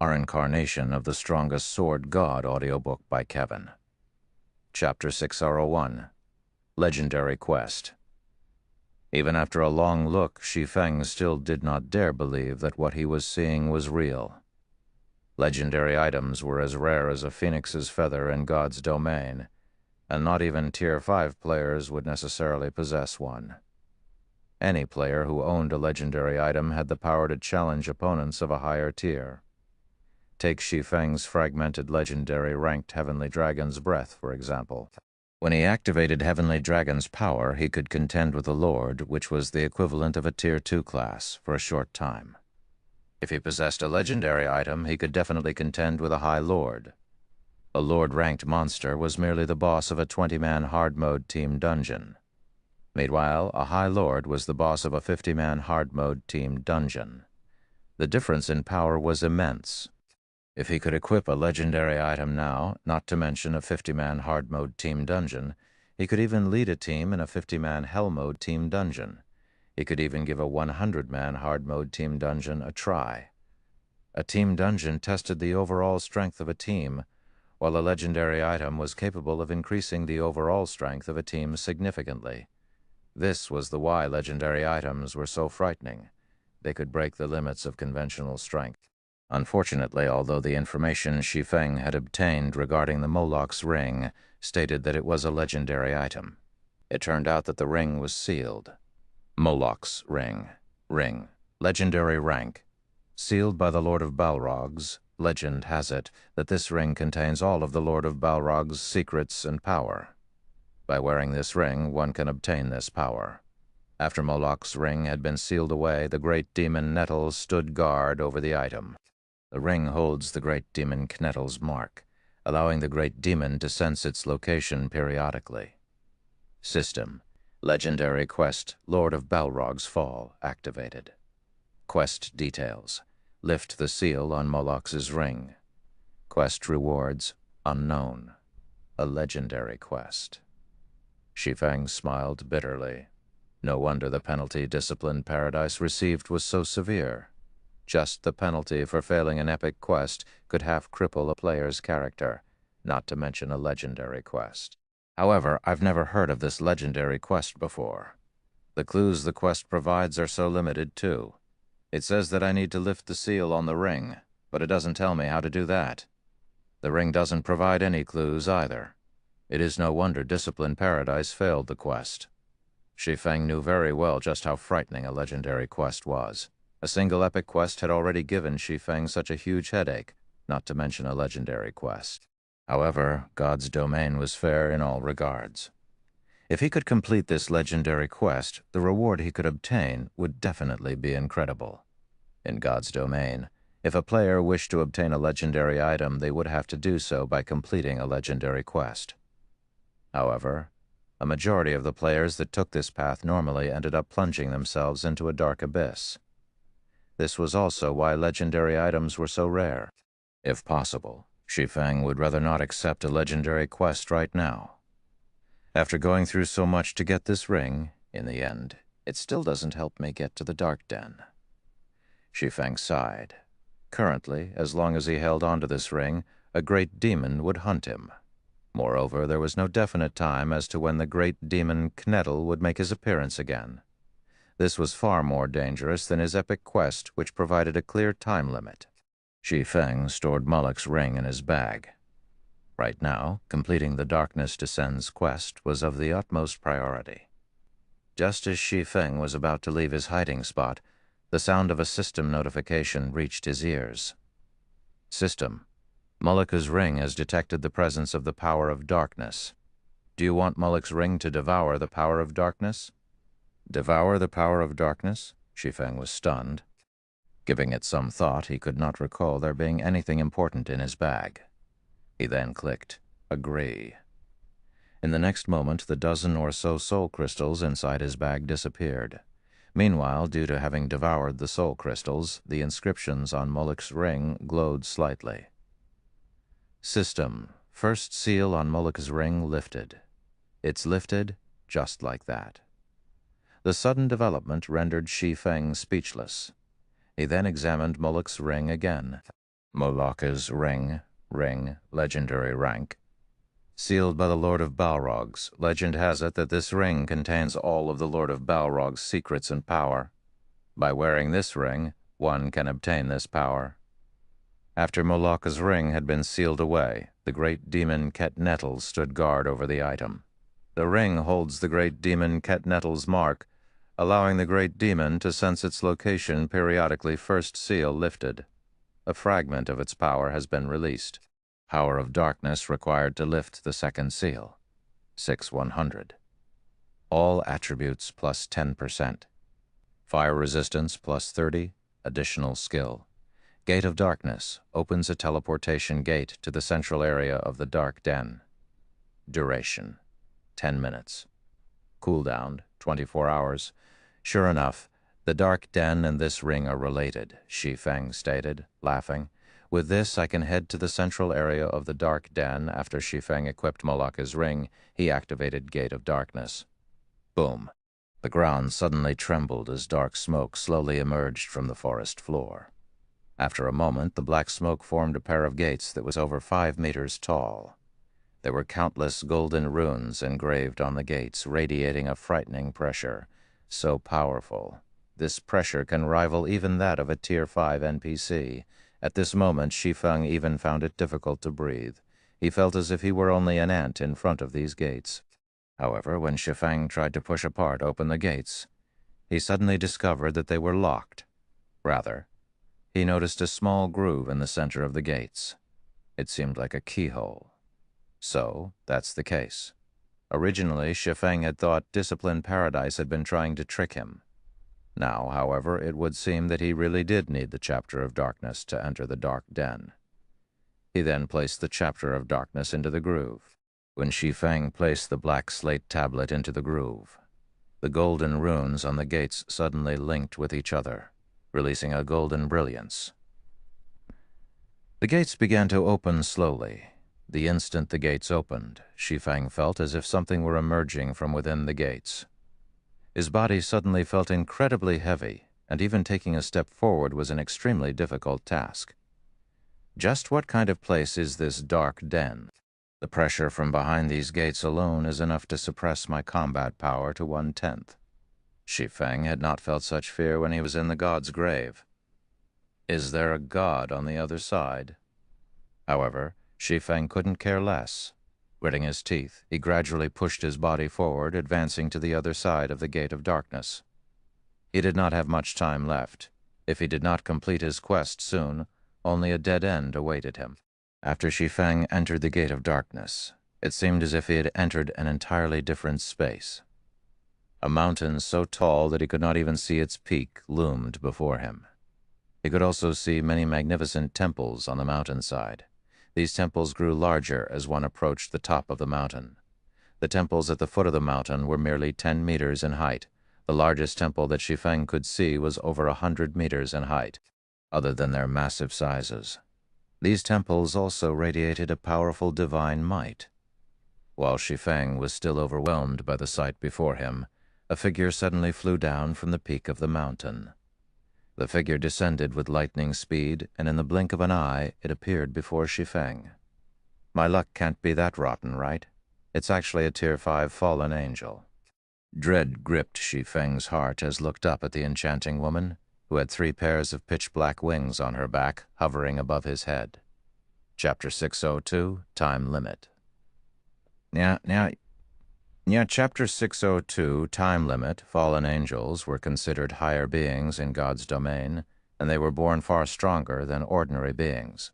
Reincarnation of the Strongest Sword God Audiobook by Kevin. Chapter 601, Legendary Quest. Even after a long look, Shi Feng still did not dare believe that what he was seeing was real. Legendary items were as rare as a phoenix's feather in God's domain, and not even Tier 5 players would necessarily possess one. Any player who owned a legendary item had the power to challenge opponents of a higher tier. Take Shi Feng's fragmented legendary ranked Heavenly Dragon's Breath, for example. When he activated Heavenly Dragon's power, he could contend with a Lord, which was the equivalent of a Tier 2 class, for a short time. If he possessed a legendary item, he could definitely contend with a High Lord. A Lord-ranked monster was merely the boss of a 20-man hard-mode team dungeon. Meanwhile, a High Lord was the boss of a 50-man hard-mode team dungeon. The difference in power was immense. If he could equip a legendary item now, not to mention a 50-man hard-mode team dungeon, he could even lead a team in a 50-man hell-mode team dungeon. He could even give a 100-man hard-mode team dungeon a try. A team dungeon tested the overall strength of a team, while a legendary item was capable of increasing the overall strength of a team significantly. This was the why legendary items were so frightening. They could break the limits of conventional strength. Unfortunately, although the information Shi Feng had obtained regarding the Moloch's ring stated that it was a legendary item, it turned out that the ring was sealed. Moloch's ring. Legendary rank. Sealed by the Lord of Balrog's. Legend has it that this ring contains all of the Lord of Balrog's secrets and power. By wearing this ring, one can obtain this power. After Moloch's ring had been sealed away, the great demon Nettle stood guard over the item. The ring holds the great demon Knettle's mark, allowing the great demon to sense its location periodically. System: Legendary Quest, Lord of Balrog's Fall, activated. Quest details: lift the seal on Moloch's ring. Quest rewards: unknown. A legendary quest. Shi Feng smiled bitterly. No wonder the penalty Discipline Paradise received was so severe. Just the penalty for failing an epic quest could half cripple a player's character, not to mention a legendary quest. However, I've never heard of this legendary quest before. The clues the quest provides are so limited, too. It says that I need to lift the seal on the ring, but it doesn't tell me how to do that. The ring doesn't provide any clues either. It is no wonder Discipline Paradise failed the quest. Shi Feng knew very well just how frightening a legendary quest was. A single epic quest had already given Shi Feng such a huge headache, not to mention a legendary quest. However, God's domain was fair in all regards. If he could complete this legendary quest, the reward he could obtain would definitely be incredible. In God's domain, if a player wished to obtain a legendary item, they would have to do so by completing a legendary quest. However, a majority of the players that took this path normally ended up plunging themselves into a dark abyss. This was also why legendary items were so rare. If possible, Shi Feng would rather not accept a legendary quest right now. After going through so much to get this ring, in the end, it still doesn't help me get to the Dark Den. Shi Feng sighed. Currently, as long as he held onto this ring, a great demon would hunt him. Moreover, there was no definite time as to when the great demon Knettle would make his appearance again. This was far more dangerous than his epic quest, which provided a clear time limit. Shi Feng stored Moloch's ring in his bag. Right now, completing the Darkness Descends quest was of the utmost priority. Just as Shi Feng was about to leave his hiding spot, the sound of a system notification reached his ears. System: Moloch's ring has detected the presence of the power of darkness. Do you want Moloch's ring to devour the power of darkness? Devour the power of darkness? Shi Feng was stunned. Giving it some thought, he could not recall there being anything important in his bag. He then clicked, agree. In the next moment, the dozen or so soul crystals inside his bag disappeared. Meanwhile, due to having devoured the soul crystals, the inscriptions on Moloch's ring glowed slightly. System: first seal on Moloch's ring lifted. It's lifted just like that. The sudden development rendered Shi Feng speechless. He then examined Moloch's ring again. Molaka's ring, legendary rank. Sealed by the Lord of Balrog's, legend has it that this ring contains all of the Lord of Balrog's secrets and power. By wearing this ring, one can obtain this power. After Molaka's ring had been sealed away, the great demon Ketnetl stood guard over the item. The ring holds the great demon Ketnetl's mark, allowing the great demon to sense its location periodically. First seal lifted. A fragment of its power has been released. Power of darkness required to lift the second seal. 6/100. All attributes plus 10%. Fire resistance plus 30. Additional skill. Gate of Darkness opens a teleportation gate to the central area of the Dark Den. Duration 10 minutes. Cooldown 24 hours. Sure enough, the Dark Den and this ring are related, Shi Feng stated, laughing. With this, I can head to the central area of the Dark Den. After Shi Feng equipped Molaka's ring, he activated Gate of Darkness. Boom. The ground suddenly trembled as dark smoke slowly emerged from the forest floor. After a moment, the black smoke formed a pair of gates that was over 5 meters tall. There were countless golden runes engraved on the gates, radiating a frightening pressure. So powerful. This pressure can rival even that of a Tier 5 NPC. At this moment, Shi Feng even found it difficult to breathe. He felt as if he were only an ant in front of these gates. However, when Shi Feng tried to push open the gates, he suddenly discovered that they were locked. Rather, he noticed a small groove in the center of the gates. It seemed like a keyhole. So, that's the case. Originally, Shi Feng had thought Discipline Paradise had been trying to trick him. Now, however, it would seem that he really did need the Chapter of Darkness to enter the Dark Den. He then placed the Chapter of Darkness into the groove. When Shi Feng placed the black slate tablet into the groove, the golden runes on the gates suddenly linked with each other, releasing a golden brilliance. The gates began to open slowly. The instant the gates opened, Shi Feng felt as if something were emerging from within the gates. His body suddenly felt incredibly heavy, and even taking a step forward was an extremely difficult task. Just what kind of place is this Dark Den? The pressure from behind these gates alone is enough to suppress my combat power to 1/10. Shi Feng had not felt such fear when he was in the god's grave. Is there a god on the other side? However, Shi Feng couldn't care less. Gritting his teeth, he gradually pushed his body forward, advancing to the other side of the Gate of Darkness. He did not have much time left. If he did not complete his quest soon, only a dead end awaited him. After Shi Feng entered the Gate of Darkness, it seemed as if he had entered an entirely different space. A mountain so tall that he could not even see its peak loomed before him. He could also see many magnificent temples on the mountainside. These temples grew larger as one approached the top of the mountain. The temples at the foot of the mountain were merely 10 meters in height. The largest temple that Shi Feng could see was over 100 meters in height, other than their massive sizes. These temples also radiated a powerful divine might. While Shi Feng was still overwhelmed by the sight before him, a figure suddenly flew down from the peak of the mountain. The figure descended with lightning speed, and in the blink of an eye, it appeared before Shi Feng. My luck can't be that rotten, right? It's actually a Tier 5 fallen angel. Dread gripped Shi Feng's heart as looked up at the enchanting woman, who had 3 pairs of pitch-black wings on her back, hovering above his head. Chapter 602, Time Limit. Chapter 602, Time Limit, fallen angels were considered higher beings in God's domain, and they were born far stronger than ordinary beings.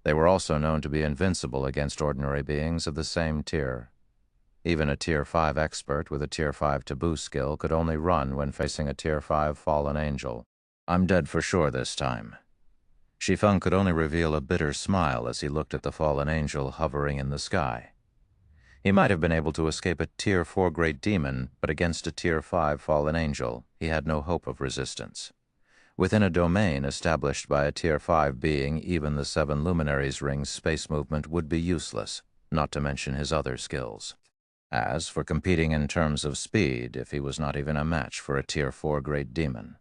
They were also known to be invincible against ordinary beings of the same tier. Even a Tier 5 expert with a Tier 5 taboo skill could only run when facing a Tier 5 fallen angel. I'm dead for sure this time. Shi Feng could only reveal a bitter smile as he looked at the fallen angel hovering in the sky. He might have been able to escape a Tier 4 great demon, but against a Tier 5 fallen angel, he had no hope of resistance. Within a domain established by a Tier 5 being, even the 7 Luminaries Ring's space movement would be useless, not to mention his other skills. As for competing in terms of speed, if he was not even a match for a Tier 4 great demon.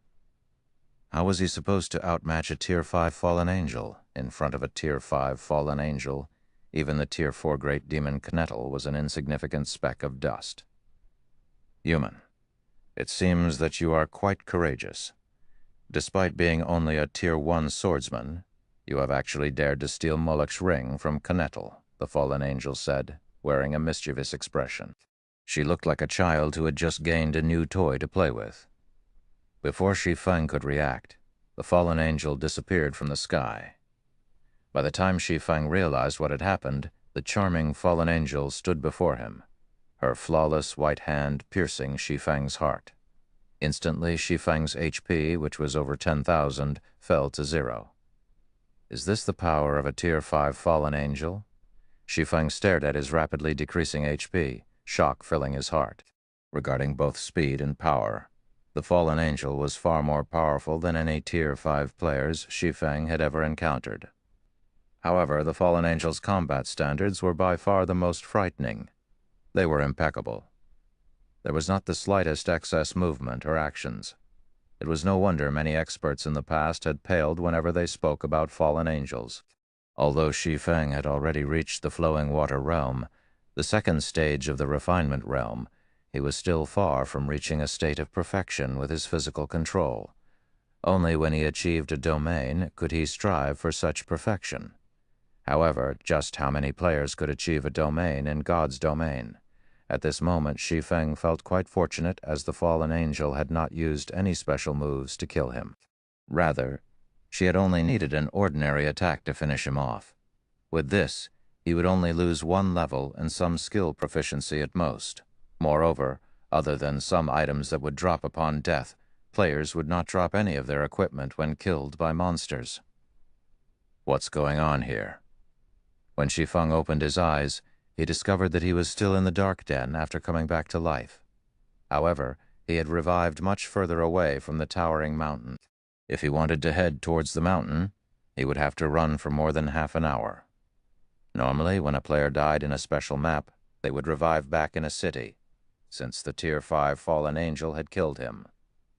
How was he supposed to outmatch a Tier 5 fallen angel? In front of a Tier 5 fallen angel, even the Tier 4 great demon Knettel was an insignificant speck of dust. Human, it seems that you are quite courageous. Despite being only a Tier 1 swordsman, you have actually dared to steal Moloch's ring from Knettel, the fallen angel said, wearing a mischievous expression. She looked like a child who had just gained a new toy to play with. Before Shi Feng could react, the fallen angel disappeared from the sky. By the time Shi Feng realized what had happened, the charming fallen angel stood before him, her flawless white hand piercing Shi Feng's heart. Instantly, Shi Feng's HP, which was over 10,000, fell to 0. Is this the power of a Tier 5 fallen angel? Shi Feng stared at his rapidly decreasing HP, shock filling his heart. Regarding both speed and power, the fallen angel was far more powerful than any Tier 5 players Shi Feng had ever encountered. However, the fallen angel's combat standards were by far the most frightening. They were impeccable. There was not the slightest excess movement or actions. It was no wonder many experts in the past had paled whenever they spoke about fallen angels. Although Shi Feng had already reached the flowing water realm, the second stage of the refinement realm, he was still far from reaching a state of perfection with his physical control. Only when he achieved a domain could he strive for such perfection. However, just how many players could achieve a domain in God's domain? At this moment, Shi Feng felt quite fortunate, as the fallen angel had not used any special moves to kill him. Rather, she had only needed an ordinary attack to finish him off. With this, he would only lose 1 level and some skill proficiency at most. Moreover, other than some items that would drop upon death, players would not drop any of their equipment when killed by monsters. What's going on here? When Shi Feng opened his eyes, he discovered that he was still in the dark den after coming back to life. However, he had revived much further away from the towering mountain. If he wanted to head towards the mountain, he would have to run for more than half an hour. Normally, when a player died in a special map, they would revive back in a city, since the Tier 5 fallen angel had killed him.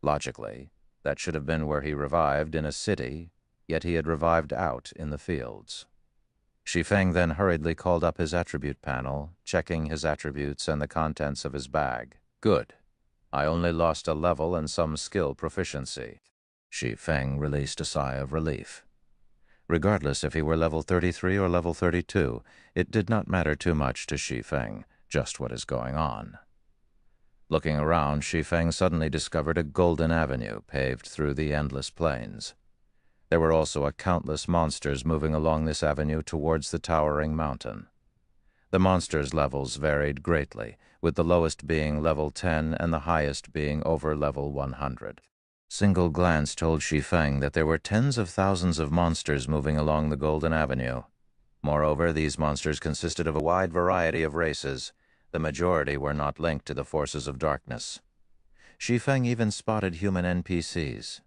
Logically, that should have been where he revived, in a city, yet he had revived out in the fields. Shi Feng then hurriedly called up his attribute panel, checking his attributes and the contents of his bag. Good. I only lost a level and some skill proficiency. Shi Feng released a sigh of relief. Regardless if he were level 33 or level 32, it did not matter too much to Shi Feng, just what is going on. Looking around, Shi Feng suddenly discovered a golden avenue paved through the endless plains. There were also countless monsters moving along this avenue towards the towering mountain. The monsters' levels varied greatly, with the lowest being level 10 and the highest being over level 100. Single glance told Shi Feng that there were tens of thousands of monsters moving along the Golden Avenue. Moreover, these monsters consisted of a wide variety of races. The majority were not linked to the forces of darkness. Shi Feng even spotted human NPCs.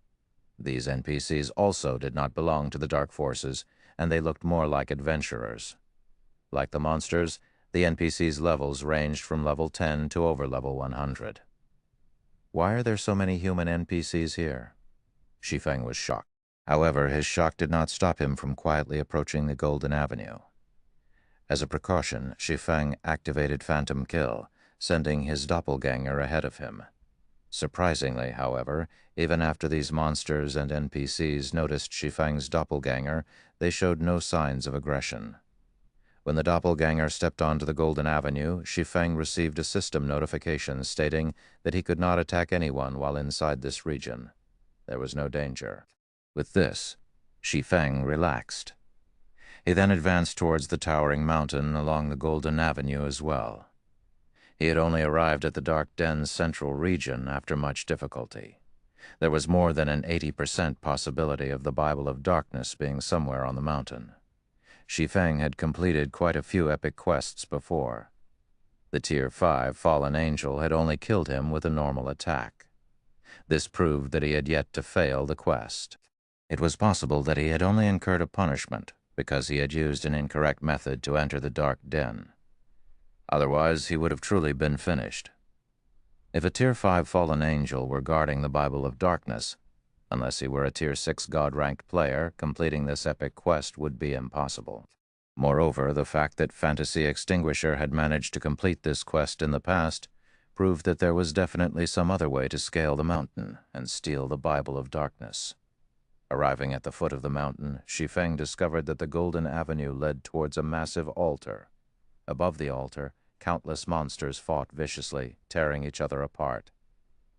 These NPCs also did not belong to the dark forces, and they looked more like adventurers. Like the monsters, the NPCs' levels ranged from level 10 to over level 100. Why are there so many human NPCs here? Shi Feng was shocked. However, his shock did not stop him from quietly approaching the Golden Avenue. As a precaution, Shi Feng activated Phantom Kill, sending his doppelganger ahead of him. Surprisingly, however, even after these monsters and NPCs noticed Shi Feng's doppelganger, they showed no signs of aggression. When the doppelganger stepped onto the Golden Avenue, Shi Feng received a system notification stating that he could not attack anyone while inside this region. There was no danger. With this, Shi Feng relaxed. He then advanced towards the towering mountain along the Golden Avenue as well. He had only arrived at the Dark Den's central region after much difficulty. There was more than an 80% possibility of the Bible of Darkness being somewhere on the mountain. Shi Feng had completed quite a few epic quests before. The Tier 5 fallen angel had only killed him with a normal attack. This proved that he had yet to fail the quest. It was possible that he had only incurred a punishment because he had used an incorrect method to enter the Dark Den. Otherwise, he would have truly been finished. If a Tier 5 fallen angel were guarding the Bible of Darkness, Unless he were a Tier 6 God-ranked player, completing this epic quest would be impossible. Moreover, the fact that Fantasy Extinguisher had managed to complete this quest in the past proved that there was definitely some other way to scale the mountain and steal the Bible of Darkness. Arriving at the foot of the mountain, Shi Feng discovered that the Golden Avenue led towards a massive altar. Above the altar, countless monsters fought viciously, tearing each other apart.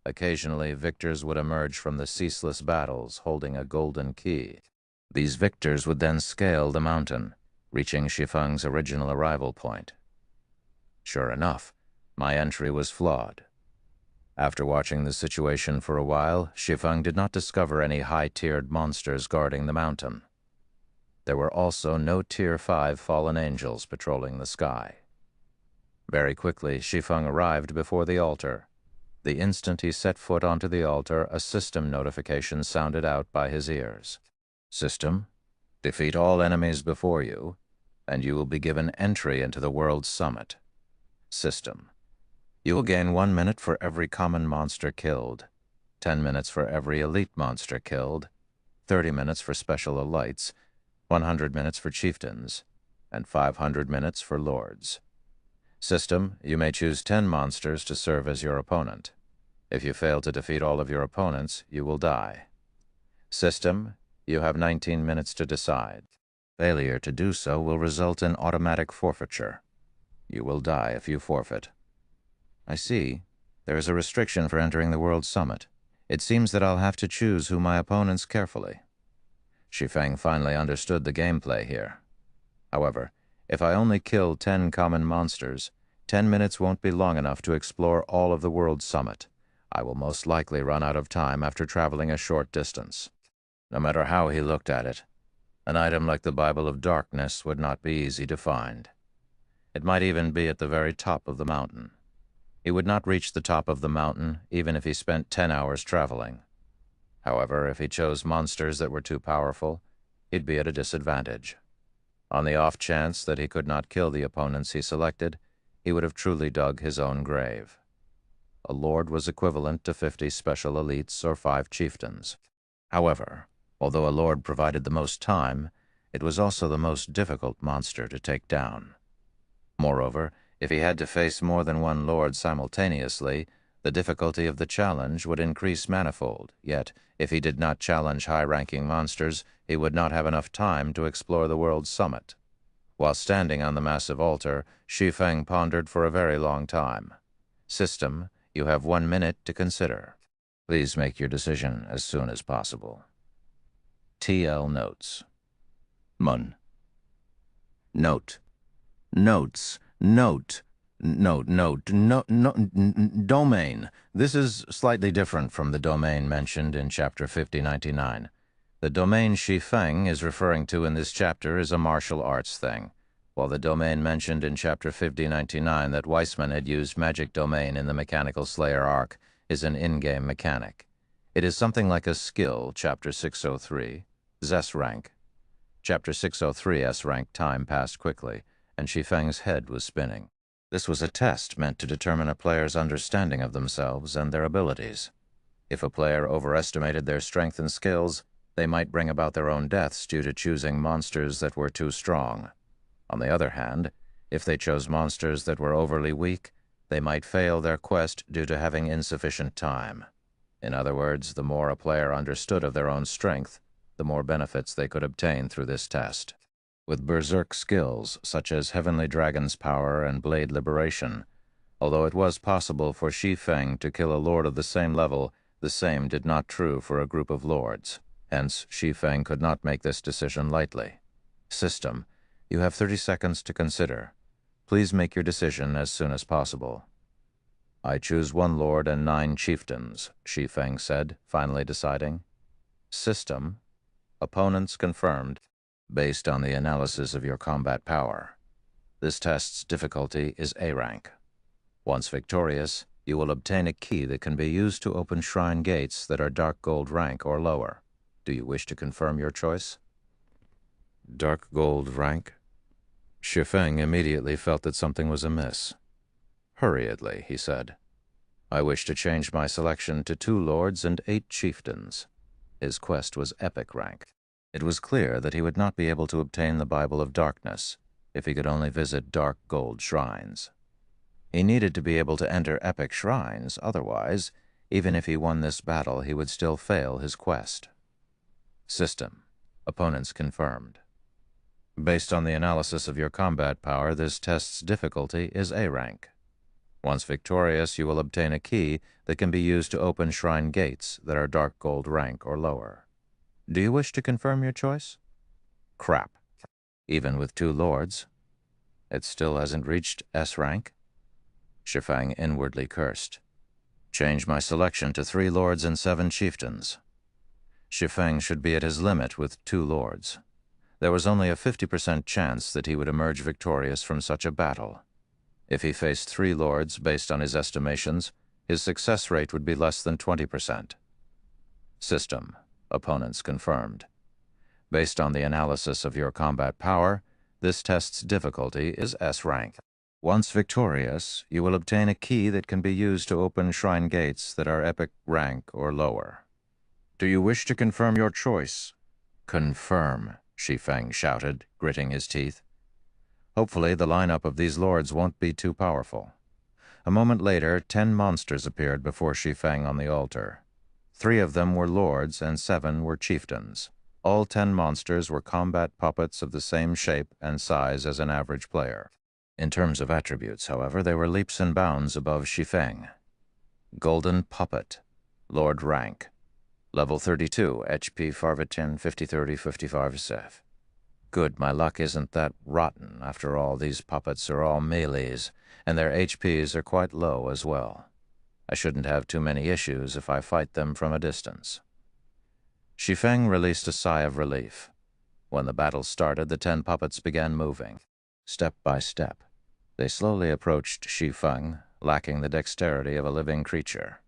Occasionally, victors would emerge from the ceaseless battles holding a golden key. These victors would then scale the mountain, reaching Shi Feng's original arrival point. Sure enough, my entry was flawed. After watching the situation for a while, Shi Feng did not discover any high-tiered monsters guarding the mountain. There were also no Tier 5 fallen angels patrolling the sky. Very quickly, Shi Feng arrived before the altar. The instant he set foot onto the altar, a system notification sounded out by his ears. System, defeat all enemies before you, and you will be given entry into the World Summit. System, you will gain 1 minute for every common monster killed, 10 minutes for every elite monster killed, 30 minutes for special elites, 100 minutes for chieftains, and 500 minutes for lords. System, you may choose 10 monsters to serve as your opponent. If you fail to defeat all of your opponents, you will die. System, you have 19 minutes to decide. Failure to do so will result in automatic forfeiture. You will die if you forfeit. I see. There is a restriction for entering the World Summit. It seems that I'll have to choose who my opponents carefully. Shi Feng finally understood the gameplay here. However, if I only kill 10 common monsters, 10 minutes won't be long enough to explore all of the World Summit. I will most likely run out of time after traveling a short distance. No matter how he looked at it, an item like the Bible of Darkness would not be easy to find. It might even be at the very top of the mountain. He would not reach the top of the mountain even if he spent 10 hours traveling. However, if he chose monsters that were too powerful, he'd be at a disadvantage. On the off chance that he could not kill the opponents he selected, he would have truly dug his own grave. A lord was equivalent to 50 special elites or 5 chieftains. However, although a lord provided the most time, it was also the most difficult monster to take down. Moreover, if he had to face more than one lord simultaneously, the difficulty of the challenge would increase manifold, yet if he did not challenge high-ranking monsters, he would not have enough time to explore the World Summit. While standing on the massive altar, Shi Feng pondered for a very long time. System, you have 1 minute to consider. Please make your decision as soon as possible. TL Notes. Mun. Note. Notes. Note. Domain. This is slightly different from the domain mentioned in Chapter 5099. The domain Shi Feng is referring to in this chapter is a martial arts thing, while the domain mentioned in Chapter 5099 that Weissman had used magic domain in the Mechanical Slayer arc is an in-game mechanic. It is something like a skill, Chapter 603, S rank. Chapter 603 S rank time passed quickly, and Shi Feng's head was spinning. This was a test meant to determine a player's understanding of themselves and their abilities. If a player overestimated their strength and skills, they might bring about their own deaths due to choosing monsters that were too strong. On the other hand, if they chose monsters that were overly weak, they might fail their quest due to having insufficient time. In other words, the more a player understood of their own strength, the more benefits they could obtain through this test. With berserk skills, such as Heavenly Dragon's Power and Blade Liberation, although it was possible for Shi Feng to kill a lord of the same level, the same did not true for a group of lords. Hence, Shi Feng could not make this decision lightly. System, you have 30 seconds to consider. Please make your decision as soon as possible. I choose 1 lord and 9 chieftains, Shi Feng said, finally deciding. System, opponents confirmed, based on the analysis of your combat power. This test's difficulty is A rank. Once victorious, you will obtain a key that can be used to open shrine gates that are dark gold rank or lower. Do you wish to confirm your choice? Dark gold rank? Shi Feng immediately felt that something was amiss. Hurriedly, he said, I wish to change my selection to 2 lords and 8 chieftains. His quest was epic rank. It was clear that he would not be able to obtain the Bible of Darkness if he could only visit dark gold shrines. He needed to be able to enter epic shrines, otherwise, even if he won this battle, he would still fail his quest. System. Opponents confirmed. Based on the analysis of your combat power, this test's difficulty is A rank. Once victorious, you will obtain a key that can be used to open shrine gates that are dark gold rank or lower. Do you wish to confirm your choice? Crap. Even with 2 lords, it still hasn't reached S rank? Shi Feng inwardly cursed. Change my selection to 3 lords and 7 chieftains. Shi Feng should be at his limit with 2 lords. There was only a 50% chance that he would emerge victorious from such a battle. If he faced 3 lords based on his estimations, his success rate would be less than 20%. System. Opponents confirmed. Based on the analysis of your combat power, this test's difficulty is S rank. Once victorious, you will obtain a key that can be used to open shrine gates that are epic rank or lower. Do you wish to confirm your choice? Confirm, Shi Feng shouted, gritting his teeth. Hopefully the lineup of these lords won't be too powerful. A moment later, 10 monsters appeared before Shi Feng on the altar. 3 of them were lords and 7 were chieftains. All 10 monsters were combat puppets of the same shape and size as an average player. In terms of attributes, however, they were leaps and bounds above Shi Feng. Golden Puppet, Lord rank. Level 32, HP Farvatin 50-30 55 Seth. Good, my luck isn't that rotten. After all, these puppets are all melees, and their HPs are quite low as well. I shouldn't have too many issues if I fight them from a distance. Shi Feng released a sigh of relief. When the battle started, the 10 puppets began moving. Step by step, they slowly approached Shi Feng, lacking the dexterity of a living creature.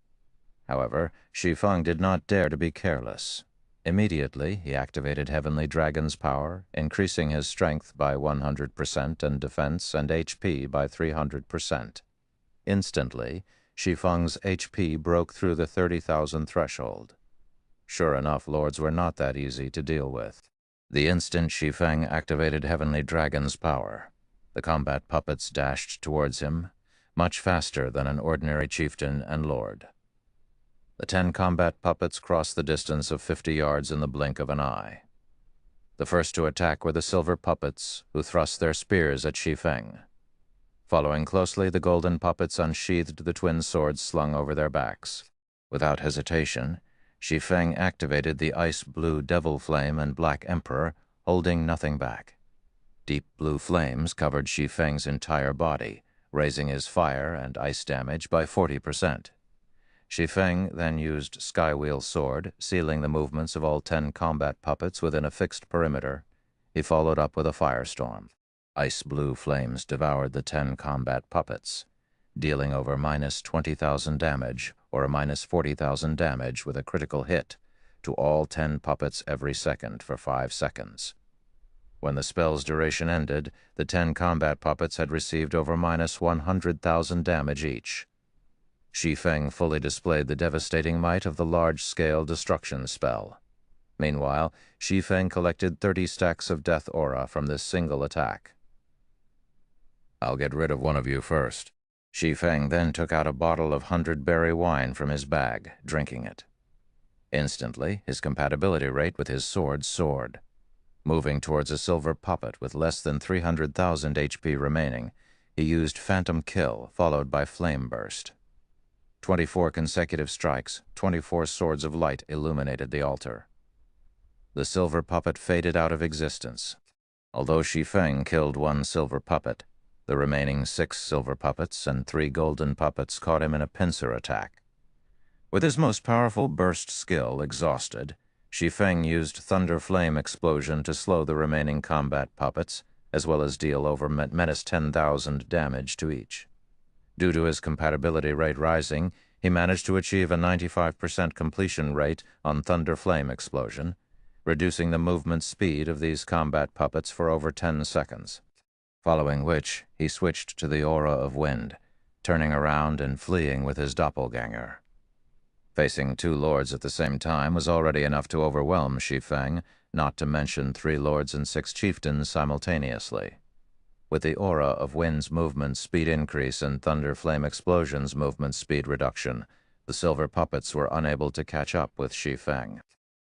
However, Shi Feng did not dare to be careless. Immediately, he activated Heavenly Dragon's power, increasing his strength by 100% and defense and HP by 300%. Instantly, Shi Feng's HP broke through the 30,000 threshold. Sure enough, lords were not that easy to deal with. The instant Shi Feng activated Heavenly Dragon's power, the combat puppets dashed towards him, much faster than an ordinary chieftain and lord. The 10 combat puppets crossed the distance of 50 yards in the blink of an eye. The first to attack were the silver puppets, who thrust their spears at Shi Feng. Following closely, the golden puppets unsheathed the twin swords slung over their backs. Without hesitation, Shi Feng activated the ice blue Devil Flame and Black Emperor, holding nothing back. Deep blue flames covered Shi Feng's entire body, raising his fire and ice damage by 40%. Shi Feng then used Skywheel Sword, sealing the movements of all 10 combat puppets within a fixed perimeter. He followed up with a firestorm. Ice blue flames devoured the 10 combat puppets, dealing over minus 20,000 damage or a minus 40,000 damage with a critical hit to all 10 puppets every second for 5 seconds. When the spell's duration ended, the 10 combat puppets had received over minus 100,000 damage each. Shi Feng fully displayed the devastating might of the large-scale destruction spell. Meanwhile, Shi Feng collected 30 stacks of death aura from this single attack. I'll get rid of one of you first. Shi Feng then took out a bottle of 100-berry wine from his bag, drinking it. Instantly, his compatibility rate with his sword soared. Moving towards a silver puppet with less than 300,000 HP remaining, he used Phantom Kill, followed by Flame Burst. 24 consecutive strikes, 24 swords of light illuminated the altar. The silver puppet faded out of existence. Although Shi Feng killed 1 silver puppet, the remaining 6 silver puppets and 3 golden puppets caught him in a pincer attack. With his most powerful burst skill exhausted, Shi Feng used Thunder Flame Explosion to slow the remaining combat puppets, as well as deal over minus 10,000 damage to each. Due to his compatibility rate rising, he managed to achieve a 95% completion rate on Thunder Flame Explosion, reducing the movement speed of these combat puppets for over 10 seconds. Following which, he switched to the Aura of Wind, turning around and fleeing with his doppelganger. Facing 2 lords at the same time was already enough to overwhelm Shi Feng, not to mention 3 lords and 6 chieftains simultaneously. With the aura of Wind's movement speed increase and Thunder Flame Explosion's movement speed reduction, the silver puppets were unable to catch up with Shi Feng.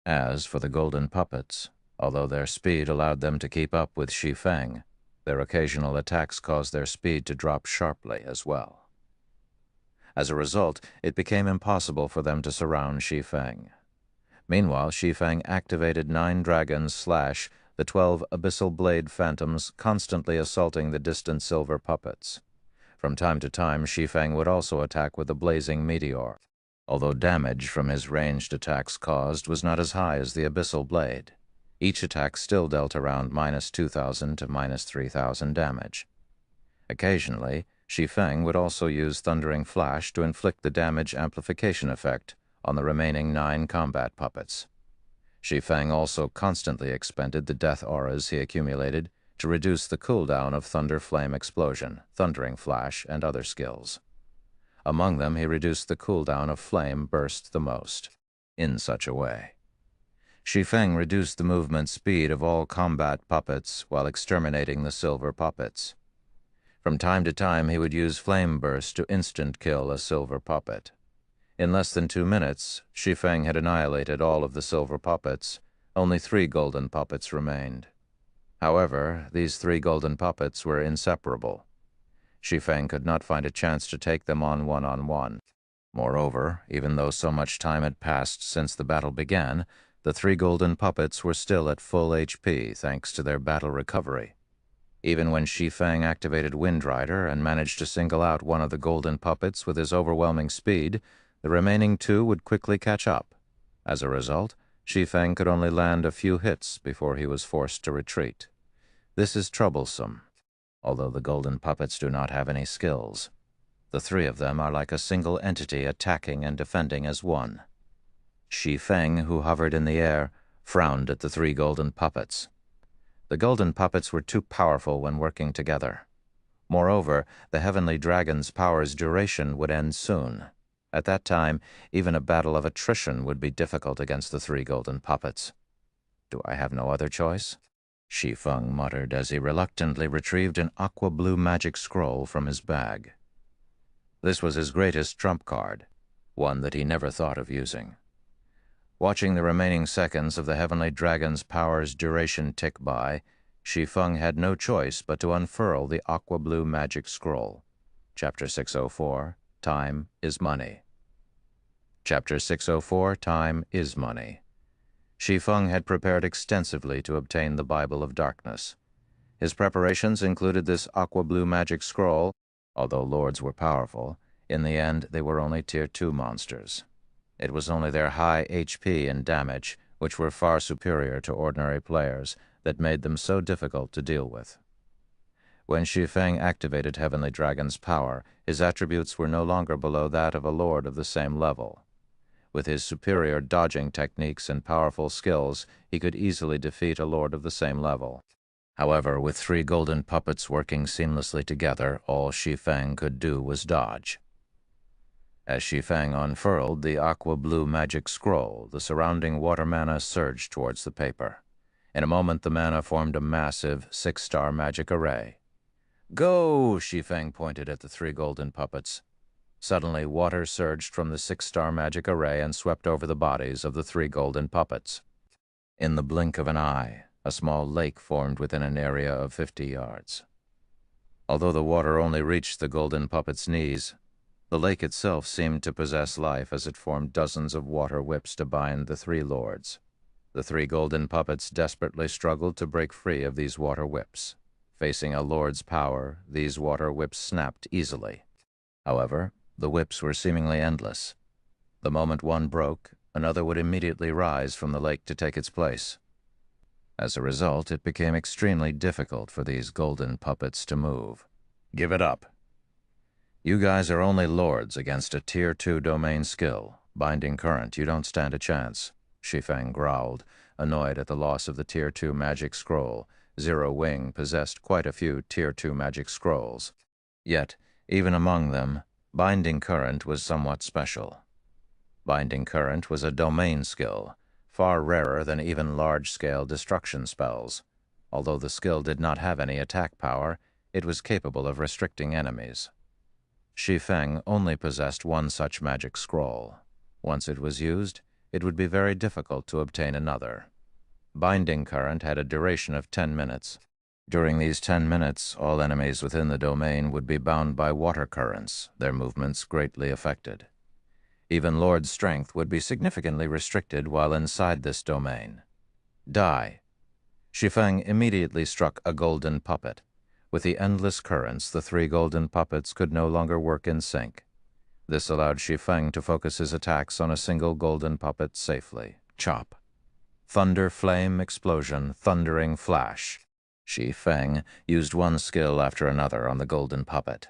As for the golden puppets, although their speed allowed them to keep up with Shi Feng, their occasional attacks caused their speed to drop sharply as well. As a result, it became impossible for them to surround Shi Feng. Meanwhile, Shi Feng activated 9 dragons / the 12 abyssal blade phantoms, constantly assaulting the distant silver puppets. From time to time, Shi Feng would also attack with a blazing meteor, although damage from his ranged attacks caused was not as high as the abyssal blade. Each attack still dealt around -2,000 to -3,000 damage. Occasionally, Shi Feng would also use Thundering Flash to inflict the damage amplification effect on the remaining 9 combat puppets. Shi Feng also constantly expended the death auras he accumulated to reduce the cooldown of Thunder Flame Explosion, Thundering Flash, and other skills. Among them, he reduced the cooldown of Flame Burst the most. In such a way, Shi Feng reduced the movement speed of all combat puppets while exterminating the silver puppets. From time to time, he would use Flame Burst to instant kill a silver puppet. In less than 2 minutes, Shi Feng had annihilated all of the silver puppets. Only 3 golden puppets remained. However, these 3 golden puppets were inseparable. Shi Feng could not find a chance to take them on one-on-one. Moreover, even though so much time had passed since the battle began, the 3 golden puppets were still at full HP thanks to their battle recovery. Even when Shi Feng activated Wind Rider and managed to single out one of the golden puppets with his overwhelming speed, the remaining 2 would quickly catch up. As a result, Shi Feng could only land a few hits before he was forced to retreat. This is troublesome, although the golden puppets do not have any skills. The 3 of them are like a single entity attacking and defending as one. Shi Feng, who hovered in the air, frowned at the 3 golden puppets. The golden puppets were too powerful when working together. Moreover, the heavenly dragon's power's duration would end soon. At that time, even a battle of attrition would be difficult against the 3 golden puppets. Do I have no other choice? Shi Feng muttered as he reluctantly retrieved an aqua-blue magic scroll from his bag. This was his greatest trump card, one that he never thought of using. Watching the remaining seconds of the heavenly dragon's power's duration tick by, Shi Feng had no choice but to unfurl the aqua-blue magic scroll. Chapter 604, Time is Money. Chapter 604, Time is Money. Shi Feng had prepared extensively to obtain the Bible of Darkness. His preparations included this aqua-blue magic scroll. Although lords were powerful, in the end they were only Tier 2 monsters. It was only their high HP and damage, which were far superior to ordinary players, that made them so difficult to deal with. When Shi Feng activated Heavenly Dragon's power, his attributes were no longer below that of a lord of the same level. With his superior dodging techniques and powerful skills, he could easily defeat a lord of the same level. However, with 3 golden puppets working seamlessly together, all Shi Feng could do was dodge. As Shi Feng unfurled the aqua-blue magic scroll, the surrounding water mana surged towards the paper. In a moment, the mana formed a massive 6-star magic array. "Go!" Shi Feng pointed at the 3 golden puppets. Suddenly, water surged from the 6-star magic array and swept over the bodies of the 3 golden puppets. In the blink of an eye, a small lake formed within an area of 50 yards. Although the water only reached the golden puppets' knees, the lake itself seemed to possess life as it formed dozens of water whips to bind the 3 lords. The 3 golden puppets desperately struggled to break free of these water whips. Facing a lord's power, these water whips snapped easily. However, the whips were seemingly endless. The moment one broke, another would immediately rise from the lake to take its place. As a result, it became extremely difficult for these golden puppets to move. "Give it up. You guys are only lords against a Tier 2 domain skill. Binding Current, you don't stand a chance," Shi Feng growled, annoyed at the loss of the Tier 2 magic scroll. Zero Wing possessed quite a few Tier 2 magic scrolls. Yet, even among them, Binding Current was somewhat special. Binding Current was a domain skill, far rarer than even large-scale destruction spells. Although the skill did not have any attack power, it was capable of restricting enemies. Shi Feng only possessed one such magic scroll. Once it was used, it would be very difficult to obtain another. Binding Current had a duration of 10 minutes. During these 10 minutes, all enemies within the domain would be bound by water currents, their movements greatly affected. Even Lord's strength would be significantly restricted while inside this domain. Die. Shi Feng immediately struck a golden puppet. With the endless currents, the 3 golden puppets could no longer work in sync. This allowed Shi Feng to focus his attacks on a single golden puppet safely. Chop. Thunder, flame, explosion, thundering flash. Shi Feng used one skill after another on the golden puppet.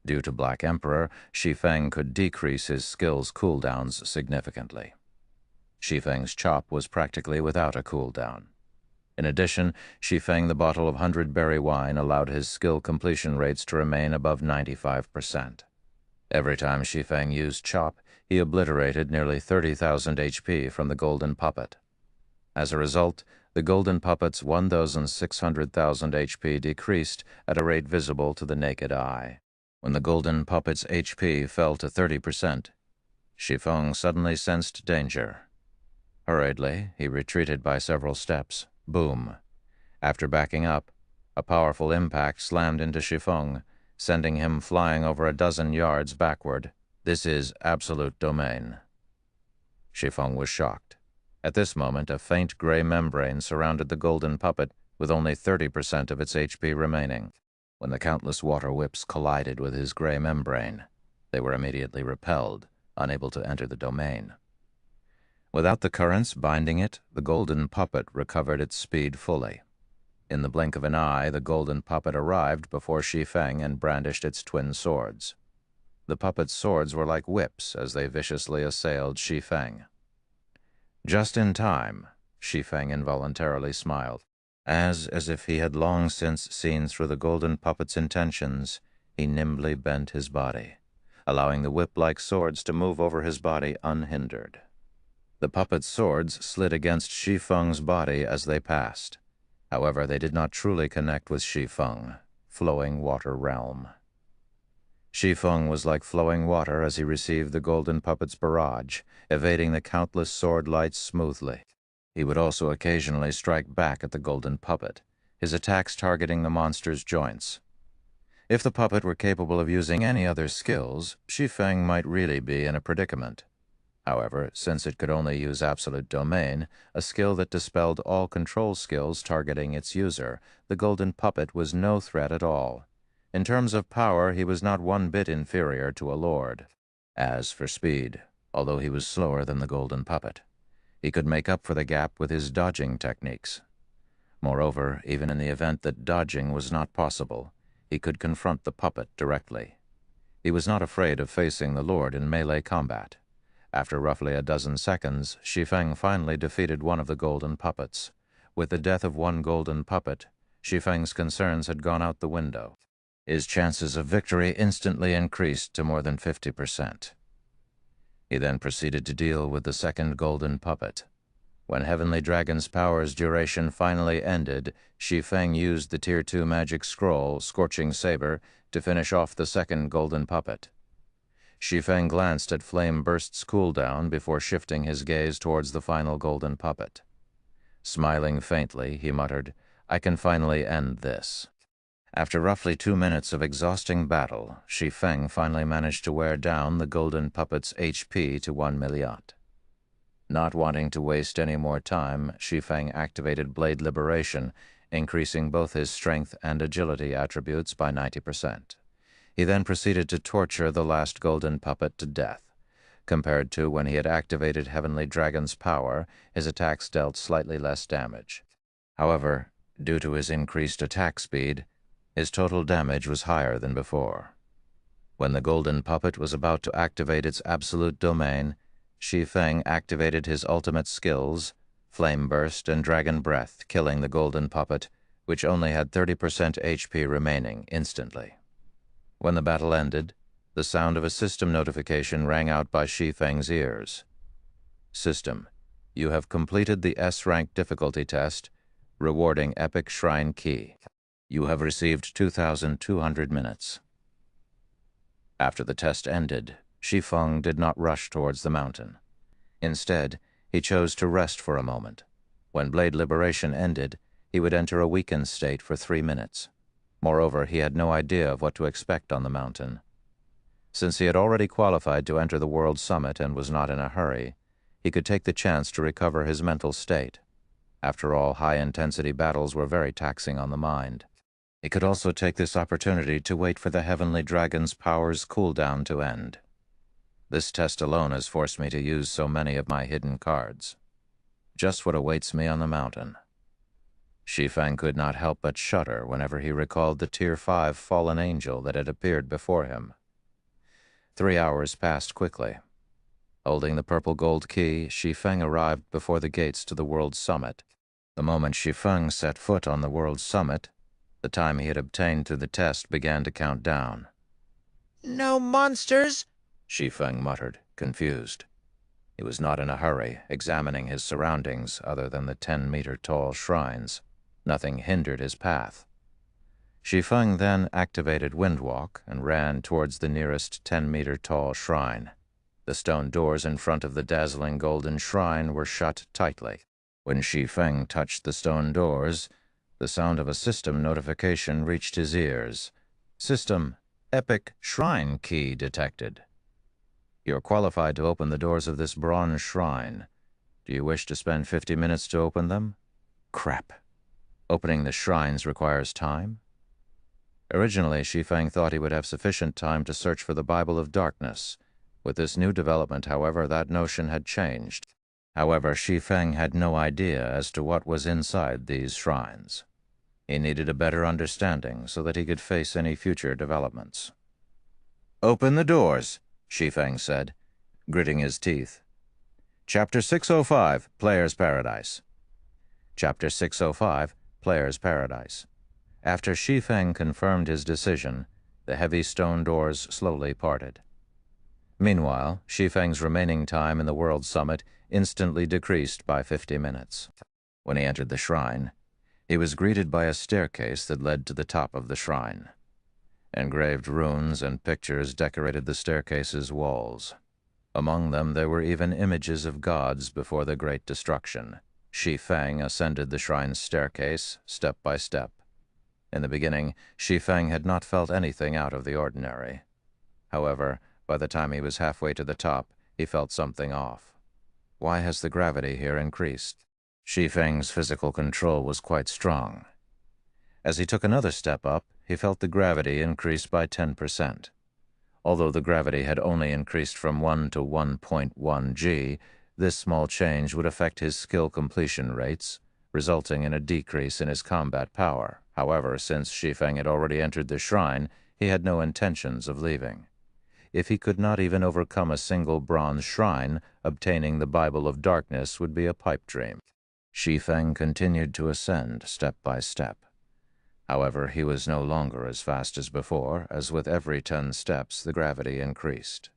Due to Black Emperor, Shi Feng could decrease his skill's cooldowns significantly. Shi Feng's chop was practically without a cooldown. In addition, Shi Feng the bottle of 100-berry wine allowed his skill completion rates to remain above 95%. Every time Shi Feng used chop, he obliterated nearly 30,000 HP from the golden puppet. As a result, the golden puppet's 1,600,000 HP decreased at a rate visible to the naked eye. When the golden puppet's HP fell to 30%, Shi Feng suddenly sensed danger. Hurriedly, he retreated by several steps. Boom. After backing up, a powerful impact slammed into Shi Feng, sending him flying over a dozen yards backward. This is absolute domain. Shi Feng was shocked. At this moment, a faint gray membrane surrounded the golden puppet with only 30% of its HP remaining. When the countless water whips collided with his gray membrane, they were immediately repelled, unable to enter the domain. Without the currents binding it, the golden puppet recovered its speed fully. In the blink of an eye, the golden puppet arrived before Shi Feng and brandished its twin swords. The puppet's swords were like whips as they viciously assailed Shi Feng. Just in time, Shi Feng involuntarily smiled. As if he had long since seen through the golden puppet's intentions, he nimbly bent his body, allowing the whip-like swords to move over his body unhindered. The puppet's swords slid against Shi Feng's body as they passed. However, they did not truly connect with Shi Feng, flowing water realm. Shi Feng was like flowing water as he received the golden puppet's barrage, evading the countless sword lights smoothly. He would also occasionally strike back at the golden puppet, his attacks targeting the monster's joints. If the puppet were capable of using any other skills, Shi Feng might really be in a predicament. However, since it could only use Absolute Domain, a skill that dispelled all control skills targeting its user, the golden puppet was no threat at all. In terms of power, he was not one bit inferior to a lord. As for speed, although he was slower than the golden puppet, he could make up for the gap with his dodging techniques. Moreover, even in the event that dodging was not possible, he could confront the puppet directly. He was not afraid of facing the lord in melee combat. After roughly a dozen seconds, Shi Feng finally defeated one of the golden puppets. With the death of one golden puppet, Shi Feng's concerns had gone out the window. His chances of victory instantly increased to more than 50%. He then proceeded to deal with the second golden puppet. When Heavenly Dragon's power's duration finally ended, Shi Feng used the Tier 2 magic scroll, Scorching Saber, to finish off the second golden puppet. Shi Feng glanced at Flame Burst's cooldown before shifting his gaze towards the final golden puppet. Smiling faintly, he muttered, "I can finally end this." After roughly 2 minutes of exhausting battle, Shi Feng finally managed to wear down the golden puppet's HP to 1 milliard. Not wanting to waste any more time, Shi Feng activated Blade Liberation, increasing both his strength and agility attributes by 90%. He then proceeded to torture the last golden puppet to death. Compared to when he had activated Heavenly Dragon's power, his attacks dealt slightly less damage. However, due to his increased attack speed, his total damage was higher than before. When the golden puppet was about to activate its absolute domain, Shi Feng activated his ultimate skills, Flame Burst and Dragon Breath, killing the golden puppet, which only had 30% HP remaining, instantly. When the battle ended, The sound of a system notification rang out by Shi Feng's ears. System, you have completed the S-rank difficulty test, rewarding Epic Shrine Key. You have received 2,200 minutes. After the test ended, Shi Feng did not rush towards the mountain. Instead, he chose to rest for a moment. When blade liberation ended, he would enter a weakened state for 3 minutes. Moreover, he had no idea of what to expect on the mountain. Since he had already qualified to enter the World Summit and was not in a hurry, he could take the chance to recover his mental state. After all, high-intensity battles were very taxing on the mind. He could also take this opportunity to wait for the Heavenly Dragon's power's cooldown to end. This test alone has forced me to use so many of my hidden cards. Just what awaits me on the mountain. Shi Feng could not help but shudder whenever he recalled the Tier 5 fallen angel that had appeared before him. 3 hours passed quickly. Holding the purple gold key, Shi Feng arrived before the gates to the World Summit. The moment Shi Feng set foot on the World Summit, the time he had obtained through the test began to count down. "No monsters?" Shi Feng muttered, confused. He was not in a hurry, examining his surroundings other than the 10-meter-tall shrines. Nothing hindered his path. Shi Feng then activated Windwalk and ran towards the nearest 10-meter-tall shrine. The stone doors in front of the dazzling golden shrine were shut tightly. When Shi Feng touched the stone doors, the sound of a system notification reached his ears. System, Epic Shrine Key detected. You're qualified to open the doors of this bronze shrine. Do you wish to spend 50 minutes to open them? Crap. Opening the shrines requires time? Originally, Shi Feng thought he would have sufficient time to search for the Bible of Darkness. With this new development, however, that notion had changed. However, Shi Feng had no idea as to what was inside these shrines. He needed a better understanding so that he could face any future developments. Open the doors, Shi Feng said, gritting his teeth. Chapter 605, Player's Paradise. Chapter 605, Player's Paradise. After Shi Feng confirmed his decision, the heavy stone doors slowly parted. Meanwhile, Shi Feng's remaining time in the World Summit instantly decreased by 50 minutes. When he entered the shrine, he was greeted by a staircase that led to the top of the shrine. Engraved runes and pictures decorated the staircase's walls. Among them there were even images of gods before the Great Destruction. Shi Feng ascended the shrine's staircase, step by step. In the beginning, Shi Feng had not felt anything out of the ordinary. However, by the time he was halfway to the top, he felt something off. Why has the gravity here increased? Shi Feng's physical control was quite strong. As he took another step up, he felt the gravity increase by 10%. Although the gravity had only increased from 1 to 1.1 g, this small change would affect his skill completion rates, resulting in a decrease in his combat power. However, since Shi Feng had already entered the shrine, he had no intentions of leaving. If he could not even overcome a single bronze shrine, obtaining the Bible of Darkness would be a pipe dream. Shi Feng continued to ascend step by step. However, he was no longer as fast as before, as with every 10 steps the gravity increased.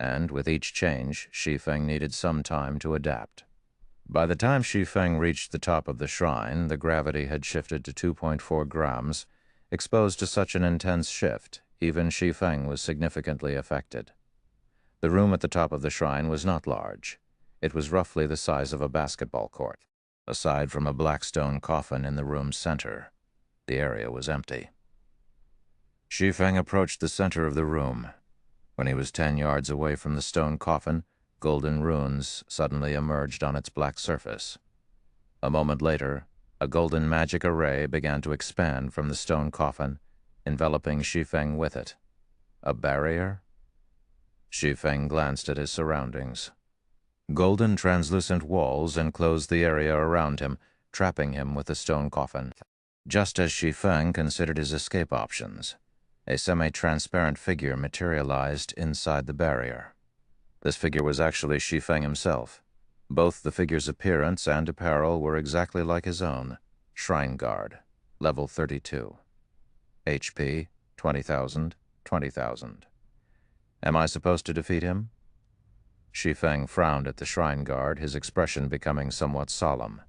And with each change, Shi Feng needed some time to adapt. By the time Shi Feng reached the top of the shrine, the gravity had shifted to 2.4 grams. Exposed to such an intense shift, even Shi Feng was significantly affected. The room at the top of the shrine was not large. It was roughly the size of a basketball court. Aside from a black stone coffin in the room's center, the area was empty. Shi Feng approached the center of the room. When he was 10 yards away from the stone coffin, golden runes suddenly emerged on its black surface. A moment later, a golden magic array began to expand from the stone coffin, enveloping Shi Feng with it. A barrier? Shi Feng glanced at his surroundings. Golden translucent walls enclosed the area around him, trapping him with the stone coffin. Just as Shi Feng considered his escape options, a semi-transparent figure materialized inside the barrier. This figure was actually Shi Feng himself. Both the figure's appearance and apparel were exactly like his own. Shrine Guard, level 32. HP, 20,000, 20,000. Am I supposed to defeat him? Shi Feng frowned at the shrine guard, his expression becoming somewhat solemn.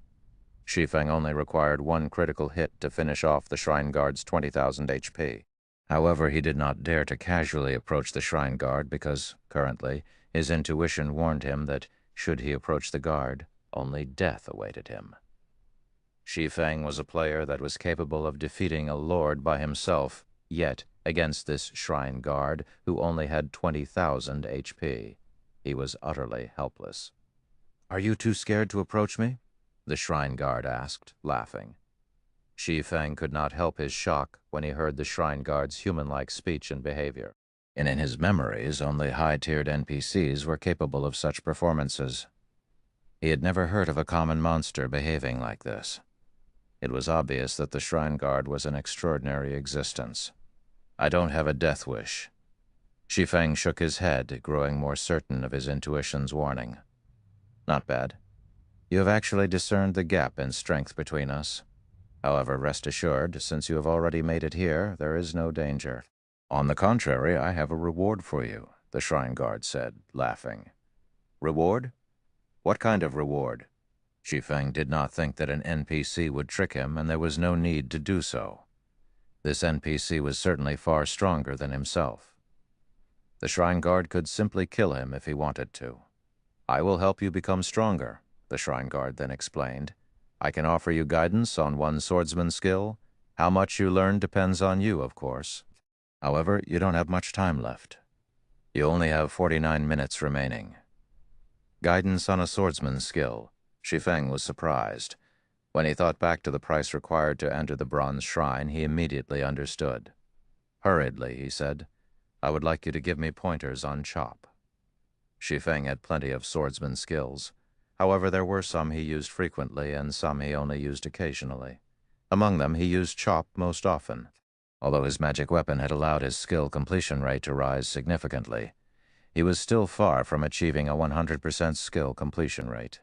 Shi Feng only required one critical hit to finish off the shrine guard's 20,000 HP. However, he did not dare to casually approach the shrine guard because, currently, his intuition warned him that, should he approach the guard, only death awaited him. Shi Feng was a player that was capable of defeating a lord by himself, yet, against this shrine guard, who only had 20,000 HP, he was utterly helpless. "Are you too scared to approach me?" the shrine guard asked, laughing. Shi Feng could not help his shock when he heard the shrine guard's human-like speech and behavior. And in his memories, only high-tiered NPCs were capable of such performances. He had never heard of a common monster behaving like this. It was obvious that the shrine guard was an extraordinary existence. "I don't have a death wish." Shi Feng shook his head, growing more certain of his intuition's warning. "Not bad. You have actually discerned the gap in strength between us. However, rest assured, since you have already made it here, there is no danger." "On the contrary, I have a reward for you," the shrine guard said, laughing. "Reward? What kind of reward?" Shi Feng did not think that an NPC would trick him, and there was no need to do so. This NPC was certainly far stronger than himself. The shrine guard could simply kill him if he wanted to. "I will help you become stronger," the shrine guard then explained. "I can offer you guidance on one swordsman skill. How much you learn depends on you, of course. However, you don't have much time left. You only have 49 minutes remaining." Guidance on a swordsman's skill. Shi Feng was surprised. When he thought back to the price required to enter the bronze shrine, he immediately understood. Hurriedly, he said, "I would like you to give me pointers on chop." Shi Feng had plenty of swordsman skills. However, there were some he used frequently and some he only used occasionally. Among them, he used chop most often. Although his magic weapon had allowed his skill completion rate to rise significantly, he was still far from achieving a 100% skill completion rate.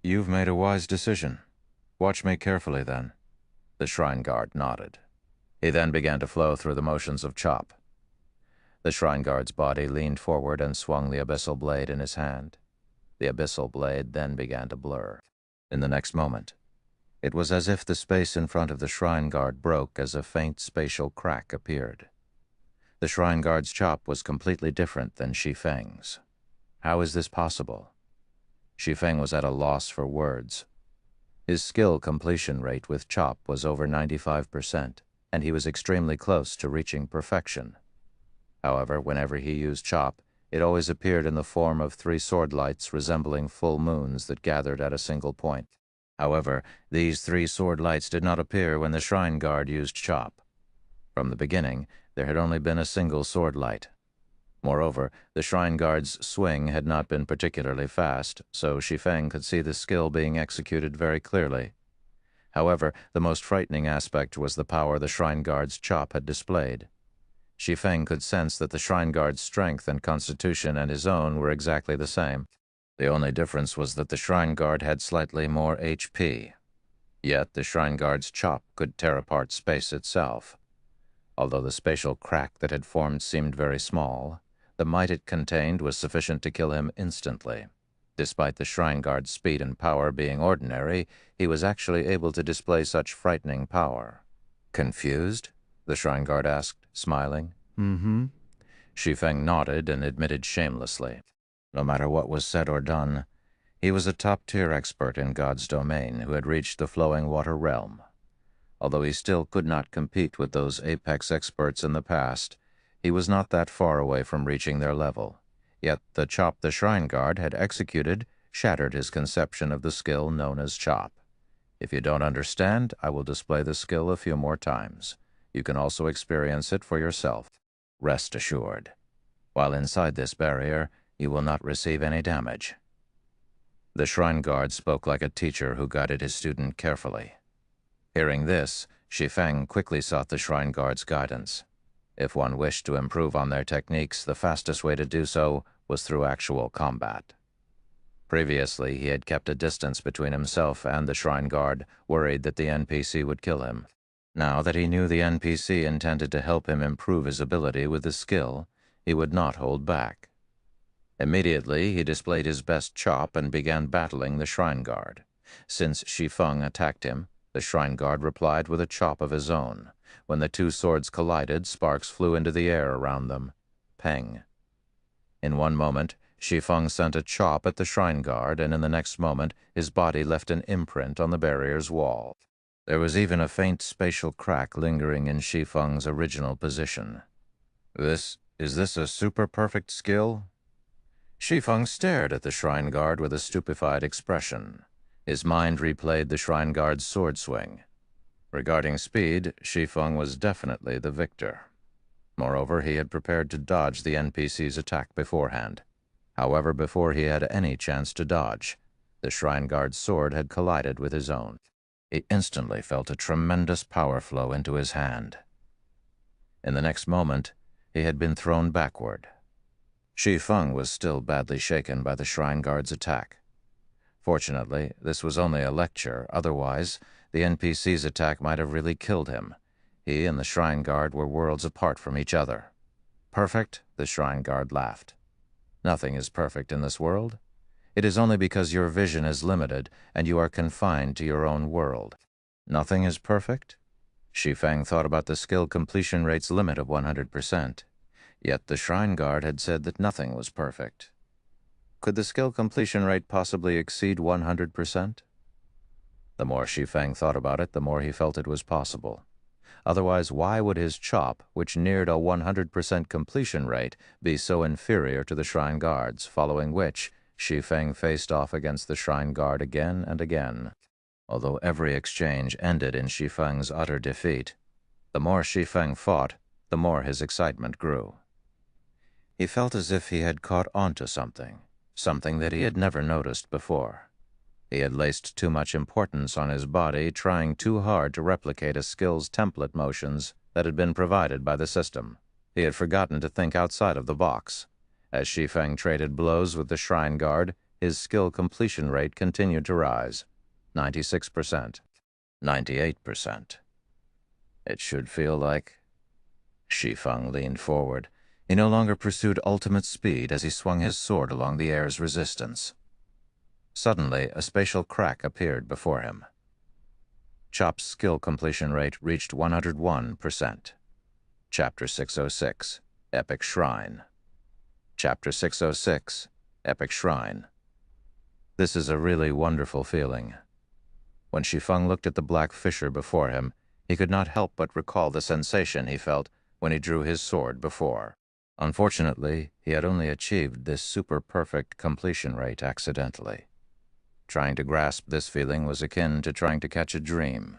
"You've made a wise decision. Watch me carefully, then." The shrine guard nodded. He then began to flow through the motions of chop. The shrine guard's body leaned forward and swung the abyssal blade in his hand. The abyssal blade then began to blur. In the next moment, it was as if the space in front of the shrine guard broke as a faint spatial crack appeared. The shrine guard's chop was completely different than Shi Feng's. How is this possible? Shi Feng was at a loss for words. His skill completion rate with chop was over 95%, and he was extremely close to reaching perfection. However, whenever he used chop, it always appeared in the form of 3 sword lights resembling full moons that gathered at a single point. However, these 3 sword lights did not appear when the shrine guard used chop. From the beginning, there had only been a single sword light. Moreover, the shrine guard's swing had not been particularly fast, so Shi Feng could see the skill being executed very clearly. However, the most frightening aspect was the power the shrine guard's chop had displayed. Shi Feng could sense that the shrine guard's strength and constitution and his own were exactly the same. The only difference was that the shrine guard had slightly more HP. Yet the shrine guard's chop could tear apart space itself. Although the spatial crack that had formed seemed very small, the might it contained was sufficient to kill him instantly. Despite the shrine guard's speed and power being ordinary, he was actually able to display such frightening power. "Confused?" the shrine guard asked, smiling. "Mm-hmm." Shi Feng nodded and admitted shamelessly. No matter what was said or done, he was a top-tier expert in God's domain who had reached the flowing water realm. Although he still could not compete with those apex experts in the past, he was not that far away from reaching their level. Yet the chop the shrine guard had executed shattered his conception of the skill known as chop. If you don't understand, I will display the skill a few more times. You can also experience it for yourself. Rest assured. While inside this barrier, you will not receive any damage. The shrine guard spoke like a teacher who guided his student carefully. Hearing this, Shi Feng quickly sought the shrine guard's guidance. If one wished to improve on their techniques, the fastest way to do so was through actual combat. Previously, he had kept a distance between himself and the shrine guard, worried that the NPC would kill him. Now that he knew the NPC intended to help him improve his ability with the skill, he would not hold back. Immediately, he displayed his best chop and began battling the shrine guard. Since Shi Feng attacked him, the shrine guard replied with a chop of his own. When the two swords collided, sparks flew into the air around them. Peng. In one moment, Shi Feng sent a chop at the shrine guard, and in the next moment, his body left an imprint on the barrier's wall. There was even a faint spatial crack lingering in Shi Feng's original position. Is this a super-perfect skill? Shi Feng stared at the shrine guard with a stupefied expression. His mind replayed the shrine guard's sword swing. Regarding speed, Shi Feng was definitely the victor. Moreover, he had prepared to dodge the NPC's attack beforehand. However, before he had any chance to dodge, the shrine guard's sword had collided with his own. He instantly felt a tremendous power flow into his hand. In the next moment, he had been thrown backward. Shi Feng was still badly shaken by the shrine guard's attack. Fortunately, this was only a lecture. Otherwise, the NPC's attack might have really killed him. He and the shrine guard were worlds apart from each other. Perfect? The shrine guard laughed. Nothing is perfect in this world. It is only because your vision is limited and you are confined to your own world. Nothing is perfect? Shi Feng thought about the skill completion rate's limit of 100%. Yet the shrine guard had said that nothing was perfect. Could the skill completion rate possibly exceed 100%? The more Shi Feng thought about it, the more he felt it was possible. Otherwise, why would his chop, which neared a 100% completion rate, be so inferior to the shrine guard's, following which Shi Feng faced off against the shrine guard again and again. Although every exchange ended in Shi Feng's utter defeat, the more Shi Feng fought, the more his excitement grew. He felt as if he had caught onto something that he had never noticed before. He had laced too much importance on his body, trying too hard to replicate a skill's template motions that had been provided by the system. He had forgotten to think outside of the box. As Shi Feng traded blows with the shrine guard, his skill completion rate continued to rise. 96%. 98%. It should feel like... Shi Feng leaned forward. He no longer pursued ultimate speed as he swung his sword along the air's resistance. Suddenly, a spatial crack appeared before him. Chop's skill completion rate reached 101%. Chapter 606, Epic Shrine. Chapter 606, Epic Shrine. This is a really wonderful feeling. When Shi Feng looked at the black fissure before him, he could not help but recall the sensation he felt when he drew his sword before. Unfortunately, he had only achieved this super-perfect completion rate accidentally. Trying to grasp this feeling was akin to trying to catch a dream.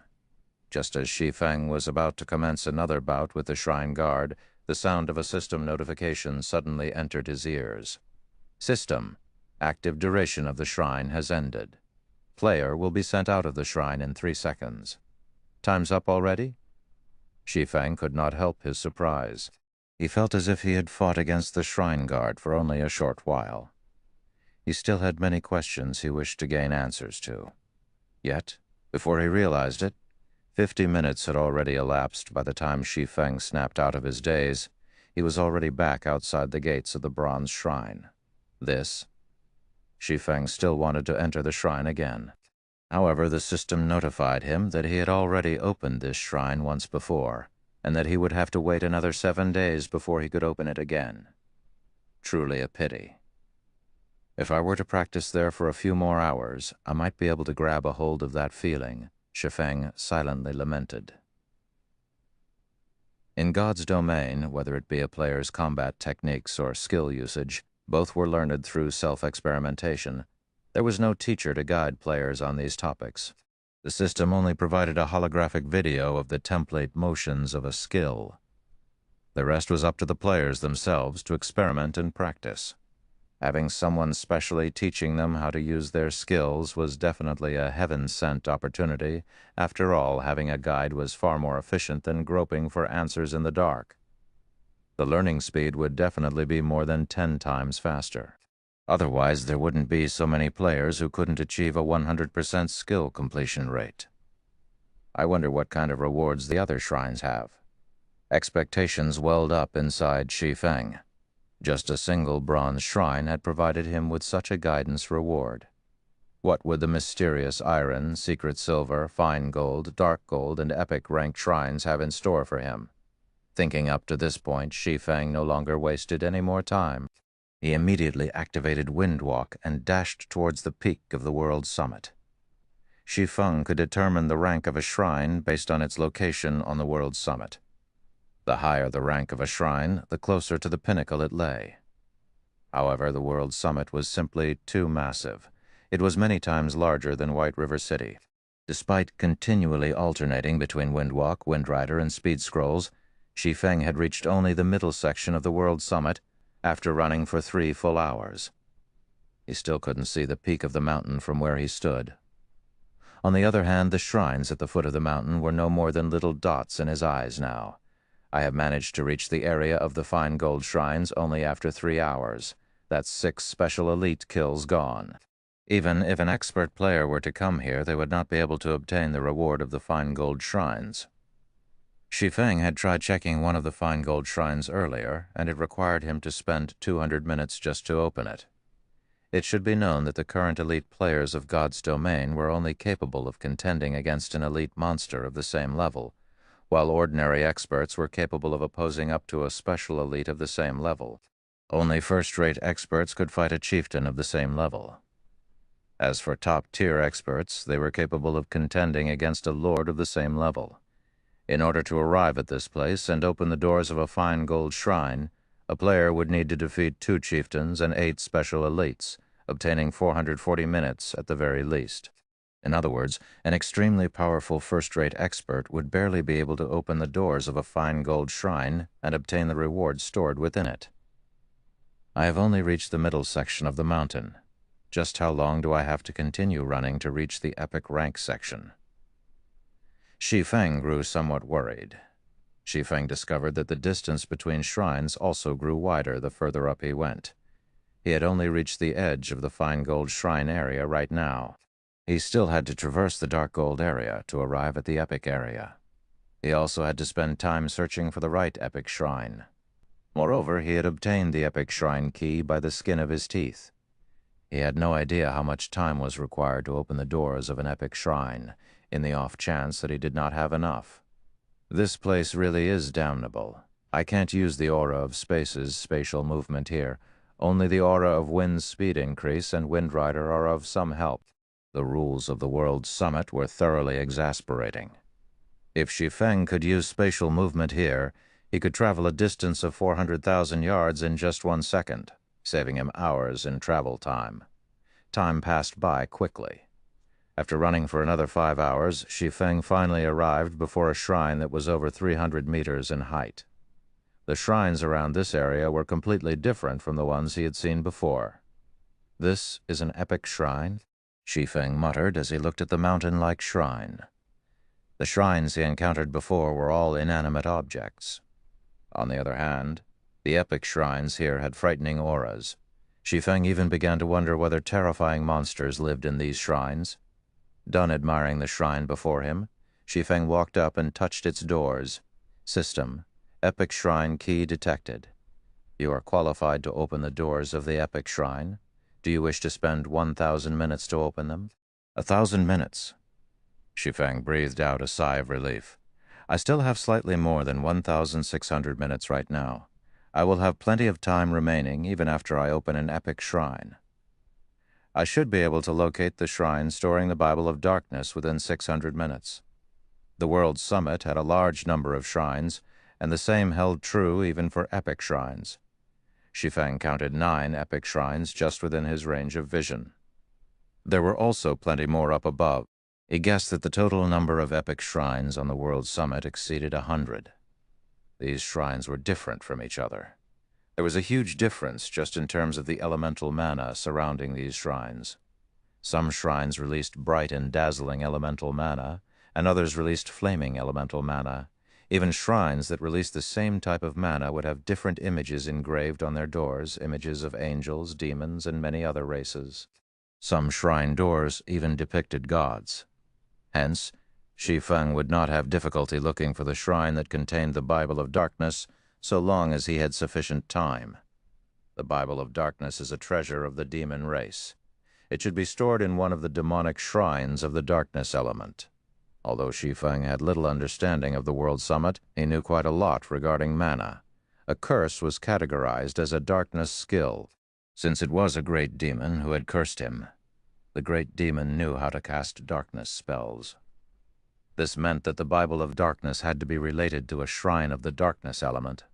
Just as Shi Feng was about to commence another bout with the shrine guard, the sound of a system notification suddenly entered his ears. System. Active duration of the shrine has ended. Player will be sent out of the shrine in 3 seconds. Time's up already? Shi Feng could not help his surprise. He felt as if he had fought against the shrine guard for only a short while. He still had many questions he wished to gain answers to. Yet, before he realized it, 50 minutes had already elapsed by the time Shi Feng snapped out of his daze. He was already back outside the gates of the bronze shrine. Shi Feng still wanted to enter the shrine again. However, the system notified him that he had already opened this shrine once before, and that he would have to wait another 7 days before he could open it again. Truly a pity. If I were to practice there for a few more hours, I might be able to grab a hold of that feeling, Shi Feng silently lamented. In God's domain, whether it be a player's combat techniques or skill usage, both were learned through self-experimentation. There was no teacher to guide players on these topics. The system only provided a holographic video of the template motions of a skill. The rest was up to the players themselves to experiment and practice. Having someone specially teaching them how to use their skills was definitely a heaven-sent opportunity. After all, having a guide was far more efficient than groping for answers in the dark. The learning speed would definitely be more than 10 times faster. Otherwise, there wouldn't be so many players who couldn't achieve a 100% skill completion rate. I wonder what kind of rewards the other shrines have. Expectations welled up inside Shi Feng. Just a single bronze shrine had provided him with such a guidance reward. What would the mysterious iron, secret silver, fine gold, dark gold, and epic ranked shrines have in store for him? Thinking up to this point, Shi Feng no longer wasted any more time. He immediately activated Windwalk and dashed towards the peak of the world's summit. Shi Feng could determine the rank of a shrine based on its location on the world's summit. The higher the rank of a shrine, the closer to the pinnacle it lay. However, the world's summit was simply too massive. It was many times larger than White River City. Despite continually alternating between Windwalk, Windrider, and Speed Scrolls, Shi Feng had reached only the middle section of the world's summit after running for 3 full hours. He still couldn't see the peak of the mountain from where he stood. On the other hand, the shrines at the foot of the mountain were no more than little dots in his eyes now. I have managed to reach the area of the fine gold shrines only after 3 hours. That's 6 special elite kills gone. Even if an expert player were to come here, they would not be able to obtain the reward of the fine gold shrines. Shi Feng had tried checking one of the fine gold shrines earlier, and it required him to spend 200 minutes just to open it. It should be known that the current elite players of God's domain were only capable of contending against an elite monster of the same level, while ordinary experts were capable of opposing up to a special elite of the same level. Only first-rate experts could fight a chieftain of the same level. As for top-tier experts, they were capable of contending against a lord of the same level. In order to arrive at this place and open the doors of a fine gold shrine, a player would need to defeat 2 chieftains and 8 special elites, obtaining 440 minutes at the very least. In other words, an extremely powerful first-rate expert would barely be able to open the doors of a fine gold shrine and obtain the reward stored within it. I have only reached the middle section of the mountain. Just how long do I have to continue running to reach the epic rank section? Shi Feng grew somewhat worried. Shi Feng discovered that the distance between shrines also grew wider the further up he went. He had only reached the edge of the fine gold shrine area right now. He still had to traverse the dark gold area to arrive at the epic area. He also had to spend time searching for the right epic shrine. Moreover, he had obtained the epic shrine key by the skin of his teeth. He had no idea how much time was required to open the doors of an epic shrine, in the off chance that he did not have enough. This place really is damnable. I can't use the aura of space's spatial movement here. Only the aura of wind's speed increase and Windrider are of some help. The rules of the world's summit were thoroughly exasperating. If Shi Feng could use spatial movement here, he could travel a distance of 400,000 yards in just 1 second, saving him hours in travel time. Time passed by quickly. After running for another 5 hours, Shi Feng finally arrived before a shrine that was over 300 meters in height. The shrines around this area were completely different from the ones he had seen before. "This is an epic shrine?" Shi Feng muttered as he looked at the mountain-like shrine. The shrines he encountered before were all inanimate objects. On the other hand, the epic shrines here had frightening auras. Shi Feng even began to wonder whether terrifying monsters lived in these shrines. Done admiring the shrine before him, Shi Feng walked up and touched its doors. System: Epic Shrine Key detected. You are qualified to open the doors of the epic shrine. Do you wish to spend 1,000 minutes to open them? 1,000 minutes. Shi Feng breathed out a sigh of relief. I still have slightly more than 1,600 minutes right now. I will have plenty of time remaining even after I open an epic shrine. I should be able to locate the shrine storing the Bible of Darkness within 600 minutes. The world's summit had a large number of shrines, and the same held true even for epic shrines. Shi Feng counted 9 epic shrines just within his range of vision. There were also plenty more up above. He guessed that the total number of epic shrines on the world's summit exceeded 100. These shrines were different from each other. There was a huge difference just in terms of the elemental mana surrounding these shrines. Some shrines released bright and dazzling elemental mana, and others released flaming elemental mana. Even shrines that released the same type of mana would have different images engraved on their doors, images of angels, demons, and many other races. Some shrine doors even depicted gods. Hence, Shi Feng would not have difficulty looking for the shrine that contained the Bible of Darkness so long as he had sufficient time. The Bible of Darkness is a treasure of the demon race. It should be stored in one of the demonic shrines of the darkness element. Although Shi Feng had little understanding of the World Summit, he knew quite a lot regarding mana. A curse was categorized as a darkness skill, since it was a great demon who had cursed him. The great demon knew how to cast darkness spells. This meant that the Bible of Darkness had to be related to a shrine of the darkness element.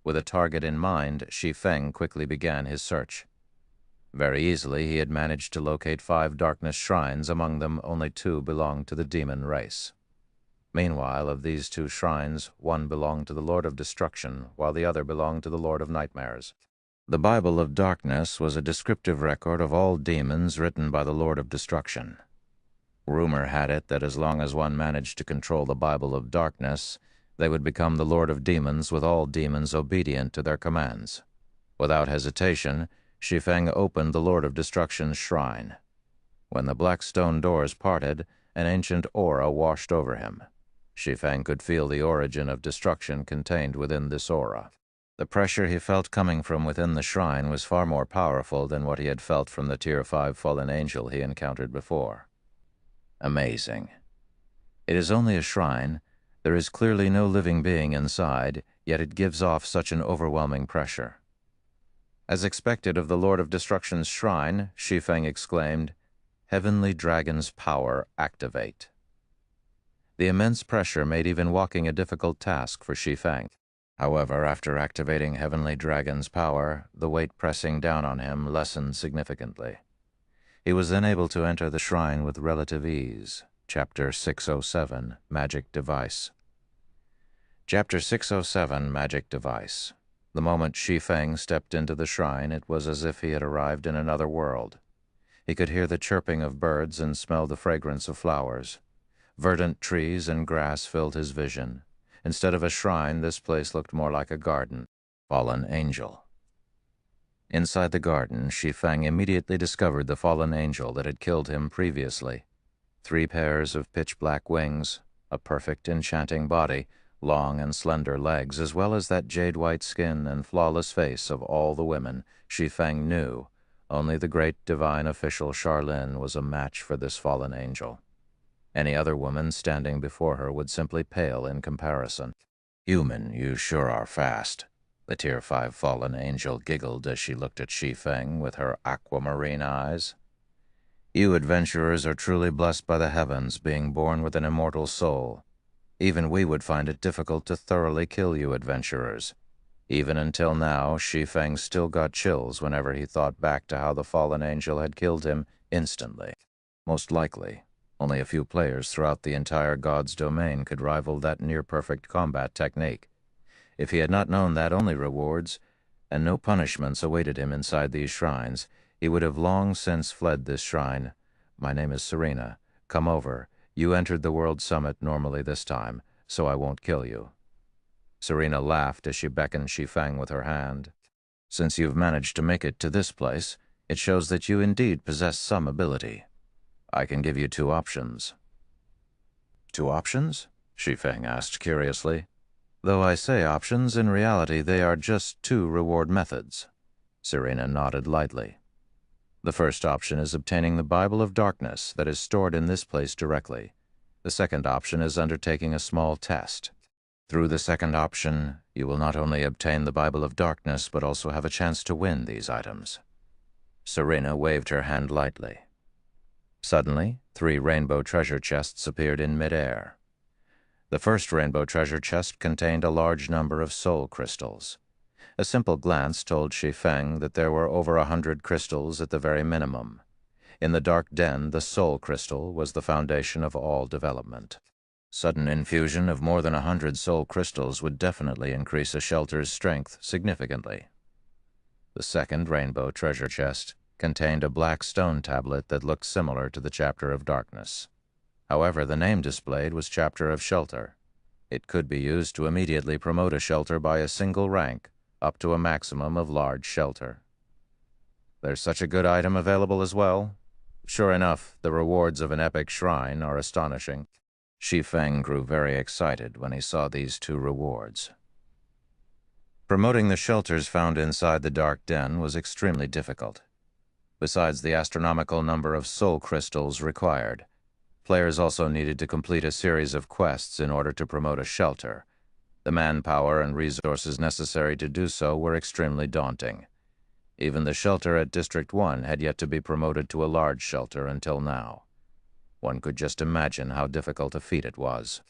With a target in mind, Shi Feng quickly began his search. Very easily, he had managed to locate 5 darkness shrines. Among them, only 2 belonged to the demon race. Meanwhile, of these 2 shrines, one belonged to the Lord of Destruction, while the other belonged to the Lord of Nightmares. The Bible of Darkness was a descriptive record of all demons written by the Lord of Destruction. Rumor had it that as long as one managed to control the Bible of Darkness, they would become the Lord of Demons, with all demons obedient to their commands. Without hesitation, Shi Feng opened the Lord of Destruction's shrine. When the black stone doors parted, an ancient aura washed over him. Shi Feng could feel the origin of destruction contained within this aura. The pressure he felt coming from within the shrine was far more powerful than what he had felt from the Tier 5 fallen angel he encountered before. Amazing. It is only a shrine. There is clearly no living being inside, yet it gives off such an overwhelming pressure. As expected of the Lord of Destruction's shrine, Shi Feng exclaimed, "Heavenly Dragon's power, activate." The immense pressure made even walking a difficult task for Shi Feng. However, after activating Heavenly Dragon's power, the weight pressing down on him lessened significantly. He was then able to enter the shrine with relative ease. Chapter 607, Magic Device. Chapter 607, Magic Device. The moment Shi Feng stepped into the shrine, it was as if he had arrived in another world. He could hear the chirping of birds and smell the fragrance of flowers. Verdant trees and grass filled his vision. Instead of a shrine, this place looked more like a garden. Fallen angel. Inside the garden, Shi Feng immediately discovered the fallen angel that had killed him previously. 3 pairs of pitch-black wings, a perfect, enchanting body, long and slender legs, as well as that jade-white skin and flawless face of all the women Shi Feng knew. Only the great divine official Charlene was a match for this fallen angel. Any other woman standing before her would simply pale in comparison. "Human, you sure are fast." The Tier 5 fallen angel giggled as she looked at Shi Feng with her aquamarine eyes. "You adventurers are truly blessed by the heavens, being born with an immortal soul. Even we would find it difficult to thoroughly kill you adventurers." Even until now, Shi Feng still got chills whenever he thought back to how the fallen angel had killed him instantly. Most likely, only a few players throughout the entire God's domain could rival that near-perfect combat technique. If he had not known that only rewards and no punishments awaited him inside these shrines, he would have long since fled this shrine. "My name is Serena. Come over. You entered the World Summit normally this time, so I won't kill you." Serena laughed as she beckoned Shi Feng with her hand. "Since you've managed to make it to this place, it shows that you indeed possess some ability. I can give you 2 options." "2 options?" Shi Feng asked curiously. "Though I say options, in reality they are just 2 reward methods." Serena nodded lightly. "The first option is obtaining the Bible of Darkness that is stored in this place directly. The second option is undertaking a small test. Through the second option, you will not only obtain the Bible of Darkness, but also have a chance to win these items." Serena waved her hand lightly. Suddenly, 3 rainbow treasure chests appeared in midair. The first rainbow treasure chest contained a large number of soul crystals. A simple glance told Shi Feng that there were over 100 crystals at the very minimum. In the dark den, the soul crystal was the foundation of all development. Sudden infusion of more than 100 soul crystals would definitely increase a shelter's strength significantly. The second rainbow treasure chest contained a black stone tablet that looked similar to the Chapter of Darkness. However, the name displayed was Chapter of Shelter. It could be used to immediately promote a shelter by a single rank, up to a maximum of large shelter. There's such a good item available as well. Sure enough, the rewards of an epic shrine are astonishing. Shi Feng grew very excited when he saw these 2 rewards. Promoting the shelters found inside the dark den was extremely difficult. Besides the astronomical number of soul crystals required, players also needed to complete a series of quests in order to promote a shelter. The manpower and resources necessary to do so were extremely daunting. Even the shelter at District 1 had yet to be promoted to a large shelter until now. One could just imagine how difficult a feat it was.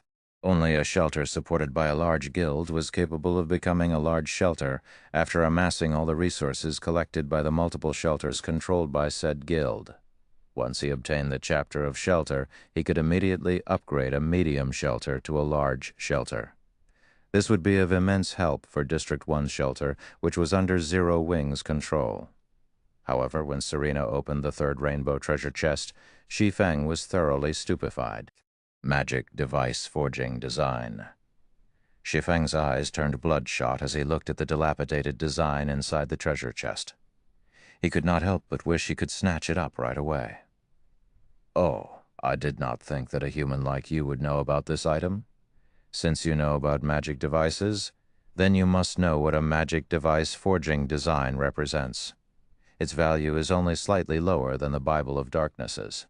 Only a shelter supported by a large guild was capable of becoming a large shelter after amassing all the resources collected by the multiple shelters controlled by said guild. Once he obtained the chapter of shelter, he could immediately upgrade a medium shelter to a large shelter. This would be of immense help for District 1 shelter, which was under Zero Wing's control. However, when Serena opened the third rainbow treasure chest, Shi Feng was thoroughly stupefied. Magic device forging design. Shi Feng's eyes turned bloodshot as he looked at the dilapidated design inside the treasure chest. He could not help but wish he could snatch it up right away. "Oh, I did not think that a human like you would know about this item. Since you know about magic devices, then you must know what a magic device forging design represents. Its value is only slightly lower than the Bible of Darknesses.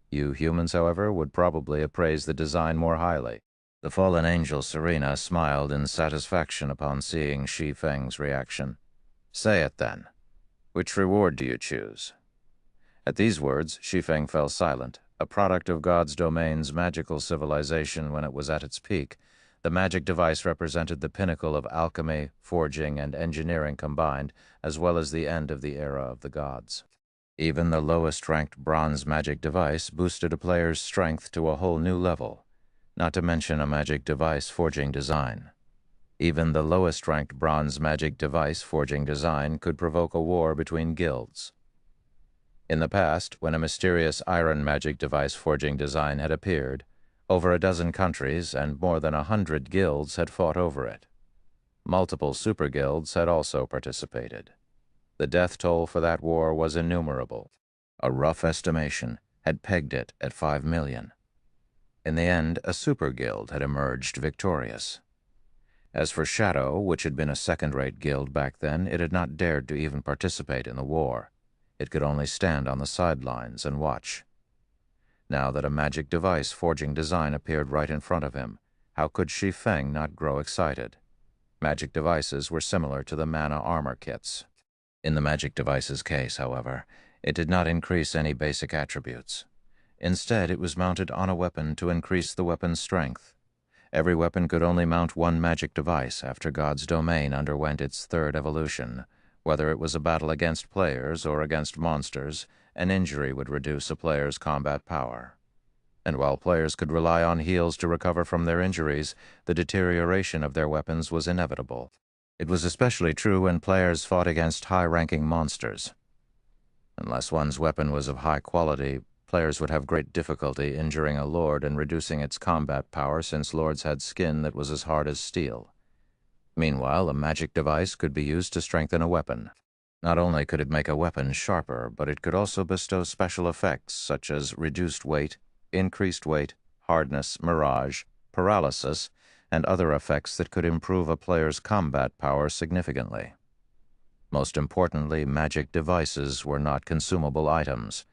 You humans, however, would probably appraise the design more highly." The fallen angel Serena smiled in satisfaction upon seeing Shi Feng's reaction. "Say it, then. Which reward do you choose?" At these words, Shi Feng fell silent. A product of God's domain's magical civilization when it was at its peak, the magic device represented the pinnacle of alchemy, forging, and engineering combined, as well as the end of the era of the gods. Even the lowest-ranked bronze magic device boosted a player's strength to a whole new level, not to mention a magic device forging design. Even the lowest-ranked bronze magic device forging design could provoke a war between guilds. In the past, when a mysterious iron magic device forging design had appeared, over a dozen countries and more than 100 guilds had fought over it. Multiple super guilds had also participated. The death toll for that war was innumerable. A rough estimation had pegged it at 5 million. In the end, a super guild had emerged victorious. As for Shadow, which had been a second-rate guild back then, it had not dared to even participate in the war. It could only stand on the sidelines and watch. Now that a magic device forging design appeared right in front of him, how could Shi Feng not grow excited? Magic devices were similar to the mana armor kits. In the magic device's case, however, it did not increase any basic attributes. Instead, it was mounted on a weapon to increase the weapon's strength. Every weapon could only mount one magic device after God's domain underwent its third evolution. Whether it was a battle against players or against monsters, an injury would reduce a player's combat power. And while players could rely on heals to recover from their injuries, the deterioration of their weapons was inevitable. It was especially true when players fought against high-ranking monsters. Unless one's weapon was of high quality, players would have great difficulty injuring a lord and reducing its combat power, since lords had skin that was as hard as steel. Meanwhile, a magic device could be used to strengthen a weapon. Not only could it make a weapon sharper, but it could also bestow special effects such as reduced weight, increased weight, hardness, mirage, paralysis, and other effects that could improve a player's combat power significantly. Most importantly, magic devices were not consumable items.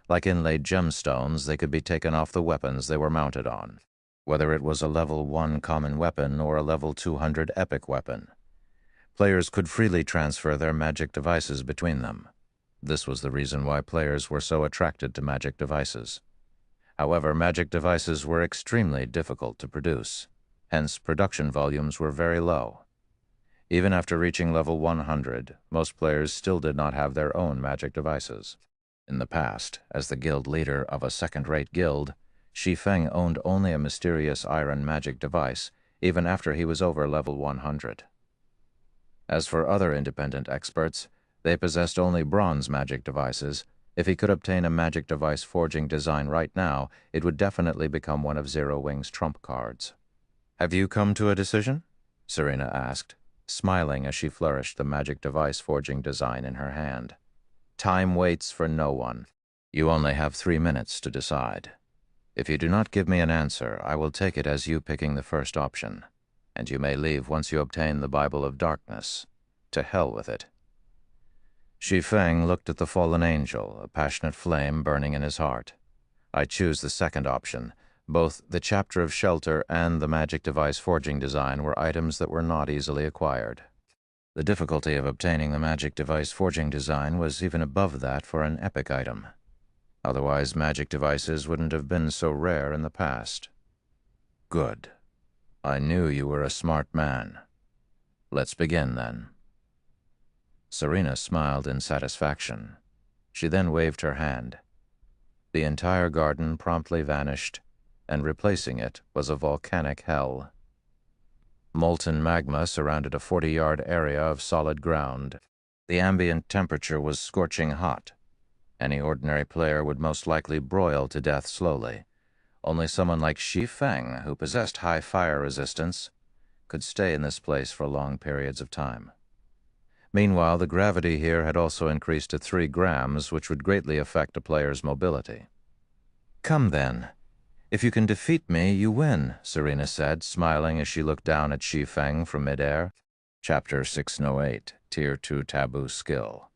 Like inlaid gemstones, they could be taken off the weapons they were mounted on, whether it was a level 1 common weapon or a level 200 epic weapon. Players could freely transfer their magic devices between them. This was the reason why players were so attracted to magic devices. However, magic devices were extremely difficult to produce. Hence, production volumes were very low. Even after reaching level 100, most players still did not have their own magic devices. In the past, as the guild leader of a second-rate guild, Shi Feng owned only a mysterious iron magic device, even after he was over level 100. As for other independent experts, they possessed only bronze magic devices. If he could obtain a magic device forging design right now, it would definitely become one of Zero Wing's trump cards. "Have you come to a decision?" Serena asked, smiling as she flourished the magic device forging design in her hand. "Time waits for no one. You only have 3 minutes to decide. If you do not give me an answer, I will take it as you picking the first option. and you may leave once you obtain the Bible of Darkness. To hell with it." Shi Feng looked at the fallen angel, a passionate flame burning in his heart. "I choose the second option. Both the chapter of shelter and the magic device forging design were items that were not easily acquired. The difficulty of obtaining the magic device forging design was even above that for an epic item. Otherwise, magic devices wouldn't have been so rare in the past." "Good. I knew you were a smart man. Let's begin, then." Serena smiled in satisfaction. She then waved her hand. The entire garden promptly vanished, and replacing it was a volcanic hell. Molten magma surrounded a 40-yard area of solid ground. The ambient temperature was scorching hot. Any ordinary player would most likely broil to death slowly. Only someone like Shi Feng, who possessed high fire resistance, could stay in this place for long periods of time. Meanwhile, the gravity here had also increased to 3 grams, which would greatly affect a player's mobility. "Come then. If you can defeat me, you win," Serena said, smiling as she looked down at Shi Feng from midair. Chapter 608, Tier 2 Taboo Skill.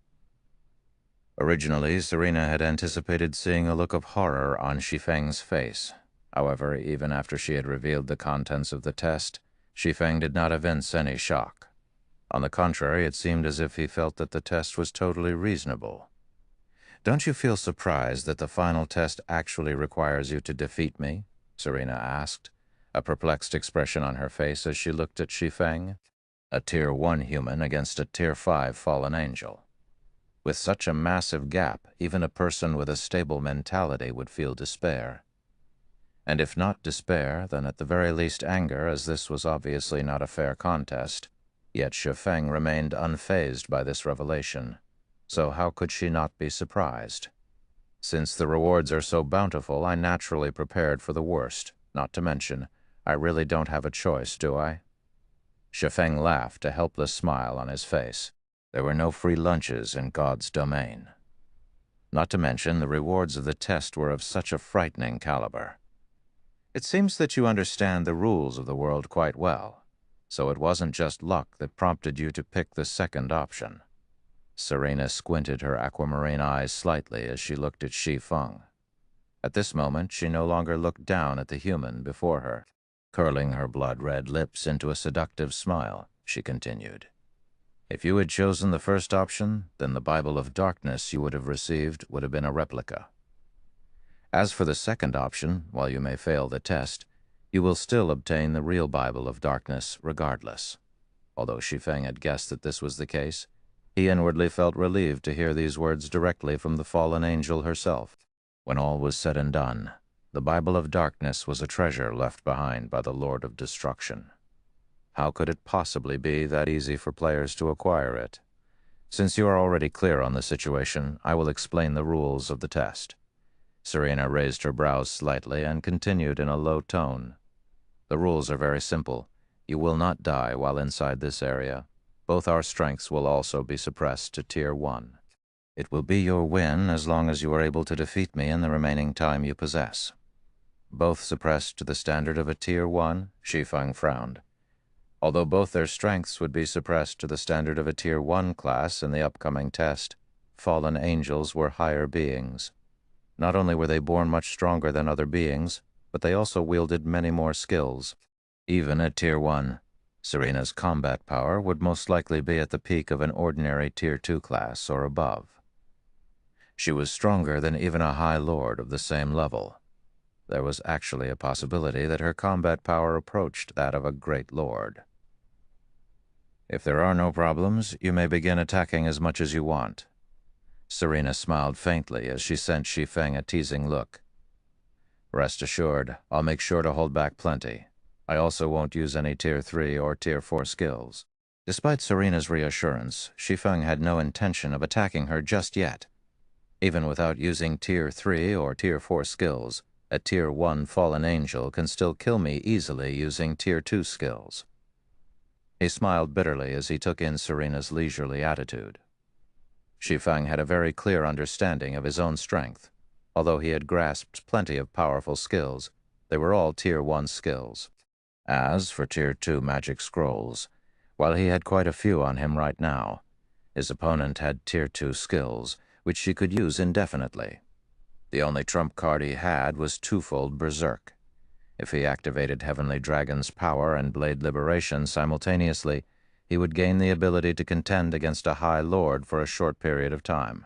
Originally, Serena had anticipated seeing a look of horror on Shi Feng's face. However, even after she had revealed the contents of the test, Shi Feng did not evince any shock. On the contrary, it seemed as if he felt that the test was totally reasonable. "Don't you feel surprised that the final test actually requires you to defeat me?" Serena asked, a perplexed expression on her face as she looked at Shi Feng. A Tier 1 human against a Tier 5 fallen angel. With such a massive gap, even a person with a stable mentality would feel despair. And if not despair, then at the very least anger, as this was obviously not a fair contest. Yet Shi Feng remained unfazed by this revelation. So how could she not be surprised? "Since the rewards are so bountiful, I naturally prepared for the worst. Not to mention, I really don't have a choice, do I?" Shi Feng laughed, a helpless smile on his face. There were no free lunches in God's domain. Not to mention, the rewards of the test were of such a frightening caliber. "It seems that you understand the rules of the world quite well. So it wasn't just luck that prompted you to pick the second option." Serena squinted her aquamarine eyes slightly as she looked at Shi Feng. At this moment, she no longer looked down at the human before her. Curling her blood-red lips into a seductive smile, she continued, "If you had chosen the first option, then the Bible of Darkness you would have received would have been a replica. As for the second option, while you may fail the test, you will still obtain the real Bible of Darkness regardless." Although Shi Feng had guessed that this was the case, he inwardly felt relieved to hear these words directly from the fallen angel herself. When all was said and done, the Bible of Darkness was a treasure left behind by the Lord of Destruction. How could it possibly be that easy for players to acquire it? Since you are already clear on the situation, I will explain the rules of the test. Serena raised her brows slightly and continued in a low tone. "The rules are very simple. You will not die while inside this area. Both our strengths will also be suppressed to Tier 1. It will be your win as long as you are able to defeat me in the remaining time you possess." "Both suppressed to the standard of a Tier 1? Shi Feng frowned. Although both their strengths would be suppressed to the standard of a Tier 1 class in the upcoming test, fallen angels were higher beings. Not only were they born much stronger than other beings, but they also wielded many more skills. Even at Tier 1, Serena's combat power would most likely be at the peak of an ordinary Tier 2 class or above. She was stronger than even a High Lord of the same level. There was actually a possibility that her combat power approached that of a Great Lord. "If there are no problems, you may begin attacking as much as you want." Serena smiled faintly as she sent Shi Feng a teasing look. "Rest assured, I'll make sure to hold back plenty. I also won't use any Tier 3 or Tier 4 skills." Despite Serena's reassurance, Shi Feng had no intention of attacking her just yet. Even without using Tier 3 or Tier 4 skills, a Tier 1 fallen angel can still kill me easily using Tier 2 skills. He smiled bitterly as he took in Serena's leisurely attitude. Shi Feng had a very clear understanding of his own strength. Although he had grasped plenty of powerful skills, they were all Tier 1 skills. As for Tier 2 magic scrolls, while he had quite a few on him right now, his opponent had Tier 2 skills, which she could use indefinitely. The only trump card he had was twofold Berserk. If he activated Heavenly Dragon's power and Blade Liberation simultaneously, he would gain the ability to contend against a High Lord for a short period of time.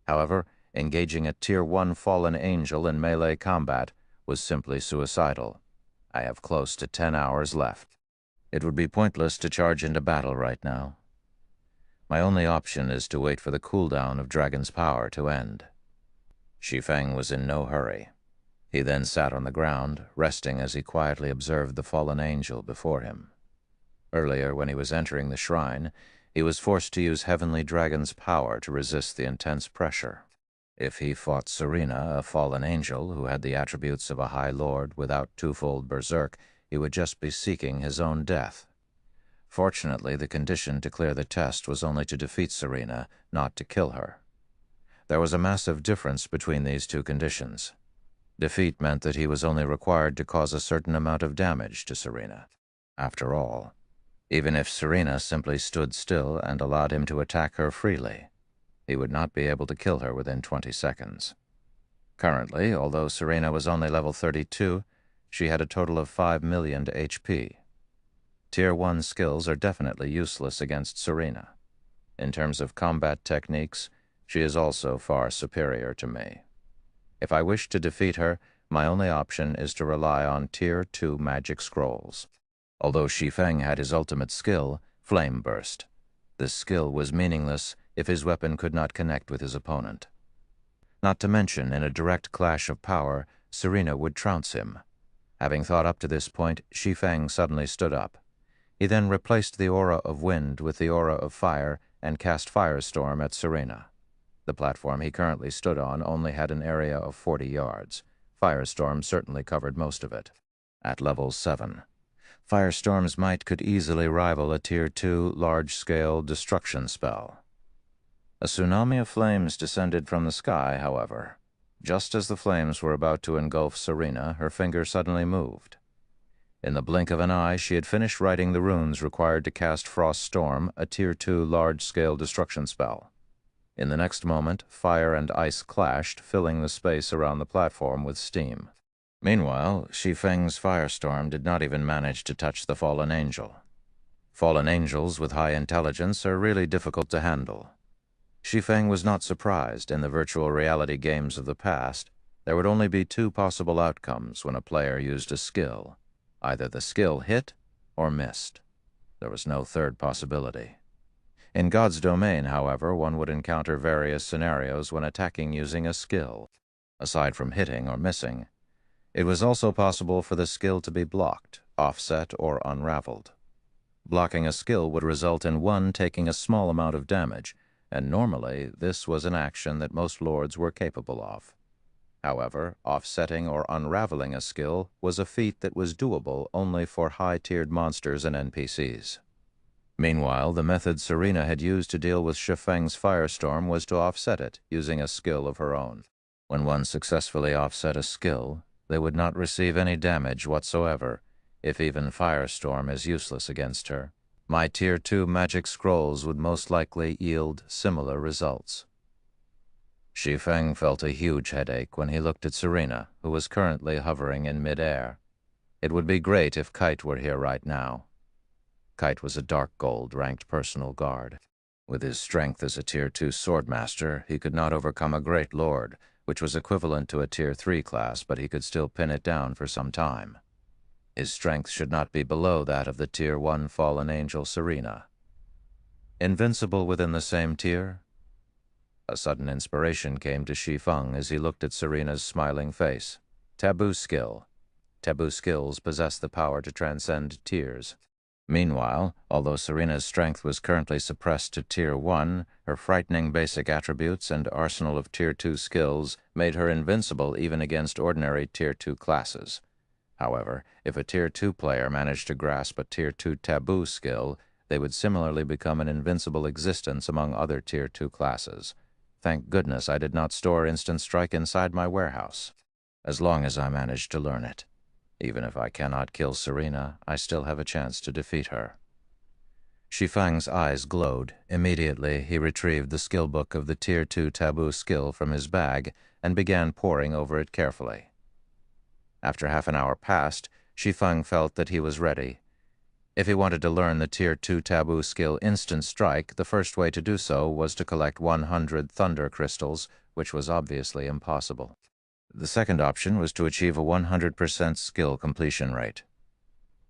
However, engaging a Tier 1 fallen angel in melee combat was simply suicidal. I have close to 10 hours left. It would be pointless to charge into battle right now. My only option is to wait for the cooldown of Dragon's power to end. Shi Feng was in no hurry. He then sat on the ground, resting as he quietly observed the fallen angel before him. Earlier, when he was entering the shrine, he was forced to use Heavenly Dragon's power to resist the intense pressure. If he fought Serena, a fallen angel who had the attributes of a High Lord without twofold Berserk, he would just be seeking his own death. Fortunately, the condition to clear the test was only to defeat Serena, not to kill her. There was a massive difference between these two conditions. Defeat meant that he was only required to cause a certain amount of damage to Serena. After all, even if Serena simply stood still and allowed him to attack her freely, he would not be able to kill her within 20 seconds. Currently, although Serena was only level 32, she had a total of 5 million HP. Tier 1 skills are definitely useless against Serena. In terms of combat techniques, she is also far superior to me. If I wish to defeat her, my only option is to rely on Tier 2 magic scrolls. Although Shi Feng had his ultimate skill, Flame Burst. This skill was meaningless if his weapon could not connect with his opponent. Not to mention, in a direct clash of power, Serena would trounce him. Having thought up to this point, Shi Feng suddenly stood up. He then replaced the aura of wind with the aura of fire and cast Firestorm at Serena. The platform he currently stood on only had an area of 40 yards. Firestorm certainly covered most of it. At level 7, Firestorm's might could easily rival a Tier 2 large-scale destruction spell. A tsunami of flames descended from the sky, however. Just as the flames were about to engulf Serena, her finger suddenly moved. In the blink of an eye, she had finished writing the runes required to cast Frost Storm, a Tier 2 large-scale destruction spell. In the next moment, fire and ice clashed, filling the space around the platform with steam. Meanwhile, Shi Feng's Firestorm did not even manage to touch the fallen angel. Fallen angels with high intelligence are really difficult to handle. Shi Feng was not surprised. In the virtual reality games of the past, there would only be two possible outcomes when a player used a skill. Either the skill hit or missed. There was no third possibility. In God's domain, however, one would encounter various scenarios when attacking using a skill. Aside from hitting or missing, it was also possible for the skill to be blocked, offset, or unraveled. Blocking a skill would result in one taking a small amount of damage, and normally this was an action that most lords were capable of. However, offsetting or unraveling a skill was a feat that was doable only for high-tiered monsters and NPCs. Meanwhile, the method Serena had used to deal with Shi Feng's Firestorm was to offset it, using a skill of her own. When one successfully offset a skill, they would not receive any damage whatsoever, if even Firestorm is useless against her. My Tier 2 magic scrolls would most likely yield similar results. Shi Feng felt a huge headache when he looked at Serena, who was currently hovering in mid-air. It would be great if Kite were here right now. Kite was a dark gold ranked personal guard. With his strength as a Tier 2 swordmaster, he could not overcome a great lord, which was equivalent to a Tier 3 class, but he could still pin it down for some time. His strength should not be below that of the Tier 1 fallen angel Serena. Invincible within the same tier? A sudden inspiration came to Shi Feng as he looked at Serena's smiling face. Taboo skill. Taboo skills possess the power to transcend tiers. Meanwhile, although Serena's strength was currently suppressed to Tier 1, her frightening basic attributes and arsenal of Tier 2 skills made her invincible even against ordinary Tier 2 classes. However, if a Tier 2 player managed to grasp a Tier 2 taboo skill, they would similarly become an invincible existence among other Tier 2 classes. Thank goodness I did not store Instant Strike inside my warehouse. As long as I managed to learn it. Even if I cannot kill Serena, I still have a chance to defeat her." Shi Feng's eyes glowed. Immediately, he retrieved the skill book of the Tier 2 taboo skill from his bag and began poring over it carefully. After half an hour passed, Shi Feng felt that he was ready. If he wanted to learn the Tier 2 taboo skill Instant Strike, the first way to do so was to collect 100 thunder crystals, which was obviously impossible. The second option was to achieve a 100% skill completion rate.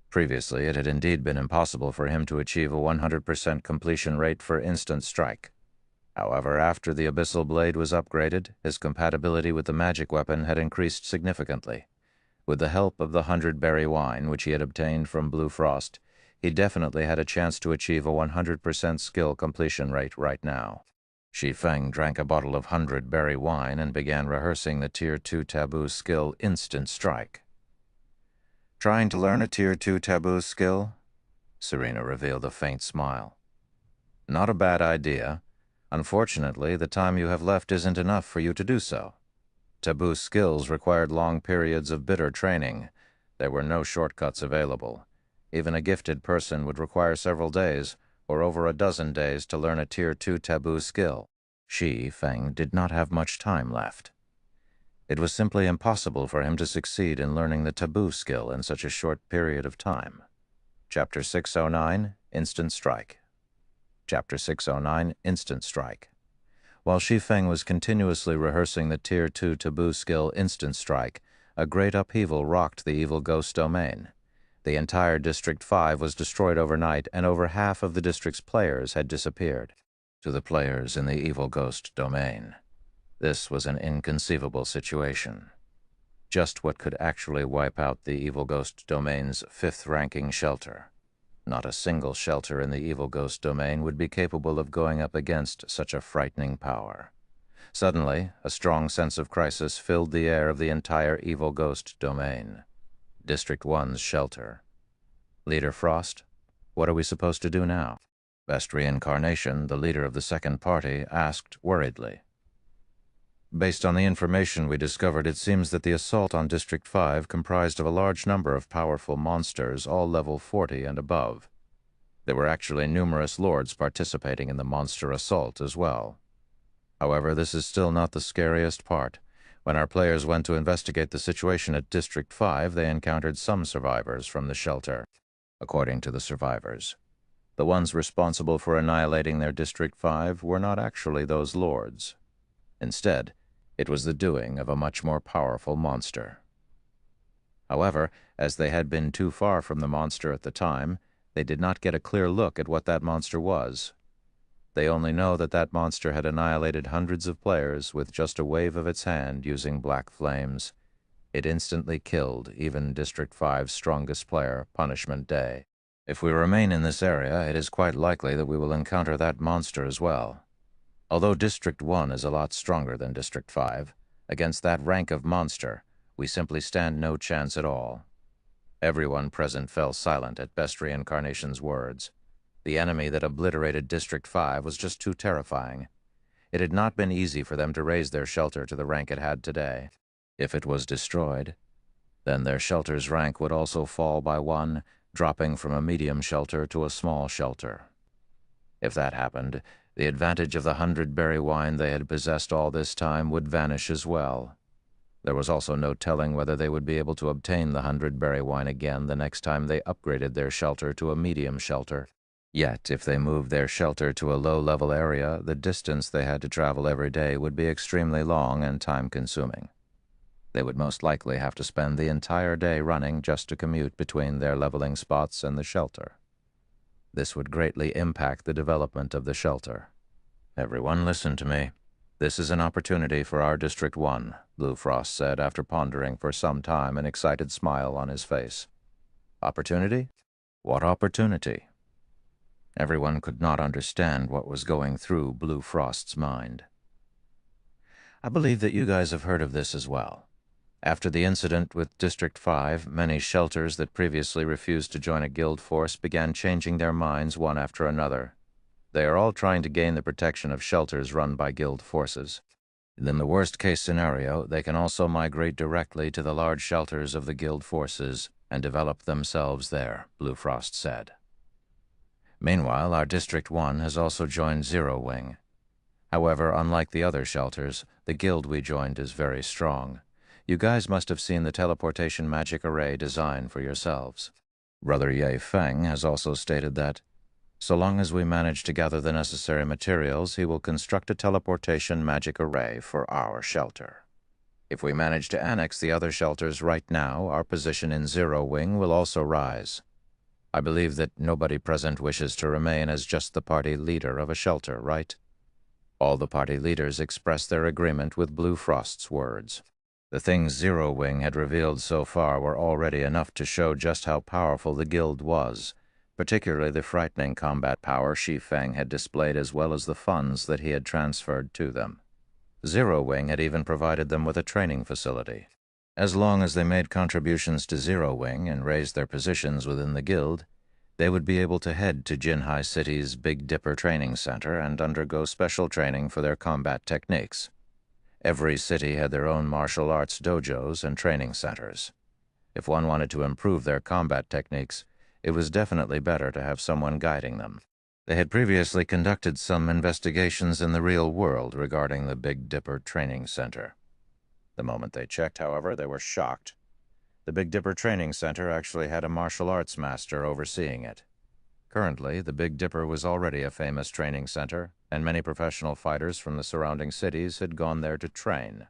Previously, it had indeed been impossible for him to achieve a 100% completion rate for Instant Strike. However, after the Abyssal Blade was upgraded, his compatibility with the magic weapon had increased significantly. With the help of the 100-berry wine, which he had obtained from Blue Frost, he definitely had a chance to achieve a 100% skill completion rate right now. Shi Feng drank a bottle of 100-berry wine and began rehearsing the Tier 2 taboo skill Instant Strike. "Trying to learn a Tier 2 taboo skill?" Serena revealed a faint smile. "Not a bad idea. Unfortunately, the time you have left isn't enough for you to do so. Taboo skills required long periods of bitter training. There were no shortcuts available. Even a gifted person would require several days, or over a dozen days, to learn a Tier 2 taboo skill." Shi Feng did not have much time left. It was simply impossible for him to succeed in learning the taboo skill in such a short period of time. Chapter 609, Instant Strike. Chapter 609, Instant Strike. While Shi Feng was continuously rehearsing the Tier 2 taboo skill Instant Strike, a great upheaval rocked the Evil Ghost domain. The entire District 5 was destroyed overnight, and over half of the district's players had disappeared. To the players in the Evil Ghost domain, this was an inconceivable situation. Just what could actually wipe out the Evil Ghost domain's 5th-ranking shelter. Not a single shelter in the Evil Ghost domain would be capable of going up against such a frightening power. Suddenly, a strong sense of crisis filled the air of the entire Evil Ghost domain. District 1's shelter. "Leader Frost, what are we supposed to do now?" Best Reincarnation, the leader of the second party, asked worriedly. "Based on the information we discovered, it seems that the assault on District 5 comprised of a large number of powerful monsters, all level 40 and above. There were actually numerous lords participating in the monster assault as well. However, this is still not the scariest part. When our players went to investigate the situation at District 5, they encountered some survivors from the shelter. According to the survivors, the ones responsible for annihilating their District 5 were not actually those lords. Instead, it was the doing of a much more powerful monster. However, as they had been too far from the monster at the time, they did not get a clear look at what that monster was. They only know that that monster had annihilated hundreds of players with just a wave of its hand using black flames. It instantly killed even District 5's strongest player, Punishment Day. If we remain in this area, it is quite likely that we will encounter that monster as well. Although District 1 is a lot stronger than District 5, against that rank of monster, we simply stand no chance at all." Everyone present fell silent at Best Reincarnation's words. The enemy that obliterated District 5 was just too terrifying. It had not been easy for them to raise their shelter to the rank it had today. If it was destroyed, then their shelter's rank would also fall by 1, dropping from a medium shelter to a small shelter. If that happened, the advantage of the 100-berry wine they had possessed all this time would vanish as well. There was also no telling whether they would be able to obtain the 100-berry wine again the next time they upgraded their shelter to a medium shelter. Yet, if they moved their shelter to a low-level area, the distance they had to travel every day would be extremely long and time-consuming. They would most likely have to spend the entire day running just to commute between their leveling spots and the shelter. This would greatly impact the development of the shelter. "Everyone listen to me. This is an opportunity for our District 1, Blue Frost said after pondering for some time, an excited smile on his face. Opportunity? What opportunity? Everyone could not understand what was going through Blue Frost's mind. I believe that you guys have heard of this as well. After the incident with District 5, many shelters that previously refused to join a guild force began changing their minds one after another. They are all trying to gain the protection of shelters run by guild forces. In the worst-case scenario, they can also migrate directly to the large shelters of the guild forces and develop themselves there, Blue Frost said. Meanwhile, our District 1 has also joined Zero Wing. However, unlike the other shelters, the guild we joined is very strong. You guys must have seen the teleportation magic array design for yourselves. Brother Shi Feng has also stated that, so long as we manage to gather the necessary materials, he will construct a teleportation magic array for our shelter. If we manage to annex the other shelters right now, our position in Zero Wing will also rise. I believe that nobody present wishes to remain as just the party leader of a shelter, right? All the party leaders expressed their agreement with Blue Frost's words. The things Zero Wing had revealed so far were already enough to show just how powerful the guild was, particularly the frightening combat power Shi Feng had displayed as well as the funds that he had transferred to them. Zero Wing had even provided them with a training facility. As long as they made contributions to Zero Wing and raised their positions within the guild, they would be able to head to Jinhai City's Big Dipper Training Center and undergo special training for their combat techniques. Every city had their own martial arts dojos and training centers. If one wanted to improve their combat techniques, it was definitely better to have someone guiding them. They had previously conducted some investigations in the real world regarding the Big Dipper Training Center. The moment they checked, however, they were shocked. The Big Dipper Training Center actually had a martial arts master overseeing it. Currently, the Big Dipper was already a famous training center, and many professional fighters from the surrounding cities had gone there to train.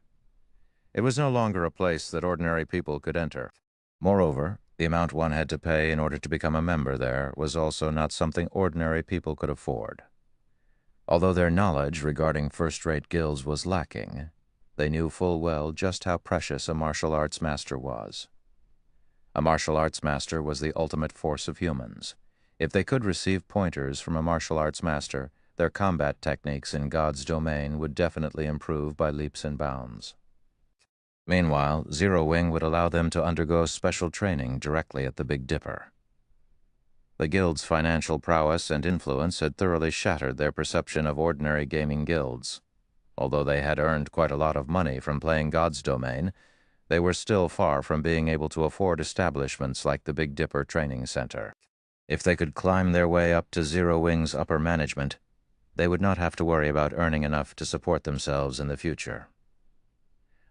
It was no longer a place that ordinary people could enter. Moreover, the amount one had to pay in order to become a member there was also not something ordinary people could afford. Although their knowledge regarding first-rate guilds was lacking, they knew full well just how precious a martial arts master was. A martial arts master was the ultimate force of humans. If they could receive pointers from a martial arts master, their combat techniques in God's domain would definitely improve by leaps and bounds. Meanwhile, Zero Wing would allow them to undergo special training directly at the Big Dipper. The guild's financial prowess and influence had thoroughly shattered their perception of ordinary gaming guilds. Although they had earned quite a lot of money from playing God's domain, they were still far from being able to afford establishments like the Big Dipper Training Center. If they could climb their way up to Zero Wing's upper management, they would not have to worry about earning enough to support themselves in the future.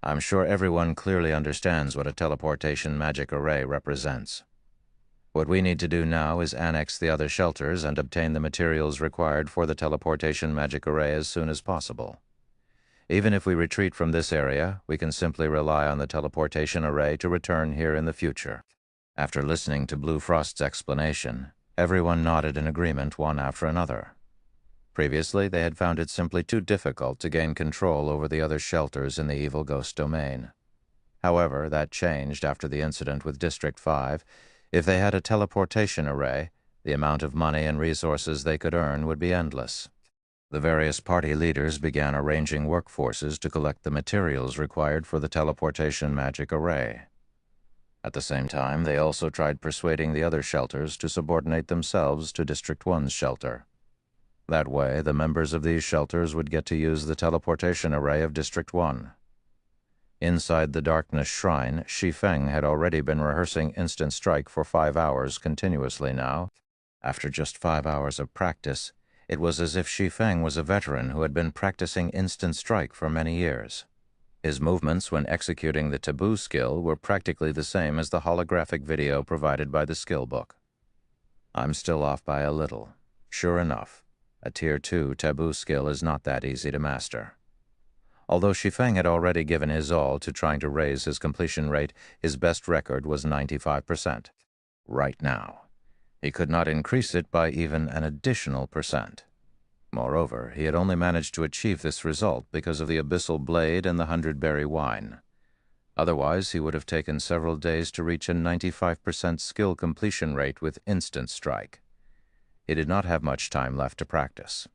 I'm sure everyone clearly understands what a teleportation magic array represents. What we need to do now is annex the other shelters and obtain the materials required for the teleportation magic array as soon as possible. Even if we retreat from this area, we can simply rely on the teleportation array to return here in the future. After listening to Blue Frost's explanation, everyone nodded in agreement one after another. Previously, they had found it simply too difficult to gain control over the other shelters in the Evil Ghost domain. However, that changed after the incident with District 5. If they had a teleportation array, the amount of money and resources they could earn would be endless. The various party leaders began arranging workforces to collect the materials required for the teleportation magic array. At the same time, they also tried persuading the other shelters to subordinate themselves to District 1's shelter. That way, the members of these shelters would get to use the teleportation array of District 1. Inside the Darkness Shrine, Shi Feng had already been rehearsing Instant Strike for 5 hours continuously now. After just 5 hours of practice, it was as if Shi Feng was a veteran who had been practicing Instant Strike for many years. His movements when executing the taboo skill were practically the same as the holographic video provided by the skill book. I'm still off by a little. Sure enough, a Tier 2 taboo skill is not that easy to master. Although Shi Feng had already given his all to trying to raise his completion rate, his best record was 95%. Right now, he could not increase it by even an additional %. Moreover, he had only managed to achieve this result because of the Abyssal Blade and the 100-berry wine. Otherwise, he would have taken several days to reach a 95% skill completion rate with Instant Strike. He did not have much time left to practice.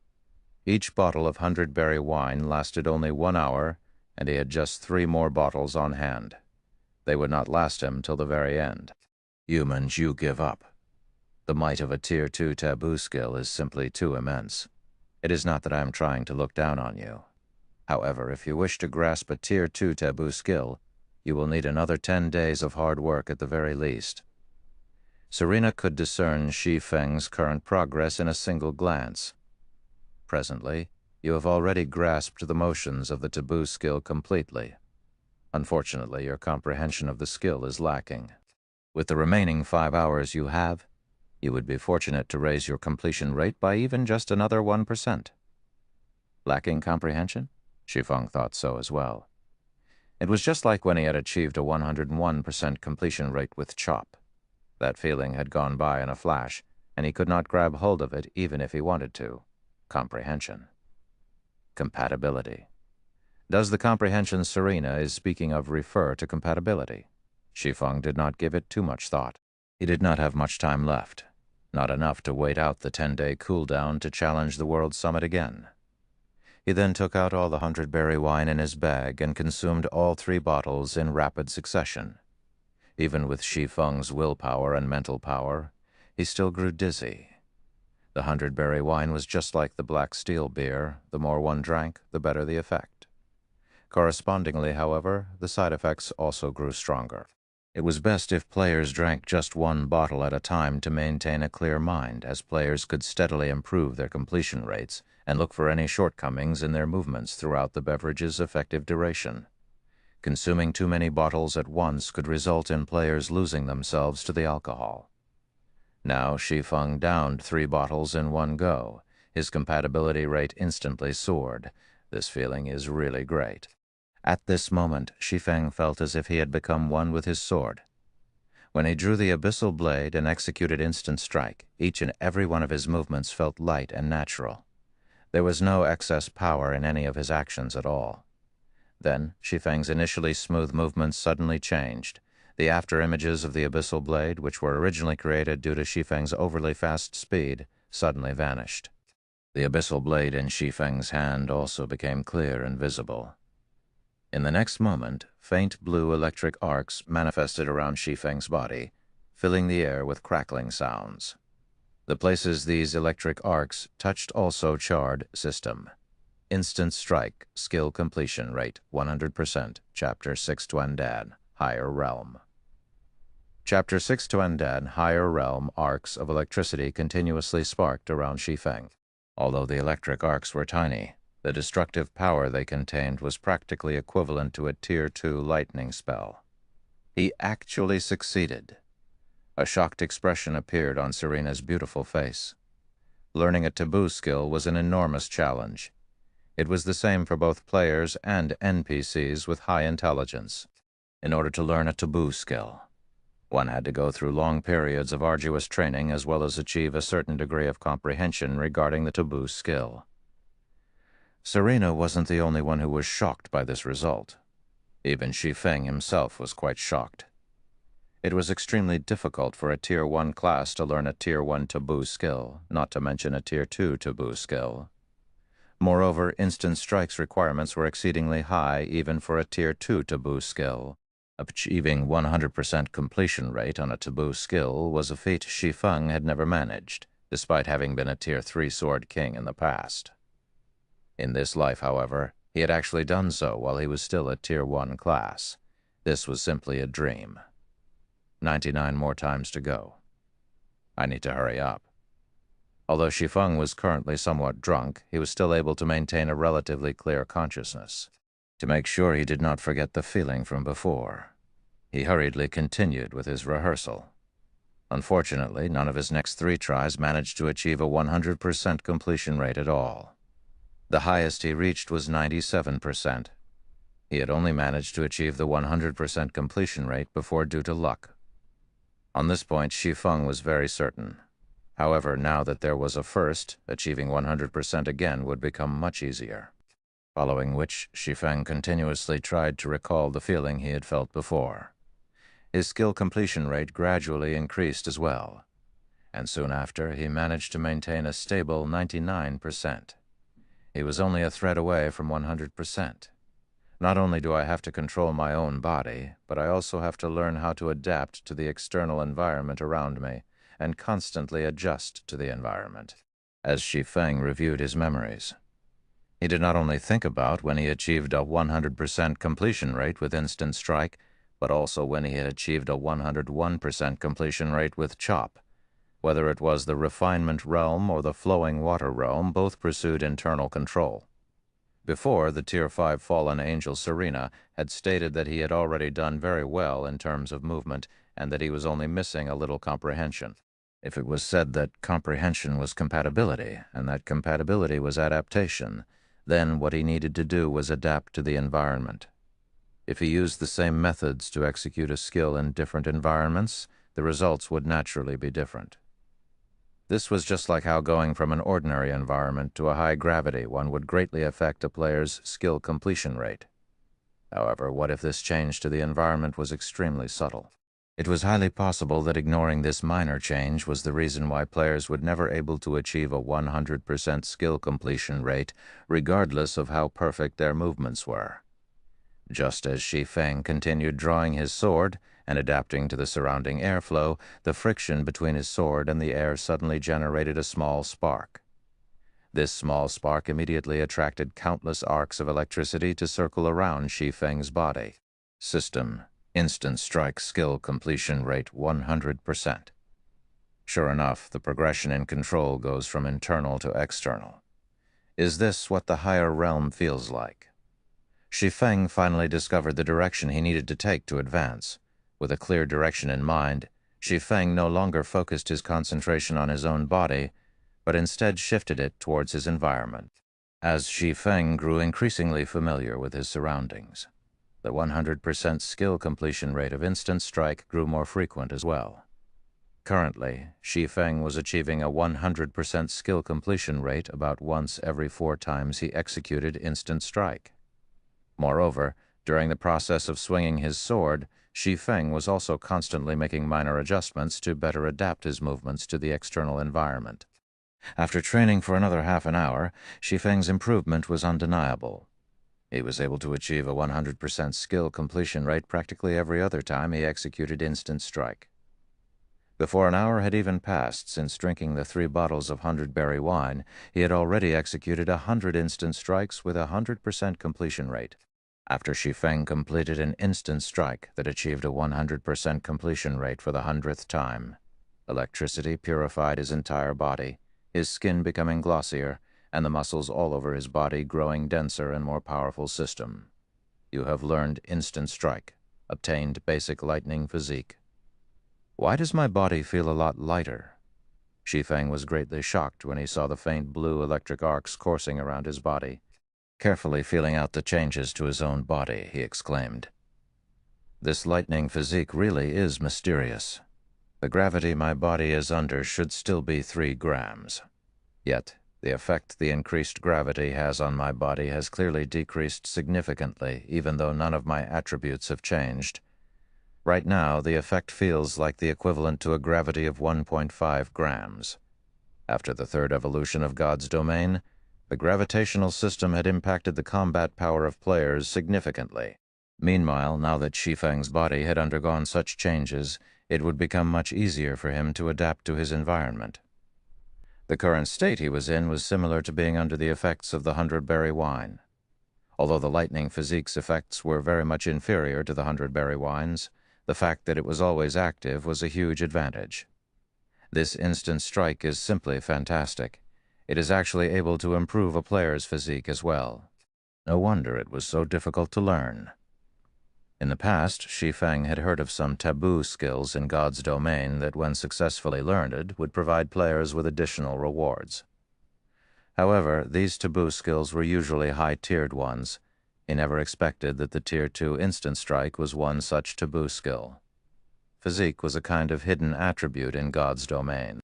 Each bottle of 100-berry wine lasted only 1 hour, and he had just 3 more bottles on hand. They would not last him till the very end. Humans, you give up. The might of a Tier 2 taboo skill is simply too immense. It is not that I am trying to look down on you. However, if you wish to grasp a Tier 2 taboo skill, you will need another 10 days of hard work at the very least. Serena could discern Shi Feng's current progress in a single glance. Presently, you have already grasped the motions of the taboo skill completely. Unfortunately, your comprehension of the skill is lacking. With the remaining 5 hours you have, you would be fortunate to raise your completion rate by even just another 1%. Lacking comprehension? Shi Feng thought so as well. It was just like when he had achieved a 101% completion rate with Chop. That feeling had gone by in a flash, and he could not grab hold of it even if he wanted to. Comprehension. Compatibility. Does the comprehension Serena is speaking of refer to compatibility? Shi Feng did not give it too much thought. He did not have much time left. Not enough to wait out the 10-day cool-down to challenge the World Summit again. He then took out all the 100-berry wine in his bag and consumed all 3 bottles in rapid succession. Even with Shi Feng's willpower and mental power, he still grew dizzy. The 100-berry wine was just like the black steel beer. The more one drank, the better the effect. Correspondingly, however, the side effects also grew stronger. It was best if players drank just 1 bottle at a time to maintain a clear mind, as players could steadily improve their completion rates and look for any shortcomings in their movements throughout the beverage's effective duration. Consuming too many bottles at once could result in players losing themselves to the alcohol. Now Shi Feng downed 3 bottles in one go. His compatibility rate instantly soared. This feeling is really great. At this moment, Shi Feng felt as if he had become one with his sword. When he drew the abyssal blade and executed instant strike, each and every one of his movements felt light and natural. There was no excess power in any of his actions at all. Then, Shi Feng's initially smooth movements suddenly changed. The after-images of the abyssal blade, which were originally created due to Shi Feng's overly fast speed, suddenly vanished. The abyssal blade in Shi Feng's hand also became clear and visible. In the next moment, faint blue electric arcs manifested around Shi Feng's body, filling the air with crackling sounds. The places these electric arcs touched also charred system. Instant strike, skill completion rate, 100%, Chapter 6 Tuandan, Higher Realm. Chapter 6 Tuandan, Higher Realm arcs of electricity continuously sparked around Shi Feng. Although the electric arcs were tiny, the destructive power they contained was practically equivalent to a Tier 2 lightning spell. He actually succeeded. A shocked expression appeared on Serena's beautiful face. Learning a taboo skill was an enormous challenge. It was the same for both players and NPCs with high intelligence. In order to learn a taboo skill, one had to go through long periods of arduous training as well as achieve a certain degree of comprehension regarding the taboo skill. Serena wasn't the only one who was shocked by this result. Even Shi Feng himself was quite shocked. It was extremely difficult for a Tier 1 class to learn a Tier 1 taboo skill, not to mention a Tier 2 taboo skill. Moreover, instant strike's requirements were exceedingly high even for a Tier 2 taboo skill. Achieving 100% completion rate on a taboo skill was a feat Shi Feng had never managed, despite having been a Tier 3 Sword King in the past. In this life, however, he had actually done so while he was still a Tier 1 class. This was simply a dream. 99 more times to go. I need to hurry up. Although Shi Feng was currently somewhat drunk, he was still able to maintain a relatively clear consciousness. To make sure he did not forget the feeling from before, he hurriedly continued with his rehearsal. Unfortunately, none of his next 3 tries managed to achieve a 100% completion rate at all. The highest he reached was 97%. He had only managed to achieve the 100% completion rate before due to luck. On this point, Shi Feng was very certain. However, now that there was a first, achieving 100% again would become much easier. Following which, Shi Feng continuously tried to recall the feeling he had felt before. His skill completion rate gradually increased as well, and soon after he managed to maintain a stable 99%. He was only a thread away from 100%. Not only do I have to control my own body, but I also have to learn how to adapt to the external environment around me and constantly adjust to the environment. As Shi Feng reviewed his memories, He did not only think about when he achieved a 100% completion rate with instant strike, but also when he had achieved a 101% completion rate with chop. Whether it was the refinement realm or the flowing water realm, both pursued internal control. Before, the Tier 5 fallen angel Serena had stated that he had already done very well in terms of movement and that he was only missing a little comprehension. If it was said that comprehension was compatibility and that compatibility was adaptation, then what he needed to do was adapt to the environment. If he used the same methods to execute a skill in different environments, the results would naturally be different. This was just like how going from an ordinary environment to a high-gravity one would greatly affect a player's skill completion rate. However, what if this change to the environment was extremely subtle? It was highly possible that ignoring this minor change was the reason why players would never able to achieve a 100% skill completion rate, regardless of how perfect their movements were. Just as Shi Feng continued drawing his sword and adapting to the surrounding airflow, the friction between his sword and the air suddenly generated a small spark. This small spark immediately attracted countless arcs of electricity to circle around Shi Feng's body. System: instant strike skill completion rate 100%. Sure enough, the progression in control goes from internal to external. Is this what the higher realm feels like? Shi Feng finally discovered the direction he needed to take to advance. With a clear direction in mind, Shi Feng no longer focused his concentration on his own body, but instead shifted it towards his environment. As Shi Feng grew increasingly familiar with his surroundings, the 100% skill completion rate of instant strike grew more frequent as well. Currently, Shi Feng was achieving a 100% skill completion rate about once every 4 times he executed instant strike. Moreover, during the process of swinging his sword, Shi Feng was also constantly making minor adjustments to better adapt his movements to the external environment. After training for another half an hour, Shi Feng's improvement was undeniable. He was able to achieve a 100% skill completion rate practically every other time he executed instant strike. Before an hour had even passed since drinking the 3 bottles of 100-berry wine, he had already executed 100 instant strikes with a 100% completion rate. After Shi Feng completed an instant strike that achieved a 100% completion rate for the 100th time, electricity purified his entire body, his skin becoming glossier, and the muscles all over his body growing denser and more powerful system. You have learned instant strike, obtained basic lightning physique. Why does my body feel a lot lighter? Shi Feng was greatly shocked when he saw the faint blue electric arcs coursing around his body. Carefully feeling out the changes to his own body, he exclaimed, "This lightning physique really is mysterious. The gravity my body is under should still be 3 grams. Yet, the effect the increased gravity has on my body has clearly decreased significantly, even though none of my attributes have changed. Right now, the effect feels like the equivalent to a gravity of 1.5 grams. After the 3rd evolution of God's domain, the gravitational system had impacted the combat power of players significantly. Meanwhile, now that Shi Feng's body had undergone such changes, it would become much easier for him to adapt to his environment. The current state he was in was similar to being under the effects of the 100-berry wine. Although the lightning physique's effects were very much inferior to the 100-berry wines, the fact that it was always active was a huge advantage. This instant strike is simply fantastic. It is actually able to improve a player's physique as well. No wonder it was so difficult to learn. In the past, Shi Feng had heard of some taboo skills in God's domain that, when successfully learned, would provide players with additional rewards. However, these taboo skills were usually high-tiered ones. He never expected that the Tier 2 instant strike was one such taboo skill. Physique was a kind of hidden attribute in God's domain.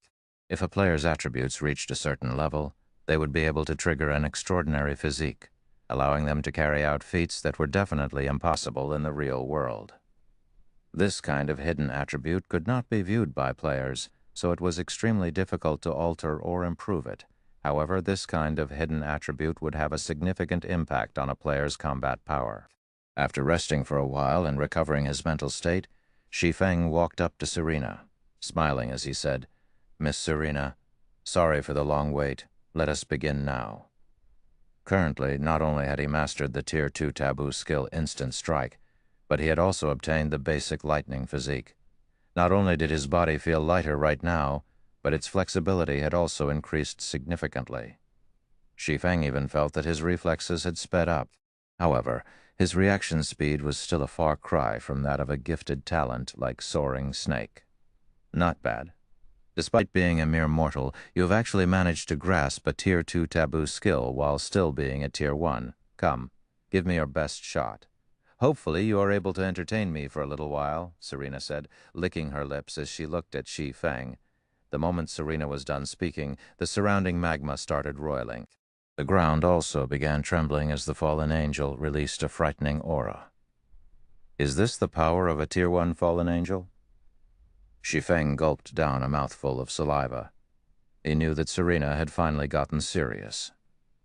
If a player's attributes reached a certain level, they would be able to trigger an extraordinary physique, allowing them to carry out feats that were definitely impossible in the real world. This kind of hidden attribute could not be viewed by players, so it was extremely difficult to alter or improve it. However, this kind of hidden attribute would have a significant impact on a player's combat power. After resting for a while and recovering his mental state, Shi Feng walked up to Serena, smiling as he said, "Miss Serena, sorry for the long wait. Let us begin now." Currently, not only had he mastered the Tier 2 taboo skill Instant Strike, but he had also obtained the basic lightning physique. Not only did his body feel lighter right now, but its flexibility had also increased significantly. Shi Feng even felt that his reflexes had sped up. However, his reaction speed was still a far cry from that of a gifted talent like Soaring Snake. Not bad. Despite being a mere mortal, you have actually managed to grasp a Tier 2 taboo skill while still being a Tier 1. Come, give me your best shot. Hopefully you are able to entertain me for a little while, Serena said, licking her lips as she looked at Shi Feng. The moment Serena was done speaking, the surrounding magma started roiling. The ground also began trembling as the fallen angel released a frightening aura. Is this the power of a Tier 1 fallen angel? Shi Feng gulped down a mouthful of saliva. He knew that Serena had finally gotten serious.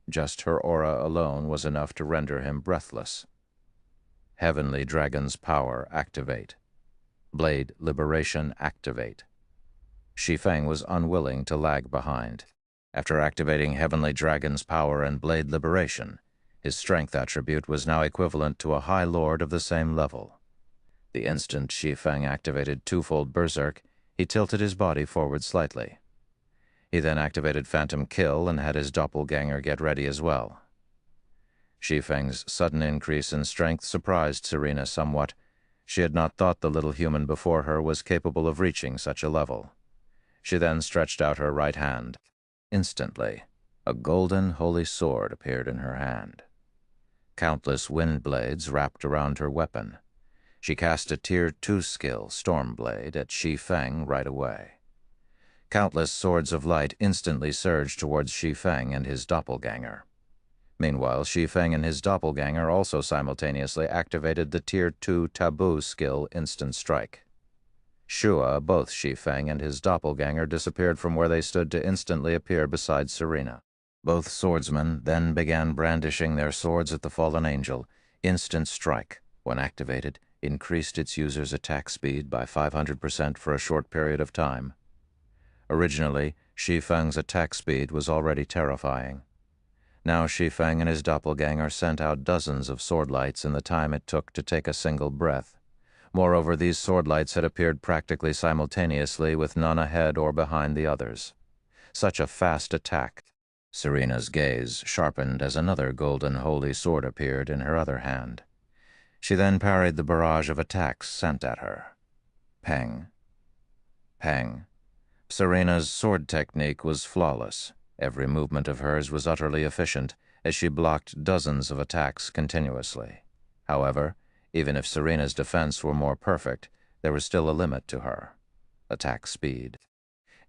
Just her aura alone was enough to render him breathless. Heavenly Dragon's power activate. Blade Liberation activate. Shi Feng was unwilling to lag behind. After activating Heavenly Dragon's power and Blade Liberation, his strength attribute was now equivalent to a High Lord of the same level. The instant Shi Feng activated twofold Berserk, he tilted his body forward slightly. He then activated Phantom Kill and had his doppelganger get ready as well. Shi Feng's sudden increase in strength surprised Serena somewhat. She had not thought the little human before her was capable of reaching such a level. She then stretched out her right hand. Instantly, a golden holy sword appeared in her hand. Countless wind blades wrapped around her weapon. She cast a Tier 2 skill, Stormblade, at Shi Feng right away. Countless swords of light instantly surged towards Shi Feng and his doppelganger. Meanwhile, Shi Feng and his doppelganger also simultaneously activated the Tier 2 taboo skill Instant Strike. Shua, both Shi Feng and his doppelganger disappeared from where they stood to instantly appear beside Serena. Both swordsmen then began brandishing their swords at the fallen angel. Instant Strike, when activated, increased its user's attack speed by 500% for a short period of time. Originally, Shi Feng's attack speed was already terrifying. Now Shi Feng and his doppelganger sent out dozens of sword lights in the time it took to take a single breath. Moreover, these sword lights had appeared practically simultaneously with none ahead or behind the others. Such a fast attack. Serena's gaze sharpened as another golden holy sword appeared in her other hand. She then parried the barrage of attacks sent at her. Pang. Pang. Serena's sword technique was flawless. Every movement of hers was utterly efficient, as she blocked dozens of attacks continuously. However, even if Serena's defense were more perfect, there was still a limit to her. Attack speed.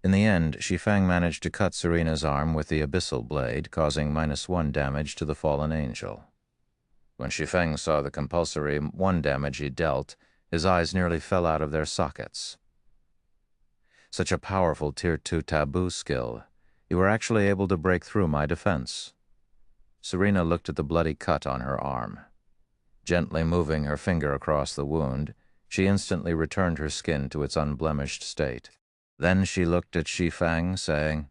In the end, Shi Feng managed to cut Serena's arm with the abyssal blade, causing -1 damage to the fallen angel. When Shi Feng saw the compulsory 1 damage he dealt, his eyes nearly fell out of their sockets. Such a powerful Tier 2 taboo skill. You were actually able to break through my defense. Serena looked at the bloody cut on her arm. Gently moving her finger across the wound, she instantly returned her skin to its unblemished state. Then she looked at Shi Feng, saying,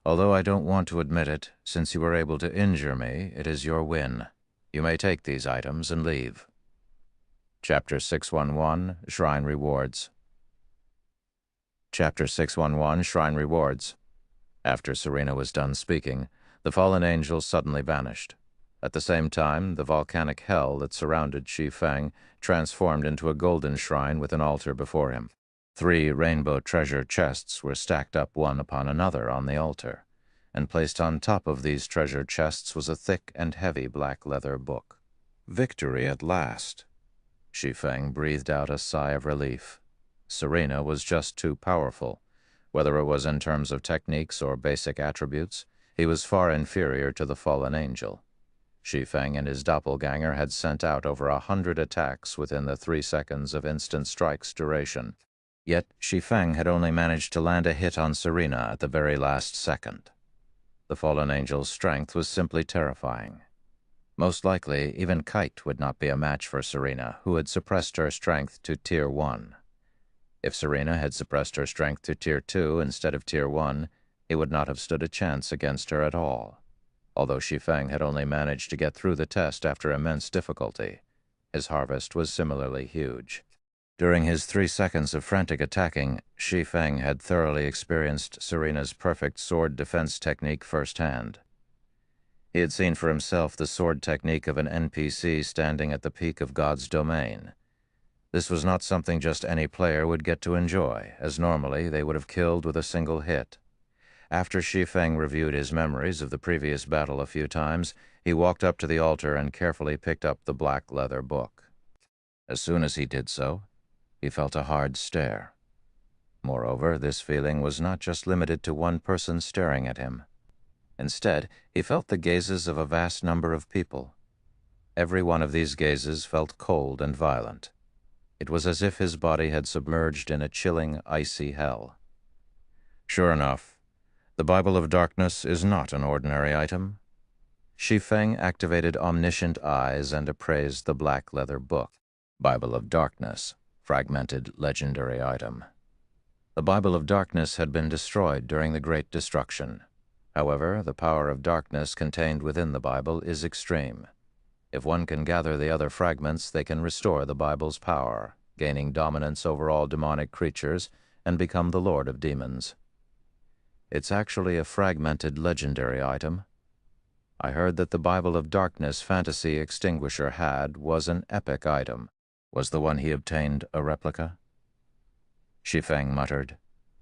"Although I don't want to admit it, since you were able to injure me, it is your win. You may take these items and leave." Chapter 611, Shrine Rewards. Chapter 611, Shrine Rewards. After Serena was done speaking, the fallen angel suddenly vanished. At the same time, the volcanic hell that surrounded Shi Feng transformed into a golden shrine with an altar before him. 3 rainbow treasure chests were stacked up one upon another on the altar, and placed on top of these treasure chests was a thick and heavy black leather book. Victory at last! Shi Feng breathed out a sigh of relief. Serena was just too powerful. Whether it was in terms of techniques or basic attributes, he was far inferior to the fallen angel. Shi Feng and his doppelganger had sent out over 100 attacks within the 3 seconds of Instant Strike's duration. Yet Shi Feng had only managed to land a hit on Serena at the very last second. The fallen angel's strength was simply terrifying. Most likely, even Kite would not be a match for Serena, who had suppressed her strength to Tier 1. If Serena had suppressed her strength to Tier 2 instead of Tier 1, he would not have stood a chance against her at all. Although Shi Feng had only managed to get through the test after immense difficulty, his harvest was similarly huge. During his 3 seconds of frantic attacking, Shi Feng had thoroughly experienced Serena's perfect sword defense technique firsthand. He had seen for himself the sword technique of an NPC standing at the peak of God's domain. This was not something just any player would get to enjoy, as normally they would have killed with a single hit. After Shi Feng reviewed his memories of the previous battle a few times, he walked up to the altar and carefully picked up the black leather book. As soon as he did so, he felt a hard stare. Moreover, this feeling was not just limited to one person staring at him. Instead, he felt the gazes of a vast number of people. Every one of these gazes felt cold and violent. It was as if his body had submerged in a chilling, icy hell. Sure enough, the Bible of Darkness is not an ordinary item. Shi Feng activated omniscient eyes and appraised the black leather book. Bible of Darkness, fragmented legendary item. The Bible of Darkness had been destroyed during the Great Destruction. However, the power of darkness contained within the Bible is extreme. If one can gather the other fragments, they can restore the Bible's power, gaining dominance over all demonic creatures, and become the Lord of Demons. It's actually a fragmented legendary item. I heard that the Bible of Darkness fantasy extinguisher was an epic item. Was the one he obtained a replica? Shi Feng muttered,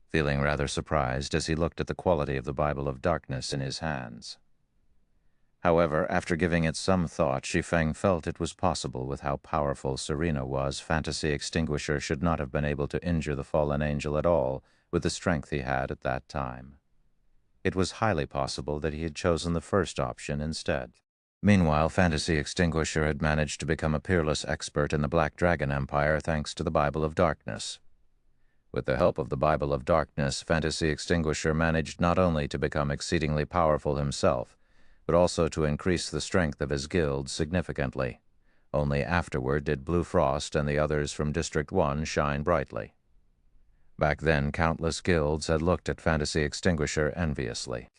feeling rather surprised as he looked at the quality of the Bible of Darkness in his hands. However, after giving it some thought, Shi Feng felt it was possible with how powerful Serena was, fantasy extinguisher should not have been able to injure the fallen angel at all with the strength he had at that time. It was highly possible that he had chosen the first option instead. Meanwhile, Fantasy Extinguisher had managed to become a peerless expert in the Black Dragon Empire thanks to the Bible of Darkness. With the help of the Bible of Darkness, Fantasy Extinguisher managed not only to become exceedingly powerful himself, but also to increase the strength of his guild significantly. Only afterward did Blue Frost and the others from District 1 shine brightly. Back then, countless guilds had looked at Fantasy Extinguisher enviously.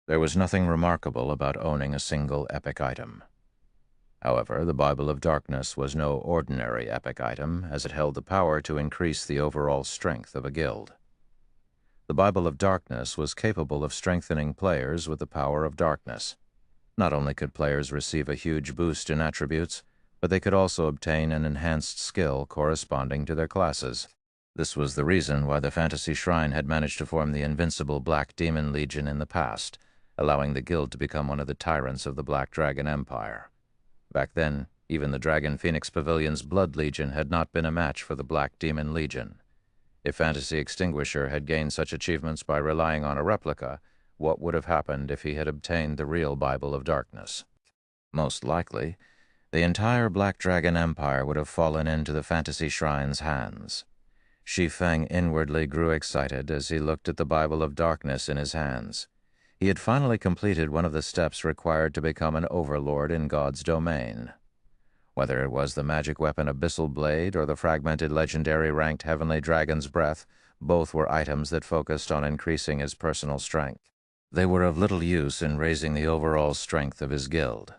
There was nothing remarkable about owning a single epic item. However, the Bible of Darkness was no ordinary epic item, as it held the power to increase the overall strength of a guild. The Bible of Darkness was capable of strengthening players with the power of darkness. Not only could players receive a huge boost in attributes, but they could also obtain an enhanced skill corresponding to their classes. This was the reason why the Fantasy Shrine had managed to form the invincible Black Demon Legion in the past, allowing the guild to become one of the tyrants of the Black Dragon Empire. Back then, even the Dragon Phoenix Pavilion's Blood Legion had not been a match for the Black Demon Legion. If Fantasy Extinguisher had gained such achievements by relying on a replica, what would have happened if he had obtained the real Bible of Darkness? Most likely, the entire Black Dragon Empire would have fallen into the Fantasy Shrine's hands. Shi Feng inwardly grew excited as he looked at the Bible of Darkness in his hands. He had finally completed one of the steps required to become an overlord in God's domain. Whether it was the magic weapon Abyssal Blade or the fragmented legendary ranked Heavenly Dragon's Breath, both were items that focused on increasing his personal strength. They were of little use in raising the overall strength of his guild.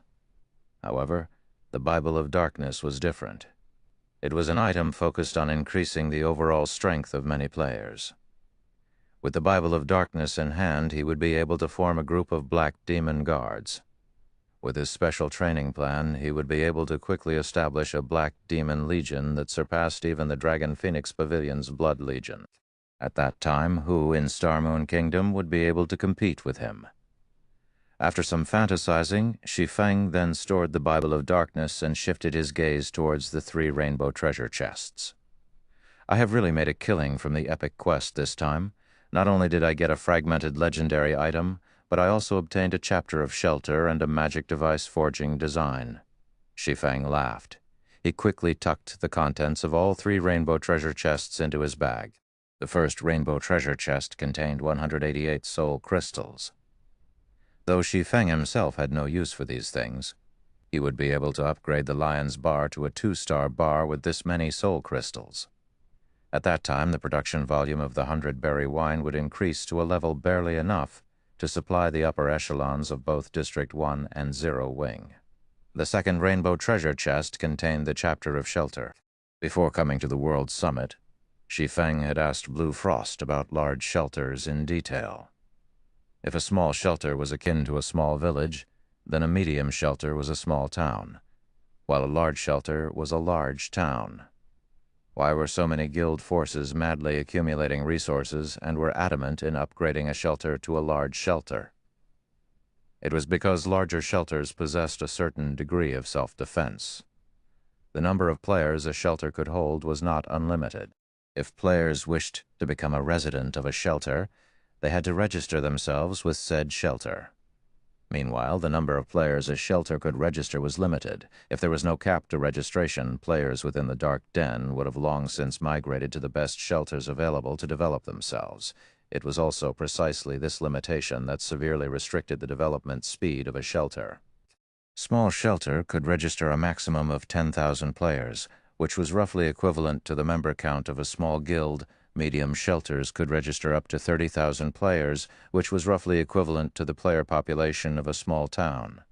However, the Bible of Darkness was different. It was an item focused on increasing the overall strength of many players. With the Bible of Darkness in hand, he would be able to form a group of Black Demon Guards. With his special training plan, he would be able to quickly establish a Black Demon Legion that surpassed even the Dragon Phoenix Pavilion's Blood Legion. At that time, who in Star Moon Kingdom would be able to compete with him? After some fantasizing, Shi Feng then stored the Bible of Darkness and shifted his gaze towards the 3 rainbow treasure chests. I have really made a killing from the epic quest this time. Not only did I get a fragmented legendary item, but I also obtained a chapter of shelter and a magic device forging design. Shi Feng laughed. He quickly tucked the contents of all 3 rainbow treasure chests into his bag. The first rainbow treasure chest contained 188 soul crystals. Though Shi Feng himself had no use for these things, he would be able to upgrade the Lion's Bar to a 2-star bar with this many soul crystals. At that time, the production volume of the 100-berry wine would increase to a level barely enough to supply the upper echelons of both District 1 and 0 Wing. The second rainbow treasure chest contained the chapter of shelter. Before coming to the World Summit, Shi Feng had asked Blue Frost about large shelters in detail. If a small shelter was akin to a small village, then a medium shelter was a small town, while a large shelter was a large town. Why were so many guild forces madly accumulating resources and were adamant in upgrading a shelter to a large shelter? It was because larger shelters possessed a certain degree of self-defense. The number of players a shelter could hold was not unlimited. If players wished to become a resident of a shelter, they had to register themselves with said shelter. Meanwhile, the number of players a shelter could register was limited. If there was no cap to registration, players within the Dark Den would have long since migrated to the best shelters available to develop themselves. It was also precisely this limitation that severely restricted the development speed of a shelter. Small shelter could register a maximum of 10,000 players, which was roughly equivalent to the member count of a small guild. Medium shelters could register up to 30,000 players, which was roughly equivalent to the player population of a small town.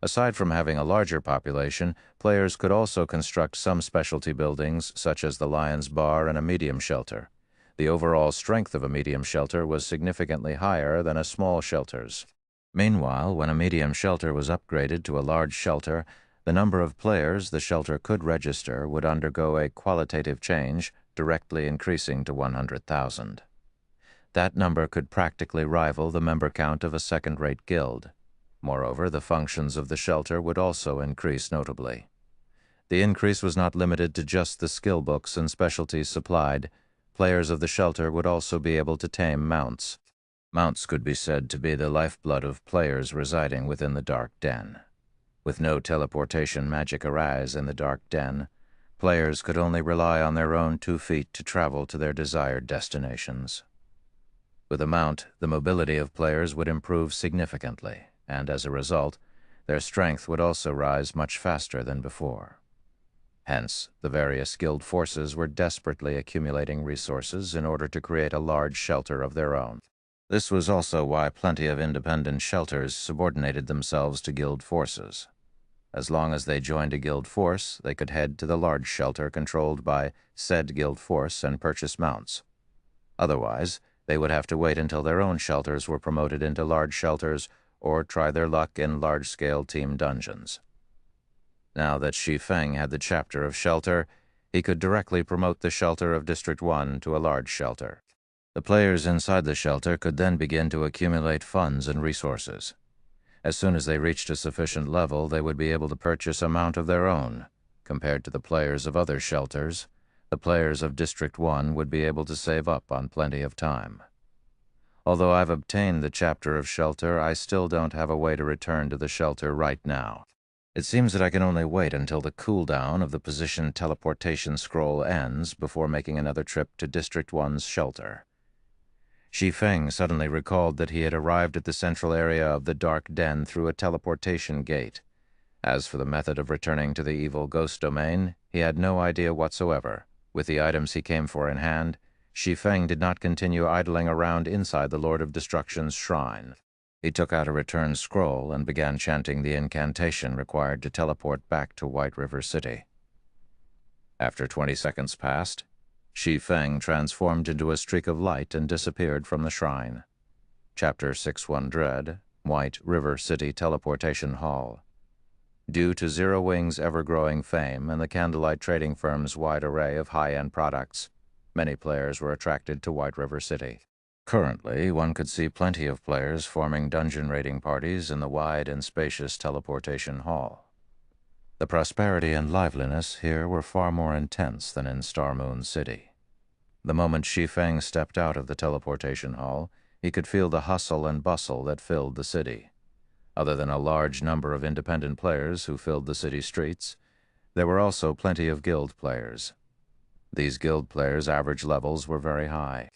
Aside from having a larger population, players could also construct some specialty buildings, such as the Lion's Bar and a medium shelter. The overall strength of a medium shelter was significantly higher than a small shelter's. Meanwhile, when a medium shelter was upgraded to a large shelter, the number of players the shelter could register would undergo a qualitative change, directly increasing to 100,000. That number could practically rival the member count of a second-rate guild. Moreover, the functions of the shelter would also increase notably. The increase was not limited to just the skill books and specialties supplied. Players of the shelter would also be able to tame mounts. Mounts could be said to be the lifeblood of players residing within the Dark Den. With no teleportation magic arise in the Dark Den, players could only rely on their own 2 feet to travel to their desired destinations. With a mount, the mobility of players would improve significantly, and as a result, their strength would also rise much faster than before. Hence, the various guild forces were desperately accumulating resources in order to create a large shelter of their own. This was also why plenty of independent shelters subordinated themselves to guild forces. As long as they joined a guild force, they could head to the large shelter controlled by said guild force and purchase mounts. Otherwise, they would have to wait until their own shelters were promoted into large shelters or try their luck in large-scale team dungeons. Now that Shi Feng had the chapter of shelter, he could directly promote the shelter of District 1 to a large shelter. The players inside the shelter could then begin to accumulate funds and resources. As soon as they reached a sufficient level, they would be able to purchase a mount of their own. Compared to the players of other shelters, the players of District 1 would be able to save up on plenty of time. Although I've obtained the chapter of shelter, I still don't have a way to return to the shelter right now. It seems that I can only wait until the cooldown of the position teleportation scroll ends before making another trip to District 1's shelter. Shi Feng suddenly recalled that he had arrived at the central area of the Dark Den through a teleportation gate. As for the method of returning to the evil ghost domain, he had no idea whatsoever. With the items he came for in hand, Shi Feng did not continue idling around inside the Lord of Destruction's shrine. He took out a return scroll and began chanting the incantation required to teleport back to White River City. After 20 seconds passed, Shi Feng transformed into a streak of light and disappeared from the shrine. Chapter 6100, White River City Teleportation Hall. Due to Zero Wing's ever-growing fame and the Candlelight Trading Firm's wide array of high-end products, many players were attracted to White River City. Currently, one could see plenty of players forming dungeon raiding parties in the wide and spacious teleportation hall. The prosperity and liveliness here were far more intense than in Star Moon City. The moment Shi Feng stepped out of the teleportation hall, he could feel the hustle and bustle that filled the city. Other than a large number of independent players who filled the city streets, there were also plenty of guild players. These guild players' average levels were very high.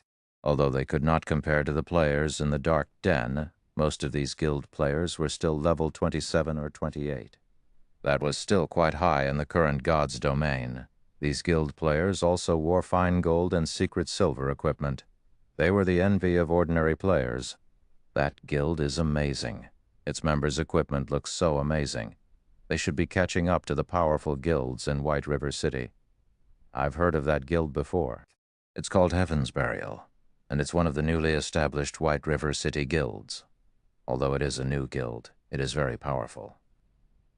Although they could not compare to the players in the Dark Den, most of these guild players were still level 27 or 28. That was still quite high in the current god's domain. These guild players also wore fine gold and secret silver equipment. They were the envy of ordinary players. That guild is amazing. Its members' equipment looks so amazing. They should be catching up to the powerful guilds in White River City. I've heard of that guild before. It's called Heaven's Burial, and it's one of the newly established White River City guilds. Although it is a new guild, it is very powerful.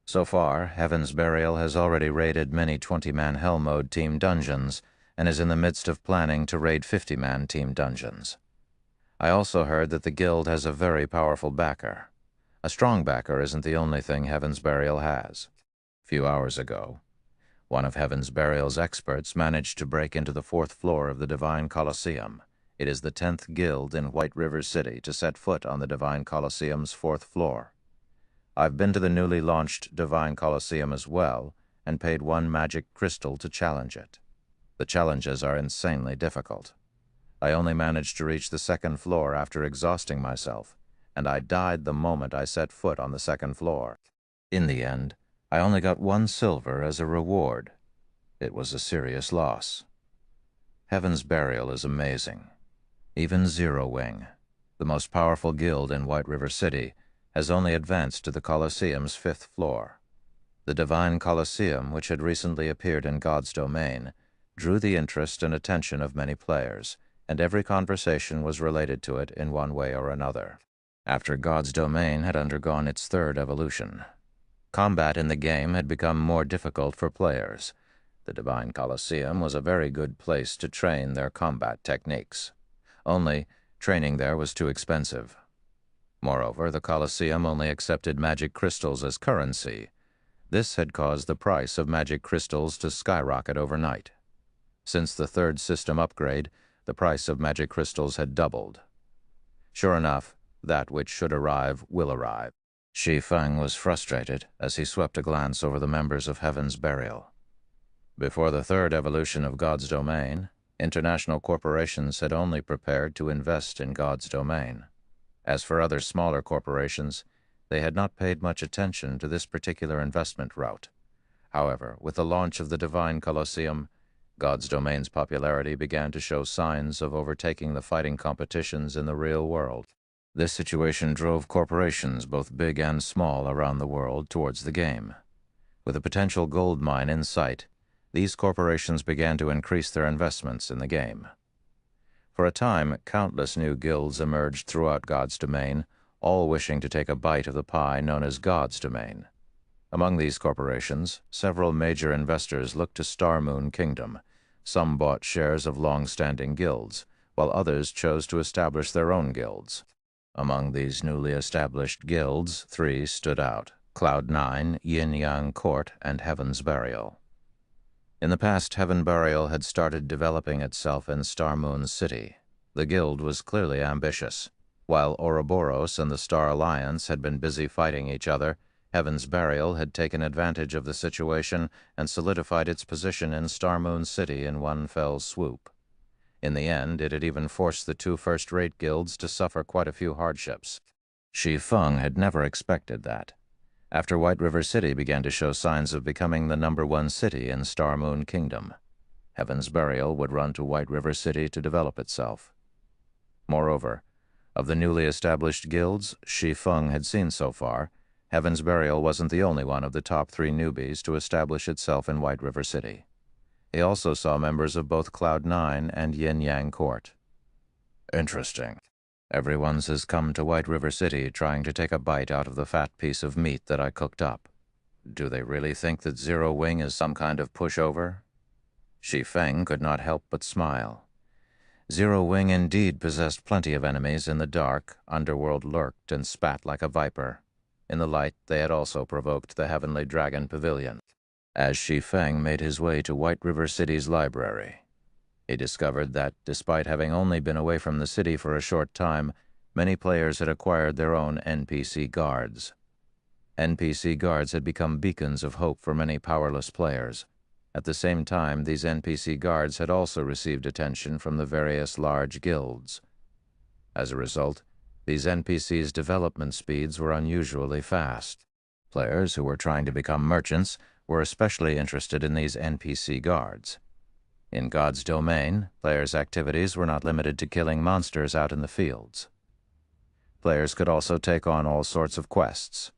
So far, Heaven's Burial has already raided many 20-man Hell Mode team dungeons and is in the midst of planning to raid 50-man team dungeons. I also heard that the guild has a very powerful backer. A strong backer isn't the only thing Heaven's Burial has. A few hours ago, one of Heaven's Burial's experts managed to break into the 4th floor of the Divine Colosseum. It is the 10th guild in White River City to set foot on the Divine Colosseum's 4th floor. I've been to the newly launched Divine Colosseum as well, and paid 1 magic crystal to challenge it. The challenges are insanely difficult. I only managed to reach the 2nd floor after exhausting myself, and I died the moment I set foot on the 2nd floor. In the end, I only got 1 silver as a reward. It was a serious loss. Heaven's Burial is amazing. Even Zero Wing, the most powerful guild in White River City, has only advanced to the Colosseum's 5th floor. The Divine Colosseum, which had recently appeared in God's Domain, drew the interest and attention of many players, and every conversation was related to it in one way or another. After God's Domain had undergone its 3rd evolution, combat in the game had become more difficult for players. The Divine Colosseum was a very good place to train their combat techniques. Only, training there was too expensive. Moreover, the Colosseum only accepted magic crystals as currency. This had caused the price of magic crystals to skyrocket overnight. Since the 3rd system upgrade, the price of magic crystals had doubled. Sure enough, that which should arrive will arrive. Shi Feng was frustrated as he swept a glance over the members of Heaven's Burial. Before the 3rd evolution of God's Domain, international corporations had only prepared to invest in God's Domain. As for other smaller corporations, they had not paid much attention to this particular investment route. However, with the launch of the Divine Colosseum, God's Domain's popularity began to show signs of overtaking the fighting competitions in the real world. This situation drove corporations, both big and small, around the world towards the game. With a potential gold mine in sight, these corporations began to increase their investments in the game. For a time, countless new guilds emerged throughout God's Domain, all wishing to take a bite of the pie known as God's Domain. Among these corporations, several major investors looked to Star Moon Kingdom. Some bought shares of long-standing guilds, while others chose to establish their own guilds. Among these newly established guilds, 3 stood out: Cloud9, Yin Yang Court, and Heaven's Burial. In the past, Heaven Burial had started developing itself in Star Moon City. The guild was clearly ambitious. While Ouroboros and the Star Alliance had been busy fighting each other, Heaven's Burial had taken advantage of the situation and solidified its position in Star Moon City in one fell swoop. In the end, it had even forced the 2 first-rate guilds to suffer quite a few hardships. Shi Feng had never expected that. After White River City began to show signs of becoming the #1 city in Star Moon Kingdom, Heaven's Burial would run to White River City to develop itself. Moreover, of the newly established guilds Shi Feng had seen so far, Heaven's Burial wasn't the only one of the top 3 newbies to establish itself in White River City. He also saw members of both Cloud9 and Yin Yang Court. Interesting. Everyone's has come to White River City trying to take a bite out of the fat piece of meat that I cooked up. Do they really think that Zero Wing is some kind of pushover? Shi Feng could not help but smile. Zero Wing indeed possessed plenty of enemies in the dark. Underworld lurked and spat like a viper. In the light, they had also provoked the Heavenly Dragon Pavilion. As Shi Feng made his way to White River City's library, he discovered that, despite having only been away from the city for a short time, many players had acquired their own NPC guards. NPC guards had become beacons of hope for many powerless players. At the same time, these NPC guards had also received attention from the various large guilds. As a result, these NPCs' development speeds were unusually fast. Players who were trying to become merchants were especially interested in these NPC guards. In God's Domain, players' activities were not limited to killing monsters out in the fields. Players could also take on all sorts of quests.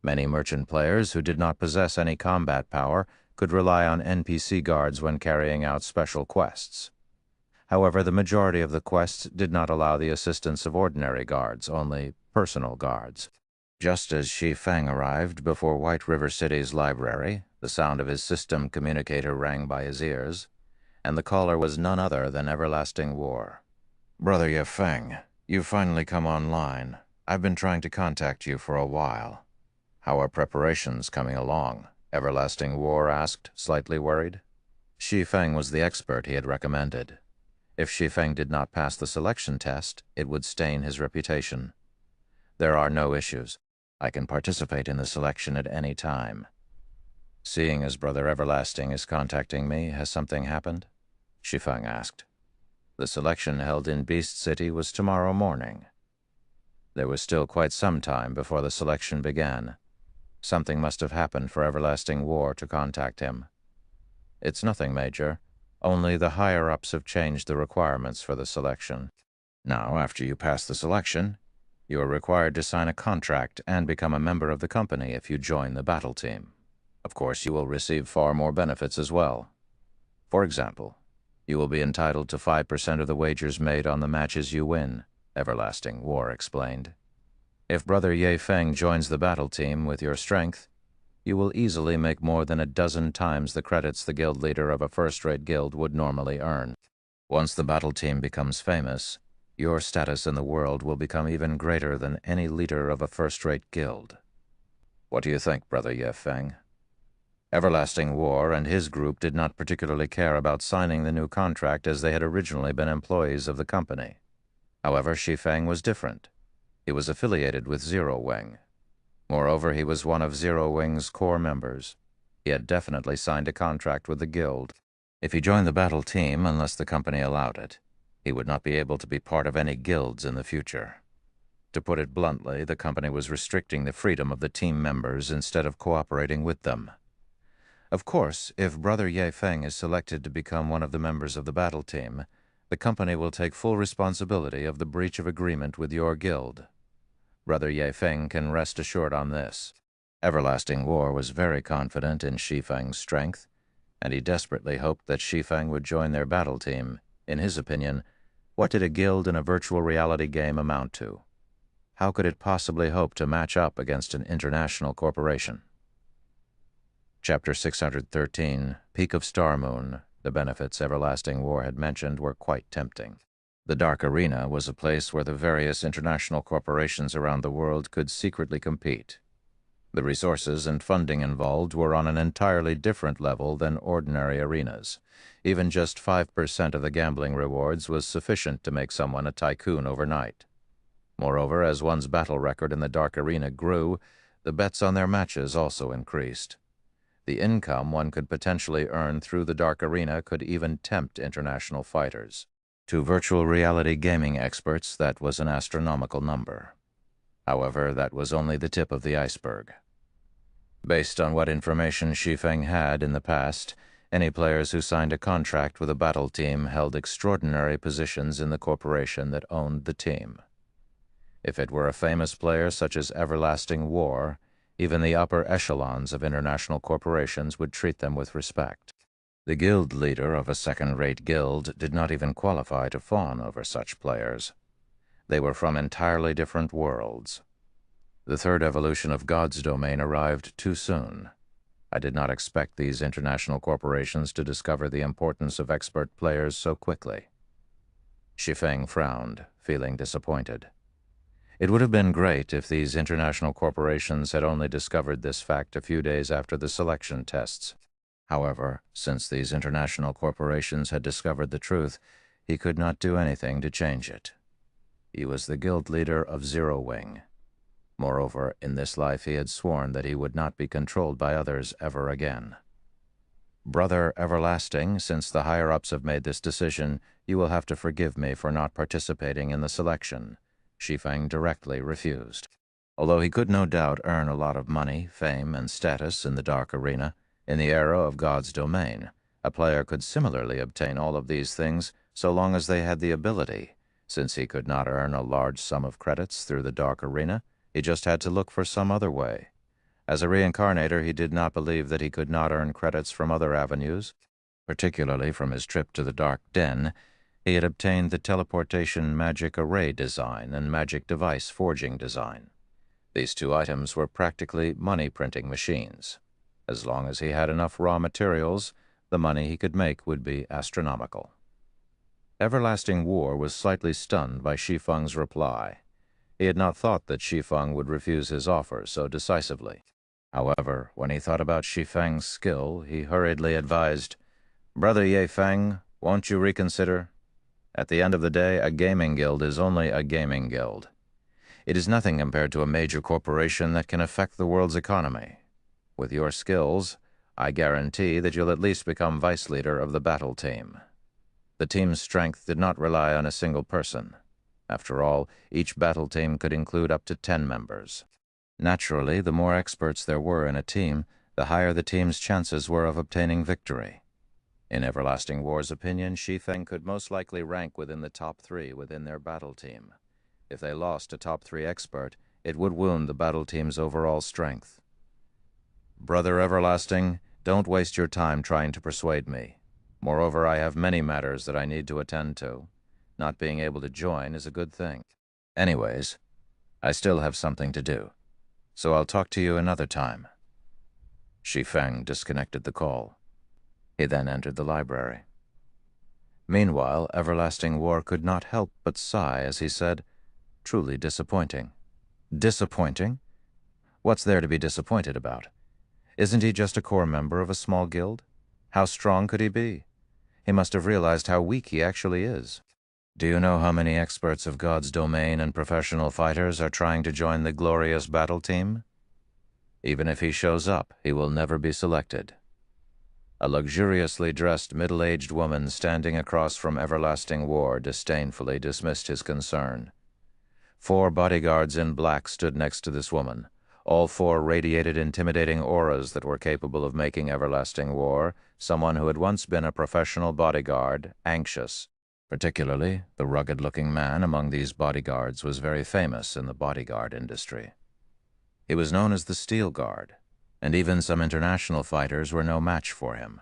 Many merchant players who did not possess any combat power could rely on NPC guards when carrying out special quests. However, the majority of the quests did not allow the assistance of ordinary guards, only personal guards. Just as Shi Feng arrived before White River City's library, the sound of his system communicator rang by his ears, and the caller was none other than Everlasting War. "Brother Ye Feng, you've finally come online. I've been trying to contact you for a while. How are preparations coming along?" Everlasting War asked, slightly worried. Shi Feng was the expert he had recommended. If Shi Feng did not pass the selection test, it would stain his reputation. "There are no issues. I can participate in the selection at any time." "Seeing as Brother Everlasting is contacting me, has something happened?" Shi Feng asked. "The selection held in Beast City was tomorrow morning." There was still quite some time before the selection began. Something must have happened for Everlasting War to contact him. "It's nothing major. Only the higher-ups have changed the requirements for the selection. Now, after you pass the selection, you are required to sign a contract and become a member of the company if you join the battle team. Of course, you will receive far more benefits as well. For example, you will be entitled to 5% of the wagers made on the matches you win," Everlasting War explained. "If Brother Ye Feng joins the battle team with your strength, you will easily make more than a dozen times the credits the guild leader of a first-rate guild would normally earn. Once the battle team becomes famous, your status in the world will become even greater than any leader of a first-rate guild. What do you think, Brother Ye Feng?" Everlasting War and his group did not particularly care about signing the new contract, as they had originally been employees of the company. However, Shi Feng was different. He was affiliated with Zero Wing. Moreover, he was one of Zero Wing's core members. He had definitely signed a contract with the guild. If he joined the battle team, unless the company allowed it, he would not be able to be part of any guilds in the future. To put it bluntly, the company was restricting the freedom of the team members instead of cooperating with them. Of course, if Brother Ye Feng is selected to become one of the members of the battle team, the company will take full responsibility of the breach of agreement with your guild. Brother Ye Feng can rest assured on this. Everlasting War was very confident in Shi Feng's strength, and he desperately hoped that Shi Feng would join their battle team. In his opinion, what did a guild in a virtual reality game amount to? How could it possibly hope to match up against an international corporation? Chapter 613, Peak of Star Moon. The benefits Everlasting War had mentioned were quite tempting. The Dark Arena was a place where the various international corporations around the world could secretly compete. The resources and funding involved were on an entirely different level than ordinary arenas. Even just 5% of the gambling rewards was sufficient to make someone a tycoon overnight. Moreover, as one's battle record in the Dark Arena grew, the bets on their matches also increased. The income one could potentially earn through the Dark Arena could even tempt international fighters. To virtual reality gaming experts, that was an astronomical number. However, that was only the tip of the iceberg. Based on what information Shi Feng had in the past, any players who signed a contract with a battle team held extraordinary positions in the corporation that owned the team. If it were a famous player such as Everlasting War, even the upper echelons of international corporations would treat them with respect. The guild leader of a second-rate guild did not even qualify to fawn over such players. They were from entirely different worlds. The third evolution of God's domain arrived too soon. I did not expect these international corporations to discover the importance of expert players so quickly. Shi Feng frowned, feeling disappointed. It would have been great if these international corporations had only discovered this fact a few days after the selection tests. However, since these international corporations had discovered the truth, he could not do anything to change it. He was the guild leader of Zero Wing. Moreover, in this life he had sworn that he would not be controlled by others ever again. "Brother Everlasting, since the higher-ups have made this decision, you will have to forgive me for not participating in the selection," Shi Feng directly refused. Although he could no doubt earn a lot of money, fame, and status in the Dark Arena, in the era of God's domain, a player could similarly obtain all of these things so long as they had the ability, Since he could not earn a large sum of credits through the dark arena, he just had to look for some other way. As a reincarnator, he did not believe that he could not earn credits from other avenues, particularly from his trip to the Dark Den. He had obtained the teleportation magic array design and magic device forging design. These two items were practically money-printing machines. As long as he had enough raw materials, the money he could make would be astronomical. Everlasting War was slightly stunned by Shi Feng's reply. He had not thought that Shi Feng would refuse his offer so decisively. However, when he thought about Shi Feng's skill, he hurriedly advised, "Brother Ye Feng, won't you reconsider? At the end of the day, a gaming guild is only a gaming guild. It is nothing compared to a major corporation that can affect the world's economy. With your skills, I guarantee that you'll at least become vice leader of the battle team." The team's strength did not rely on a single person. After all, each battle team could include up to 10 members. Naturally, the more experts there were in a team, the higher the team's chances were of obtaining victory. In Everlasting War's opinion, Shi Feng could most likely rank within the top 3 within their battle team. If they lost a top 3 expert, it would wound the battle team's overall strength. "Brother Everlasting, don't waste your time trying to persuade me. Moreover, I have many matters that I need to attend to. Not being able to join is a good thing. Anyways, I still have something to do, so I'll talk to you another time." Shi Feng disconnected the call. He then entered the library. Meanwhile, Everlasting War could not help but sigh as he said, "Truly disappointing." "Disappointing? What's there to be disappointed about? Isn't he just a core member of a small guild? How strong could he be? He must have realized how weak he actually is. Do you know how many experts of God's domain and professional fighters are trying to join the glorious battle team? Even if he shows up, he will never be selected." A luxuriously dressed middle-aged woman standing across from Everlasting War disdainfully dismissed his concern. 4 bodyguards in black stood next to this woman. All 4 radiated intimidating auras that were capable of making Everlasting War, someone who had once been a professional bodyguard, anxious. Particularly, the rugged-looking man among these bodyguards was very famous in the bodyguard industry. He was known as the Steel Guard, and even some international fighters were no match for him.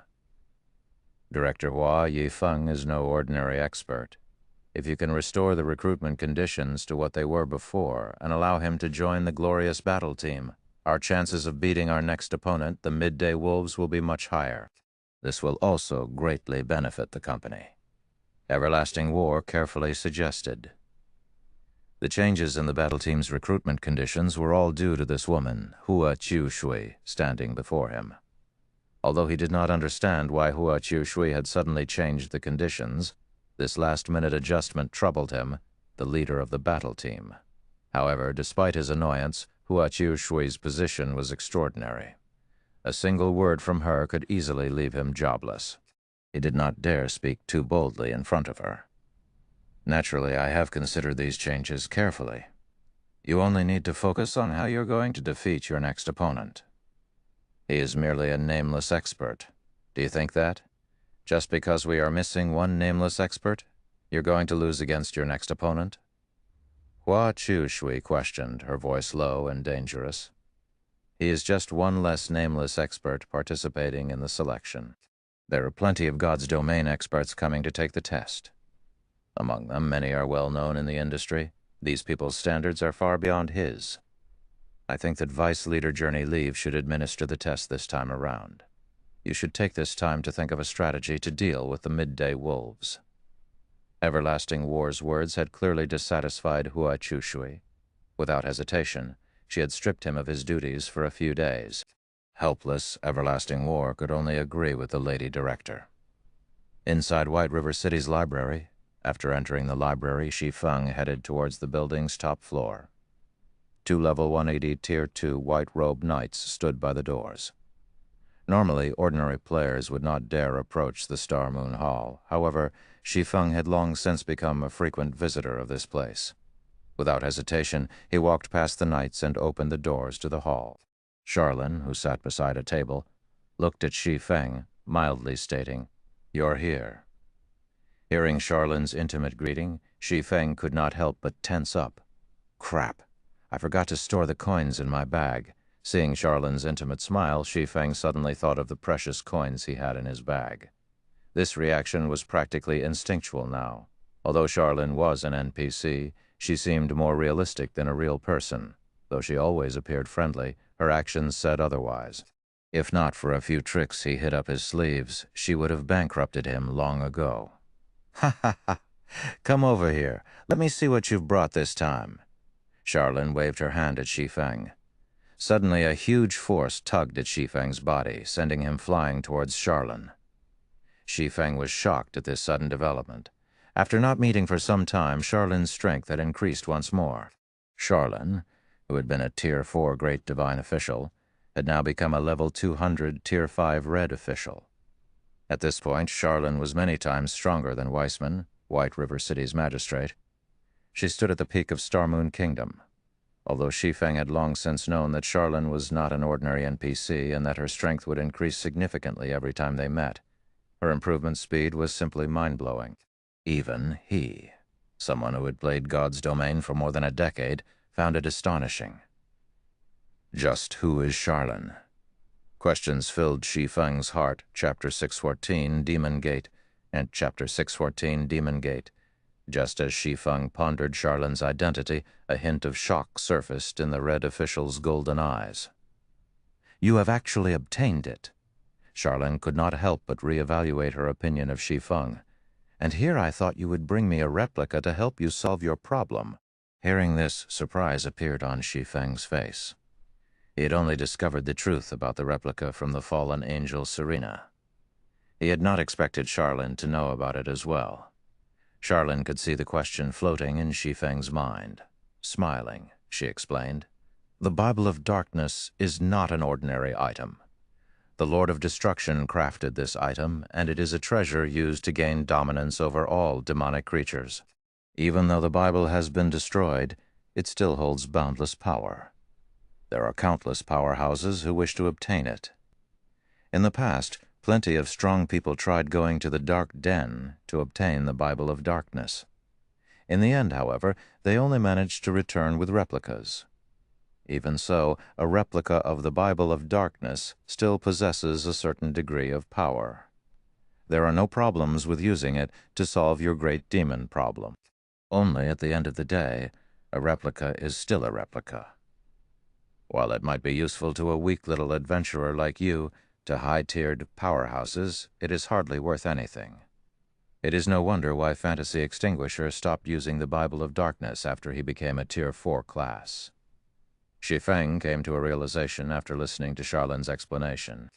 Director Hua Yifeng is no ordinary expert. If you can restore the recruitment conditions to what they were before and allow him to join the glorious battle team, our chances of beating our next opponent, the Midday Wolves, will be much higher. This will also greatly benefit the company." Everlasting War carefully suggested. The changes in the battle team's recruitment conditions were all due to this woman, Hua Chiu Shui, standing before him. Although he did not understand why Hua Chiu Shui had suddenly changed the conditions, this last-minute adjustment troubled him, the leader of the battle team. However, despite his annoyance, Hua Chiu Shui's position was extraordinary. A single word from her could easily leave him jobless. He did not dare speak too boldly in front of her. "Naturally, I have considered these changes carefully. You only need to focus on how you're going to defeat your next opponent. He is merely a nameless expert. Do you think that? Just because we are missing one nameless expert, you're going to lose against your next opponent?" Hua Chiu Shui questioned, her voice low and dangerous. "He is just one less nameless expert participating in the selection. There are plenty of God's domain experts coming to take the test. Among them, many are well known in the industry. These people's standards are far beyond his. I think that Vice Leader Journey Leave should administer the test this time around. You should take this time to think of a strategy to deal with the Midday Wolves." Everlasting War's words had clearly dissatisfied Hua Chiu Shui. Without hesitation, she had stripped him of his duties for a few days. Helpless, Everlasting War could only agree with the Lady Director. Inside White River City's library, after entering the library, Shi Feng headed towards the building's top floor. 2 Level 180 Tier 2 white-robed knights stood by the doors. Normally, ordinary players would not dare approach the Star Moon Hall. However, Shi Feng had long since become a frequent visitor of this place. Without hesitation, he walked past the knights and opened the doors to the hall. Charlene, who sat beside a table, looked at Shi Feng, mildly stating, "You're here." Hearing Charlin's intimate greeting, Shi Feng could not help but tense up. Crap! I forgot to store the coins in my bag. Seeing Charlin's intimate smile, Shi Feng suddenly thought of the precious coins he had in his bag. This reaction was practically instinctual now. Although Charlin was an NPC, she seemed more realistic than a real person. Though she always appeared friendly, her actions said otherwise. If not for a few tricks he hid up his sleeves, she would have bankrupted him long ago. "Ha ha ha! Come over here. Let me see what you've brought this time." Charlin waved her hand at Shi Feng. Suddenly, a huge force tugged at Shi Feng's body, sending him flying towards Charlin. Shi Feng was shocked at this sudden development. After not meeting for some time, Charlin's strength had increased once more. Charlin, who had been a Tier 4 Great Divine Official, had now become a Level 200 Tier 5 Red Official. At this point, Charlin was many times stronger than Weissman, White River City's magistrate. She stood at the peak of Starmoon Kingdom. Although Shi Feng had long since known that Charlin was not an ordinary NPC and that her strength would increase significantly every time they met, her improvement speed was simply mind-blowing. Even he, someone who had played God's Domain for more than a decade, found it astonishing. Just who is Charlin? Questions filled Shi Feng's heart. Chapter 614, Demon Gate, and Chapter 614, Demon Gate. Just as Shi Feng pondered Charlin's identity, a hint of shock surfaced in the Red Official's golden eyes. "You have actually obtained it." Charlin could not help but reevaluate her opinion of Shi Feng. "And here I thought you would bring me a replica to help you solve your problem." Hearing this, surprise appeared on Shi Feng's face. He had only discovered the truth about the replica from the fallen angel Serena. He had not expected Charlin to know about it as well. Charlin could see the question floating in Shi Feng's mind. Smiling, she explained, "The Bible of Darkness is not an ordinary item. The Lord of Destruction crafted this item, and it is a treasure used to gain dominance over all demonic creatures. Even though the Bible has been destroyed, it still holds boundless power. There are countless powerhouses who wish to obtain it. In the past, plenty of strong people tried going to the Dark Den to obtain the Bible of Darkness. In the end, however, they only managed to return with replicas. Even so, a replica of the Bible of Darkness still possesses a certain degree of power. There are no problems with using it to solve your great demon problem. Only at the end of the day, a replica is still a replica. While it might be useful to a weak little adventurer like you, to high-tiered powerhouses, it is hardly worth anything. It is no wonder why Fantasy Extinguisher stopped using the Bible of Darkness after he became a Tier 4 class." Shi Feng came to a realization after listening to Charlin's explanation.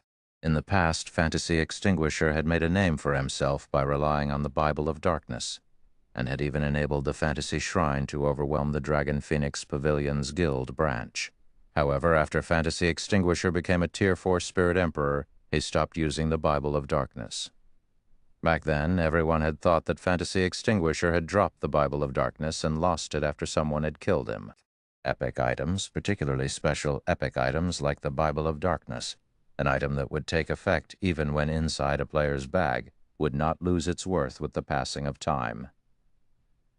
In the past, Fantasy Extinguisher had made a name for himself by relying on the Bible of Darkness, and had even enabled the Fantasy Shrine to overwhelm the Dragon Phoenix Pavilion's Guild branch. However, after Fantasy Extinguisher became a Tier 4 Spirit Emperor, he stopped using the Bible of Darkness. Back then, everyone had thought that Fantasy Extinguisher had dropped the Bible of Darkness and lost it after someone had killed him. Epic items, particularly special epic items like the Bible of Darkness, an item that would take effect even when inside a player's bag, would not lose its worth with the passing of time.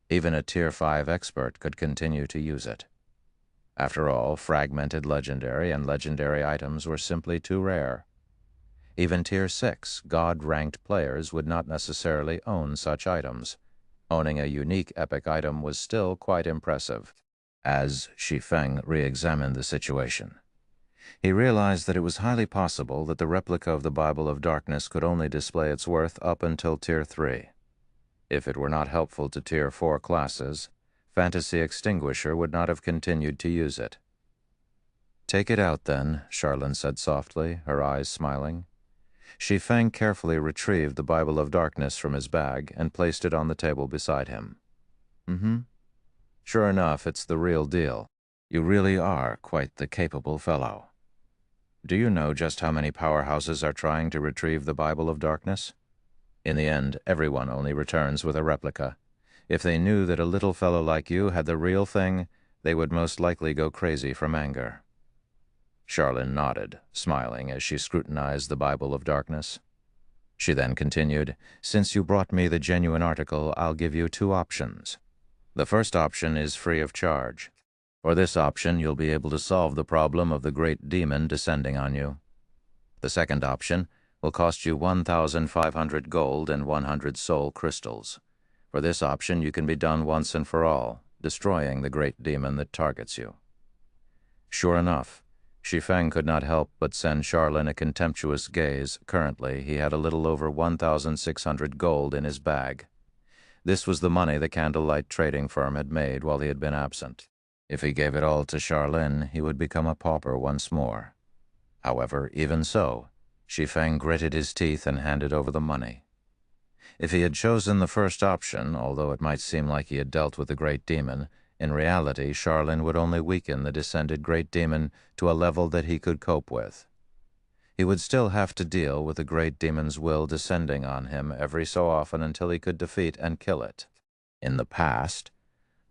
Even a Tier 5 expert could continue to use it. After all, fragmented legendary and legendary items were simply too rare. Even Tier 6 God-ranked players would not necessarily own such items. Owning a unique epic item was still quite impressive. As Shi Feng re-examined the situation, he realized that it was highly possible that the replica of the Bible of Darkness could only display its worth up until Tier 3. If it were not helpful to Tier 4 classes, Fantasy Extinguisher would not have continued to use it. "Take it out, then," Charlin said softly, her eyes smiling. Shi Feng carefully retrieved the Bible of Darkness from his bag and placed it on the table beside him. Sure enough, it's the real deal. You really are quite the capable fellow. Do you know just how many powerhouses are trying to retrieve the Bible of Darkness? In the end, everyone only returns with a replica. If they knew that a little fellow like you had the real thing, they would most likely go crazy from anger." Charlin nodded, smiling as she scrutinized the Bible of Darkness. She then continued, "Since you brought me the genuine article, I'll give you two options. The first option is free of charge. For this option, you'll be able to solve the problem of the great demon descending on you. The second option will cost you 1,500 gold and 100 soul crystals. For this option, you can be done once and for all, destroying the great demon that targets you." Sure enough, Shi Feng could not help but send Charlin a contemptuous gaze. Currently, he had a little over 1,600 gold in his bag. This was the money the candlelight trading firm had made while he had been absent. If he gave it all to Charlin, he would become a pauper once more. However, even so, Shi Feng gritted his teeth and handed over the money. If he had chosen the first option, although it might seem like he had dealt with the great demon, in reality Charlin would only weaken the descended great demon to a level that he could cope with. He would still have to deal with the great demon's will descending on him every so often until he could defeat and kill it. In the past,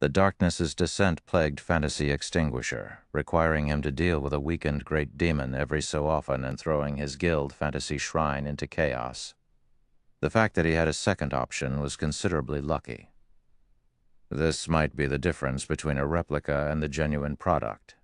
the darkness's descent plagued Fantasy Extinguisher, requiring him to deal with a weakened great demon every so often and throwing his guild Fantasy Shrine into chaos. The fact that he had a second option was considerably lucky. This might be the difference between a replica and the genuine product.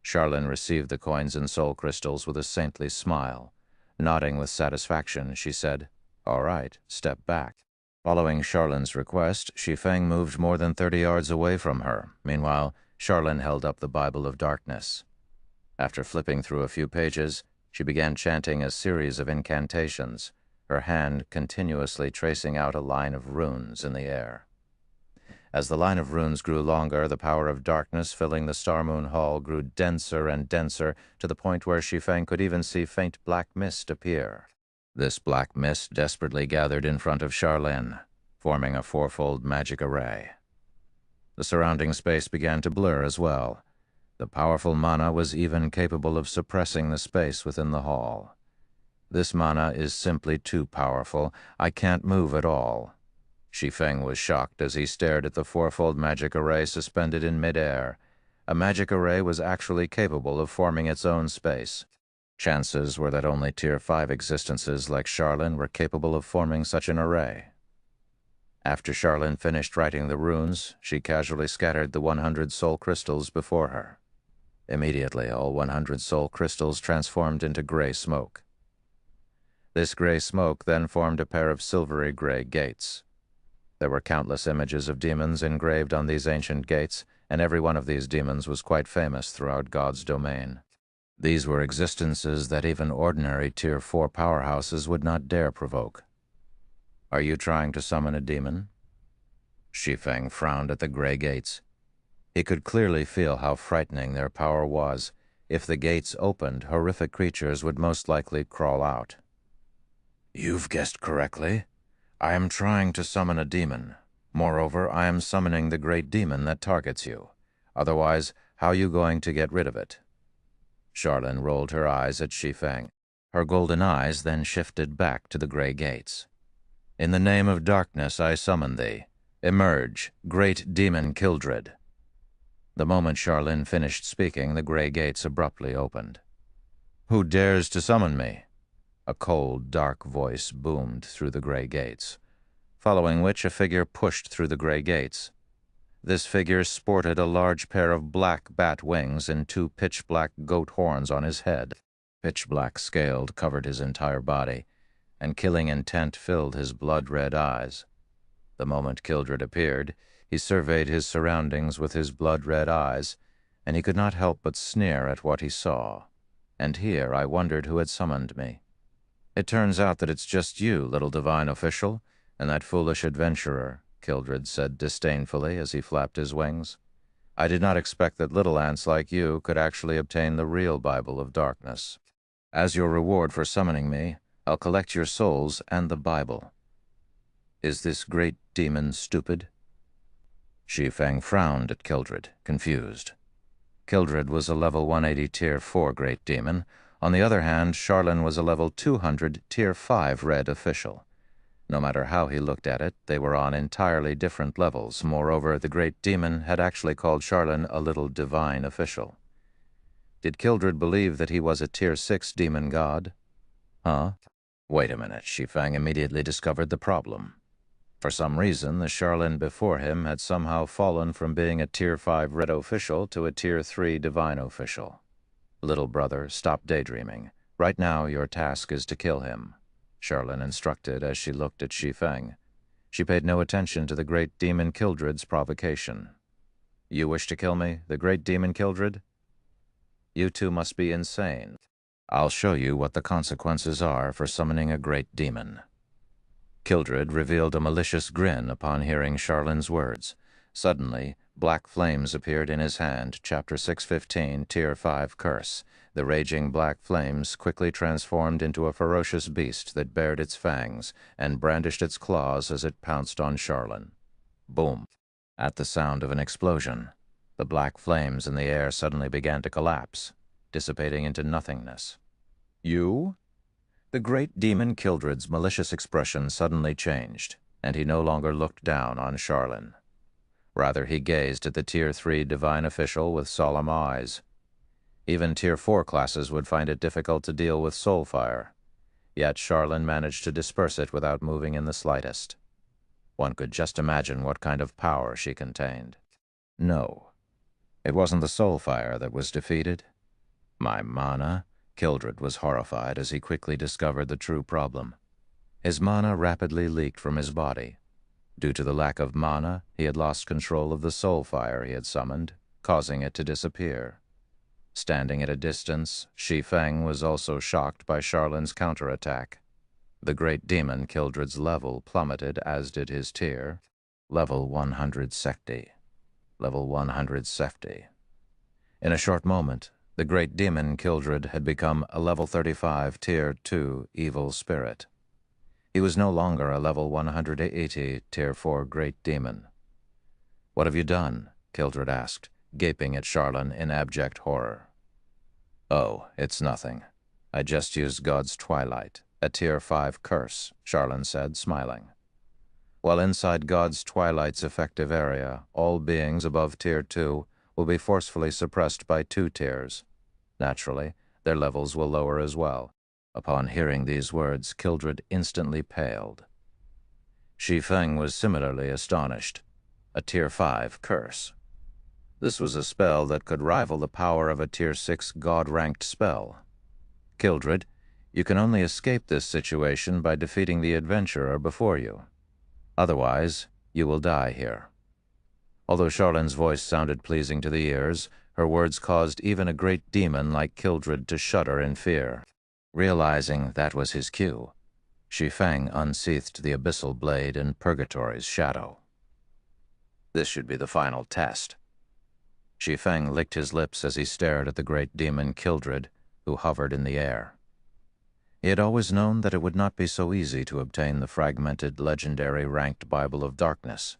Charlin received the coins and soul crystals with a saintly smile. Nodding with satisfaction, she said, "All right, step back." Following Charlin's request, Shi Feng moved more than 30 yards away from her. Meanwhile, Charlin held up the Bible of Darkness. After flipping through a few pages, she began chanting a series of incantations, her hand continuously tracing out a line of runes in the air. As the line of runes grew longer, the power of darkness filling the Star Moon Hall grew denser and denser to the point where Shi Feng could even see faint black mist appear. This black mist desperately gathered in front of Charlin, forming a fourfold magic array. The surrounding space began to blur as well. The powerful mana was even capable of suppressing the space within the hall. "This mana is simply too powerful. I can't move at all." Shi Feng was shocked as he stared at the fourfold magic array suspended in midair. A magic array was actually capable of forming its own space. Chances were that only Tier 5 existences like Charlin were capable of forming such an array. After Charlin finished writing the runes, she casually scattered the 100 soul crystals before her. Immediately, all 100 soul crystals transformed into gray smoke. This gray smoke then formed a pair of silvery gray gates. There were countless images of demons engraved on these ancient gates, and every one of these demons was quite famous throughout God's domain. These were existences that even ordinary Tier 4 powerhouses would not dare provoke. "Are you trying to summon a demon?" Shi Feng frowned at the gray gates. He could clearly feel how frightening their power was. If the gates opened, horrific creatures would most likely crawl out. "You've guessed correctly. I am trying to summon a demon. Moreover, I am summoning the great demon that targets you. Otherwise, how are you going to get rid of it?" Charlin rolled her eyes at Shi Feng. Her golden eyes then shifted back to the gray gates. "In the name of darkness I summon thee. Emerge, great demon Kildred." The moment Charlin finished speaking, the gray gates abruptly opened. "Who dares to summon me?" A cold, dark voice boomed through the gray gates, following which a figure pushed through the gray gates. This figure sported a large pair of black bat wings and two pitch-black goat horns on his head. Pitch-black scaled covered his entire body, and killing intent filled his blood-red eyes. The moment Kildred appeared, he surveyed his surroundings with his blood-red eyes, and he could not help but sneer at what he saw. And here I wondered who had summoned me. "It turns out that it's just you, little divine official, and that foolish adventurer," Kildred said disdainfully as he flapped his wings. "I did not expect that little ants like you could actually obtain the real Bible of Darkness. As your reward for summoning me, I'll collect your souls and the Bible." "Is this great demon stupid?" Shi Feng frowned at Kildred, confused. Kildred was a level 180 Tier 4 great demon. On the other hand, Charlin was a level 200 Tier 5 red official. No matter how he looked at it, they were on entirely different levels. Moreover, the great demon had actually called Charlin a little divine official. Did Kildred believe that he was a Tier 6 demon god? Huh? Wait a minute, Shi Feng immediately discovered the problem. For some reason, the Shaolin before him had somehow fallen from being a Tier 5 Red official to a Tier 3 Divine official. Little brother, stop daydreaming. Right now, your task is to kill him, Shaolin instructed as she looked at Shi Feng. She paid no attention to the great demon Kildred's provocation. You wish to kill me, the great demon Kildred? You two must be insane. I'll show you what the consequences are for summoning a great demon. Kildred revealed a malicious grin upon hearing Shaolin's words. Suddenly, black flames appeared in his hand, Chapter 615, Tier 5 Curse. The raging black flames quickly transformed into a ferocious beast that bared its fangs and brandished its claws as it pounced on Shaolin. Boom! At the sound of an explosion, the black flames in the air suddenly began to collapse, dissipating into nothingness. You? The great demon Kildred's malicious expression suddenly changed, and he no longer looked down on Shaolin. Rather, he gazed at the Tier 3 Divine official with solemn eyes. Even Tier 4 classes would find it difficult to deal with soul fire, yet Shaolin managed to disperse it without moving in the slightest. One could just imagine what kind of power she contained. No, it wasn't the soul fire that was defeated. My mana? Kildred was horrified as he quickly discovered the true problem. His mana rapidly leaked from his body. Due to the lack of mana, he had lost control of the soul fire he had summoned, causing it to disappear. Standing at a distance, Shi Feng was also shocked by Shaolin's counterattack. The great demon Kildred's level plummeted, as did his tier. Level 170. Level 170. In a short moment, the great demon Kildred had become a level 35 Tier 2 evil spirit. He was no longer a level 180 Tier 4 great demon. What have you done? Kildred asked, gaping at Shaolin in abject horror. Oh, it's nothing. I just used God's Twilight, a Tier 5 curse, Shaolin said, smiling. While inside God's Twilight's effective area, all beings above Tier 2 will be forcefully suppressed by 2 tiers. Naturally, their levels will lower as well. Upon hearing these words, Kildred instantly paled. Shi Feng was similarly astonished. A Tier 5 curse. This was a spell that could rival the power of a Tier 6 God-ranked spell. Kildred, you can only escape this situation by defeating the adventurer before you. Otherwise, you will die here. Although Shaolin's voice sounded pleasing to the ears, her words caused even a great demon like Kildred to shudder in fear. Realizing that was his cue, Shi Feng unsheathed the abyssal blade in Purgatory's shadow. This should be the final test. Shi Feng licked his lips as he stared at the great demon Kildred, who hovered in the air. He had always known that it would not be so easy to obtain the fragmented, legendary ranked Bible of Darkness.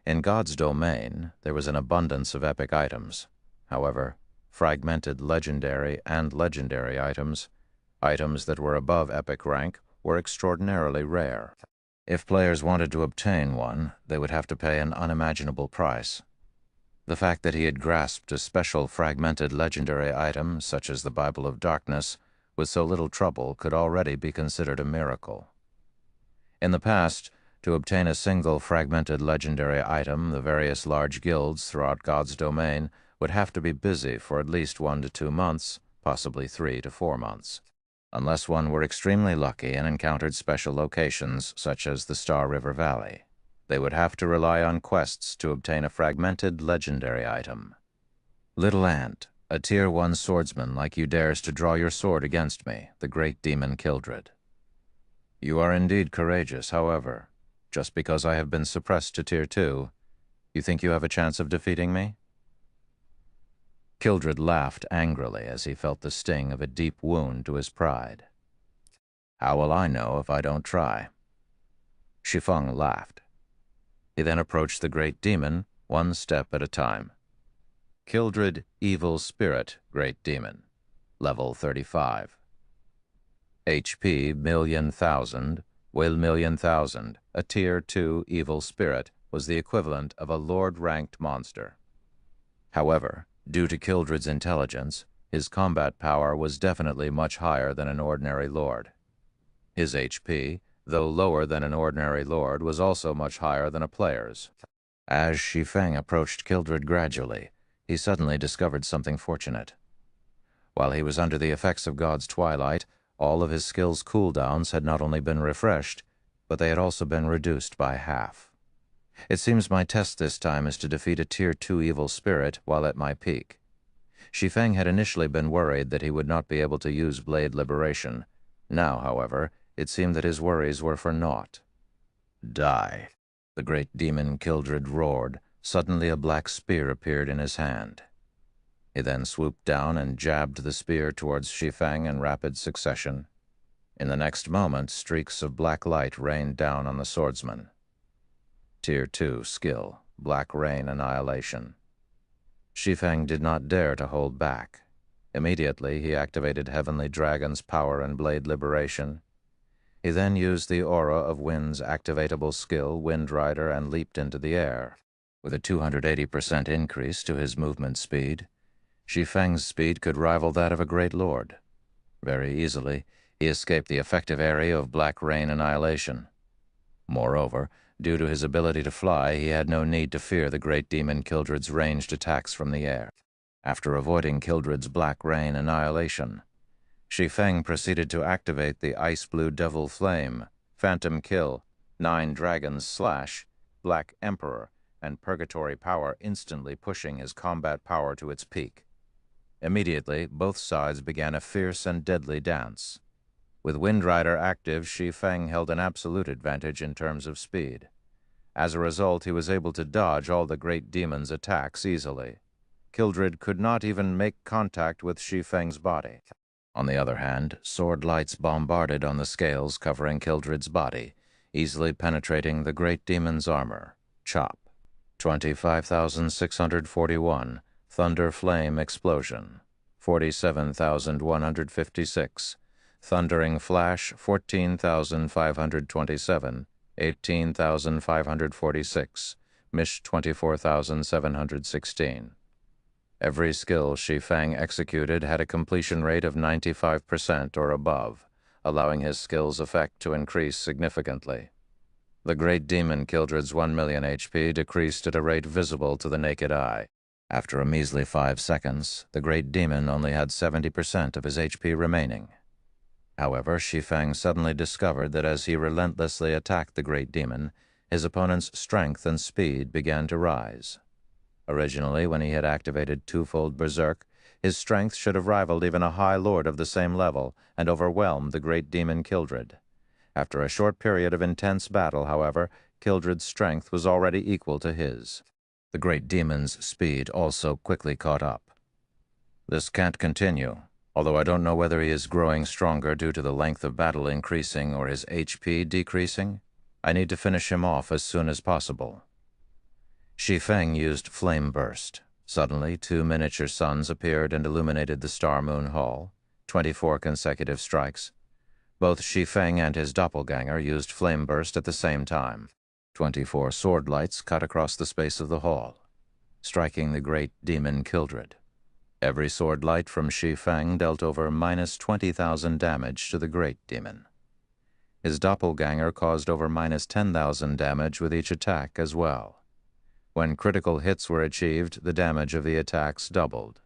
In God's domain, there was an abundance of epic items. However, fragmented legendary and legendary items that were above epic rank, were extraordinarily rare. If players wanted to obtain one, they would have to pay an unimaginable price. The fact that he had grasped a special fragmented legendary item, such as the Bible of Darkness, with so little trouble could already be considered a miracle. In the past, to obtain a single fragmented legendary item, the various large guilds throughout God's domain would have to be busy for at least 1 to 2 months, possibly 3 to 4 months. Unless one were extremely lucky and encountered special locations, such as the Star River Valley. They would have to rely on quests to obtain a fragmented legendary item. Little Ant, a Tier 1 swordsman like you dares to draw your sword against me, the great demon Kildred. You are indeed courageous, however. Just because I have been suppressed to Tier 2, you think you have a chance of defeating me? Kildred laughed angrily as he felt the sting of a deep wound to his pride. How will I know if I don't try? Shi Feng laughed. He then approached the great demon, 1 step at a time. Kildred, evil spirit, great demon. Level 35. HP million thousand, will million thousand. A Tier 2 evil spirit was the equivalent of a Lord-ranked monster. However, due to Kildred's intelligence, his combat power was definitely much higher than an ordinary lord. His HP, though lower than an ordinary lord, was also much higher than a player's. As Shi Feng approached Kildred gradually, he suddenly discovered something fortunate. While he was under the effects of God's twilight, all of his skills' cooldowns had not only been refreshed, but they had also been reduced by half. It seems my test this time is to defeat a Tier 2 evil spirit while at my peak. Shi Feng had initially been worried that he would not be able to use Blade Liberation. Now, however, it seemed that his worries were for naught. Die. The great demon Kildred roared. Suddenly a black spear appeared in his hand. He then swooped down and jabbed the spear towards Shi Feng in rapid succession. In the next moment, streaks of black light rained down on the swordsman. Tier 2 skill, Black Rain Annihilation. Shi Feng did not dare to hold back. Immediately, he activated Heavenly Dragon's power and Blade Liberation. He then used the aura of Wind's activatable skill, Wind Rider, and leaped into the air. With a 280% increase to his movement speed, Shi Feng's speed could rival that of a great lord. Very easily, he escaped the effective area of Black Rain Annihilation. Moreover, due to his ability to fly, he had no need to fear the great demon Kildred's ranged attacks from the air. After avoiding Kildred's Black Rain Annihilation, Shi Feng proceeded to activate the Ice Blue Devil Flame, Phantom Kill, 9 Dragons Slash, Black Emperor, and Purgatory Power, instantly pushing his combat power to its peak. Immediately, both sides began a fierce and deadly dance. With Wind Rider active, Shi Feng held an absolute advantage in terms of speed. As a result, he was able to dodge all the great demon's attacks easily. Kildred could not even make contact with Shi Feng's body. On the other hand, sword lights bombarded on the scales covering Kildred's body, easily penetrating the great demon's armor. Chop. 25,641. Thunder Flame Explosion. 47,156. Thundering Flash, 14,527. 18,546. Mish, 24,716. Every skill Shi Feng executed had a completion rate of 95% or above, allowing his skill's effect to increase significantly. The great demon Kildred's 1 million HP decreased at a rate visible to the naked eye. After a measly 5 seconds, the great demon only had 70% of his HP remaining. However, Shi Feng suddenly discovered that as he relentlessly attacked the great demon, his opponent's strength and speed began to rise. Originally, when he had activated twofold Berserk, his strength should have rivaled even a high lord of the same level and overwhelmed the great demon Kildred. After a short period of intense battle, however, Kildred's strength was already equal to his. The great demon's speed also quickly caught up. This can't continue. Although I don't know whether he is growing stronger due to the length of battle increasing or his HP decreasing, I need to finish him off as soon as possible. Shi Feng used Flame Burst. Suddenly, 2 miniature suns appeared and illuminated the Star Moon Hall. 24 consecutive strikes. Both Shi Feng and his doppelganger used Flame Burst at the same time. 24 sword lights cut across the space of the hall, striking the great demon Kildred. Every sword light from Shi Feng dealt over minus 20,000 damage to the great demon. His doppelganger caused over minus 10,000 damage with each attack as well. When critical hits were achieved, the damage of the attacks doubled.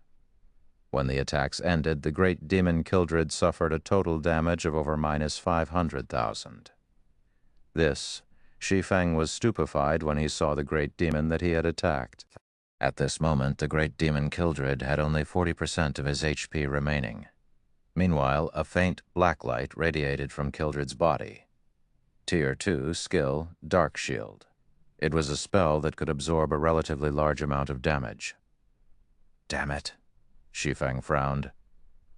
When the attacks ended, the great demon Kildred suffered a total damage of over minus 500,000. This, Shi Feng was stupefied when he saw the great demon that he had attacked. At this moment, the great demon Kildred had only 40% of his HP remaining. Meanwhile, a faint black light radiated from Kildred's body. Tier 2 skill, Dark Shield. It was a spell that could absorb a relatively large amount of damage. Damn it, Shi Feng frowned.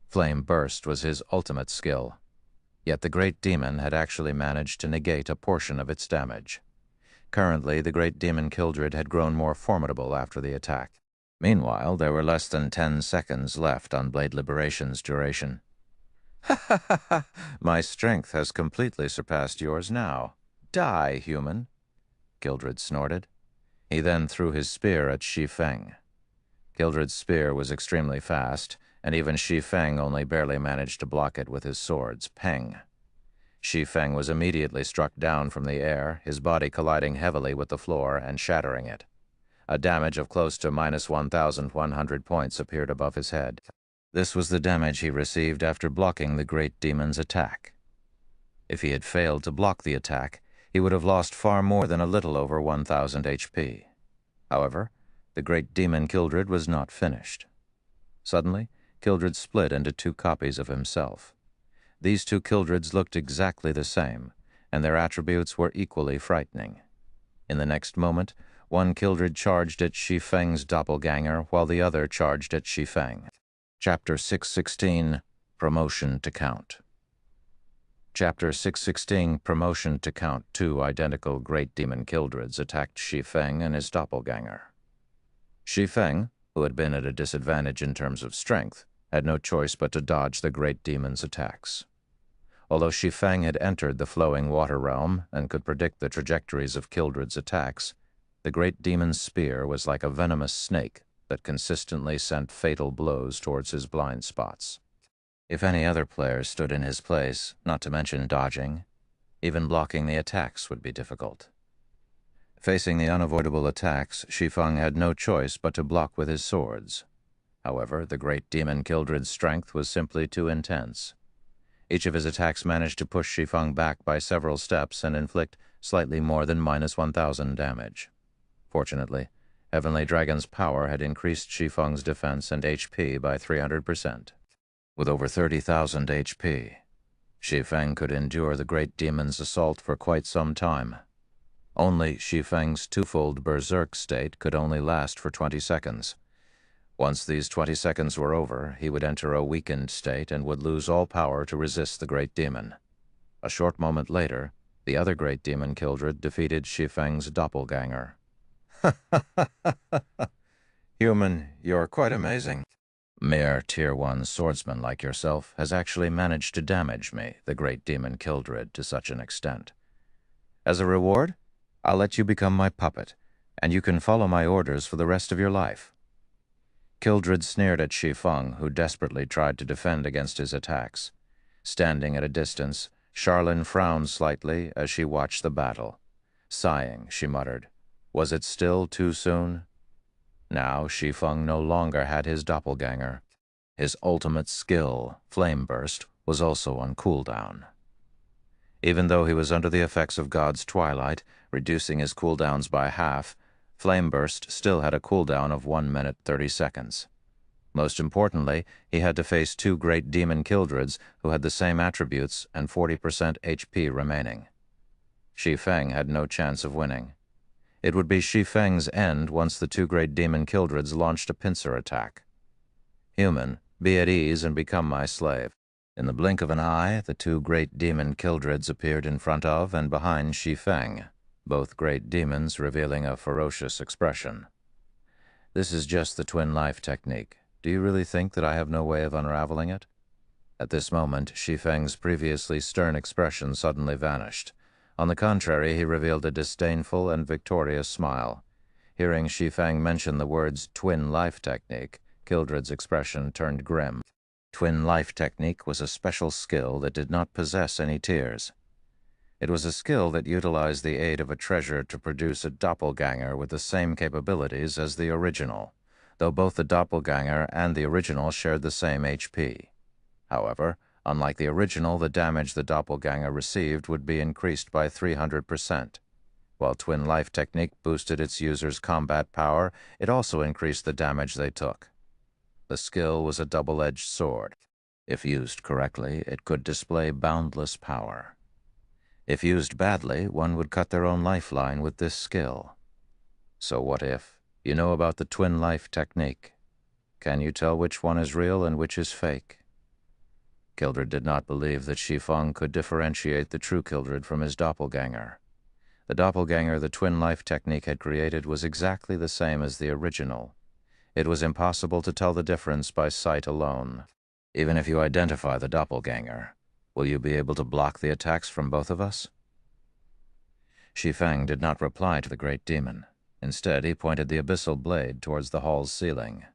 Flame Burst was his ultimate skill. Yet the great demon had actually managed to negate a portion of its damage. Currently, the great demon Kildred had grown more formidable after the attack. Meanwhile, there were less than 10 seconds left on Blade Liberation's duration. Ha ha ha ha! My strength has completely surpassed yours now. Die, human! Kildred snorted. He then threw his spear at Shi Feng. Kildred's spear was extremely fast, and even Shi Feng only barely managed to block it with his sword's peng. Shi Feng was immediately struck down from the air, his body colliding heavily with the floor and shattering it. A damage of close to minus 1,100 points appeared above his head. This was the damage he received after blocking the great demon's attack. If he had failed to block the attack, he would have lost far more than a little over 1,000 HP. However, the great demon Kildred was not finished. Suddenly, Kildred split into two copies of himself. These two Kildreds looked exactly the same, and their attributes were equally frightening. In the next moment, one Kildred charged at Shi Feng's doppelganger, while the other charged at Shi Feng. Chapter 616, Promotion to Count. Chapter 616, Promotion to Count. Two identical great demon Kildreds attacked Shi Feng and his doppelganger. Shi Feng, who had been at a disadvantage in terms of strength, had no choice but to dodge the great demon's attacks. Although Shi Feng had entered the flowing water realm and could predict the trajectories of Kildred's attacks, the great demon's spear was like a venomous snake that consistently sent fatal blows towards his blind spots. If any other player stood in his place, not to mention dodging, even blocking the attacks would be difficult. Facing the unavoidable attacks, Shi Feng had no choice but to block with his swords. However, the great demon Kildred's strength was simply too intense. Each of his attacks managed to push Shi Feng back by several steps and inflict slightly more than minus 1,000 damage. Fortunately, Heavenly Dragon's power had increased Shi Feng's defense and HP by 300%. With over 30,000 HP, Shi Feng could endure the great demon's assault for quite some time. Only Shi Feng's twofold berserk state could only last for 20 seconds. Once these 20 seconds were over, he would enter a weakened state and would lose all power to resist the great demon. A short moment later, the other great demon Kildred defeated Shi Feng's doppelganger. Human, you're quite amazing. Mere Tier 1 swordsman like yourself has actually managed to damage me, the great demon Kildred, to such an extent. As a reward, I'll let you become my puppet, and you can follow my orders for the rest of your life. Kildred sneered at Shi Feng, who desperately tried to defend against his attacks. Standing at a distance, Charlene frowned slightly as she watched the battle. Sighing, she muttered, "Was it still too soon?" Now Shi Feng no longer had his doppelganger. His ultimate skill, Flame Burst, was also on cooldown. Even though he was under the effects of God's Twilight, reducing his cooldowns by half, Flame Burst still had a cooldown of 1 minute 30 seconds. Most importantly, he had to face two great demon Kildreds who had the same attributes and 40% HP remaining. Shi Feng had no chance of winning. It would be Shi Feng's end once the two great demon Kildreds launched a pincer attack. Human, be at ease and become my slave. In the blink of an eye, the two great demon Kildreds appeared in front of and behind Shi Feng, both great demons revealing a ferocious expression. This is just the twin life technique. Do you really think that I have no way of unraveling it? At this moment, Shi Feng's previously stern expression suddenly vanished. On the contrary, he revealed a disdainful and victorious smile. Hearing Shi Feng mention the words twin life technique, Kildred's expression turned grim. Twin life technique was a special skill that did not possess any tiers. It was a skill that utilized the aid of a treasure to produce a doppelganger with the same capabilities as the original, though both the doppelganger and the original shared the same HP. However, unlike the original, the damage the doppelganger received would be increased by 300%. While Twin Life Technique boosted its users' combat power, it also increased the damage they took. The skill was a double-edged sword. If used correctly, it could display boundless power. If used badly, one would cut their own lifeline with this skill. So what if you know about the Twin Life Technique? Can you tell which one is real and which is fake? Kildred did not believe that Shi Feng could differentiate the true Kildred from his doppelganger. The doppelganger the Twin Life Technique had created was exactly the same as the original. It was impossible to tell the difference by sight alone. Even if you identify the doppelganger, will you be able to block the attacks from both of us? Shi Feng did not reply to the great demon. Instead, he pointed the abyssal blade towards the hall's ceiling.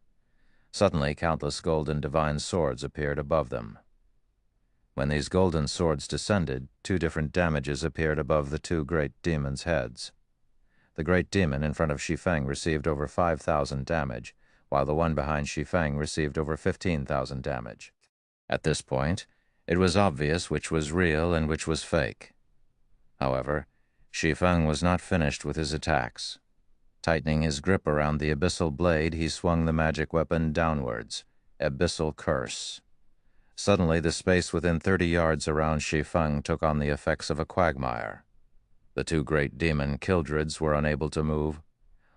Suddenly, countless golden divine swords appeared above them. When these golden swords descended, two different damages appeared above the two great demons' heads. The great demon in front of Shi Feng received over 5,000 damage, while the one behind Shi Feng received over 15,000 damage. At this point, it was obvious which was real and which was fake. However, Shi Feng was not finished with his attacks. Tightening his grip around the abyssal blade, he swung the magic weapon downwards. Abyssal Curse. Suddenly, the space within 30 yards around Shi Feng took on the effects of a quagmire. The two great demon Kildrids were unable to move.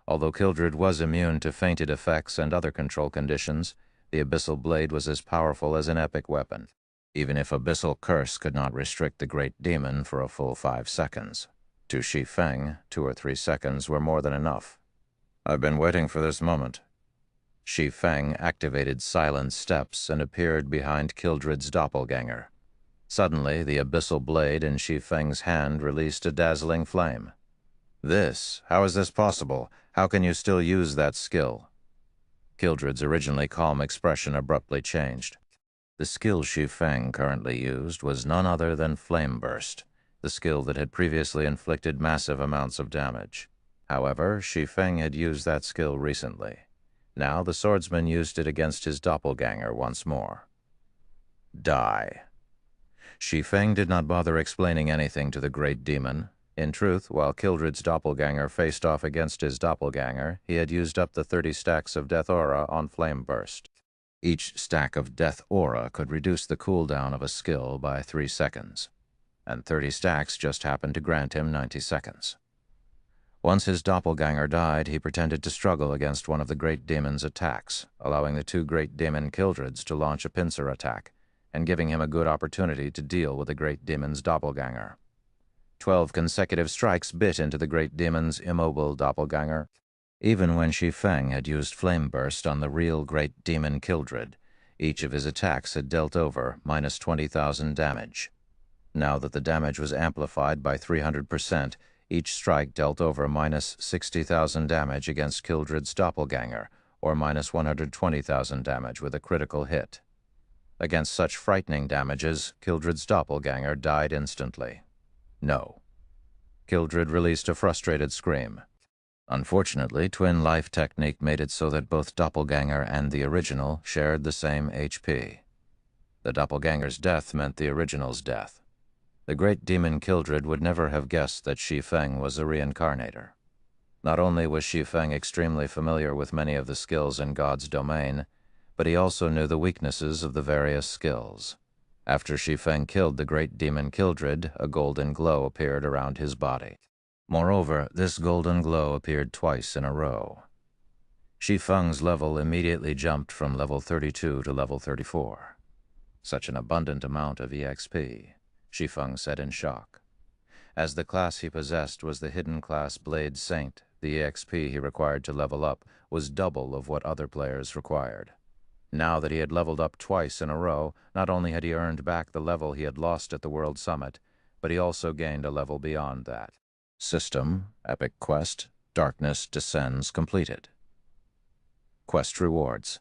Although Kildrid was immune to fainted effects and other control conditions, the abyssal blade was as powerful as an epic weapon, even if Abyssal Curse could not restrict the great demon for a full 5 seconds. To Shi Feng, 2 or 3 seconds were more than enough. "I've been waiting for this moment." Shi Feng activated silent steps and appeared behind Kildrid's doppelganger. Suddenly, the abyssal blade in Shi Feng's hand released a dazzling flame. How is this possible? How can you still use that skill?" Kildrid's originally calm expression abruptly changed. The skill Shi Feng currently used was none other than Flame Burst, the skill that had previously inflicted massive amounts of damage. However, Shi Feng had used that skill recently. Now the swordsman used it against his doppelganger once more. Die. Shi Feng did not bother explaining anything to the great demon. In truth, while Kildrid's doppelganger faced off against his doppelganger, he had used up the 30 stacks of Death Aura on Flame Burst. Each stack of Death Aura could reduce the cooldown of a skill by 3 seconds, and 30 stacks just happened to grant him 90 seconds. Once his doppelganger died, he pretended to struggle against one of the great demon's attacks, allowing the two great demon Kildrids to launch a pincer attack, and giving him a good opportunity to deal with the great demon's doppelganger. 12 consecutive strikes bit into the great demon's immobile doppelganger. Even when Shi Feng had used Flame Burst on the real great demon Kildrid, each of his attacks had dealt over minus 20,000 damage. Now that the damage was amplified by 300%, each strike dealt over minus 60,000 damage against Kildrid's doppelganger, or minus 120,000 damage with a critical hit. Against such frightening damages, Kildrid's doppelganger died instantly. No. Kildrid released a frustrated scream. Unfortunately, Twin Life Technique made it so that both doppelganger and the original shared the same HP. The doppelganger's death meant the original's death. The great demon Kildrid would never have guessed that Shi Feng was a reincarnator. Not only was Shi Feng extremely familiar with many of the skills in God's domain, but he also knew the weaknesses of the various skills. After Shi Feng killed the great demon Kildrid, a golden glow appeared around his body. Moreover, this golden glow appeared twice in a row. Shi Feng's level immediately jumped from level 32 to level 34. Such an abundant amount of EXP, Shi Feng said in shock. As the class he possessed was the hidden class Blade Saint, the EXP he required to level up was double of what other players required. Now that he had leveled up twice in a row, not only had he earned back the level he had lost at the World Summit, but he also gained a level beyond that. System, Epic Quest, Darkness Descends completed. Quest rewards.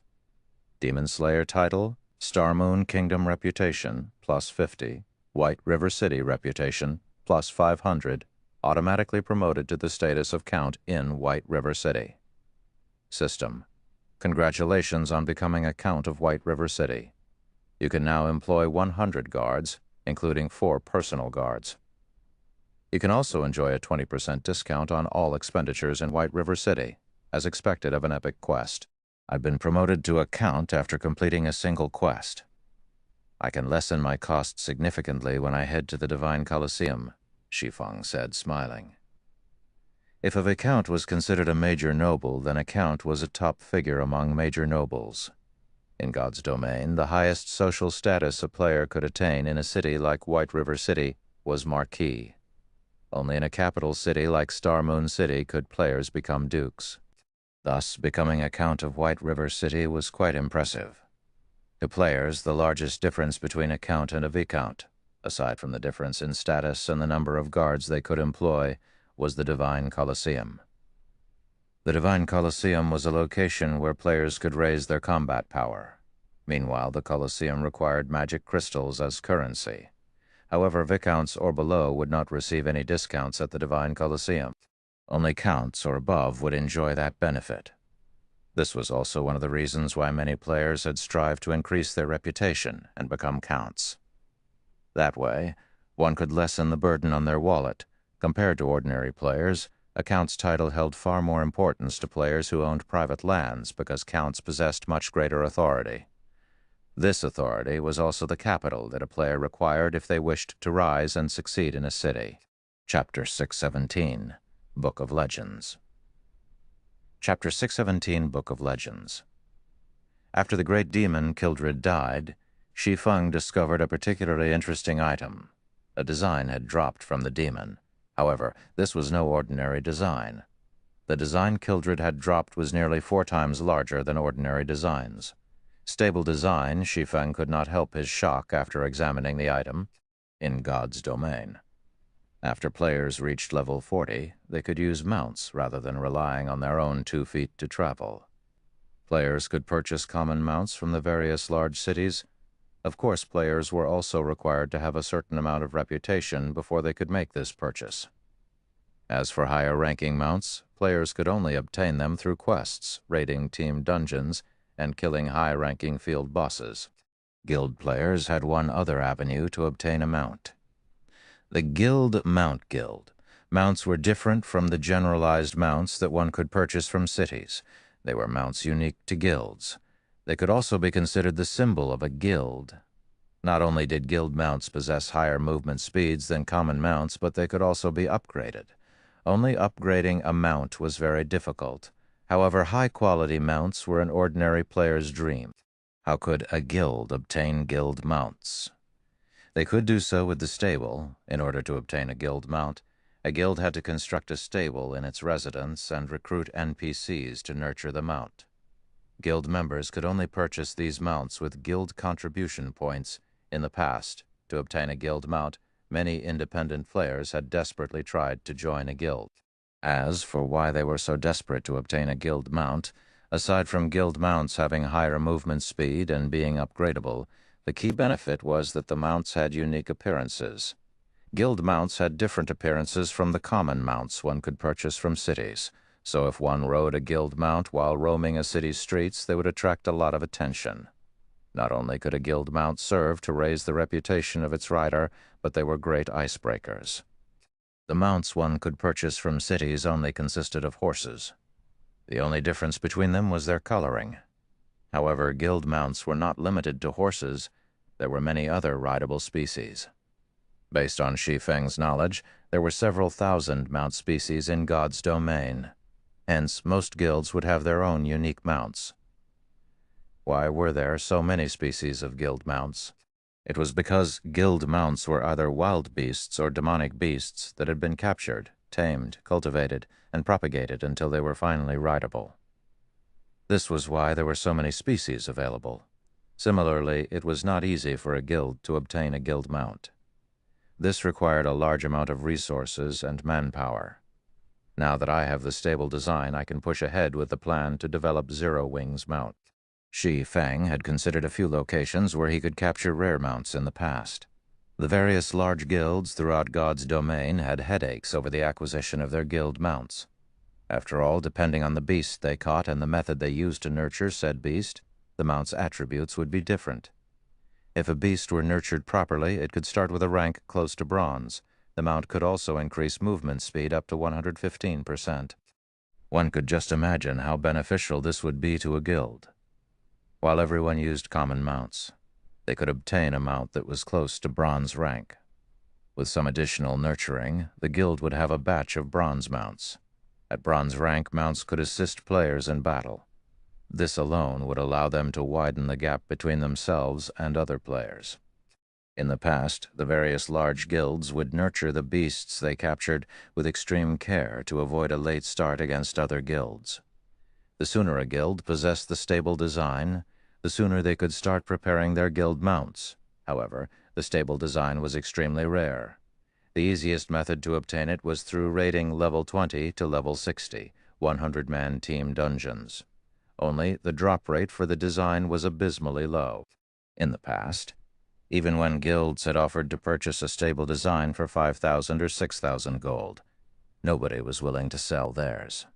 Demon Slayer title, Star Moon Kingdom reputation, plus 50, White River City reputation, plus 500, automatically promoted to the status of Count in White River City. System. Congratulations on becoming a Count of White River City. You can now employ 100 guards, including 4 personal guards. You can also enjoy a 20% discount on all expenditures in White River City, as expected of an epic quest. I've been promoted to a Count after completing a single quest. I can lessen my costs significantly when I head to the Divine Colosseum, Shi Feng said, smiling. If a Viscount was considered a major noble, then a Count was a top figure among major nobles. In God's domain, the highest social status a player could attain in a city like White River City was Marquis. Only in a capital city like Star Moon City could players become dukes. Thus, becoming a Count of White River City was quite impressive. To players, the largest difference between a Count and a Viscount, aside from the difference in status and the number of guards they could employ, was the Divine Colosseum. The Divine Colosseum was a location where players could raise their combat power. Meanwhile, the Colosseum required magic crystals as currency. However, Viscounts or below would not receive any discounts at the Divine Colosseum. Only Counts or above would enjoy that benefit. This was also one of the reasons why many players had strived to increase their reputation and become Counts. That way, one could lessen the burden on their wallet. Compared to ordinary players, a Count's title held far more importance to players who owned private lands because Counts possessed much greater authority. This authority was also the capital that a player required if they wished to rise and succeed in a city. Chapter 617, Book of Legends. Chapter 617, Book of Legends. After the great demon Kildred died, Shi Feng discovered a particularly interesting item. A design had dropped from the demon. However, this was no ordinary design. The design Kildred had dropped was nearly 4 times larger than ordinary designs. Stable design, Shi Feng could not help his shock after examining the item in God's domain. After players reached level 40, they could use mounts rather than relying on their own 2 feet to travel. Players could purchase common mounts from the various large cities. Of course, players were also required to have a certain amount of reputation before they could make this purchase. As for higher-ranking mounts, players could only obtain them through quests, raiding team dungeons, and killing high-ranking field bosses. Guild players had one other avenue to obtain a mount. The Guild Mount Guild. Mounts were different from the generalized mounts that one could purchase from cities. They were mounts unique to guilds. They could also be considered the symbol of a guild. Not only did guild mounts possess higher movement speeds than common mounts, but they could also be upgraded. Only upgrading a mount was very difficult. However, high-quality mounts were an ordinary player's dream. How could a guild obtain guild mounts? They could do so with the stable. In order to obtain a guild mount, a guild had to construct a stable in its residence and recruit NPCs to nurture the mount. Guild members could only purchase these mounts with guild contribution points. In the past, to obtain a guild mount, many independent players had desperately tried to join a guild. As for why they were so desperate to obtain a guild mount, aside from guild mounts having higher movement speed and being upgradable, the key benefit was that the mounts had unique appearances. Guild mounts had different appearances from the common mounts one could purchase from cities, so if one rode a guild mount while roaming a city's streets, they would attract a lot of attention. Not only could a guild mount serve to raise the reputation of its rider, but they were great icebreakers. The mounts one could purchase from cities only consisted of horses. The only difference between them was their coloring. However, guild mounts were not limited to horses. There were many other rideable species. Based on Shi Feng's knowledge, there were several thousand mount species in God's domain. Hence, most guilds would have their own unique mounts. Why were there so many species of guild mounts? It was because guild mounts were either wild beasts or demonic beasts that had been captured, tamed, cultivated, and propagated until they were finally rideable. This was why there were so many species available. Similarly, it was not easy for a guild to obtain a guild mount. This required a large amount of resources and manpower. Now that I have the stable design, I can push ahead with the plan to develop Zero Wing's mount. Shi Feng had considered a few locations where he could capture rare mounts in the past. The various large guilds throughout God's domain had headaches over the acquisition of their guild mounts. After all, depending on the beast they caught and the method they used to nurture said beast, the mount's attributes would be different. If a beast were nurtured properly, it could start with a rank close to bronze. The mount could also increase movement speed up to 115%. One could just imagine how beneficial this would be to a guild. While everyone used common mounts, they could obtain a mount that was close to bronze rank. With some additional nurturing, the guild would have a batch of bronze mounts. At bronze rank, mounts could assist players in battle. This alone would allow them to widen the gap between themselves and other players. In the past, the various large guilds would nurture the beasts they captured with extreme care to avoid a late start against other guilds. The sooner a guild possessed the stable design, the sooner they could start preparing their guild mounts. However, the stable design was extremely rare. The easiest method to obtain it was through raiding level 20 to level 60, 100-man team dungeons. only the drop rate for the design was abysmally low. In the past, even when guilds had offered to purchase a stable design for 5,000 or 6,000 gold, nobody was willing to sell theirs.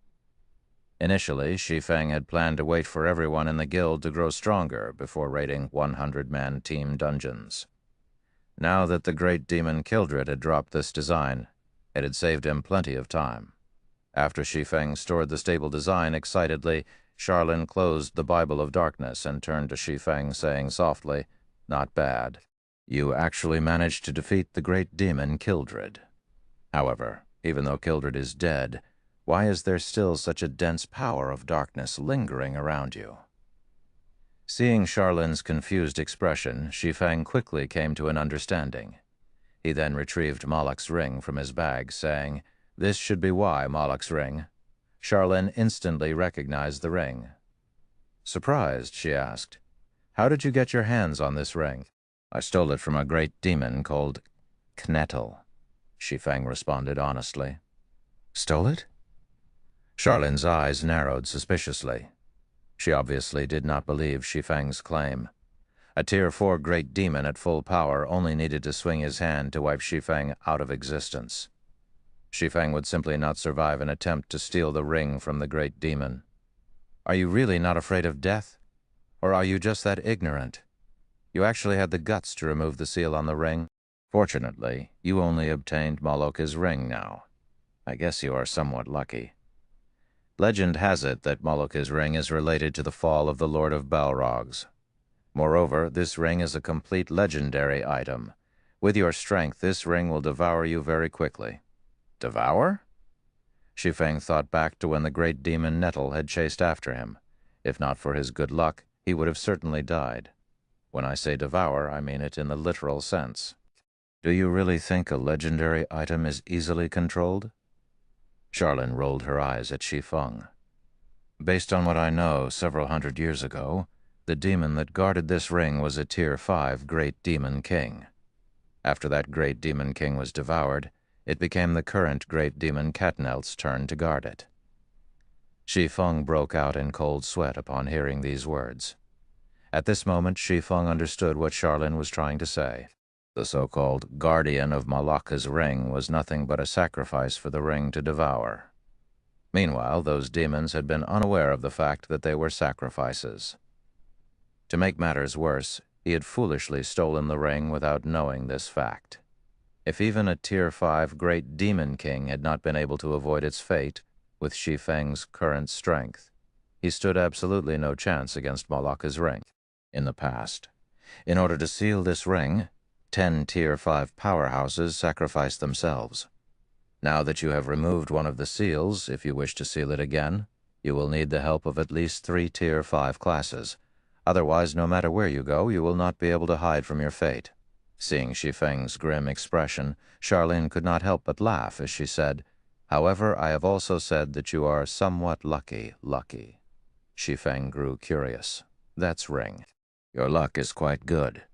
Initially, Shi Feng had planned to wait for everyone in the guild to grow stronger before raiding 100-man team dungeons. Now that the great demon Kildred had dropped this design, it had saved him plenty of time. After Shi Feng stored the stable design excitedly, Charlin closed the Bible of Darkness and turned to Shi Feng, saying softly, "Not bad. You actually managed to defeat the great demon Kildred. However, even though Kildred is dead, why is there still such a dense power of darkness lingering around you?" Seeing Charlin's confused expression, Shi Feng quickly came to an understanding. He then retrieved Moloch's ring from his bag, saying, "This should be why, Moloch's ring." Charlin instantly recognized the ring. Surprised, she asked, "How did you get your hands on this ring?" "I stole it from a great demon called Knettel," Shi Feng responded honestly. "Stole it?" Charlin's eyes narrowed suspiciously. She obviously did not believe Shi Feng's claim. A Tier 4 great demon at full power only needed to swing his hand to wipe Shi Feng out of existence. Shi Feng would simply not survive an attempt to steal the ring from the great demon. "Are you really not afraid of death? Or are you just that ignorant? You actually had the guts to remove the seal on the ring? Fortunately, you only obtained Moloch's ring now. I guess you are somewhat lucky. Legend has it that Moloch's ring is related to the fall of the Lord of Balrogs. Moreover, this ring is a complete legendary item. With your strength, this ring will devour you very quickly." "Devour?" Shi Feng thought back to when the great demon Nettle had chased after him. If not for his good luck, he would have certainly died. When I say devour, I mean it in the literal sense. "Do you really think a legendary item is easily controlled?" Charlin rolled her eyes at Shi Feng. "Based on what I know, several hundred years ago, the demon that guarded this ring was a Tier 5 Great Demon King. After that Great Demon King was devoured, it became the current Great Demon Katnelt's turn to guard it." Shi Feng broke out in cold sweat upon hearing these words. At this moment, Shi Feng understood what Charlin was trying to say. The so-called guardian of Moloch's ring was nothing but a sacrifice for the ring to devour. Meanwhile, those demons had been unaware of the fact that they were sacrifices. To make matters worse, he had foolishly stolen the ring without knowing this fact. If even a Tier 5 Great Demon King had not been able to avoid its fate, with Shi Feng's current strength, he stood absolutely no chance against Moloch's ring. In the past, in order to seal this ring, 10 Tier 5 powerhouses sacrificed themselves. Now that you have removed one of the seals, if you wish to seal it again, you will need the help of at least 3 Tier 5 classes. Otherwise, no matter where you go, you will not be able to hide from your fate." Seeing Shi Feng's grim expression, Charlin could not help but laugh as she said, "However, I have also said that you are somewhat lucky. Shi Feng grew curious. "That's ring. Your luck is quite good.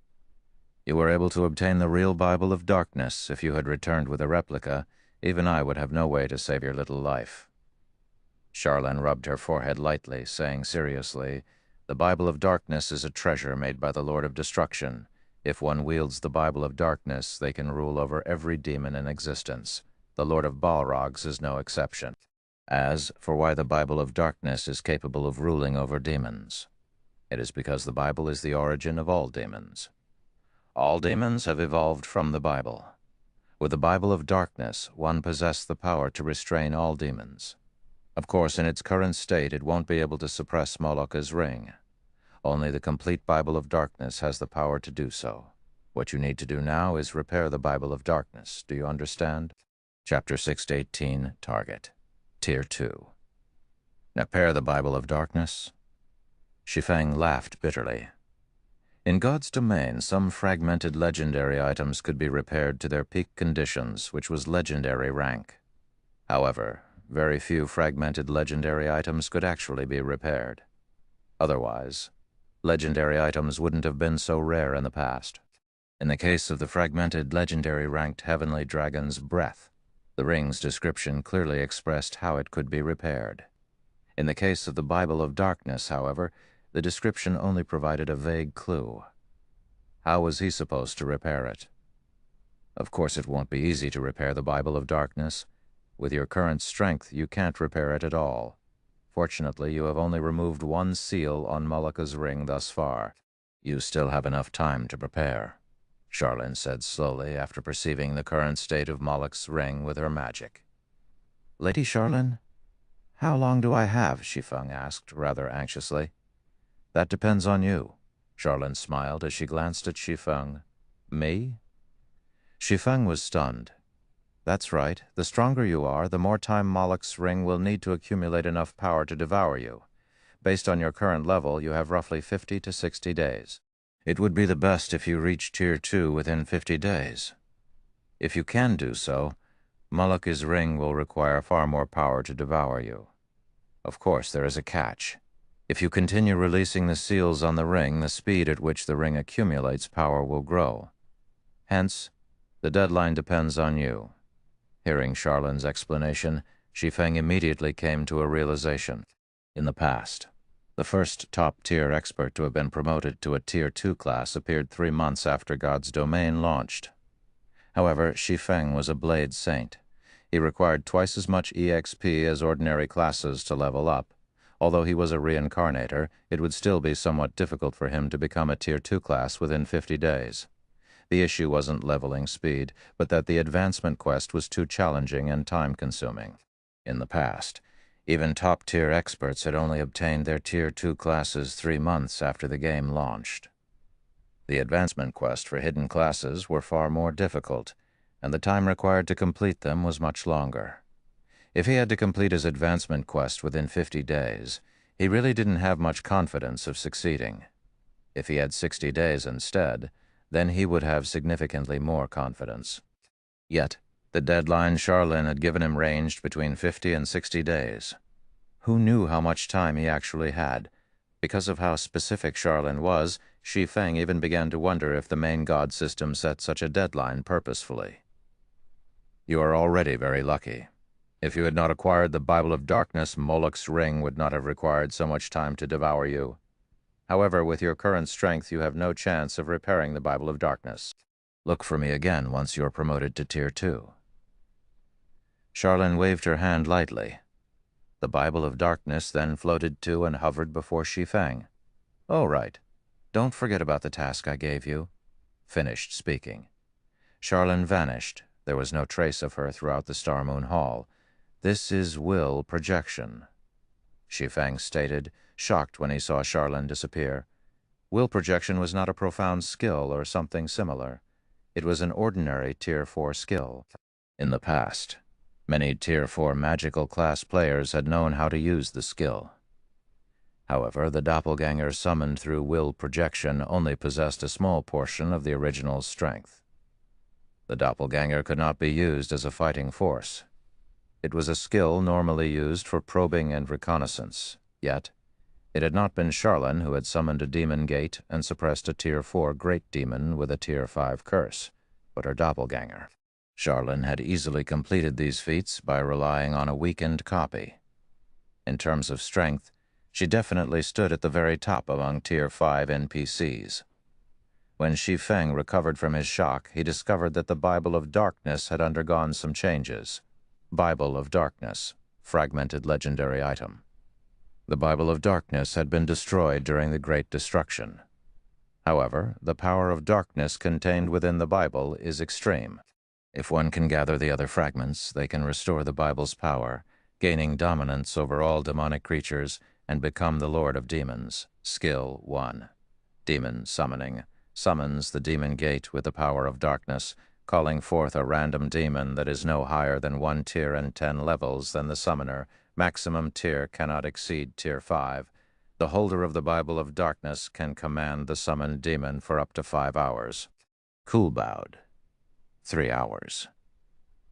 You were able to obtain the real Bible of Darkness. If you had returned with a replica, even I would have no way to save your little life." Charlin rubbed her forehead lightly, saying seriously, "The Bible of Darkness is a treasure made by the Lord of Destruction. If one wields the Bible of Darkness, they can rule over every demon in existence. The Lord of Balrogs is no exception. As for why the Bible of Darkness is capable of ruling over demons, it is because the Bible is the origin of all demons. All demons have evolved from the Bible. With the Bible of Darkness, one possessed the power to restrain all demons. Of course, in its current state, it won't be able to suppress Moloch's ring. Only the complete Bible of Darkness has the power to do so. What you need to do now is repair the Bible of Darkness. Do you understand?" Chapter 6-18, Target. Tier 2. Repair the Bible of Darkness? Shi Feng laughed bitterly. In God's domain, some fragmented legendary items could be repaired to their peak conditions, which was legendary rank. However, very few fragmented legendary items could actually be repaired. Otherwise, legendary items wouldn't have been so rare in the past. In the case of the fragmented legendary ranked heavenly dragon's breath, the ring's description clearly expressed how it could be repaired. In the case of the Bible of Darkness, however, the description only provided a vague clue. How was he supposed to repair it? Of course, it won't be easy to repair the Bible of Darkness. With your current strength, you can't repair it at all. Fortunately, you have only removed one seal on Moloch's ring thus far. You still have enough time to prepare, Charlene said slowly after perceiving the current state of Moloch's ring with her magic. Lady Charlene, how long do I have? Shi Feng asked, rather anxiously. That depends on you. Charlene smiled as she glanced at Shi Feng. Me? Shi Feng was stunned. That's right. The stronger you are, the more time Moloch's ring will need to accumulate enough power to devour you. Based on your current level, you have roughly 50 to 60 days. It would be the best if you reach Tier 2 within 50 days. If you can do so, Moloch's ring will require far more power to devour you. Of course, there is a catch. If you continue releasing the seals on the ring, the speed at which the ring accumulates power will grow. Hence, the deadline depends on you. Hearing Charlene's explanation, Shi Feng immediately came to a realization. In the past, the first top-tier expert to have been promoted to a Tier 2 class appeared 3 months after God's domain launched. However, Shi Feng was a blade saint. He required twice as much EXP as ordinary classes to level up. Although he was a reincarnator, it would still be somewhat difficult for him to become a Tier 2 class within 50 days. The issue wasn't leveling speed, but that the advancement quest was too challenging and time-consuming. In the past, even top-tier experts had only obtained their Tier 2 classes 3 months after the game launched. The advancement quest for hidden classes were far more difficult, and the time required to complete them was much longer. If he had to complete his advancement quest within 50 days, he really didn't have much confidence of succeeding. If he had 60 days instead, then he would have significantly more confidence. Yet, the deadline Charlene had given him ranged between 50 and 60 days. Who knew how much time he actually had? Because of how specific Charlene was, Shi Feng even began to wonder if the main god system set such a deadline purposefully. You are already very lucky. If you had not acquired the Bible of Darkness, Moloch's ring would not have required so much time to devour you. However, with your current strength, you have no chance of repairing the Bible of Darkness. Look for me again once you are promoted to Tier 2. Charlene waved her hand lightly. The Bible of Darkness then floated to and hovered before Shi Feng. Oh, right. Don't forget about the task I gave you. Finished speaking. Charlene vanished. There was no trace of her throughout the Star Moon Hall. This is will projection, Shi Feng stated, shocked when he saw Charlene disappear. Will projection was not a profound skill or something similar. It was an ordinary Tier 4 skill. In the past, many Tier 4 magical class players had known how to use the skill. However, the doppelganger summoned through will projection only possessed a small portion of the original's strength. The doppelganger could not be used as a fighting force. It was a skill normally used for probing and reconnaissance, yet it had not been Charlene who had summoned a demon gate and suppressed a Tier 4 great demon with a Tier 5 curse, but her doppelganger. Charlene had easily completed these feats by relying on a weakened copy. In terms of strength, she definitely stood at the very top among Tier 5 NPCs. When Shi Feng recovered from his shock, he discovered that the Bible of Darkness had undergone some changes. Bible of Darkness, fragmented legendary item. The Bible of Darkness had been destroyed during the Great Destruction. However, the power of darkness contained within the Bible is extreme. If one can gather the other fragments, they can restore the Bible's power, gaining dominance over all demonic creatures and become the Lord of Demons. Skill 1. Demon Summoning. Summons the demon gate with the power of darkness, calling forth a random demon that is no higher than 1 tier and 10 levels than the summoner. Maximum tier cannot exceed Tier 5. The holder of the Bible of Darkness can command the summoned demon for up to 5 hours. Coolbowed. 3 hours.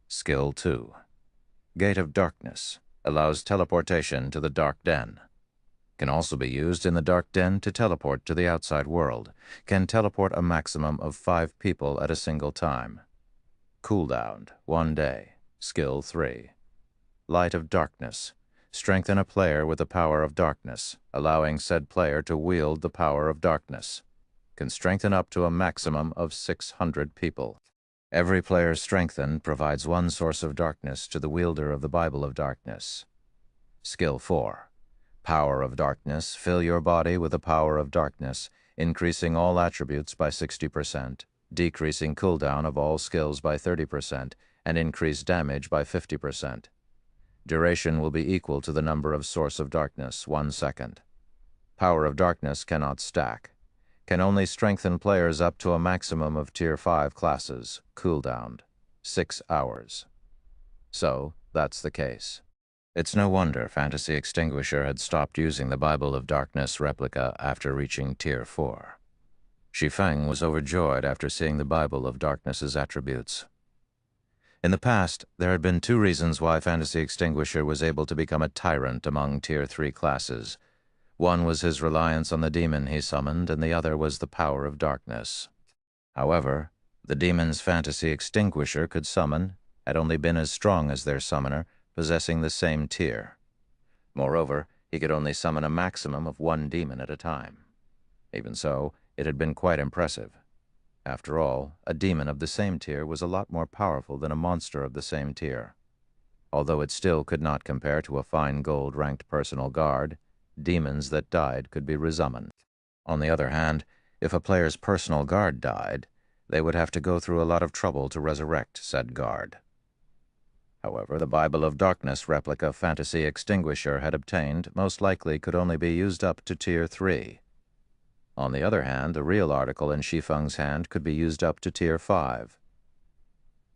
Skill 2. Gate of Darkness. Allows teleportation to the Dark Den. Can also be used in the Dark Den to teleport to the outside world. Can teleport a maximum of 5 people at a single time. Cooldown, 1 day. Skill 3. Light of Darkness. strengthen a player with the power of darkness, allowing said player to wield the power of darkness. Can strengthen up to a maximum of 600 people. Every player strengthened provides one source of darkness to the wielder of the Bible of Darkness. Skill 4. Power of Darkness. Fill your body with the power of darkness, increasing all attributes by 60%, decreasing cooldown of all skills by 30%, and increase damage by 50%. Duration will be equal to the number of Source of Darkness, 1 second. Power of Darkness cannot stack. Can only strengthen players up to a maximum of Tier 5 classes, cooldown, 6 hours. So, that's the case. It's no wonder Fantasy Extinguisher had stopped using the Bible of Darkness replica after reaching Tier 4. Shi Feng was overjoyed after seeing the Bible of Darkness's attributes. In the past, there had been 2 reasons why Fantasy Extinguisher was able to become a tyrant among Tier 3 classes. One was his reliance on the demon he summoned, and the other was the power of darkness. However, the demons Fantasy Extinguisher could summon had only been as strong as their summoner, possessing the same tier. Moreover, he could only summon a maximum of 1 demon at a time. Even so, it had been quite impressive. After all, a demon of the same tier was a lot more powerful than a monster of the same tier. Although it still could not compare to a fine gold-ranked personal guard, demons that died could be resummoned. On the other hand, if a player's personal guard died, they would have to go through a lot of trouble to resurrect said guard. However, the Bible of Darkness replica Fantasy Extinguisher had obtained most likely could only be used up to Tier 3. On the other hand, the real article in Shi Feng's hand could be used up to Tier 5.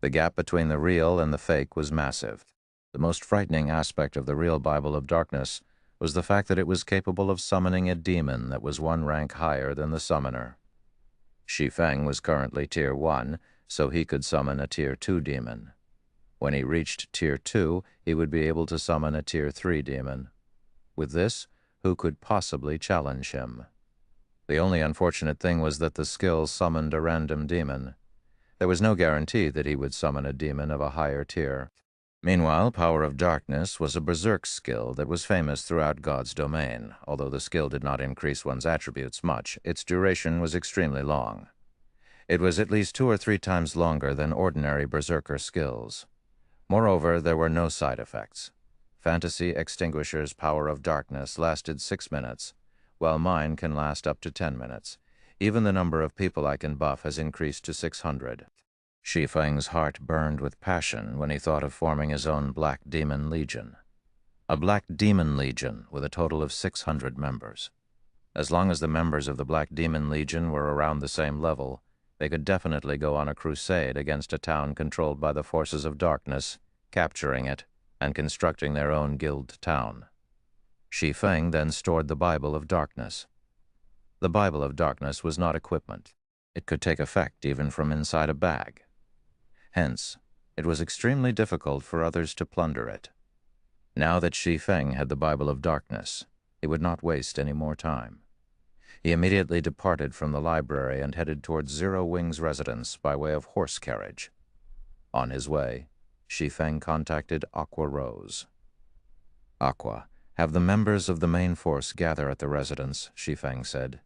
The gap between the real and the fake was massive. The most frightening aspect of the real Bible of Darkness was the fact that it was capable of summoning a demon that was 1 rank higher than the summoner. Shi Feng was currently Tier 1, so he could summon a Tier 2 demon. When he reached Tier 2, he would be able to summon a Tier 3 demon. With this, who could possibly challenge him? The only unfortunate thing was that the skill summoned a random demon. There was no guarantee that he would summon a demon of a higher tier. Meanwhile, Power of Darkness was a berserk skill that was famous throughout God's domain. Although the skill did not increase one's attributes much, its duration was extremely long. It was at least 2 or 3 times longer than ordinary berserker skills. Moreover, there were no side effects. Fantasy Extinguisher's Power of Darkness lasted 6 minutes, while mine can last up to 10 minutes. Even the number of people I can buff has increased to 600. Shi Feng's heart burned with passion when he thought of forming his own Black Demon Legion. A Black Demon Legion with a total of 600 members. As long as the members of the Black Demon Legion were around the same level, they could definitely go on a crusade against a town controlled by the forces of darkness, capturing it, and constructing their own guild town. Shi Feng then stored the Bible of Darkness. The Bible of Darkness was not equipment. It could take effect even from inside a bag. Hence, it was extremely difficult for others to plunder it. Now that Shi Feng had the Bible of Darkness, he would not waste any more time. He immediately departed from the library and headed towards Zero Wing's residence by way of horse carriage. On his way, Shi Feng contacted Aqua Rose. "Aqua, have the members of the main force gather at the residence," Shi Feng said.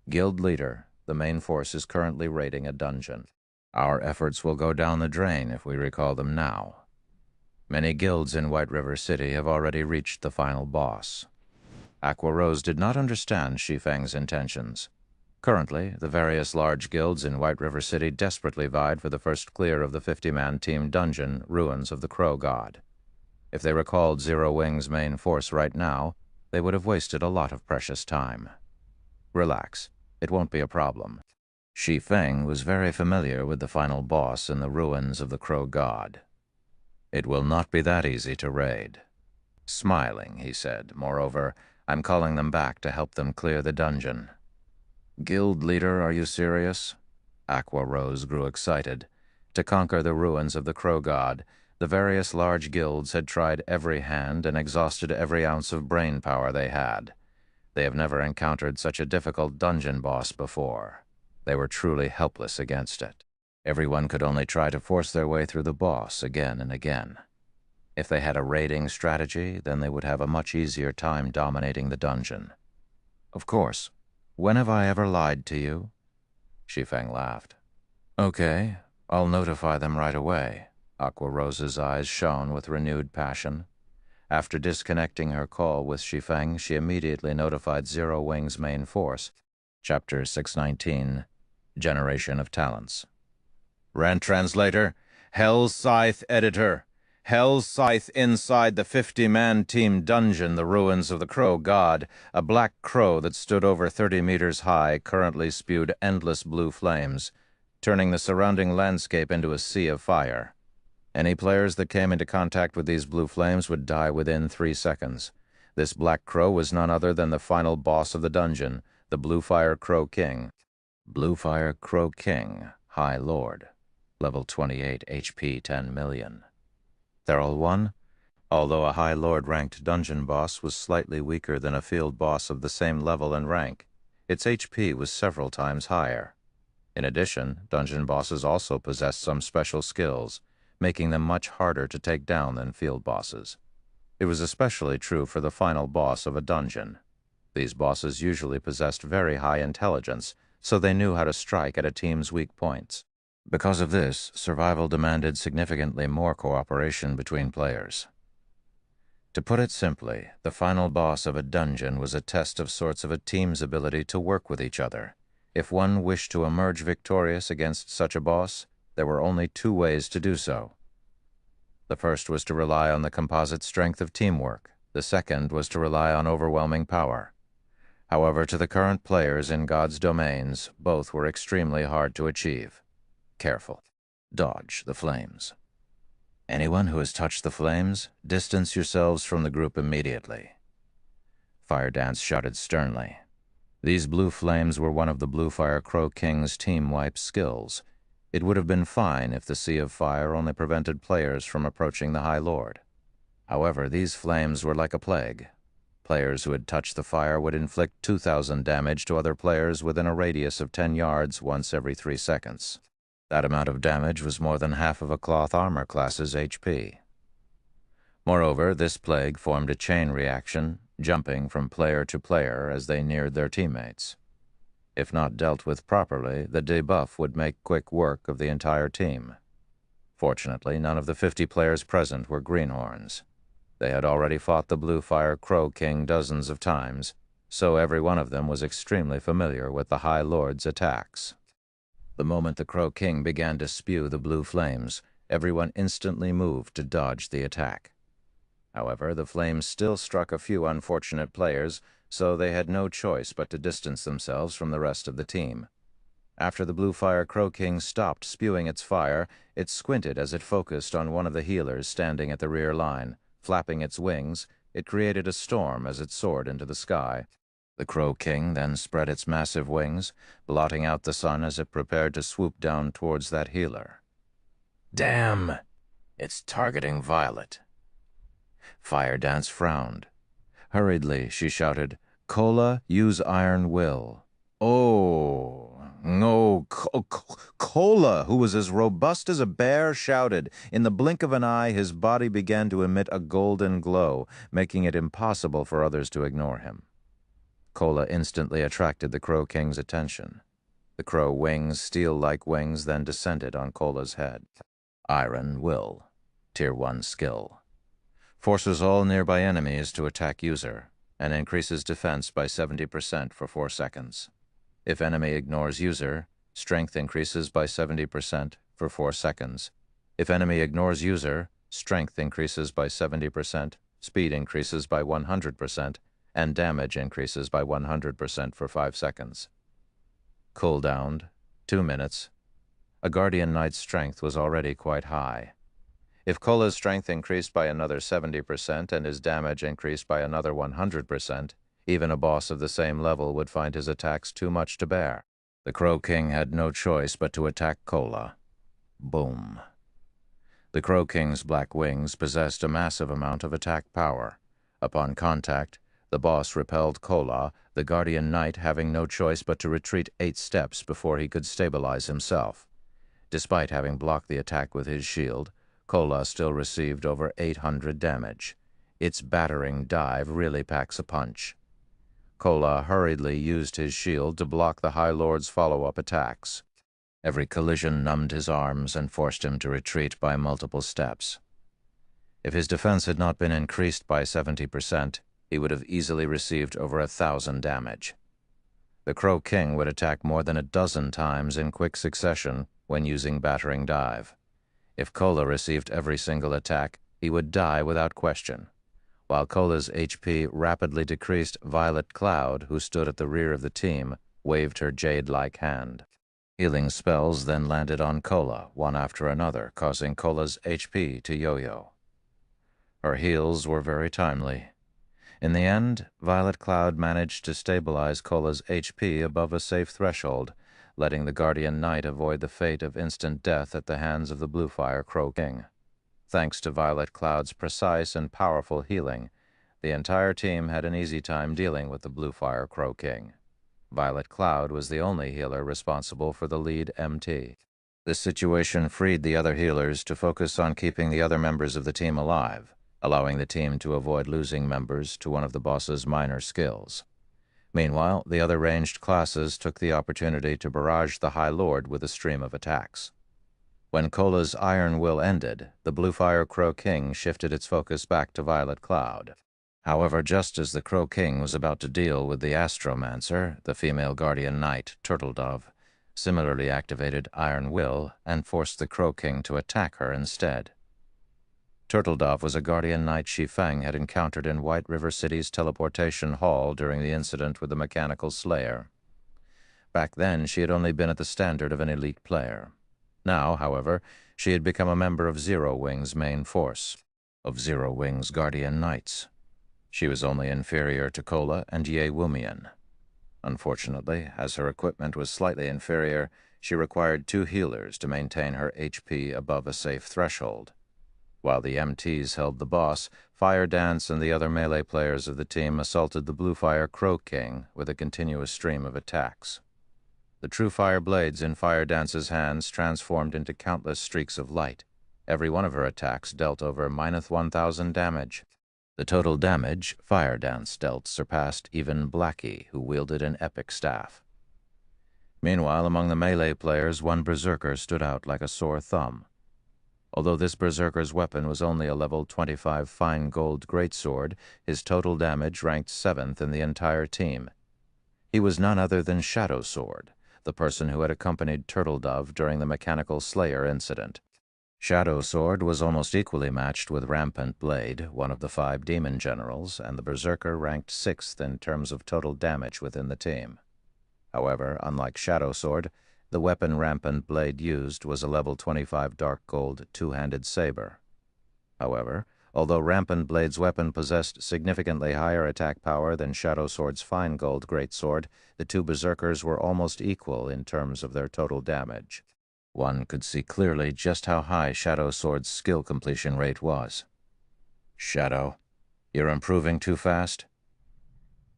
"Guild leader, the main force is currently raiding a dungeon. Our efforts will go down the drain if we recall them now. Many guilds in White River City have already reached the final boss." Aqua Rose did not understand Shi Feng's intentions. Currently, the various large guilds in White River City desperately vied for the first clear of the 50-man team dungeon, Ruins of the Crow God. If they recalled Zero Wing's main force right now, they would have wasted a lot of precious time. "Relax. It won't be a problem." Shi Feng was very familiar with the final boss in the Ruins of the Crow God. "It will not be that easy to raid." Smiling, he said, "Moreover, I'm calling them back to help them clear the dungeon." "Guild leader, are you serious?" Aqua Rose grew excited. To conquer the Ruins of the Crow God, the various large guilds had tried every hand and exhausted every ounce of brain power they had. They have never encountered such a difficult dungeon boss before. They were truly helpless against it. Everyone could only try to force their way through the boss again and again. If they had a raiding strategy, then they would have a much easier time dominating the dungeon. Of course. When have I ever lied to you? Shi Feng laughed. Okay, I'll notify them right away. Aqua Rose's eyes shone with renewed passion. After disconnecting her call with Shi Feng, she immediately notified Zero Wing's main force. Chapter 619, Generation of Talents. Rant translator, Hell's Scythe editor. Hell's Scythe inside the 50-man team dungeon, the ruins of the Crow God. A black crow that stood over 30 meters high currently spewed endless blue flames, turning the surrounding landscape into a sea of fire. Any players that came into contact with these blue flames would die within 3 seconds. This black crow was none other than the final boss of the dungeon, the Bluefire Crow King. Bluefire Crow King, High Lord. Level 28, HP 10 million. Theral 1? Although a High Lord-ranked dungeon boss was slightly weaker than a field boss of the same level and rank, its HP was several times higher. In addition, dungeon bosses also possessed some special skills, making them much harder to take down than field bosses. It was especially true for the final boss of a dungeon. These bosses usually possessed very high intelligence, so they knew how to strike at a team's weak points. Because of this, survival demanded significantly more cooperation between players. To put it simply, the final boss of a dungeon was a test of sorts of a team's ability to work with each other. If one wished to emerge victorious against such a boss, there were only 2 ways to do so. The first was to rely on the composite strength of teamwork. The second was to rely on overwhelming power. However, to the current players in God's domains, both were extremely hard to achieve. Careful. Dodge the flames. Anyone who has touched the flames, distance yourselves from the group immediately. Fire Dance shouted sternly. These blue flames were one of the Bluefire Crow King's team wipe skills. It would have been fine if the Sea of Fire only prevented players from approaching the High Lord. However, these flames were like a plague. Players who had touched the fire would inflict 2,000 damage to other players within a radius of 10 yards once every 3 seconds. That amount of damage was more than half of a cloth armor class's HP. Moreover, this plague formed a chain reaction, jumping from player to player as they neared their teammates. If not dealt with properly, the debuff would make quick work of the entire team. Fortunately, none of the 50 players present were greenhorns. They had already fought the Bluefire Crow King dozens of times, so every one of them was extremely familiar with the High Lord's attacks. The moment the Crow King began to spew the blue flames, everyone instantly moved to dodge the attack. However, the flames still struck a few unfortunate players, so they had no choice but to distance themselves from the rest of the team. After the Bluefire Crow King stopped spewing its fire, it squinted as it focused on one of the healers standing at the rear line. Flapping its wings, it created a storm as it soared into the sky. The Crow King then spread its massive wings, blotting out the sun as it prepared to swoop down towards that healer. Damn! It's targeting Violet. Fire Dance frowned. Hurriedly, she shouted, Cola, use Iron Will. Oh, no, Cola, who was as robust as a bear, shouted. In the blink of an eye, his body began to emit a golden glow, making it impossible for others to ignore him. Cola instantly attracted the Crow King's attention. The crow wings, steel-like wings, then descended on Cola's head. Iron Will, Tier 1 skill. Forces all nearby enemies to attack user, and increases defense by 70% for 4 seconds. If enemy ignores user, strength increases by 70% for 4 seconds. If enemy ignores user, strength increases by 70%, speed increases by 100%, and damage increases by 100% for 5 seconds. Cooldown, 2 minutes. A Guardian Knight's strength was already quite high. If Cola's strength increased by another 70% and his damage increased by another 100%, even a boss of the same level would find his attacks too much to bear. The Crow King had no choice but to attack Cola. Boom. The Crow King's black wings possessed a massive amount of attack power. Upon contact, the boss repelled Cola, the Guardian Knight having no choice but to retreat 8 steps before he could stabilize himself. Despite having blocked the attack with his shield, Kola still received over 800 damage. Its battering dive really packs a punch. Kola hurriedly used his shield to block the High Lord's follow-up attacks. Every collision numbed his arms and forced him to retreat by multiple steps. If his defense had not been increased by 70%, he would have easily received over 1,000 damage. The Crow King would attack more than a dozen times in quick succession when using battering dive. If Kola received every single attack, he would die without question. While Kola's HP rapidly decreased, Violet Cloud, who stood at the rear of the team, waved her jade-like hand. Healing spells then landed on Kola, one after another, causing Kola's HP to yo-yo. Her heals were very timely. In the end, Violet Cloud managed to stabilize Kola's HP above a safe threshold, letting the Guardian Knight avoid the fate of instant death at the hands of the Bluefire Crow King. Thanks to Violet Cloud's precise and powerful healing, the entire team had an easy time dealing with the Bluefire Crow King. Violet Cloud was the only healer responsible for the lead MT. This situation freed the other healers to focus on keeping the other members of the team alive, allowing the team to avoid losing members to one of the boss's minor skills. Meanwhile, the other ranged classes took the opportunity to barrage the High Lord with a stream of attacks. When Kola's Iron Will ended, the Bluefire Crow King shifted its focus back to Violet Cloud. However, just as the Crow King was about to deal with the Astromancer, the female Guardian Knight, Turtledove, similarly activated Iron Will and forced the Crow King to attack her instead. Turtledove was a Guardian Knight Shi Feng had encountered in White River City's teleportation hall during the incident with the Mechanical Slayer. Back then, she had only been at the standard of an elite player. Now, however, she had become a member of Zero Wing's main force, of Zero Wing's Guardian Knights. She was only inferior to Kola and Ye Wumian. Unfortunately, as her equipment was slightly inferior, she required 2 healers to maintain her HP above a safe threshold. While the MTs held the boss, Fire Dance and the other melee players of the team assaulted the Bluefire Crow King with a continuous stream of attacks. The true fire blades in Fire Dance's hands transformed into countless streaks of light. Every one of her attacks dealt over -1,000 damage. The total damage Fire Dance dealt surpassed even Blackie, who wielded an epic staff. Meanwhile, among the melee players, one berserker stood out like a sore thumb. Although this berserker's weapon was only a level 25 fine gold greatsword, his total damage ranked 7th in the entire team. He was none other than Shadow Sword, the person who had accompanied Turtledove during the Mechanical Slayer incident. Shadow Sword was almost equally matched with Rampant Blade, one of the 5 demon generals, and the berserker ranked 6th in terms of total damage within the team. However, unlike Shadow Sword, the weapon Rampant Blade used was a level 25 dark gold two-handed saber. However, although Rampant Blade's weapon possessed significantly higher attack power than Shadow Sword's fine gold greatsword, the 2 berserkers were almost equal in terms of their total damage. One could see clearly just how high Shadow Sword's skill completion rate was. Shadow, you're improving too fast?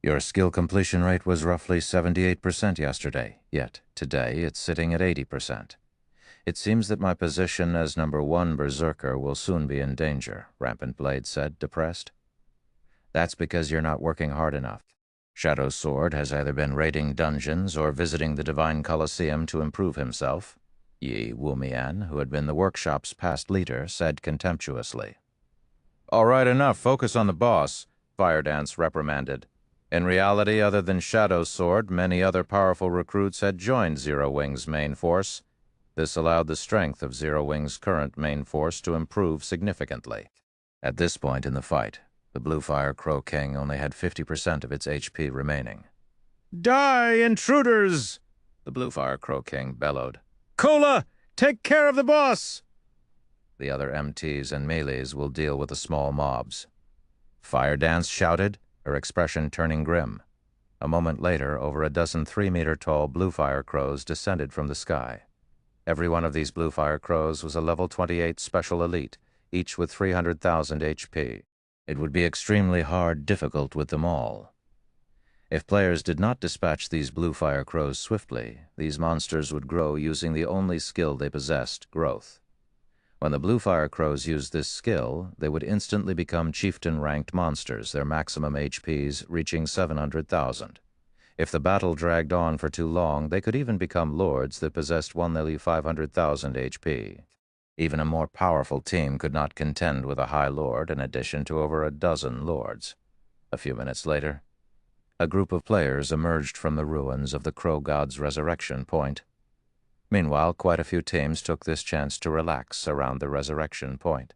Your skill completion rate was roughly 78% yesterday, yet today it's sitting at 80%. It seems that my position as number 1 berserker will soon be in danger, Rampant Blade said, depressed. That's because you're not working hard enough. Shadow Sword has either been raiding dungeons or visiting the Divine Colosseum to improve himself, Ye Wumian, who had been the workshop's past leader, said contemptuously. All right, enough. Focus on the boss, Fire Dance reprimanded. In reality, other than Shadow Sword, many other powerful recruits had joined Zero Wing's main force. This allowed the strength of Zero Wing's current main force to improve significantly. At this point in the fight, the Bluefire Crow King only had 50% of its HP remaining. Die, intruders! The Bluefire Crow King bellowed. Kola, take care of the boss! The other MTs and melees will deal with the small mobs. Fire Dance shouted, her expression turning grim. A moment later, over a dozen 3-meter-tall Bluefire Crows descended from the sky. Every one of these Bluefire Crows was a level 28 special elite, each with 300,000 HP. It would be extremely difficult with them all. If players did not dispatch these Bluefire Crows swiftly, these monsters would grow using the only skill they possessed, growth. When the Blue Fire Crows used this skill, they would instantly become chieftain-ranked monsters, their maximum HPs reaching 700,000. If the battle dragged on for too long, they could even become lords that possessed nearly 500,000 HP. Even a more powerful team could not contend with a High Lord in addition to over a dozen lords. A few minutes later, a group of players emerged from the ruins of the Crow God's resurrection point. Meanwhile, quite a few teams took this chance to relax around the resurrection point.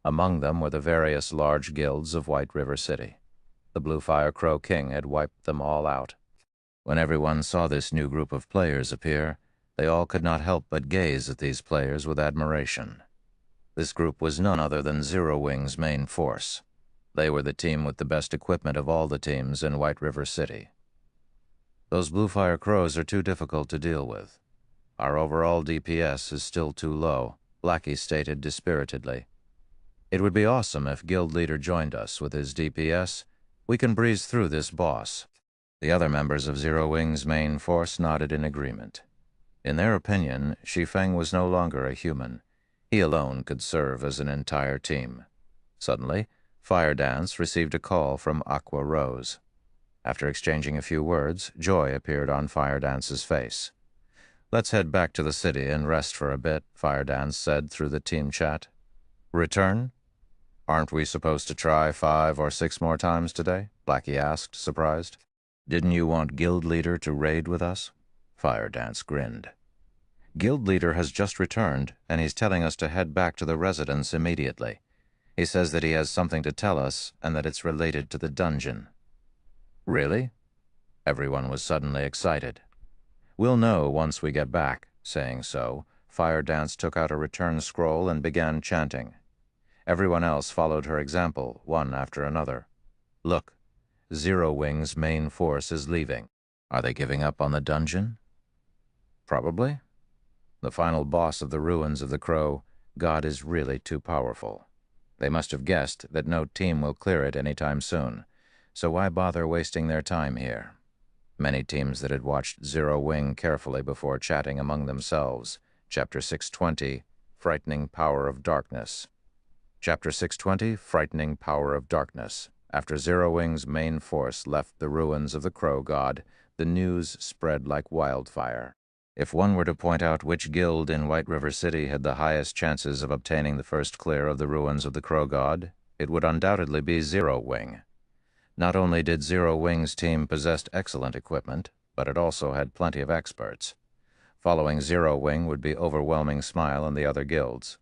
Among them were the various large guilds of White River City. The Blue Fire Crow King had wiped them all out. When everyone saw this new group of players appear, they all could not help but gaze at these players with admiration. This group was none other than Zero Wing's main force. They were the team with the best equipment of all the teams in White River City. Those Blue Fire Crows are too difficult to deal with. Our overall DPS is still too low, Blackie stated dispiritedly. It would be awesome if Guild Leader joined us with his DPS. We can breeze through this boss. The other members of Zero Wing's main force nodded in agreement. In their opinion, Shi Feng was no longer a human. He alone could serve as an entire team. Suddenly, Fire Dance received a call from Aqua Rose. After exchanging a few words, joy appeared on Fire Dance's face. "Let's head back to the city and rest for a bit," Fire Dance said through the team chat. "Return? Aren't we supposed to try 5 or 6 more times today?" Blackie asked, surprised. "Didn't you want Guild Leader to raid with us?" Fire Dance grinned. "Guild Leader has just returned, and he's telling us to head back to the residence immediately. He says that he has something to tell us, and that it's related to the dungeon." "Really?" Everyone was suddenly excited. "We'll know once we get back." Saying so, Fire Dance took out a return scroll and began chanting. Everyone else followed her example, one after another. "Look, Zero Wing's main force is leaving. Are they giving up on the dungeon?" "Probably. The final boss of the ruins of the Crow God is really too powerful. They must have guessed that no team will clear it anytime soon, so why bother wasting their time here?" Many teams that had watched Zero Wing carefully before chatting among themselves. Chapter 620, Frightening Power of Darkness. Chapter 620, Frightening Power of Darkness. After Zero Wing's main force left the ruins of the Crow God, the news spread like wildfire. If one were to point out which guild in White River City had the highest chances of obtaining the first clear of the ruins of the Crow God, it would undoubtedly be Zero Wing. Not only did Zero Wing's team possess excellent equipment, but it also had plenty of experts. Following Zero Wing would be Overwhelming Smile and the other guilds.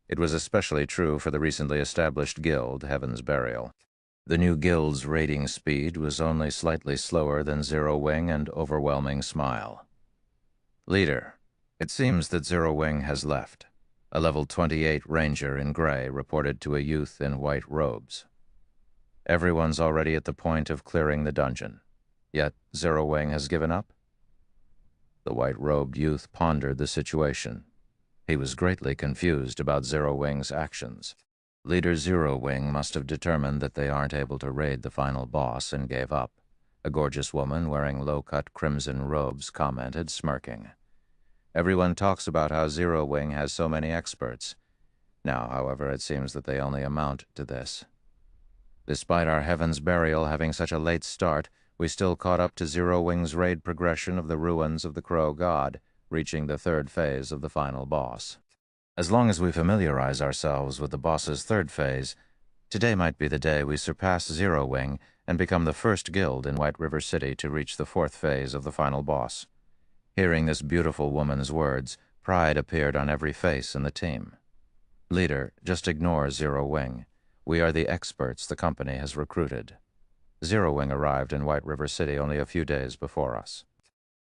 It was especially true for the recently established guild, Heaven's Burial. The new guild's raiding speed was only slightly slower than Zero Wing and Overwhelming Smile. "Leader, it seems that Zero Wing has left," a level 28 ranger in gray reported to a youth in white robes. "Everyone's already at the point of clearing the dungeon. Yet Zero Wing has given up?" The white-robed youth pondered the situation. He was greatly confused about Zero Wing's actions. Leader Zero Wing must have determined that they aren't able to raid the final boss and gave up. A gorgeous woman wearing low-cut crimson robes commented, smirking. "Everyone talks about how Zero Wing has so many experts. Now, however, it seems that they only amount to this. Despite our Heaven's Burial having such a late start, we still caught up to Zero Wing's raid progression of the ruins of the Crow God, reaching the 3rd phase of the final boss. As long as we familiarize ourselves with the boss's 3rd phase, today might be the day we surpass Zero Wing and become the first guild in White River City to reach the 4th phase of the final boss." Hearing this beautiful woman's words, pride appeared on every face in the team. "Leader, just ignore Zero Wing. We are the experts the company has recruited. Zero Wing arrived in White River City only a few days before us.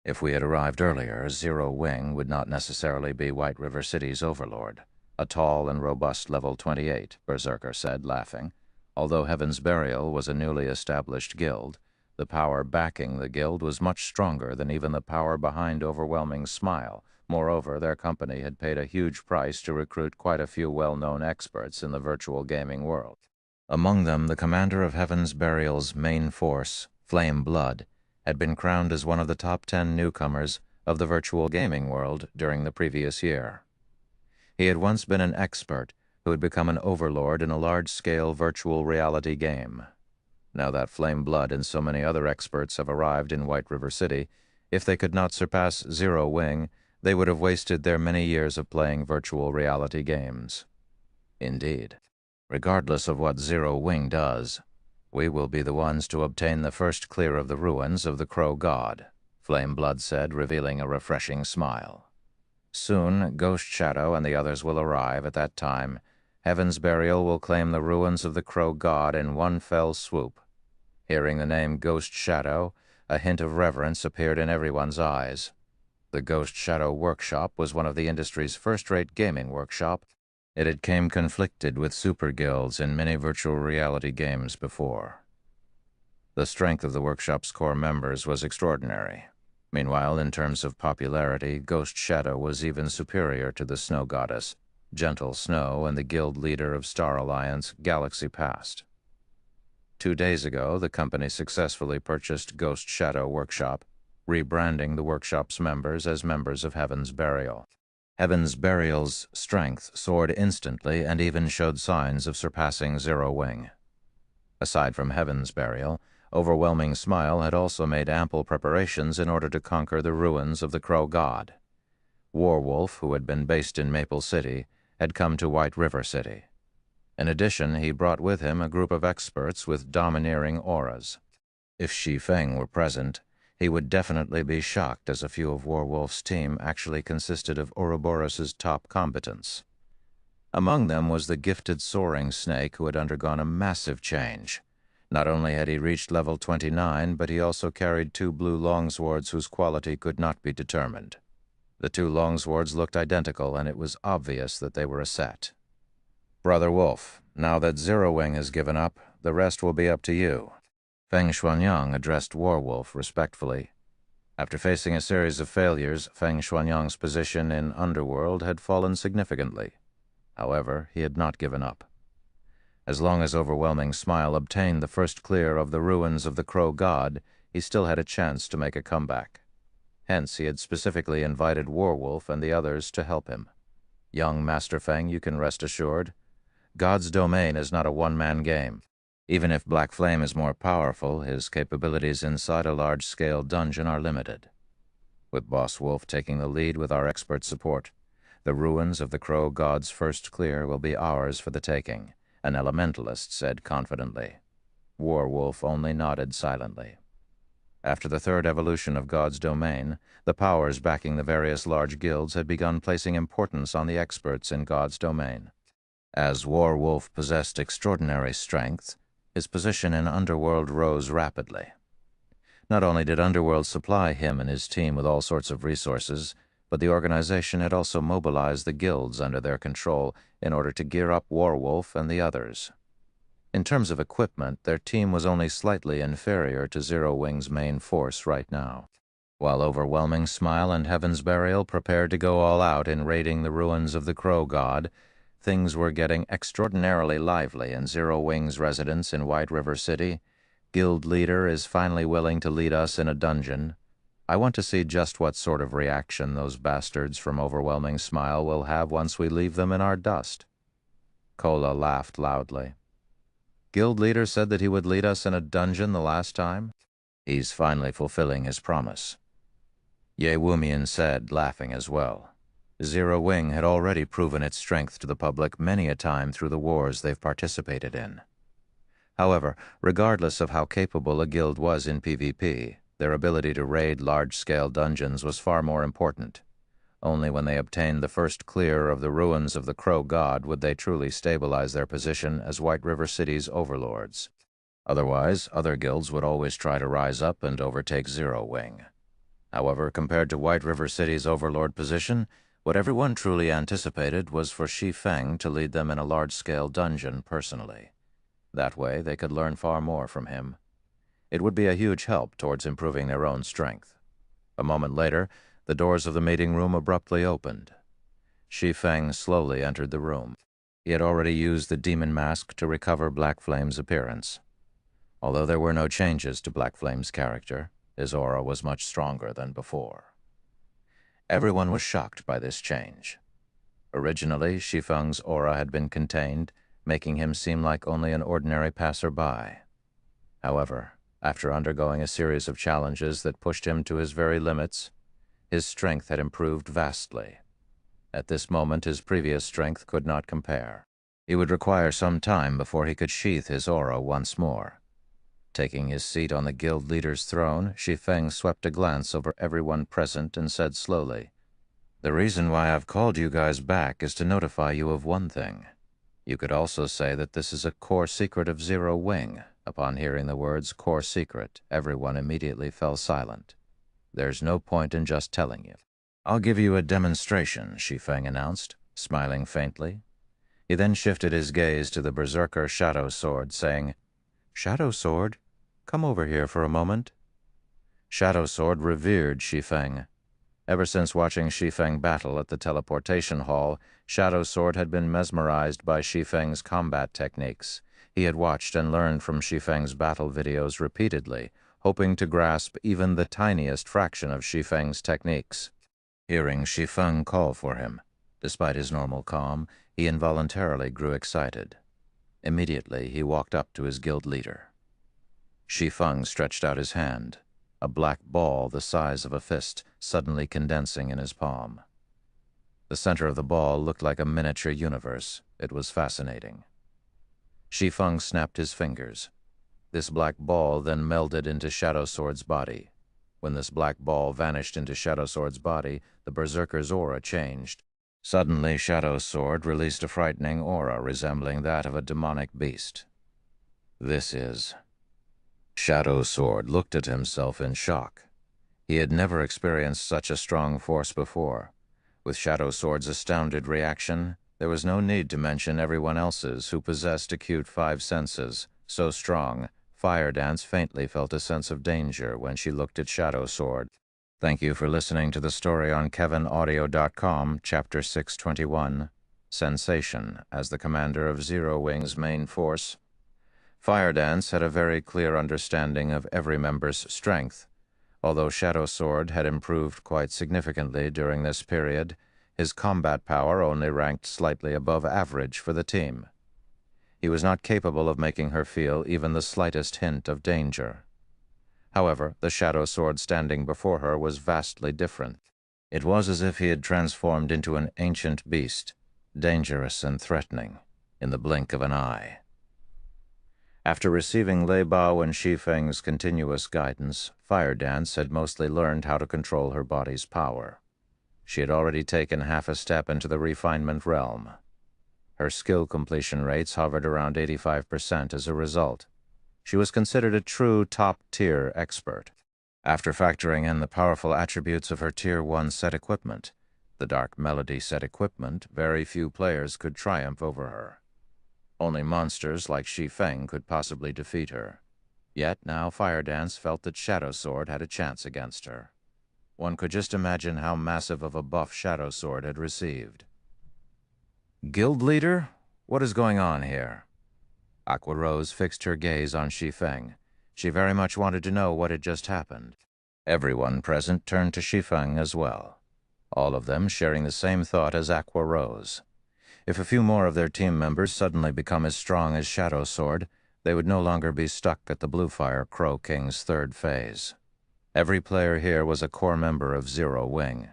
If we had arrived earlier, Zero Wing would not necessarily be White River City's overlord," a tall and robust level 28, Berserker said, laughing. Although Heaven's Burial was a newly established guild, the power backing the guild was much stronger than even the power behind Overwhelming Smile. Moreover, their company had paid a huge price to recruit quite a few well-known experts in the virtual gaming world. Among them, the commander of Heaven's Burial's main force, Flame Blood, had been crowned as one of the top 10 newcomers of the virtual gaming world during the previous year. He had once been an expert who had become an overlord in a large-scale virtual reality game. Now that Flame Blood and so many other experts have arrived in White River City, if they could not surpass Zero Wing, they would have wasted their many years of playing virtual reality games. Indeed, regardless of what Zero Wing does, we will be the ones to obtain the first clear of the ruins of the Crow God, Flame Blood said, revealing a refreshing smile. Soon, Ghost Shadow and the others will arrive. At that time, Heaven's Burial will claim the ruins of the Crow God in one fell swoop. Hearing the name Ghost Shadow, a hint of reverence appeared in everyone's eyes. The Ghost Shadow Workshop was one of the industry's first-rate gaming workshop. It had came conflicted with super guilds in many virtual reality games before. The strength of the workshop's core members was extraordinary. Meanwhile, in terms of popularity, Ghost Shadow was even superior to the Snow Goddess, Gentle Snow, and the guild leader of Star Alliance, Galaxy Past. 2 days ago, the company successfully purchased Ghost Shadow Workshop, rebranding the workshop's members as members of Heaven's Burial. Heaven's Burial's strength soared instantly and even showed signs of surpassing Zero Wing. Aside from Heaven's Burial, Overwhelming Smile had also made ample preparations in order to conquer the ruins of the Crow God. Warwolf, who had been based in Maple City, had come to White River City. In addition, he brought with him a group of experts with domineering auras. If Shi Feng were present, he would definitely be shocked, as a few of Warwolf's team actually consisted of Ouroboros's top combatants. Among them was the gifted soaring snake who had undergone a massive change. Not only had he reached level 29, but he also carried 2 blue longswords whose quality could not be determined. The 2 longswords looked identical, and it was obvious that they were a set. "Brother Wolf, now that Zero Wing has given up, the rest will be up to you." Feng Xuanyang addressed Warwolf respectfully. After facing a series of failures, Feng Xuanyang's position in Underworld had fallen significantly. However, he had not given up. As long as Overwhelming Smile obtained the first clear of the ruins of the Crow God, he still had a chance to make a comeback. Hence, he had specifically invited Warwolf and the others to help him. "Young Master Feng, you can rest assured. God's domain is not a one-man game. Even if Black Flame is more powerful, his capabilities inside a large-scale dungeon are limited. With Boss Wolf taking the lead with our expert support, the ruins of the Crow God's first clear will be ours for the taking," an elementalist said confidently. Warwolf only nodded silently. After the third evolution of God's domain, the powers backing the various large guilds had begun placing importance on the experts in God's domain. As Warwolf possessed extraordinary strength, his position in Underworld rose rapidly. Not only did Underworld supply him and his team with all sorts of resources, but the organization had also mobilized the guilds under their control in order to gear up Warwolf and the others. In terms of equipment, their team was only slightly inferior to Zero Wing's main force right now. While Overwhelming Smile and Heaven's Burial prepared to go all out in raiding the ruins of the Crow God, things were getting extraordinarily lively in Zero Wing's residence in White River City. "Guild leader is finally willing to lead us in a dungeon. I want to see just what sort of reaction those bastards from Overwhelming Smile will have once we leave them in our dust." Kola laughed loudly. "Guild leader said that he would lead us in a dungeon the last time. He's finally fulfilling his promise." Ye Wumian said, laughing as well. Zero Wing had already proven its strength to the public many a time through the wars they've participated in. However, regardless of how capable a guild was in PvP, their ability to raid large-scale dungeons was far more important. Only when they obtained the first clear of the ruins of the Crow God would they truly stabilize their position as White River City's overlords. Otherwise, other guilds would always try to rise up and overtake Zero Wing. However, compared to White River City's overlord position, what everyone truly anticipated was for Shi Feng to lead them in a large-scale dungeon personally. That way, they could learn far more from him. It would be a huge help towards improving their own strength. A moment later, the doors of the meeting room abruptly opened. Shi Feng slowly entered the room. He had already used the demon mask to recover Black Flame's appearance. Although there were no changes to Black Flame's character, his aura was much stronger than before. Everyone was shocked by this change. Originally, Shi Feng's aura had been contained, making him seem like only an ordinary passerby. However, after undergoing a series of challenges that pushed him to his very limits, his strength had improved vastly. At this moment, his previous strength could not compare. He would require some time before he could sheath his aura once more. Taking his seat on the guild leader's throne, Shi Feng swept a glance over everyone present and said slowly, "The reason why I've called you guys back is to notify you of one thing. You could also say that this is a core secret of Zero Wing." Upon hearing the words core secret, everyone immediately fell silent. "There's no point in just telling you." "I'll give you a demonstration," Shi Feng announced, smiling faintly. He then shifted his gaze to the berserker Shadow Sword, saying, "Shadow Sword, come over here for a moment." Shadow Sword revered Shi Feng. Ever since watching Shi Feng battle at the teleportation hall, Shadow Sword had been mesmerized by Shi Feng's combat techniques. He had watched and learned from Shi Feng's battle videos repeatedly, hoping to grasp even the tiniest fraction of Shi Feng's techniques. Hearing Shi Feng call for him, despite his normal calm, he involuntarily grew excited. Immediately, he walked up to his guild leader. Shi Feng stretched out his hand, a black ball the size of a fist suddenly condensing in his palm. The center of the ball looked like a miniature universe. It was fascinating. Shi Feng snapped his fingers. This black ball then melded into Shadow Sword's body. When this black ball vanished into Shadow Sword's body, the berserker's aura changed. Suddenly, Shadow Sword released a frightening aura resembling that of a demonic beast. "This is..." Shadow Sword looked at himself in shock. He had never experienced such a strong force before. With Shadow Sword's astounded reaction, there was no need to mention everyone else's who possessed acute five senses. So strong, Fire Dance faintly felt a sense of danger when she looked at Shadow Sword. Thank you for listening to the story on KevinAudio.com, Chapter 621, Sensation as the commander of Zero Wing's main force. Fire Dance had a very clear understanding of every member's strength. Although Shadow Sword had improved quite significantly during this period, his combat power only ranked slightly above average for the team. He was not capable of making her feel even the slightest hint of danger. However, the Shadow Sword standing before her was vastly different. It was as if he had transformed into an ancient beast, dangerous and threatening, in the blink of an eye. After receiving Lei Bao and Shi Feng's continuous guidance, Fire Dance had mostly learned how to control her body's power. She had already taken half a step into the refinement realm. Her skill completion rates hovered around 85% as a result. She was considered a true top-tier expert. After factoring in the powerful attributes of her Tier 1 set equipment, the Dark Melody set equipment, very few players could triumph over her. Only monsters like Shi Feng could possibly defeat her. Yet now Fire Dance felt that Shadow Sword had a chance against her. One could just imagine how massive of a buff Shadow Sword had received. "Guild leader? What is going on here?" Aqua Rose fixed her gaze on Shi Feng. She very much wanted to know what had just happened. Everyone present turned to Shi Feng as well, all of them sharing the same thought as Aqua Rose. If a few more of their team members suddenly become as strong as Shadow Sword, they would no longer be stuck at the Bluefire Crow King's third phase. Every player here was a core member of Zero Wing.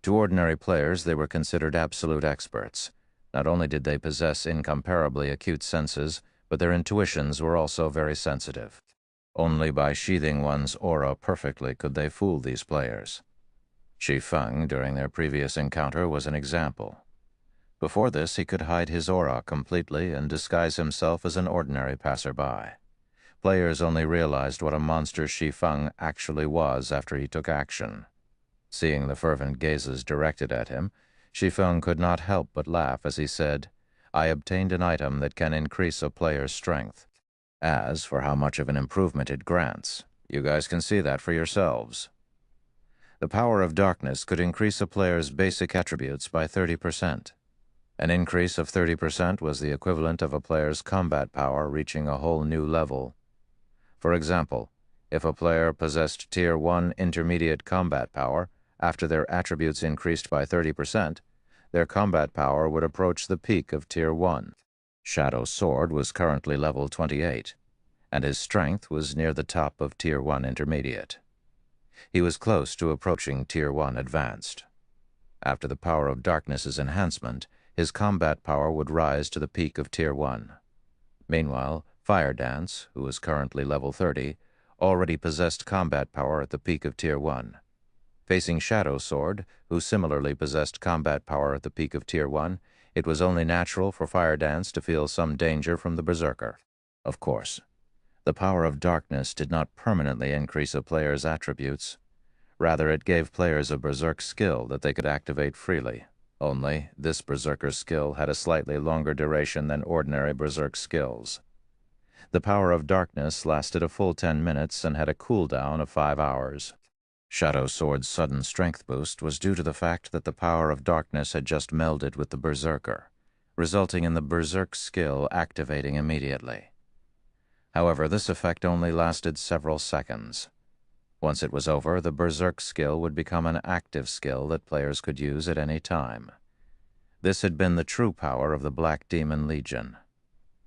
To ordinary players, they were considered absolute experts. Not only did they possess incomparably acute senses, but their intuitions were also very sensitive. Only by sheathing one's aura perfectly could they fool these players. Shi Feng, during their previous encounter, was an example. Before this, he could hide his aura completely and disguise himself as an ordinary passerby. Players only realized what a monster Shi Feng actually was after he took action. Seeing the fervent gazes directed at him, Shi Feng could not help but laugh as he said, "I obtained an item that can increase a player's strength. As for how much of an improvement it grants, you guys can see that for yourselves." The power of darkness could increase a player's basic attributes by 30%. An increase of 30% was the equivalent of a player's combat power reaching a whole new level. For example, if a player possessed Tier 1 intermediate combat power, after their attributes increased by 30%, their combat power would approach the peak of Tier 1. Shadow's sword was currently level 28, and his strength was near the top of Tier 1 Intermediate. He was close to approaching Tier 1 Advanced. After the power of darkness's enhancement, his combat power would rise to the peak of Tier 1. Meanwhile, Fire Dance, who was currently level 30, already possessed combat power at the peak of Tier 1. Facing Shadow Sword, who similarly possessed combat power at the peak of Tier 1, it was only natural for Fire Dance to feel some danger from the Berserker. Of course, the power of darkness did not permanently increase a player's attributes. Rather, it gave players a Berserk skill that they could activate freely. Only, this Berserker's skill had a slightly longer duration than ordinary Berserk skills. The power of darkness lasted a full 10 minutes and had a cooldown of 5 hours. Shadow Sword's sudden strength boost was due to the fact that the power of darkness had just melded with the Berserker, resulting in the Berserk skill activating immediately. However, this effect only lasted several seconds. Once it was over, the Berserk skill would become an active skill that players could use at any time. This had been the true power of the Black Demon Legion.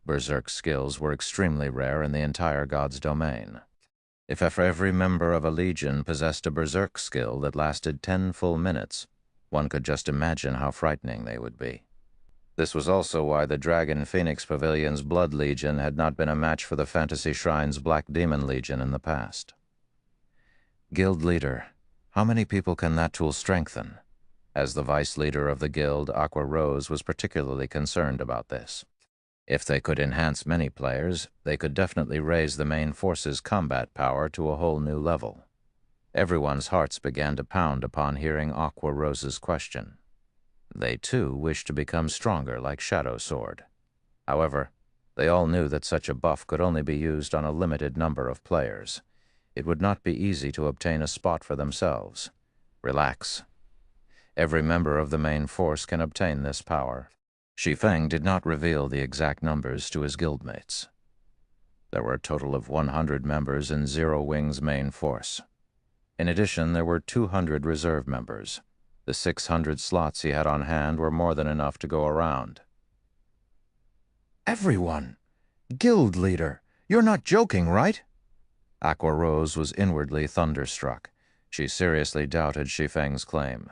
Berserk skills were extremely rare in the entire God's domain. If every member of a legion possessed a Berserk skill that lasted 10 full minutes, one could just imagine how frightening they would be. This was also why the Dragon Phoenix Pavilion's Blood Legion had not been a match for the Fantasy Shrine's Black Demon Legion in the past. Guild Leader, how many people can that tool strengthen? As the vice leader of the guild, Aqua Rose was particularly concerned about this. If they could enhance many players, they could definitely raise the main force's combat power to a whole new level. Everyone's hearts began to pound upon hearing Aqua Rose's question. They, too, wished to become stronger like Shadow Sword. However, they all knew that such a buff could only be used on a limited number of players. It would not be easy to obtain a spot for themselves. Relax. Every member of the main force can obtain this power. Shi Feng did not reveal the exact numbers to his guildmates. There were a total of 100 members in Zero Wing's main force. In addition, there were 200 reserve members. The 600 slots he had on hand were more than enough to go around. Everyone! Guild Leader! You're not joking, right? Aqua Rose was inwardly thunderstruck. She seriously doubted Shi Feng's claim.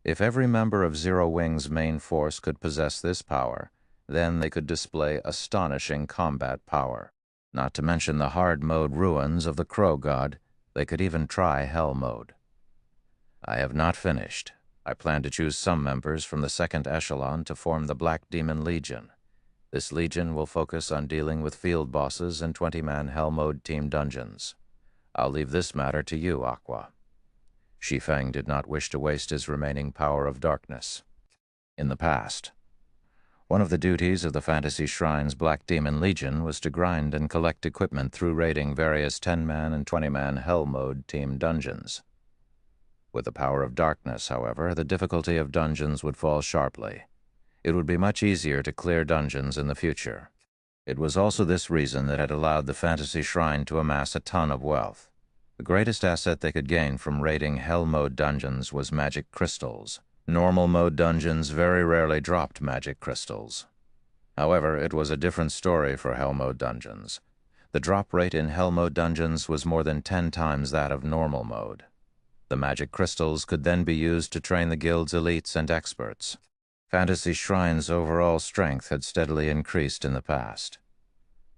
If every member of Zero Wing's main force could possess this power, then they could display astonishing combat power. Not to mention the hard mode ruins of the Crow God, they could even try Hell mode. I have not finished. I plan to choose some members from the second echelon to form the Black Demon Legion. This legion will focus on dealing with field bosses and 20-man Hell mode team dungeons. I'll leave this matter to you, Aqua. Shi Feng did not wish to waste his remaining power of darkness. In the past, one of the duties of the Fantasy Shrine's Black Demon Legion was to grind and collect equipment through raiding various 10-man and 20-man Hell mode team dungeons. With the power of darkness, however, the difficulty of dungeons would fall sharply. It would be much easier to clear dungeons in the future. It was also this reason that had allowed the Fantasy Shrine to amass a ton of wealth. The greatest asset they could gain from raiding Hell mode dungeons was magic crystals. Normal mode dungeons very rarely dropped magic crystals. However, it was a different story for Hell mode dungeons. The drop rate in Hell mode dungeons was more than 10 times that of normal mode. The magic crystals could then be used to train the guild's elites and experts. Fantasy Shrine's overall strength had steadily increased in the past.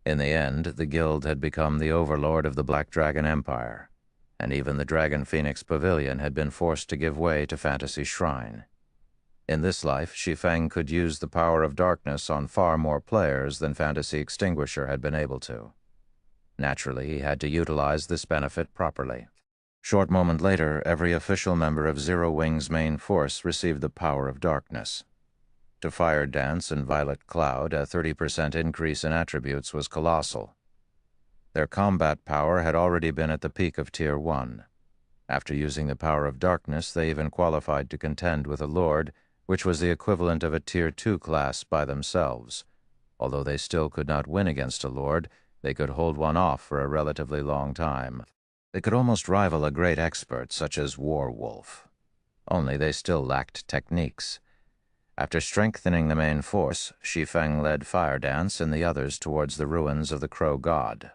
In the end, the guild had become the overlord of the Black Dragon Empire, and even the Dragon Phoenix Pavilion had been forced to give way to Fantasy Shrine. In this life, Shi Feng could use the power of darkness on far more players than Fantasy Extinguisher had been able to. Naturally, he had to utilize this benefit properly. Short moment later, every official member of Zero Wing's main force received the power of darkness. To Fire Dance and Violet Cloud, a 30% increase in attributes was colossal. Their combat power had already been at the peak of Tier 1. After using the power of darkness, they even qualified to contend with a Lord, which was the equivalent of a Tier 2 class by themselves. Although they still could not win against a Lord, they could hold one off for a relatively long time. They could almost rival a great expert such as Warwolf. Only they still lacked techniques. After strengthening the main force, Shi Feng led Fire Dance and the others towards the ruins of the Crow God.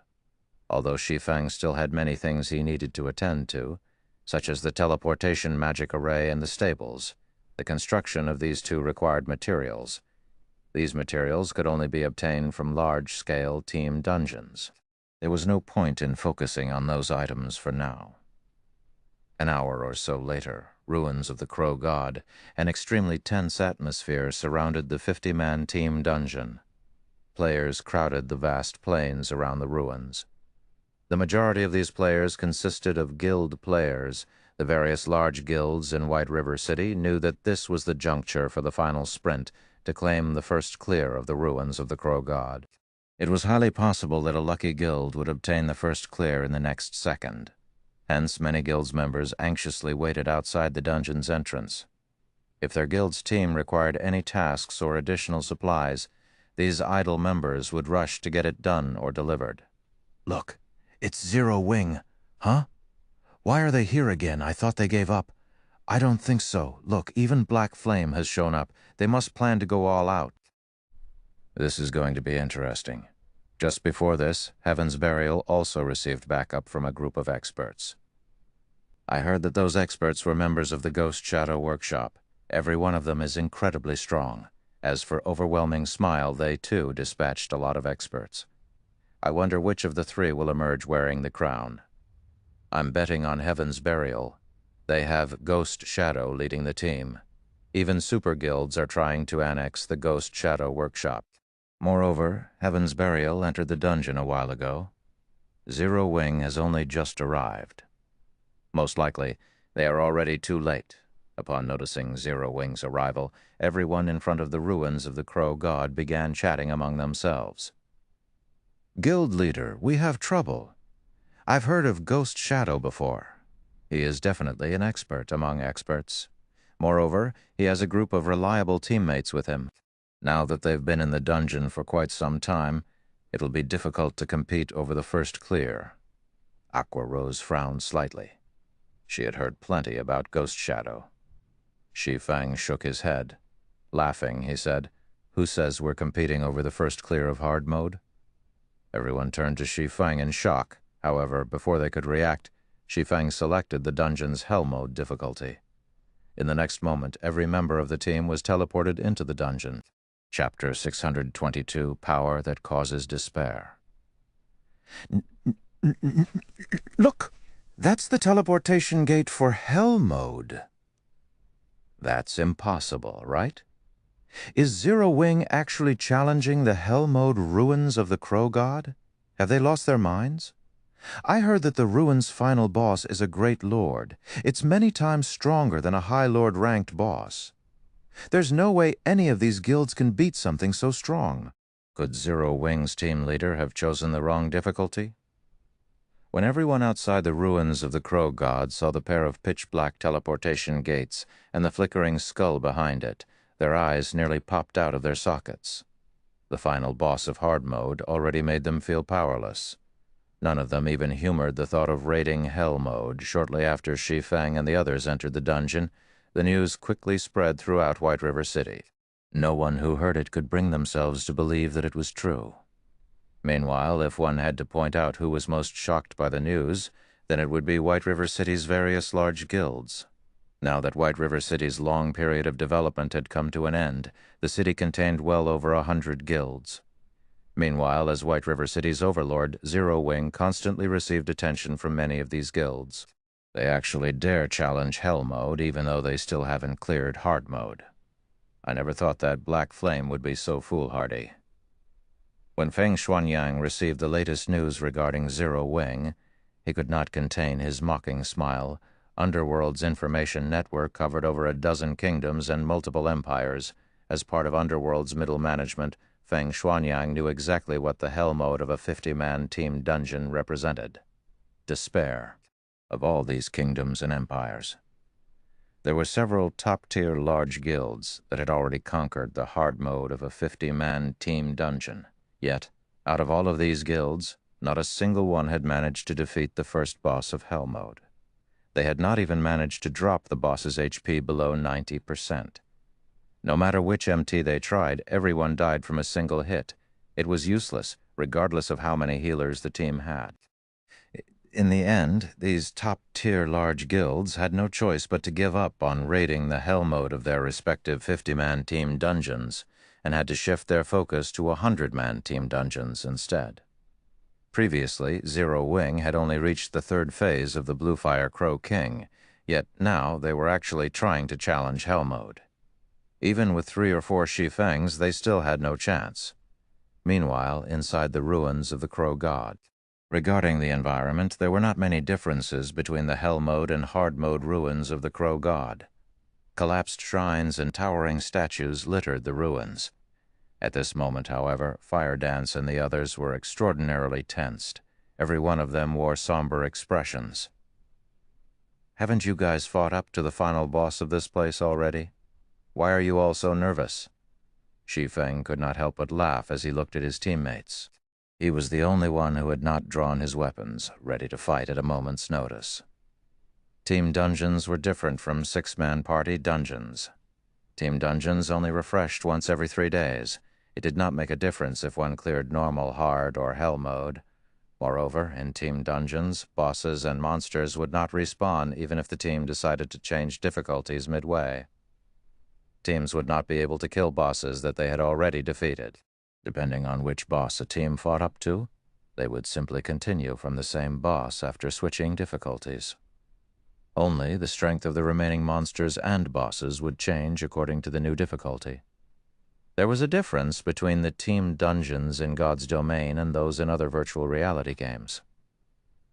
Although Shi Feng still had many things he needed to attend to, such as the teleportation magic array and the stables, the construction of these two required materials. These materials could only be obtained from large-scale team dungeons. There was no point in focusing on those items for now. An hour or so later, ruins of the Crow God, an extremely tense atmosphere surrounded the 50-man team dungeon. Players crowded the vast plains around the ruins. The majority of these players consisted of guild players. The various large guilds in White River City knew that this was the juncture for the final sprint to claim the first clear of the ruins of the Crow God. It was highly possible that a lucky guild would obtain the first clear in the next second. Hence, many guild's members anxiously waited outside the dungeon's entrance. If their guild's team required any tasks or additional supplies, these idle members would rush to get it done or delivered. Look, it's Zero Wing. Huh? Why are they here again? I thought they gave up. I don't think so. Look, even Black Flame has shown up. They must plan to go all out. This is going to be interesting. Just before this, Heaven's Burial also received backup from a group of experts. I heard that those experts were members of the Ghost Shadow Workshop. Every one of them is incredibly strong. As for Overwhelming Smile, they too dispatched a lot of experts. I wonder which of the three will emerge wearing the crown. I'm betting on Heaven's Burial. They have Ghost Shadow leading the team. Even super guilds are trying to annex the Ghost Shadow Workshop. Moreover, Heaven's Burial entered the dungeon a while ago. Zero Wing has only just arrived. Most likely, they are already too late. Upon noticing Zero Wing's arrival, everyone in front of the ruins of the Crow God began chatting among themselves. Guild leader, we have trouble. I've heard of Ghost Shadow before. He is definitely an expert among experts. Moreover, he has a group of reliable teammates with him. Now that they've been in the dungeon for quite some time, it'll be difficult to compete over the first clear. Aqua Rose frowned slightly. She had heard plenty about Ghost Shadow. Shi Feng shook his head. Laughing, he said, "Who says we're competing over the first clear of hard mode?" Everyone turned to Shi Feng in shock. However, before they could react, Shi Feng selected the dungeon's Hell mode difficulty. In the next moment, every member of the team was teleported into the dungeon. Chapter 622, Power That Causes Despair. Look! That's the teleportation gate for Hell mode. That's impossible, right? Is Zero Wing actually challenging the Hell mode ruins of the Crow God? Have they lost their minds? I heard that the ruins' final boss is a great lord. It's many times stronger than a High Lord ranked boss. There's no way any of these guilds can beat something so strong. Could Zero Wing's team leader have chosen the wrong difficulty? When everyone outside the ruins of the Crow God saw the pair of pitch-black teleportation gates and the flickering skull behind it, their eyes nearly popped out of their sockets. The final boss of hard mode already made them feel powerless. None of them even humored the thought of raiding Hell mode. Shortly after Shi Feng and the others entered the dungeon, the news quickly spread throughout White River City. No one who heard it could bring themselves to believe that it was true. Meanwhile, if one had to point out who was most shocked by the news, then it would be White River City's various large guilds. Now that White River City's long period of development had come to an end, the city contained well over 100 guilds. Meanwhile, as White River City's overlord, Zero Wing constantly received attention from many of these guilds. They actually dare challenge Hell mode, even though they still haven't cleared hard mode. I never thought that Black Flame would be so foolhardy. When Feng Xuanyang received the latest news regarding Zero Wing, he could not contain his mocking smile. Underworld's information network covered over a dozen kingdoms and multiple empires. As part of Underworld's middle management, Feng Xuanyang knew exactly what the Hell mode of a 50-man team dungeon represented. Despair. Of all these kingdoms and empires, there were several top-tier large guilds that had already conquered the hard mode of a 50-man team dungeon. Yet, out of all of these guilds, not a single one had managed to defeat the first boss of Hell mode. They had not even managed to drop the boss's HP below 90%. No matter which MT they tried, everyone died from a single hit. It was useless, regardless of how many healers the team had. In the end, these top-tier large guilds had no choice but to give up on raiding the hell mode of their respective 50-man team dungeons, and had to shift their focus to 100-man team dungeons instead. Previously, Zero Wing had only reached the third phase of the Bluefire Crow King, yet now they were actually trying to challenge hell mode. Even with 3 or 4 Shi Fengs, they still had no chance. Meanwhile, inside the ruins of the Crow God. Regarding the environment, there were not many differences between the hell mode and hard mode ruins of the Crow God. Collapsed shrines and towering statues littered the ruins. At this moment, however, Fire Dance and the others were extraordinarily tensed. Every one of them wore somber expressions. "Haven't you guys fought up to the final boss of this place already? Why are you all so nervous?" Shi Feng could not help but laugh as he looked at his teammates. He was the only one who had not drawn his weapons, ready to fight at a moment's notice. Team dungeons were different from 6-man party dungeons. Team dungeons only refreshed once every 3 days. It did not make a difference if one cleared normal, hard, or hell mode. Moreover, in team dungeons, bosses and monsters would not respawn even if the team decided to change difficulties midway. Teams would not be able to kill bosses that they had already defeated. Depending on which boss a team fought up to, they would simply continue from the same boss after switching difficulties. Only the strength of the remaining monsters and bosses would change according to the new difficulty. There was a difference between the team dungeons in God's Domain and those in other virtual reality games.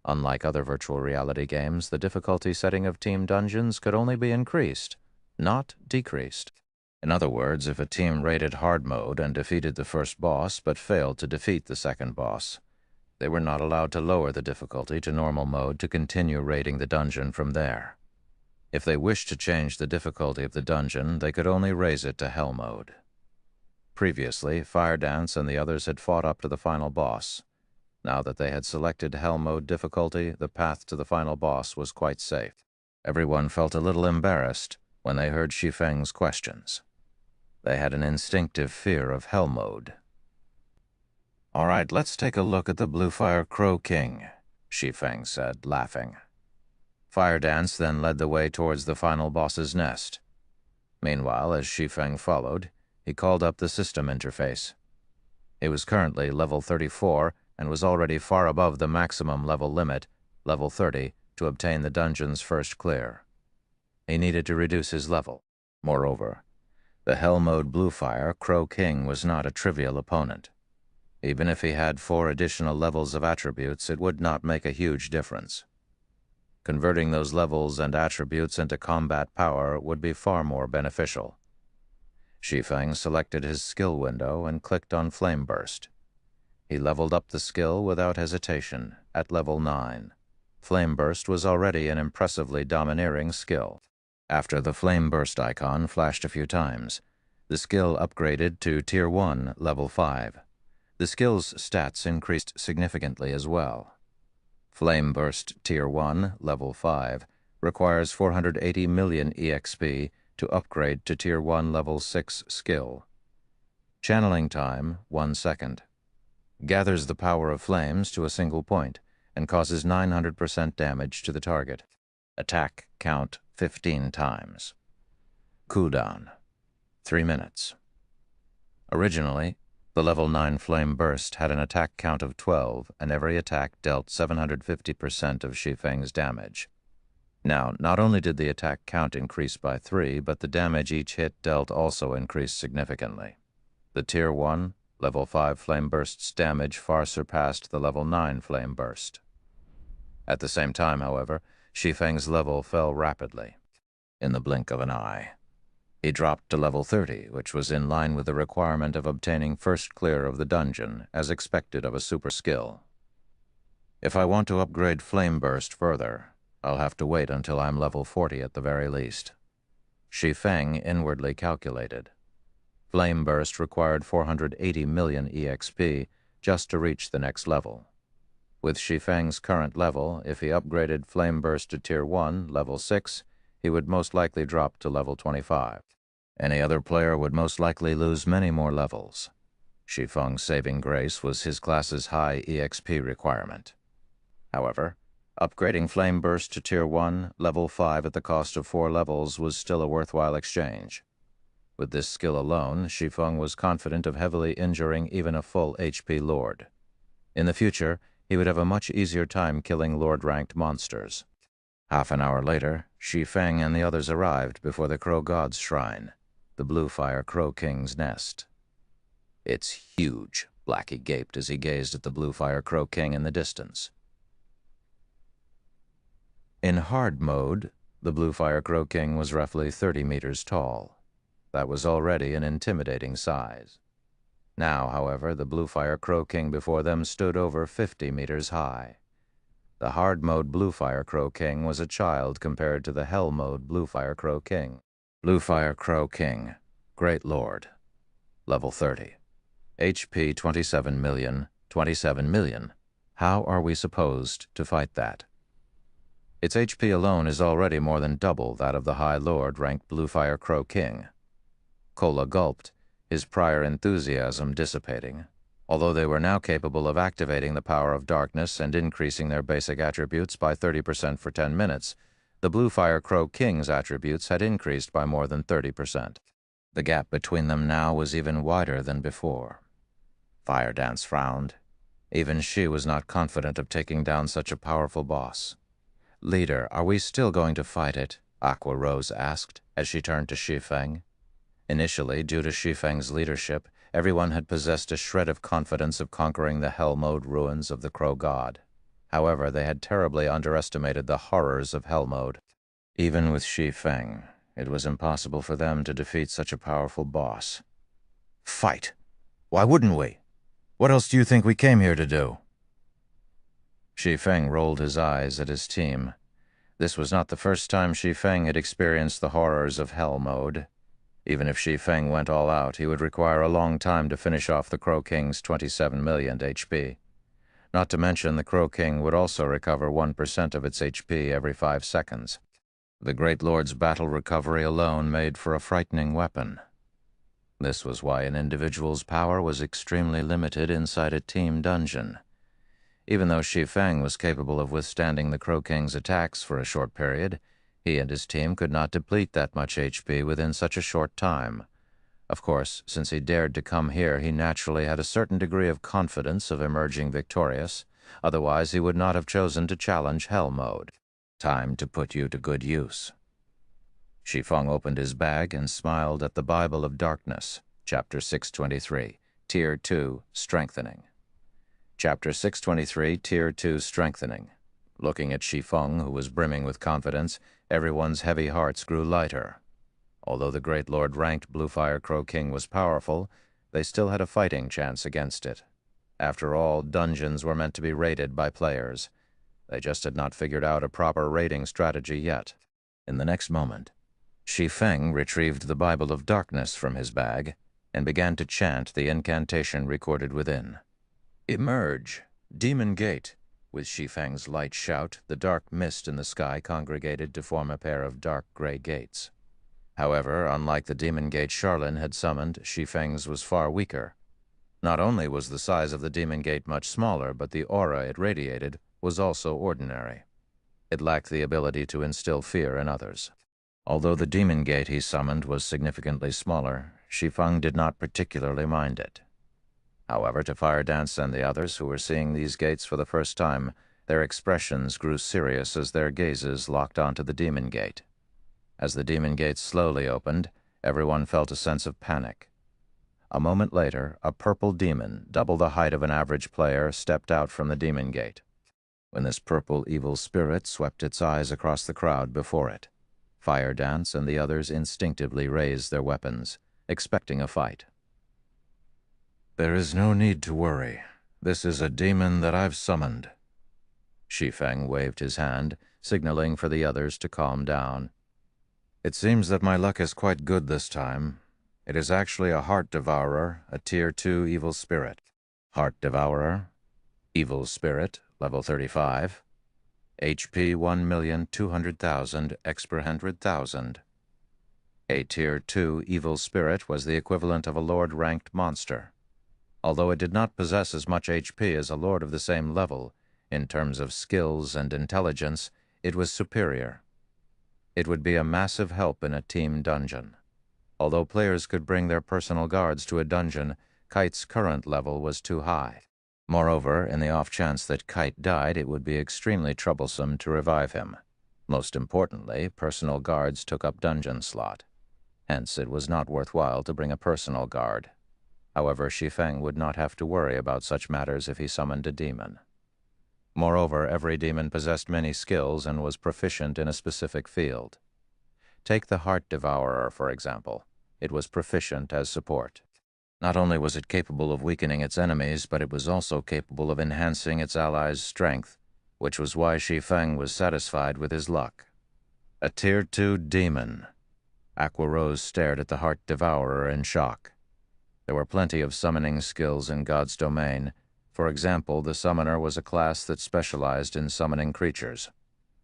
Unlike other virtual reality games, the difficulty setting of team dungeons could only be increased, not decreased. In other words, if a team raided hard mode and defeated the first boss but failed to defeat the second boss, they were not allowed to lower the difficulty to normal mode to continue raiding the dungeon from there. If they wished to change the difficulty of the dungeon, they could only raise it to hell mode. Previously, Fire Dance and the others had fought up to the final boss. Now that they had selected hell mode difficulty, the path to the final boss was quite safe. Everyone felt a little embarrassed when they heard Shi Feng's questions. They had an instinctive fear of hell mode. "All right, let's take a look at the Bluefire Crow King," Shi Feng said, laughing. Fire Dance then led the way towards the final boss's nest. Meanwhile, as Shi Feng followed, he called up the system interface. He was currently level 34 and was already far above the maximum level limit, level 30, to obtain the dungeon's first clear. He needed to reduce his level. Moreover, the hell mode Bluefire Crow King was not a trivial opponent. Even if he had 4 additional levels of attributes, it would not make a huge difference. Converting those levels and attributes into combat power would be far more beneficial. Shi Feng selected his skill window and clicked on Flame Burst. He leveled up the skill without hesitation, at level 9. Flame Burst was already an impressively domineering skill. After the Flame Burst icon flashed a few times, the skill upgraded to Tier 1, level 5. The skill's stats increased significantly as well. Flame Burst Tier 1, level 5, requires 480 million EXP to upgrade to Tier 1, level 6 skill. Channeling time, 1 second. Gathers the power of flames to a single point and causes 900% damage to the target. Attack count 15 times. Cooldown, 3 minutes. Originally, the level 9 Flame Burst had an attack count of 12, and every attack dealt 750% of Shi Feng's damage. Now, not only did the attack count increase by 3, but the damage each hit dealt also increased significantly. The Tier 1, level 5 Flame Burst's damage far surpassed the level 9 Flame Burst. At the same time, however, Shi Feng's level fell rapidly. In the blink of an eye, he dropped to level 30, which was in line with the requirement of obtaining first clear of the dungeon, as expected of a super skill. If I want to upgrade Flame Burst further, I'll have to wait until I'm level 40 at the very least. Shi Feng inwardly calculated. Flame Burst required 480 million EXP just to reach the next level. With Shi Feng's current level, if he upgraded Flame Burst to Tier 1, level 6, he would most likely drop to level 25. Any other player would most likely lose many more levels. Shi Feng's saving grace was his class's high EXP requirement. However, upgrading Flame Burst to Tier 1, Level 5 at the cost of 4 levels was still a worthwhile exchange. With this skill alone, Shi Feng was confident of heavily injuring even a full HP Lord. In the future, he would have a much easier time killing Lord-ranked monsters. Half an hour later, Shi Feng and the others arrived before the Crow God's shrine, the Blue Fire Crow King's nest. "It's huge," Blackie gaped as he gazed at the Blue Fire Crow King in the distance. In hard mode, the Blue Fire Crow King was roughly 30 meters tall. That was already an intimidating size. Now, however, the Blue Fire Crow King before them stood over 50 meters high. The hard mode Blue Fire Crow King was a child compared to the hell mode Blue Fire Crow King. Blue Fire Crow King, Great Lord, Level 30. HP 27 million, 27 million. How are we supposed to fight that? Its HP alone is already more than double that of the High Lord ranked Blue Fire Crow King. Kola gulped, his prior enthusiasm dissipating. Although they were now capable of activating the power of darkness and increasing their basic attributes by 30% for 10 minutes, the Blue Fire Crow King's attributes had increased by more than 30%. The gap between them now was even wider than before. Fire Dance frowned. Even she was not confident of taking down such a powerful boss. "Leader, are we still going to fight it?" Aqua Rose asked as she turned to Shi Feng. Initially, due to Shi Feng's leadership, everyone had possessed a shred of confidence of conquering the hell mode ruins of the Crow God. However, they had terribly underestimated the horrors of hell mode. Even with Shi Feng, it was impossible for them to defeat such a powerful boss. "Fight! Why wouldn't we? What else do you think we came here to do?" Shi Feng rolled his eyes at his team. This was not the first time Shi Feng had experienced the horrors of hell mode. Even if Shi Feng went all out, he would require a long time to finish off the Crow King's 27 million HP. Not to mention the Crow King would also recover 1% of its HP every 5 seconds. The Great Lord's battle recovery alone made for a frightening weapon. This was why an individual's power was extremely limited inside a team dungeon. Even though Shi Feng was capable of withstanding the Crow King's attacks for a short period, he and his team could not deplete that much HP within such a short time. Of course, since he dared to come here, he naturally had a certain degree of confidence of emerging victorious. Otherwise, he would not have chosen to challenge Hell Mode. Time to put you to good use. Shi Feng opened his bag and smiled at the Bible of Darkness, Chapter 623, Tier 2, Strengthening. Chapter 623, Tier 2, Strengthening. Looking at Shi Feng, who was brimming with confidence, everyone's heavy hearts grew lighter. Although the Great Lord ranked Blue Fire Crow King was powerful, they still had a fighting chance against it. After all, dungeons were meant to be raided by players. They just had not figured out a proper raiding strategy yet. In the next moment, Shi Feng retrieved the Bible of Darkness from his bag and began to chant the incantation recorded within. "Emerge, Demon Gate." With Shi Feng's light shout, the dark mist in the sky congregated to form a pair of dark gray gates. However, unlike the Demon Gate Charlin had summoned, Shi Feng's was far weaker. Not only was the size of the Demon Gate much smaller, but the aura it radiated was also ordinary. It lacked the ability to instill fear in others. Although the Demon Gate he summoned was significantly smaller, Shi Feng did not particularly mind it. However, to Fire Dance and the others who were seeing these gates for the first time, their expressions grew serious as their gazes locked onto the Demon Gate. As the Demon Gate slowly opened, everyone felt a sense of panic. A moment later, a purple demon, double the height of an average player, stepped out from the Demon Gate. When this purple evil spirit swept its eyes across the crowd before it, Fire Dance and the others instinctively raised their weapons, expecting a fight. "There is no need to worry. This is a demon that I've summoned." Shi Feng waved his hand, signaling for the others to calm down. "It seems that my luck is quite good this time. It is actually a Heart Devourer, a Tier 2 evil spirit. Heart Devourer, Evil Spirit, Level 35. HP 1,200,000 x per 100,000. A Tier 2 evil spirit was the equivalent of a Lord-ranked monster. Although it did not possess as much HP as a Lord of the same level, in terms of skills and intelligence, it was superior. It would be a massive help in a team dungeon. Although players could bring their personal guards to a dungeon, Kite's current level was too high. Moreover, in the off chance that Kite died, it would be extremely troublesome to revive him. Most importantly, personal guards took up dungeon slot. Hence, it was not worthwhile to bring a personal guard. However, Shi Feng would not have to worry about such matters if he summoned a demon. Moreover, every demon possessed many skills and was proficient in a specific field. Take the Heart Devourer, for example. It was proficient as support. Not only was it capable of weakening its enemies, but it was also capable of enhancing its allies' strength, which was why Shi Feng was satisfied with his luck. A Tier 2 demon. Aqua Rose stared at the Heart Devourer in shock. There were plenty of summoning skills in God's domain. For example, the Summoner was a class that specialized in summoning creatures.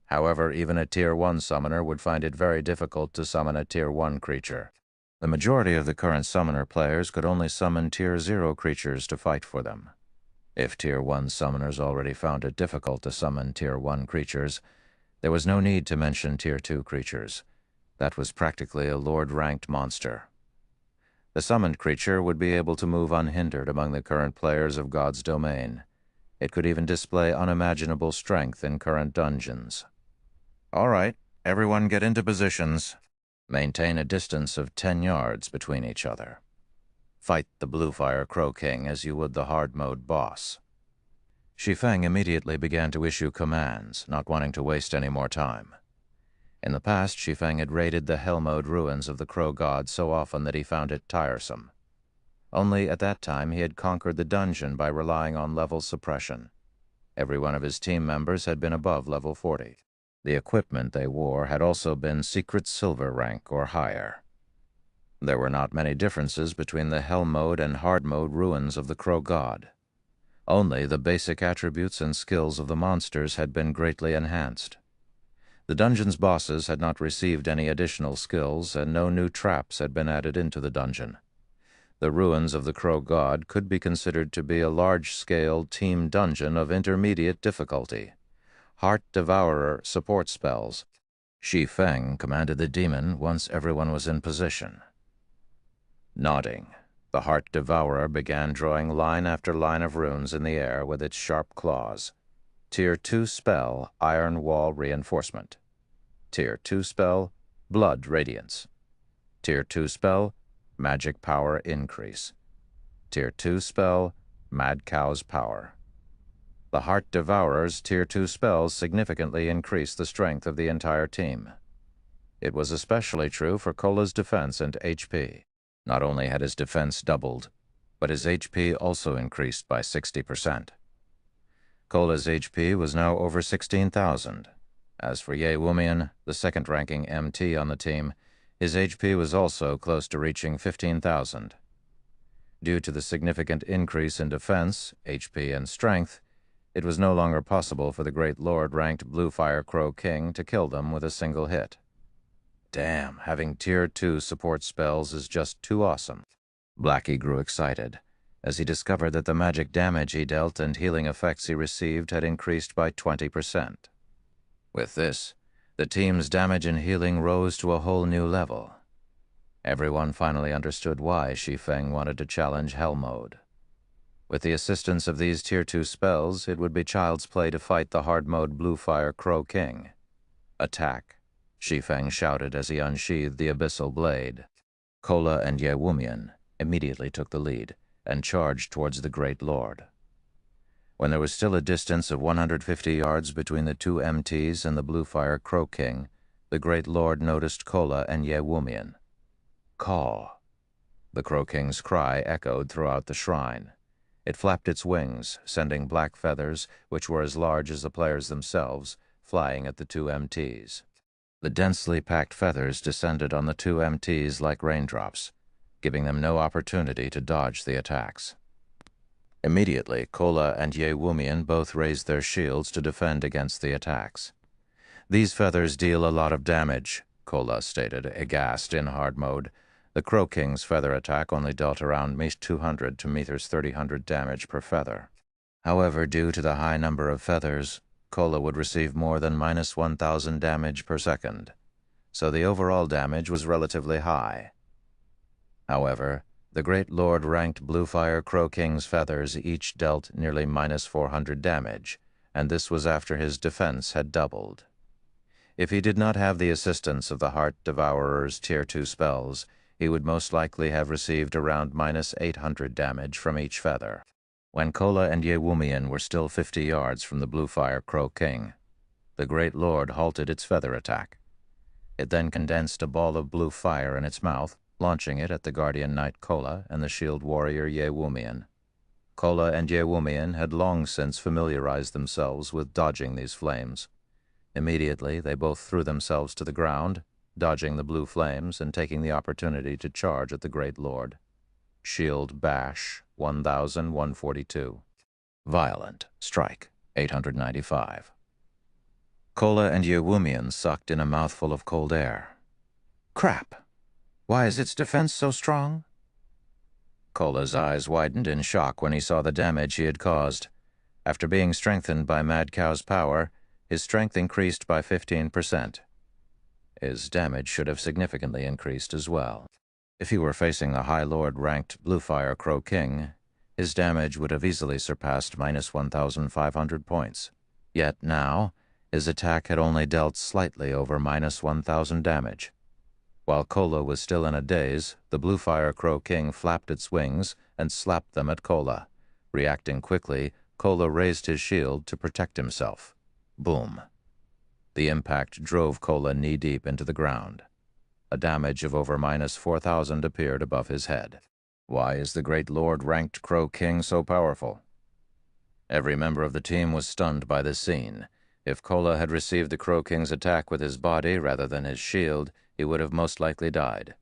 However, even a Tier 1 summoner would find it very difficult to summon a Tier 1 creature. The majority of the current summoner players could only summon Tier 0 creatures to fight for them. If Tier 1 summoners already found it difficult to summon Tier 1 creatures, there was no need to mention Tier 2 creatures. That was practically a Lord-ranked monster. The summoned creature would be able to move unhindered among the current players of God's domain. It could even display unimaginable strength in current dungeons. All right, everyone get into positions. Maintain a distance of 10 yards between each other. Fight the Bluefire Crow King as you would the hard mode boss. Shi Feng immediately began to issue commands, not wanting to waste any more time. In the past, Shi Feng had raided the hell mode ruins of the Crow God so often that he found it tiresome. Only at that time he had conquered the dungeon by relying on level suppression. Every one of his team members had been above level 40. The equipment they wore had also been secret silver rank or higher. There were not many differences between the hell mode and hard mode ruins of the Crow God. Only the basic attributes and skills of the monsters had been greatly enhanced. The dungeon's bosses had not received any additional skills, and no new traps had been added into the dungeon. The ruins of the Crow God could be considered to be a large-scale team dungeon of intermediate difficulty. Heart Devourer support spells. Shi Feng commanded the demon once everyone was in position. Nodding, the Heart Devourer began drawing line after line of runes in the air with its sharp claws. Tier 2 spell, Iron Wall Reinforcement. Tier 2 spell, Blood Radiance. Tier 2 spell, Magic Power Increase. Tier 2 spell, Mad Cow's Power. The Heart Devourer's Tier 2 spells significantly increased the strength of the entire team. It was especially true for Kola's defense and HP. Not only had his defense doubled, but his HP also increased by 60%. Kola's HP was now over 16,000. As for Ye Wumian, the second-ranking MT on the team, his HP was also close to reaching 15,000. Due to the significant increase in defense, HP, and strength, it was no longer possible for the Great Lord-ranked Bluefire Crow King to kill them with a single hit. Damn, having Tier 2 support spells is just too awesome. Blackie grew excited as he discovered that the magic damage he dealt and healing effects he received had increased by 20%. With this, the team's damage and healing rose to a whole new level. Everyone finally understood why Shi Feng wanted to challenge Hell Mode. With the assistance of these Tier 2 spells, it would be child's play to fight the hard mode Bluefire Crow King. Attack, Shi Feng shouted as he unsheathed the abyssal blade. Kola and Ye Wumian immediately took the lead and charged towards the Great Lord. When there was still a distance of 150 yards between the two MTs and the Bluefire Crow King, the Great Lord noticed Kola and Ye Wumian. Caw! The Crow King's cry echoed throughout the shrine. It flapped its wings, sending black feathers, which were as large as the players themselves, flying at the two MTs. The densely packed feathers descended on the two MTs like raindrops, giving them no opportunity to dodge the attacks. Immediately, Kola and Ye Wumian both raised their shields to defend against the attacks. These feathers deal a lot of damage, Kola stated, aghast in hard mode. The Crow King's feather attack only dealt around Ms. 200 to Ms. 300 damage per feather. However, due to the high number of feathers, Kola would receive more than minus 1,000 damage per second, so the overall damage was relatively high. However, the Great Lord ranked Bluefire Crow King's feathers each dealt nearly minus 400 damage, and this was after his defense had doubled. If he did not have the assistance of the Heart Devourer's Tier 2 spells, he would most likely have received around minus 800 damage from each feather. When Kola and Yewumian were still 50 yards from the Bluefire Crow King, the Great Lord halted its feather attack. It then condensed a ball of blue fire in its mouth, launching it at the Guardian Knight Kola and the Shield Warrior Yewumian. Kola and Yewumian had long since familiarized themselves with dodging these flames. Immediately, they both threw themselves to the ground, dodging the blue flames and taking the opportunity to charge at the Great Lord. Shield Bash, 1,142. Violent Strike, 895. Kola and Yewumian sucked in a mouthful of cold air. Crap! Why is its defense so strong? Kola's eyes widened in shock when he saw the damage he had caused. After being strengthened by Mad Cow's power, his strength increased by 15%. His damage should have significantly increased as well. If he were facing the High Lord-ranked Bluefire Crow King, his damage would have easily surpassed minus 1,500 points. Yet now, his attack had only dealt slightly over minus 1,000 damage. While Kola was still in a daze, the Bluefire Crow King flapped its wings and slapped them at Kola. Reacting quickly, Kola raised his shield to protect himself. Boom. The impact drove Kola knee-deep into the ground. A damage of over minus 4,000 appeared above his head. Why is the Great Lord-ranked Crow King so powerful? Every member of the team was stunned by this scene. If Kola had received the Crow King's attack with his body rather than his shield, he would have most likely died.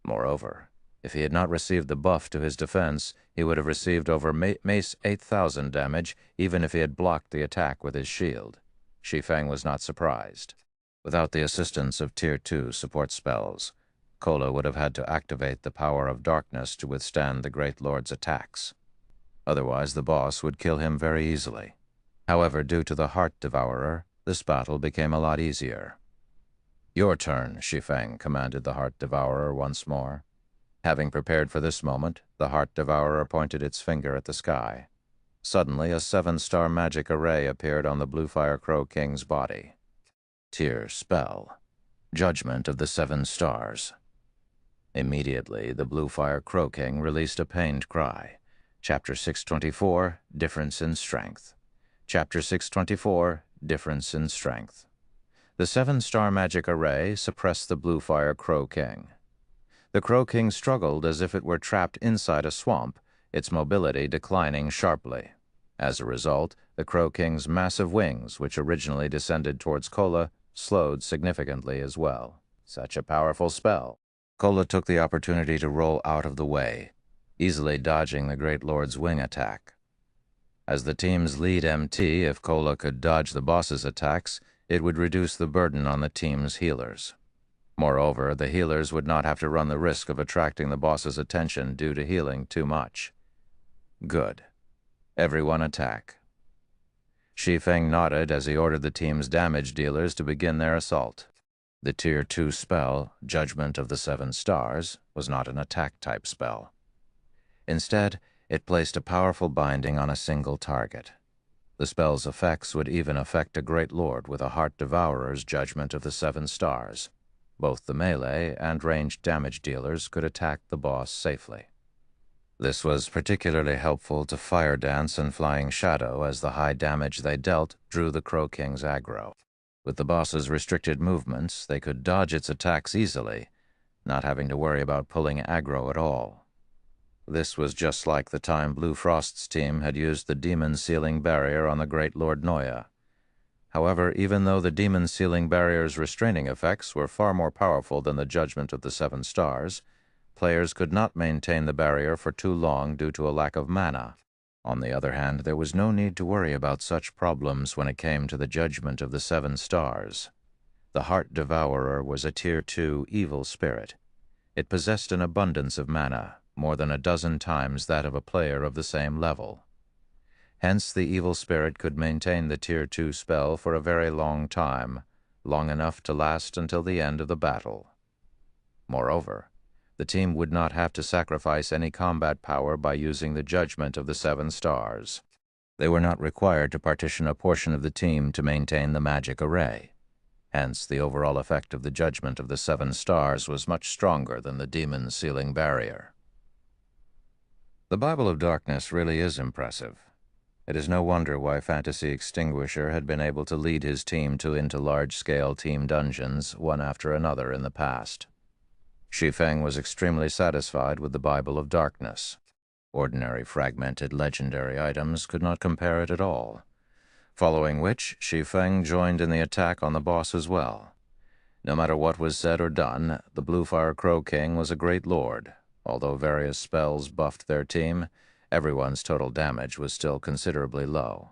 Moreover, if he had not received the buff to his defense, he would have received over mace 8,000 damage, even if he had blocked the attack with his shield. Shi Feng was not surprised. Without the assistance of Tier 2 support spells, Kola would have had to activate the power of darkness to withstand the Great Lord's attacks. Otherwise, the boss would kill him very easily. However, due to the Heart Devourer, this battle became a lot easier. Your turn, Shi Feng commanded the Heart Devourer once more. Having prepared for this moment, the Heart Devourer pointed its finger at the sky. Suddenly, a 7-star magic array appeared on the Bluefire Crow King's body. Tier Spell. Judgment of the 7 Stars. Immediately, the Bluefire Crow King released a pained cry. Chapter 624, Difference in Strength. Chapter 624, Difference in Strength. The 7-star magic array suppressed the Bluefire Crow King. The Crow King struggled as if it were trapped inside a swamp, its mobility declining sharply. As a result, the Crow King's massive wings, which originally descended towards Kola, slowed significantly as well. Such a powerful spell. Kola took the opportunity to roll out of the way, easily dodging the Great Lord's wing attack. As the team's lead MT, if Kola could dodge the boss's attacks, it would reduce the burden on the team's healers. Moreover, the healers would not have to run the risk of attracting the boss's attention due to healing too much. Good. Everyone attack. Shi Feng nodded as he ordered the team's damage dealers to begin their assault. The Tier 2 spell, Judgment of the 7 Stars, was not an attack-type spell. Instead, it placed a powerful binding on a single target. The spell's effects would even affect a Great Lord with a Heart Devourer's Judgment of the 7 Stars. Both the melee and ranged damage dealers could attack the boss safely. This was particularly helpful to Fire Dance and Flying Shadow, as the high damage they dealt drew the Crow King's aggro. With the boss's restricted movements, they could dodge its attacks easily, not having to worry about pulling aggro at all. This was just like the time Blue Frost's team had used the Demon Sealing Barrier on the Great Lord Noya. However, even though the Demon Sealing Barrier's restraining effects were far more powerful than the Judgment of the 7 Stars, players could not maintain the barrier for too long due to a lack of mana. On the other hand, there was no need to worry about such problems when it came to the Judgment of the 7 Stars. The Heart Devourer was a Tier 2 evil spirit. It possessed an abundance of mana, more than a dozen times that of a player of the same level. Hence, the evil spirit could maintain the Tier 2 spell for a very long time, long enough to last until the end of the battle. Moreover, the team would not have to sacrifice any combat power by using the judgment of the 7 stars. They were not required to partition a portion of the team to maintain the magic array. Hence, the overall effect of the judgment of the 7 stars was much stronger than the demon's sealing barrier. The Bible of Darkness really is impressive. It is no wonder why Fantasy Extinguisher had been able to lead his team into large-scale team dungeons, one after another, in the past. Shi Feng was extremely satisfied with the Bible of Darkness. Ordinary fragmented legendary items could not compare it at all. Following which, Shi Feng joined in the attack on the boss as well. No matter what was said or done, the Bluefire Crow King was a great lord. Although various spells buffed their team, everyone's total damage was still considerably low.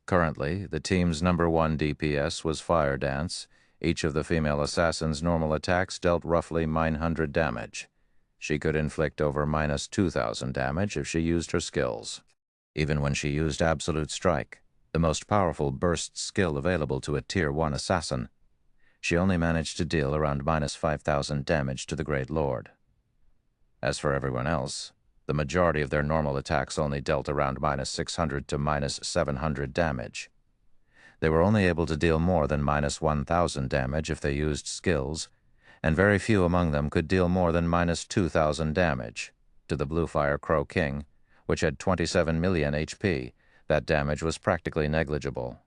Currently, the team's #1 DPS was Fire Dance. Each of the female assassins' normal attacks dealt roughly 900 damage. She could inflict over -2,000 damage if she used her skills. Even when she used Absolute Strike, the most powerful burst skill available to a Tier 1 assassin, she only managed to deal around -5,000 damage to the Great Lord. As for everyone else, the majority of their normal attacks only dealt around -600 to -700 damage. They were only able to deal more than -1,000 damage if they used skills, and very few among them could deal more than -2,000 damage. To the Bluefire Crow King, which had 27 million HP, that damage was practically negligible.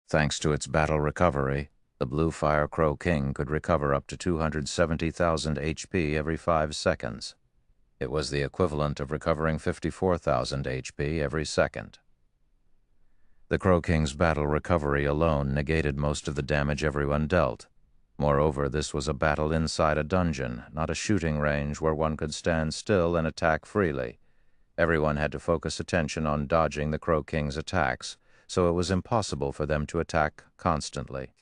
Thanks to its battle recovery, the Bluefire Crow King could recover up to 270,000 HP every 5 seconds. It was the equivalent of recovering 54,000 HP every second. The Crow King's battle recovery alone negated most of the damage everyone dealt. Moreover, this was a battle inside a dungeon, not a shooting range where one could stand still and attack freely. Everyone had to focus attention on dodging the Crow King's attacks, so it was impossible for them to attack constantly.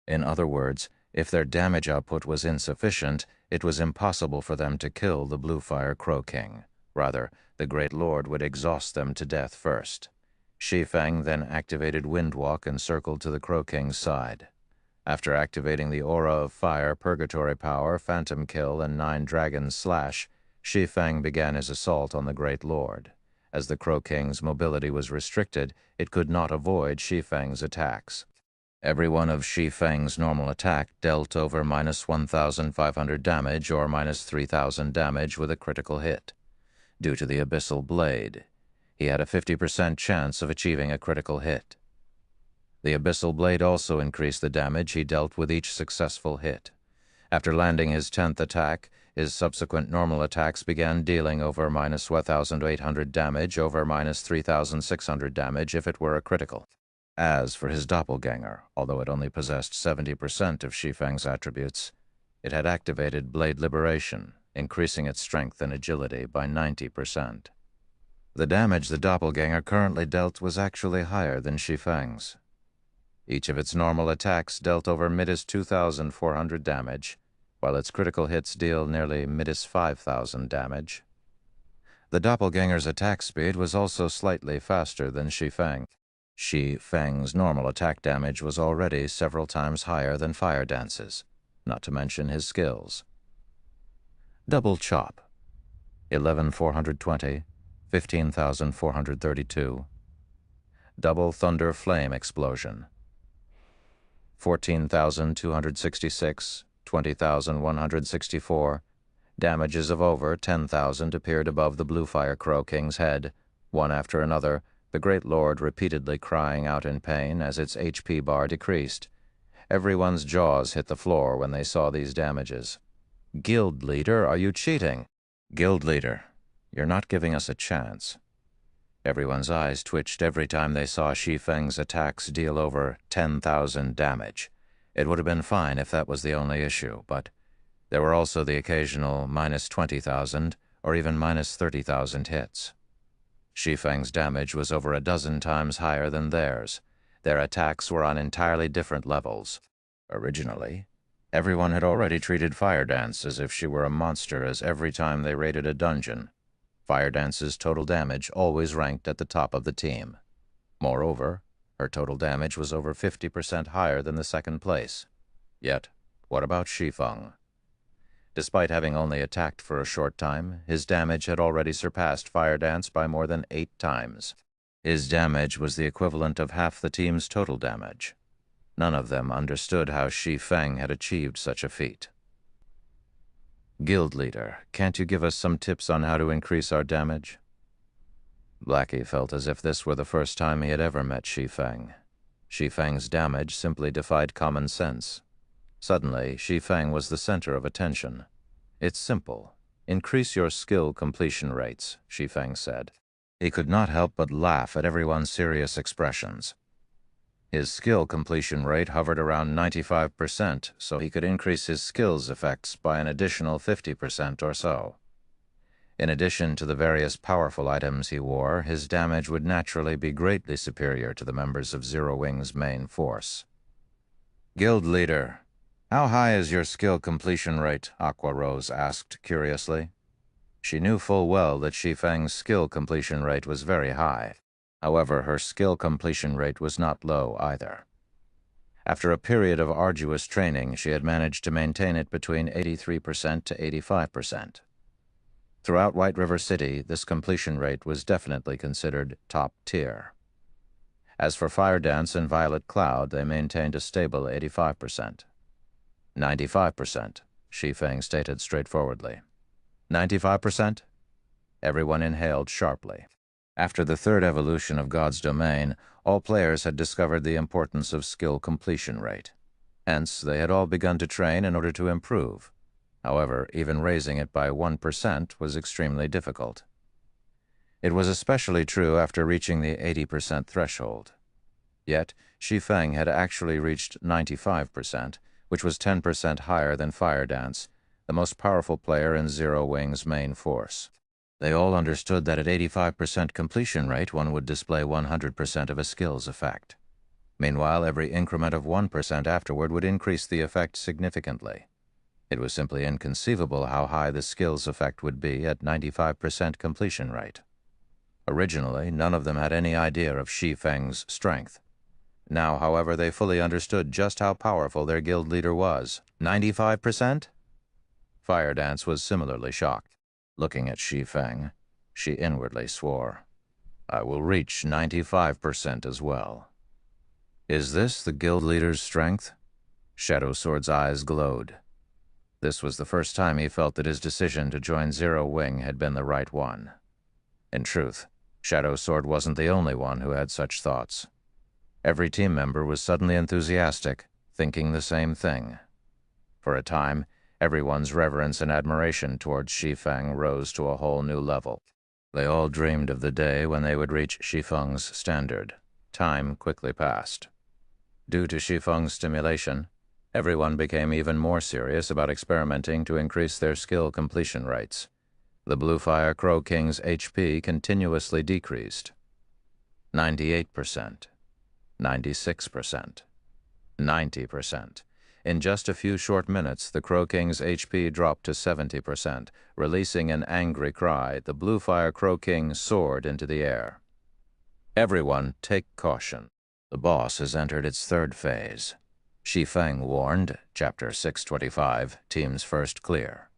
In other words, if their damage output was insufficient, it was impossible for them to kill the Bluefire Crow King. Rather, the Great Lord would exhaust them to death first. Shi Feng then activated Windwalk and circled to the Crow King's side. After activating the Aura of Fire, Purgatory Power, Phantom Kill, and 9 Dragons Slash, Shi Feng began his assault on the Great Lord. As the Crow King's mobility was restricted, it could not avoid Shi Feng's attacks. Every one of Shi Feng's normal attack dealt over -1,500 damage or -3,000 damage with a critical hit. Due to the Abyssal Blade, he had a 50% chance of achieving a critical hit. The Abyssal Blade also increased the damage he dealt with each successful hit. After landing his 10th attack, his subsequent normal attacks began dealing over -1,800 damage over -3,600 damage if it were a critical. As for his doppelganger, although it only possessed 70% of Shi Feng's attributes, it had activated Blade Liberation, increasing its strength and agility by 90%. The damage the doppelganger currently dealt was actually higher than Shi Feng's. Each of its normal attacks dealt over -2,400 damage, while its critical hits deal nearly -5,000 damage. The doppelganger's attack speed was also slightly faster than Shi Feng. Shi Feng's normal attack damage was already several times higher than Fire Dance's, not to mention his skills. Double Chop, 11,420, 15,432. Double Thunder Flame Explosion, 14,266, 20,164. Damages of over 10,000 appeared above the Bluefire Crow King's head, one after another, the Great Lord repeatedly crying out in pain as its HP bar decreased. Everyone's jaws hit the floor when they saw these damages. "Guild Leader, are you cheating?" "Guild Leader, you're not giving us a chance." Everyone's eyes twitched every time they saw Shi Feng's attacks deal over 10,000 damage. It would have been fine if that was the only issue, but there were also the occasional -20,000 or even -30,000 hits. Shi Feng's damage was over a dozen times higher than theirs. Their attacks were on entirely different levels. Originally, Everyone had already treated Fire Dance as if she were a monster, as every time they raided a dungeon, Fire Dance's total damage always ranked at the top of the team. Moreover, her total damage was over 50% higher than the second place. Yet, what about Shi Feng? Despite having only attacked for a short time, his damage had already surpassed Fire Dance by more than 8 times. His damage was the equivalent of half the team's total damage. None of them understood how Shi Feng had achieved such a feat. Guild leader, can't you give us some tips on how to increase our damage? Blackie felt as if this were the first time he had ever met Shi Feng. Shi Feng's damage simply defied common sense. Suddenly, Shi Feng was the center of attention. It's simple. Increase your skill completion rates, Shi Feng said. He could not help but laugh at everyone's serious expressions. His skill completion rate hovered around 95%, so he could increase his skills effects by an additional 50% or so. In addition to the various powerful items he wore, his damage would naturally be greatly superior to the members of Zero Wing's main force. Guild leader, how high is your skill completion rate? Aqua Rose asked curiously. She knew full well that Shi Feng's skill completion rate was very high. However, her skill completion rate was not low either. After a period of arduous training, she had managed to maintain it between 83% to 85%. Throughout White River City, this completion rate was definitely considered top tier. As for Fire Dance and Violet Cloud, they maintained a stable 85%. 95%, Shi Feng stated straightforwardly. 95%? Everyone inhaled sharply. After the third evolution of God's domain, all players had discovered the importance of skill completion rate. Hence, they had all begun to train in order to improve. However, even raising it by 1% was extremely difficult. It was especially true after reaching the 80% threshold. Yet, Shi Feng had actually reached 95%, which was 10% higher than Fire Dance, the most powerful player in Zero Wing's main force. They all understood that at 85% completion rate, one would display 100% of a skill's effect. Meanwhile, every increment of 1% afterward would increase the effect significantly. It was simply inconceivable how high the skill's effect would be at 95% completion rate. Originally, none of them had any idea of Shi Feng's strength. Now, however, they fully understood just how powerful their guild leader was. 95%? Fire Dance was similarly shocked. Looking at Shi Feng, she inwardly swore, I will reach 95% as well. Is this the guild leader's strength? Shadow Sword's eyes glowed. This was the first time he felt that his decision to join Zero Wing had been the right one. In truth, Shadow Sword wasn't the only one who had such thoughts. Every team member was suddenly enthusiastic, thinking the same thing. For a time, everyone's reverence and admiration towards Shi Feng rose to a whole new level. They all dreamed of the day when they would reach Shi Feng's standard. Time quickly passed. Due to Shi Feng's stimulation, everyone became even more serious about experimenting to increase their skill completion rates. The Blue Fire Crow King's HP continuously decreased. 98%, 96%, 90%. In just a few short minutes, the Crow King's HP dropped to 70%. Releasing an angry cry, the Blue Fire Crow King soared into the air. Everyone, take caution. The boss has entered its third phase. Shi Feng warned, Chapter 625, Teams First Clear.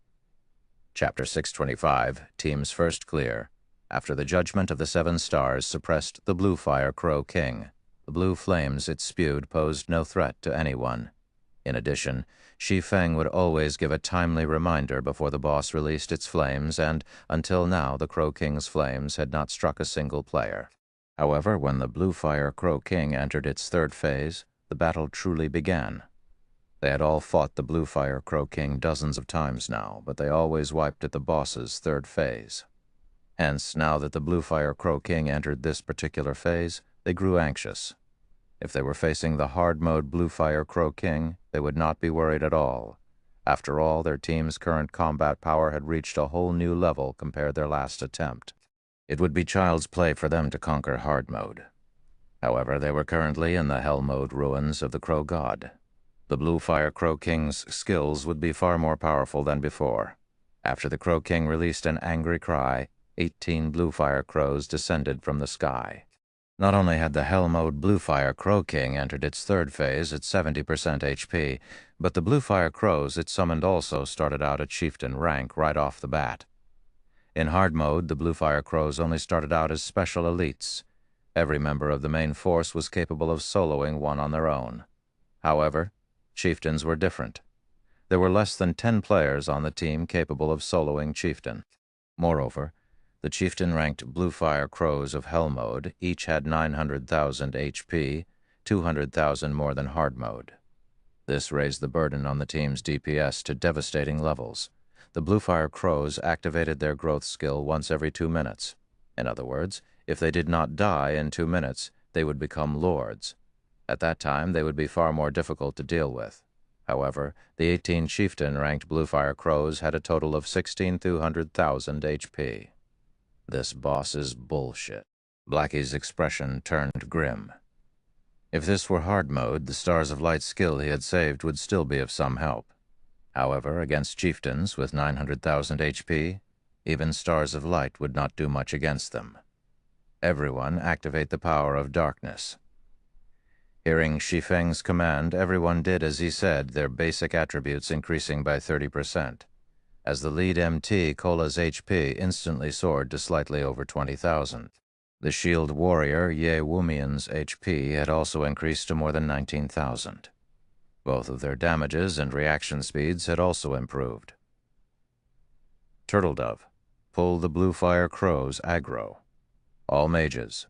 Chapter 625, Teams First Clear. After the judgment of the 7 stars suppressed the Blue Fire Crow King, the blue flames it spewed posed no threat to anyone. In addition, Shi Feng would always give a timely reminder before the boss released its flames, and until now the Crow King's flames had not struck a single player. However, when the Blue Fire Crow King entered its third phase, the battle truly began. They had all fought the Blue Fire Crow King dozens of times now, but they always wiped at the boss's third phase. Hence, now that the Blue Fire Crow King entered this particular phase, they grew anxious. If they were facing the hard-mode Blue Fire Crow King, they would not be worried at all. After all, their team's current combat power had reached a whole new level compared to their last attempt. It would be child's play for them to conquer hard mode. However, they were currently in the hell mode ruins of the Crow God. The Blue Fire Crow King's skills would be far more powerful than before. After the Crow King released an angry cry, 18 Blue Fire Crows descended from the sky. Not only had the Hell Mode Blue Fire Crow King entered its third phase at 70% HP, but the Blue Fire Crows it summoned also started out at Chieftain rank right off the bat. In hard mode, the Blue Fire Crows only started out as special elites. Every member of the main force was capable of soloing one on their own. However, Chieftains were different. There were less than 10 players on the team capable of soloing Chieftain. Moreover, the Chieftain-ranked Blue Fire Crows of Hell Mode each had 900,000 HP, 200,000 more than hard mode. This raised the burden on the team's DPS to devastating levels. The Blue Fire Crows activated their growth skill once every 2 minutes. In other words, if they did not die in 2 minutes, they would become lords. At that time, they would be far more difficult to deal with. However, the 18 Chieftain-ranked Blue Fire Crows had a total of 16,200,000 HP. This boss is bullshit. Blackie's expression turned grim. If this were hard mode, the Stars of Light skill he had saved would still be of some help. However, against Chieftains with 900,000 HP, even Stars of Light would not do much against them. Everyone activate the power of darkness. Hearing Shi Feng's command, everyone did as he said, their basic attributes increasing by 30%. As the lead MT, Kola's HP instantly soared to slightly over 20,000. The shield warrior, Ye Wumian's HP had also increased to more than 19,000. Both of their damages and reaction speeds had also improved. Turtle Dove, pull the Blue Fire Crows aggro. All mages,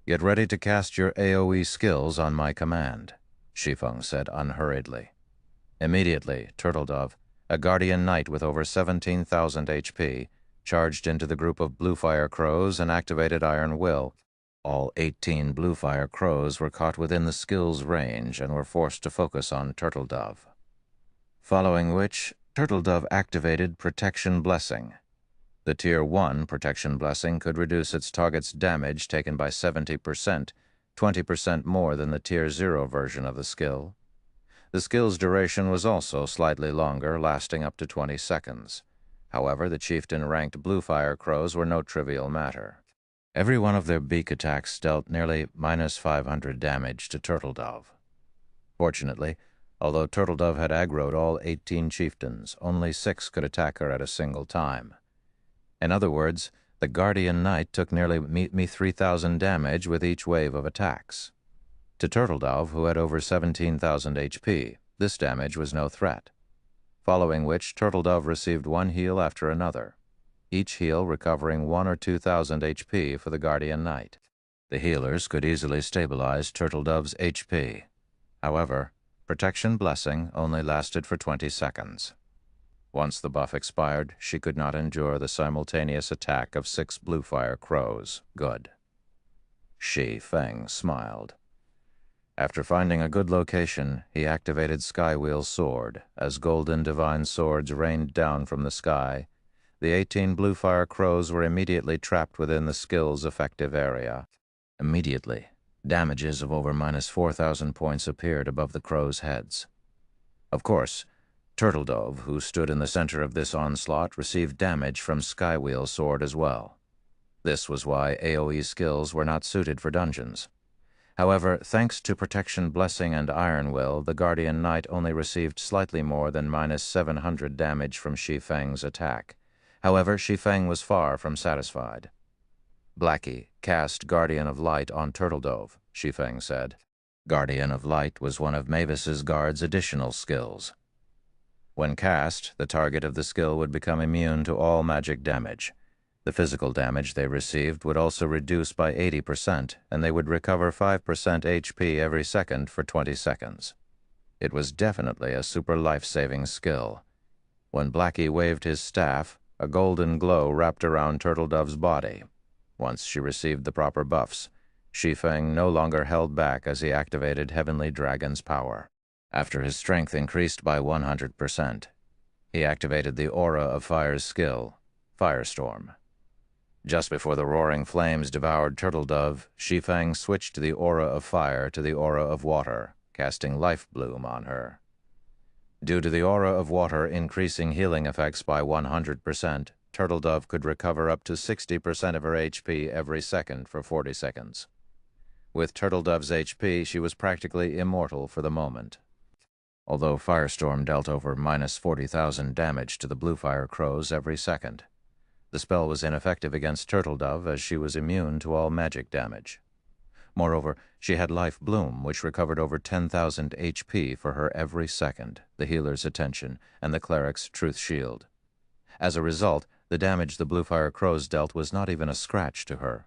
get ready to cast your AoE skills on my command, Shi Feng said unhurriedly. Immediately, Turtle Dove, a guardian knight with over 17,000 HP, charged into the group of Blue Fire Crows and activated Iron Will. All 18 Blue Fire Crows were caught within the skill's range and were forced to focus on Turtle Dove. Following which, Turtle Dove activated Protection Blessing. The Tier 1 Protection Blessing could reduce its target's damage taken by 70%, 20% more than the Tier 0 version of the skill. The skill's duration was also slightly longer, lasting up to 20 seconds. However, the Chieftain-ranked Blue Fire Crows were no trivial matter. Every one of their beak attacks dealt nearly -500 damage to Turtle Dove. Fortunately, although Turtle Dove had aggroed all 18 chieftains, only 6 could attack her at a single time. In other words, the Guardian Knight took nearly 3,000 damage with each wave of attacks. To Turtle Dove, who had over 17,000 HP, this damage was no threat. Following which, Turtle Dove received one heal after another, each heal recovering 1,000 or 2,000 HP for the Guardian Knight. The healers could easily stabilize Turtle Dove's HP. However, Protection Blessing only lasted for 20 seconds. Once the buff expired, she could not endure the simultaneous attack of 6 Blue Fire Crows. Good. Shi Feng smiled. After finding a good location, he activated Skywheel Sword. As golden divine swords rained down from the sky, the 18 Blue Fire Crows were immediately trapped within the skill's effective area. Immediately, damages of over -4,000 points appeared above the crows' heads. Of course, Turtle Dove, who stood in the center of this onslaught, received damage from Skywheel Sword as well. This was why AoE skills were not suited for dungeons. However, thanks to Protection Blessing and Iron Will, the Guardian Knight only received slightly more than -700 damage from Shi Feng's attack. However, Shi Feng was far from satisfied. Blackie, cast Guardian of Light on Turtle Dove, Shi Feng said. Guardian of Light was one of Mavis's guard's additional skills. When cast, the target of the skill would become immune to all magic damage. The physical damage they received would also reduce by 80%, and they would recover 5% HP every second for 20 seconds. It was definitely a super life-saving skill. When Blackie waved his staff, a golden glow wrapped around Turtle Dove's body. Once she received the proper buffs, Shi Feng no longer held back as he activated Heavenly Dragon's power. After his strength increased by 100%, he activated the Aura of Fire's skill, Firestorm. Just before the roaring flames devoured Turtle Dove, Shi Feng switched the Aura of Fire to the Aura of Water, casting Life Bloom on her. Due to the aura of water increasing healing effects by 100%, Turtle Dove could recover up to 60% of her HP every second for 40 seconds. With Turtle Dove's HP, she was practically immortal for the moment. Although Firestorm dealt over minus 40,000 damage to the Bluefire Crows every second, the spell was ineffective against Turtle Dove as she was immune to all magic damage. Moreover, she had Life Bloom, which recovered over 10,000 HP for her every second, the healer's attention, and the cleric's Truth Shield. As a result, the damage the Bluefire Crows dealt was not even a scratch to her.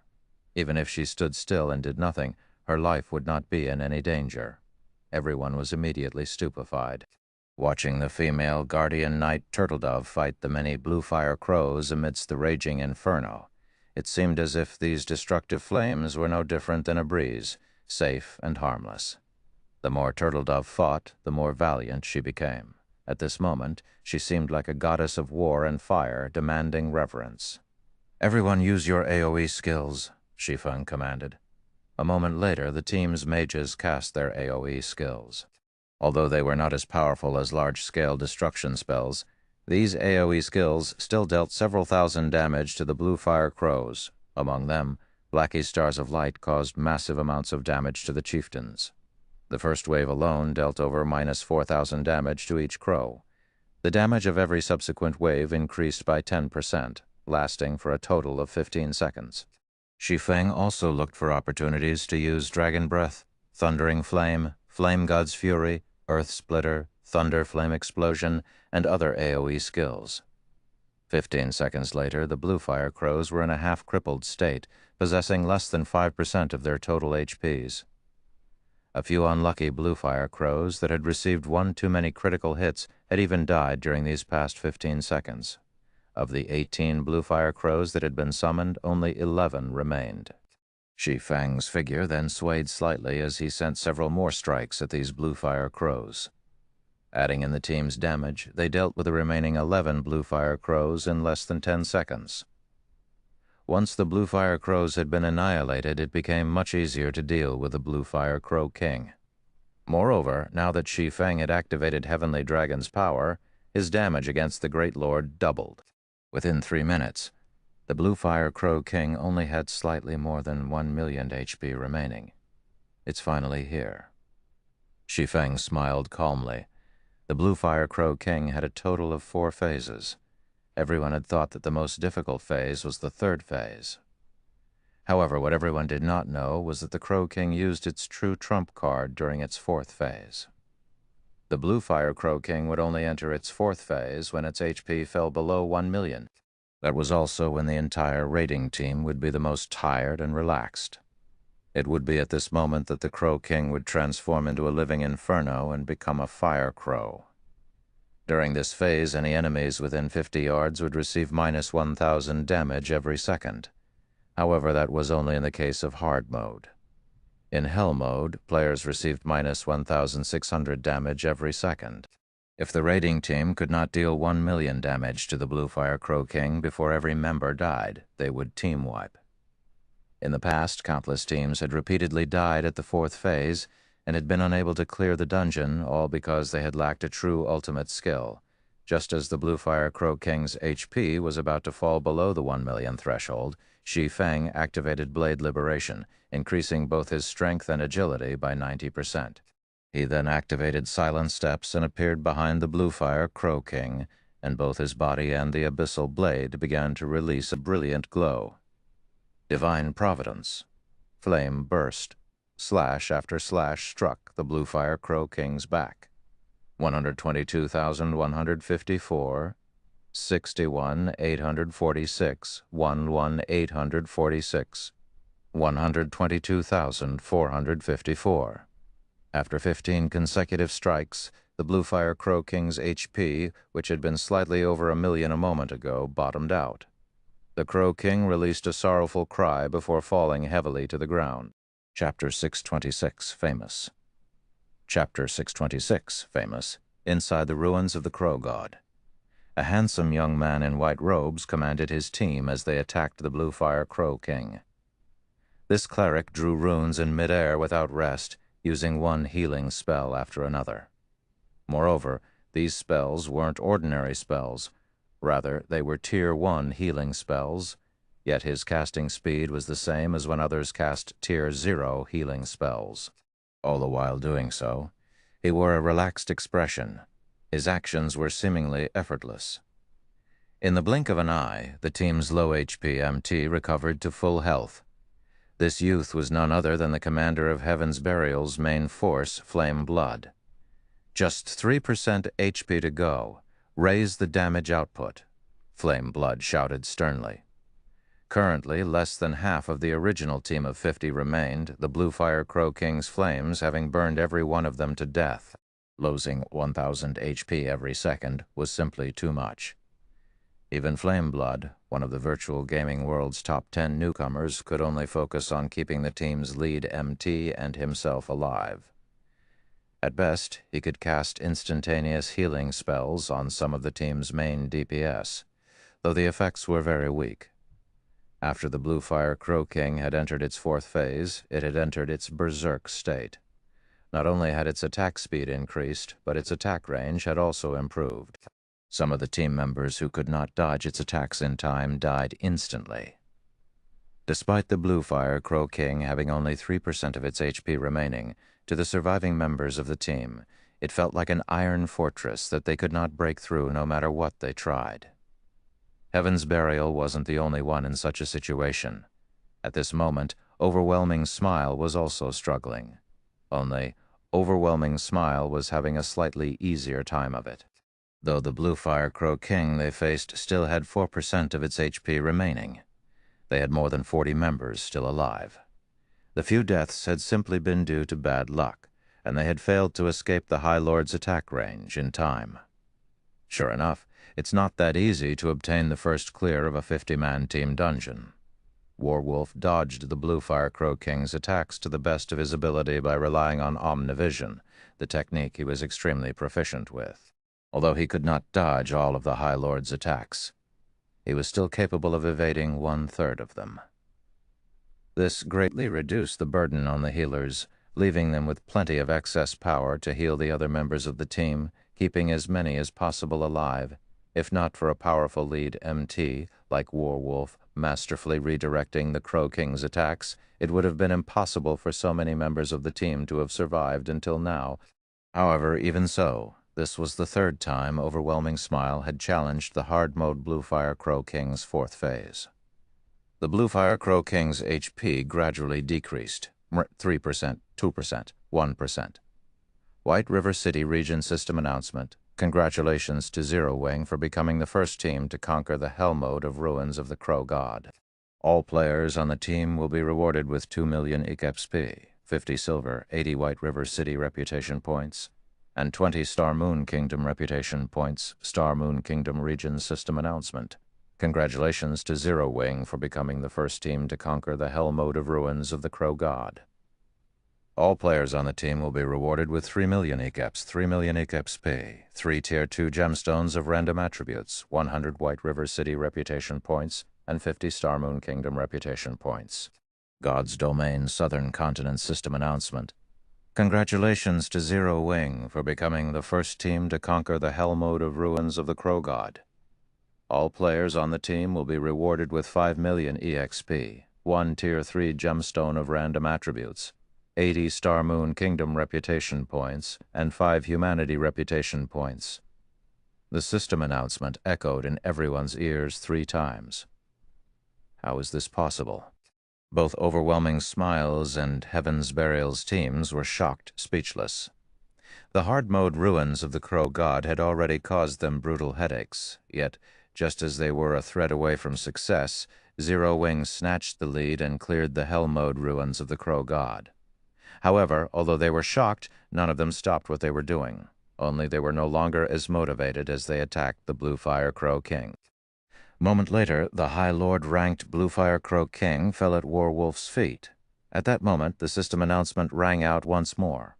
Even if she stood still and did nothing, her life would not be in any danger. Everyone was immediately stupefied. Watching the female guardian knight Turtle Dove fight the many Bluefire Crows amidst the raging inferno, it seemed as if these destructive flames were no different than a breeze, safe and harmless. The more Turtle Dove fought, the more valiant she became. At this moment, she seemed like a goddess of war and fire, demanding reverence. "Everyone use your AoE skills," Shi Feng commanded. A moment later, the team's mages cast their AoE skills. Although they were not as powerful as large-scale destruction spells, these AoE skills still dealt several thousand damage to the Bluefire Crows. Among them, Blackie's Stars of Light caused massive amounts of damage to the chieftains. The first wave alone dealt over minus 4,000 damage to each crow. The damage of every subsequent wave increased by 10%, lasting for a total of 15 seconds. Shi Feng also looked for opportunities to use Dragon Breath, Thundering Flame, Flame God's Fury, Earth Splitter, Thunder Flame Explosion, and other AoE skills. 15 seconds later, the Bluefire Crows were in a half-crippled state, possessing less than 5% of their total HPs. A few unlucky Bluefire Crows that had received one too many critical hits had even died during these past 15 seconds. Of the 18 Bluefire Crows that had been summoned, only 11 remained. Shi Feng's figure then swayed slightly as he sent several more strikes at these Bluefire Crows. Adding in the team's damage, they dealt with the remaining 11 Bluefire Crows in less than 10 seconds. Once the Bluefire Crows had been annihilated, it became much easier to deal with the Bluefire Crow King. Moreover, now that Shi Feng had activated Heavenly Dragon's power, his damage against the Great Lord doubled. Within 3 minutes, the Bluefire Crow King only had slightly more than 1 million HP remaining. It's finally here. Shi Feng smiled calmly. The Bluefire Crow King had a total of 4 phases. Everyone had thought that the most difficult phase was the 3rd phase. However, what everyone did not know was that the Crow King used its true trump card during its 4th phase. The Bluefire Crow King would only enter its 4th phase when its HP fell below 1 million. That was also when the entire raiding team would be the most tired and relaxed. It would be at this moment that the Crow King would transform into a living inferno and become a fire crow. During this phase, any enemies within 50 yards would receive minus 1,000 damage every second. However, that was only in the case of hard mode. In hell mode, players received minus 1,600 damage every second. If the raiding team could not deal 1 million damage to the Bluefire Crow King before every member died, they would team wipe. In the past, countless teams had repeatedly died at the 4th phase and had been unable to clear the dungeon, all because they had lacked a true ultimate skill. Just as the Bluefire Crow King's HP was about to fall below the 1 million threshold, Shi Feng activated Blade Liberation, increasing both his strength and agility by 90%. He then activated Silent Steps and appeared behind the Bluefire Crow King, and both his body and the abyssal blade began to release a brilliant glow. Divine Providence. Flame burst. Slash after slash struck the Bluefire Crow King's back. 122,154, 61,846, 11,846, 122,454. After 15 consecutive strikes, the Bluefire Crow King's HP, which had been slightly over 1 million a moment ago, bottomed out. The Crow King released a sorrowful cry before falling heavily to the ground. Chapter 626, Famous. Chapter 626, Famous, Inside the Ruins of the Crow God. A handsome young man in white robes commanded his team as they attacked the Bluefire Crow King. This cleric drew runes in midair without rest, using one healing spell after another. Moreover, These spells weren't ordinary spells. Rather, they were Tier 1 healing spells, yet his casting speed was the same as when others cast Tier 0 healing spells. All the while doing so, he wore a relaxed expression. His actions were seemingly effortless. In the blink of an eye, the team's low HP MT recovered to full health. This youth was none other than the commander of Heaven's Burial's main force, Flame Blood. Just 3% HP to go. Raise the damage output, Flame Blood shouted sternly. Currently, less than half of the original team of 50 remained, the Blue Fire Crow King's flames having burned every one of them to death. Losing 1,000 HP every second was simply too much. Even Flame Blood, one of the virtual gaming world's top 10 newcomers, could only focus on keeping the team's lead MT and himself alive. At best, he could cast instantaneous healing spells on some of the team's main DPS, though the effects were very weak. After the Blue Fire Crow King had entered its fourth phase, it had entered its berserk state. Not only had its attack speed increased, but its attack range had also improved. Some of the team members who could not dodge its attacks in time died instantly. Despite the Blue Fire Crow King having only 3% of its HP remaining, to the surviving members of the team, it felt like an iron fortress that they could not break through no matter what they tried. Heaven's Burial wasn't the only one in such a situation. At this moment, Overwhelming Smile was also struggling. Only, Overwhelming Smile was having a slightly easier time of it. Though the Blue Fire Crow King they faced still had 4% of its HP remaining. They had more than 40 members still alive. The few deaths had simply been due to bad luck, and they had failed to escape the High Lord's attack range in time. Sure enough, it's not that easy to obtain the first clear of a 50-man team dungeon. Warwolf dodged the Blue Fire Crow King's attacks to the best of his ability by relying on Omnivision, the technique he was extremely proficient with. Although he could not dodge all of the High Lord's attacks, he was still capable of evading 1/3 of them. This greatly reduced the burden on the healers, leaving them with plenty of excess power to heal the other members of the team, keeping as many as possible alive. If not for a powerful lead MT, like Warwolf, masterfully redirecting the Crow King's attacks, it would have been impossible for so many members of the team to have survived until now. However, even so, this was the third time Overwhelming Smile had challenged the hard-mode Blue Fire Crow King's fourth phase. The Blue Fire Crow King's HP gradually decreased, 3%, 2%, 1%. White River City Region System announcement. Congratulations to Zero Wing for becoming the first team to conquer the Hell Mode of Ruins of the Crow God. All players on the team will be rewarded with 2 million XP, 50 silver, 80 White River City reputation points, and 20 Star Moon Kingdom reputation points. Star Moon Kingdom Region System announcement. Congratulations to Zero Wing for becoming the first team to conquer the Hell Mode of Ruins of the Crow God. All players on the team will be rewarded with 3 million ECEPs, 3 million XP, 3 Tier 2 gemstones of random attributes, 100 White River City reputation points, and 50 Star Moon Kingdom reputation points. God's Domain Southern Continent System announcement. Congratulations to Zero Wing for becoming the first team to conquer the Hell Mode of Ruins of the Crow God. All players on the team will be rewarded with 5 million EXP, 1 Tier 3 gemstone of random attributes, 80 Star Moon Kingdom reputation points, and 5 Humanity reputation points. The system announcement echoed in everyone's ears 3 times. How is this possible? Both Overwhelming Smiles and Heaven's Burial's teams were shocked, speechless. The hard-mode ruins of the Crow God had already caused them brutal headaches, yet, just as they were a thread away from success, Zero Wing snatched the lead and cleared the Hell-mode ruins of the Crow God. However, although they were shocked, none of them stopped what they were doing. Only they were no longer as motivated as they attacked the Blue Fire Crow King. A moment later, the High Lord-ranked Blue Fire Crow King fell at Warwolf's feet. At that moment, the system announcement rang out once more.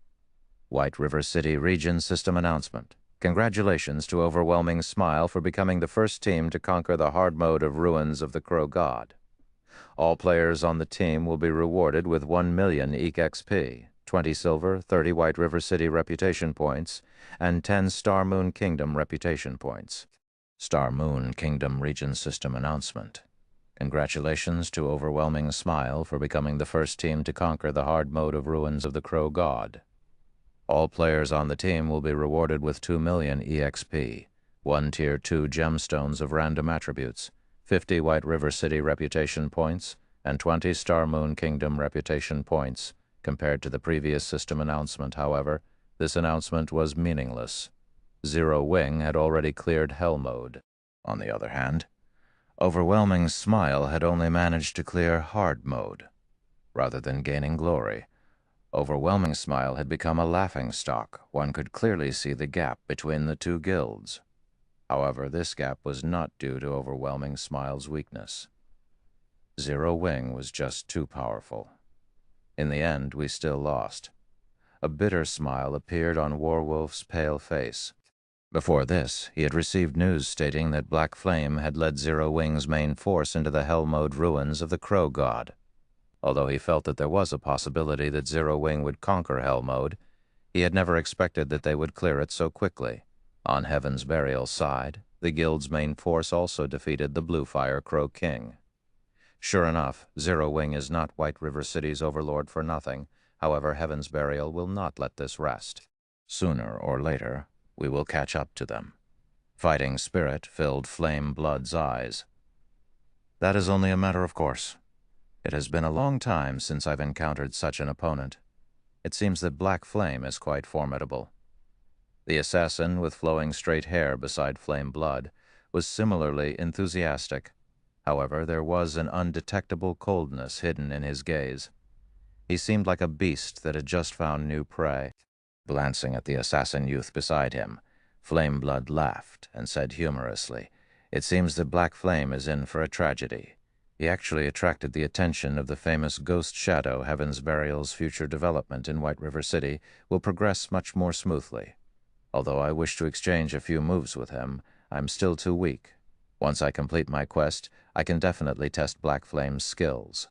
White River City Region System announcement. Congratulations to Overwhelming Smile for becoming the first team to conquer the hard mode of Ruins of the Crow God. All players on the team will be rewarded with 1 million EXP, 20 silver, 30 White River City reputation points, and 10 Star Moon Kingdom reputation points. Star Moon Kingdom Region System announcement. Congratulations to Overwhelming Smile for becoming the first team to conquer the hard mode of Ruins of the Crow God. All players on the team will be rewarded with 2 million EXP, 1 Tier 2 gemstones of random attributes, 50 White River City reputation points, and 20 Star Moon Kingdom reputation points. Compared to the previous system announcement, however, this announcement was meaningless. Zero Wing had already cleared Hell Mode. On the other hand, Overwhelming Smile had only managed to clear Hard Mode. Rather than gaining glory, Overwhelming Smile had become a laughingstock. One could clearly see the gap between the two guilds. However, this gap was not due to Overwhelming Smile's weakness. Zero Wing was just too powerful. In the end, we still lost. A bitter smile appeared on Warwolf's pale face. Before this, he had received news stating that Black Flame had led Zero Wing's main force into the Hell Mode ruins of the Crow God. Although he felt that there was a possibility that Zero Wing would conquer Hell Mode, he had never expected that they would clear it so quickly. On Heaven's Burial side, the guild's main force also defeated the Bluefire Crow King. Sure enough, Zero Wing is not White River City's overlord for nothing. However, Heaven's Burial will not let this rest. Sooner or later, we will catch up to them. Fighting spirit filled Flame Blood's eyes. That is only a matter of course. It has been a long time since I've encountered such an opponent. It seems that Black Flame is quite formidable. The assassin with flowing straight hair beside Flame Blood was similarly enthusiastic. However, there was an undetectable coldness hidden in his gaze. He seemed like a beast that had just found new prey. Glancing at the assassin youth beside him, Flame Blood laughed and said humorously, "It seems that Black Flame is in for a tragedy." He actually attracted the attention of the famous Ghost Shadow. Heaven's Burial's future development in White River City will progress much more smoothly. Although I wish to exchange a few moves with him, I'm still too weak. Once I complete my quest, I can definitely test Black Flame's skills.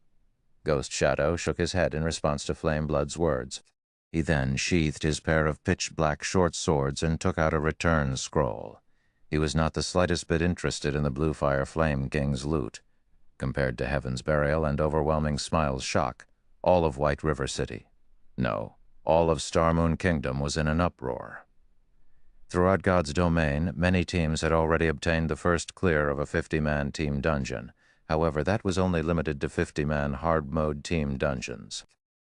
Ghost Shadow shook his head in response to Flame Blood's words. He then sheathed his pair of pitch-black short swords and took out a return scroll. He was not the slightest bit interested in the Bluefire Flame King's loot. Compared to Heaven's Burial and Overwhelming Smile's shock, all of White River City, no, all of Star Moon Kingdom was in an uproar. Throughout God's domain, many teams had already obtained the first clear of a 50-man team dungeon. However, that was only limited to 50-man hard-mode team dungeons.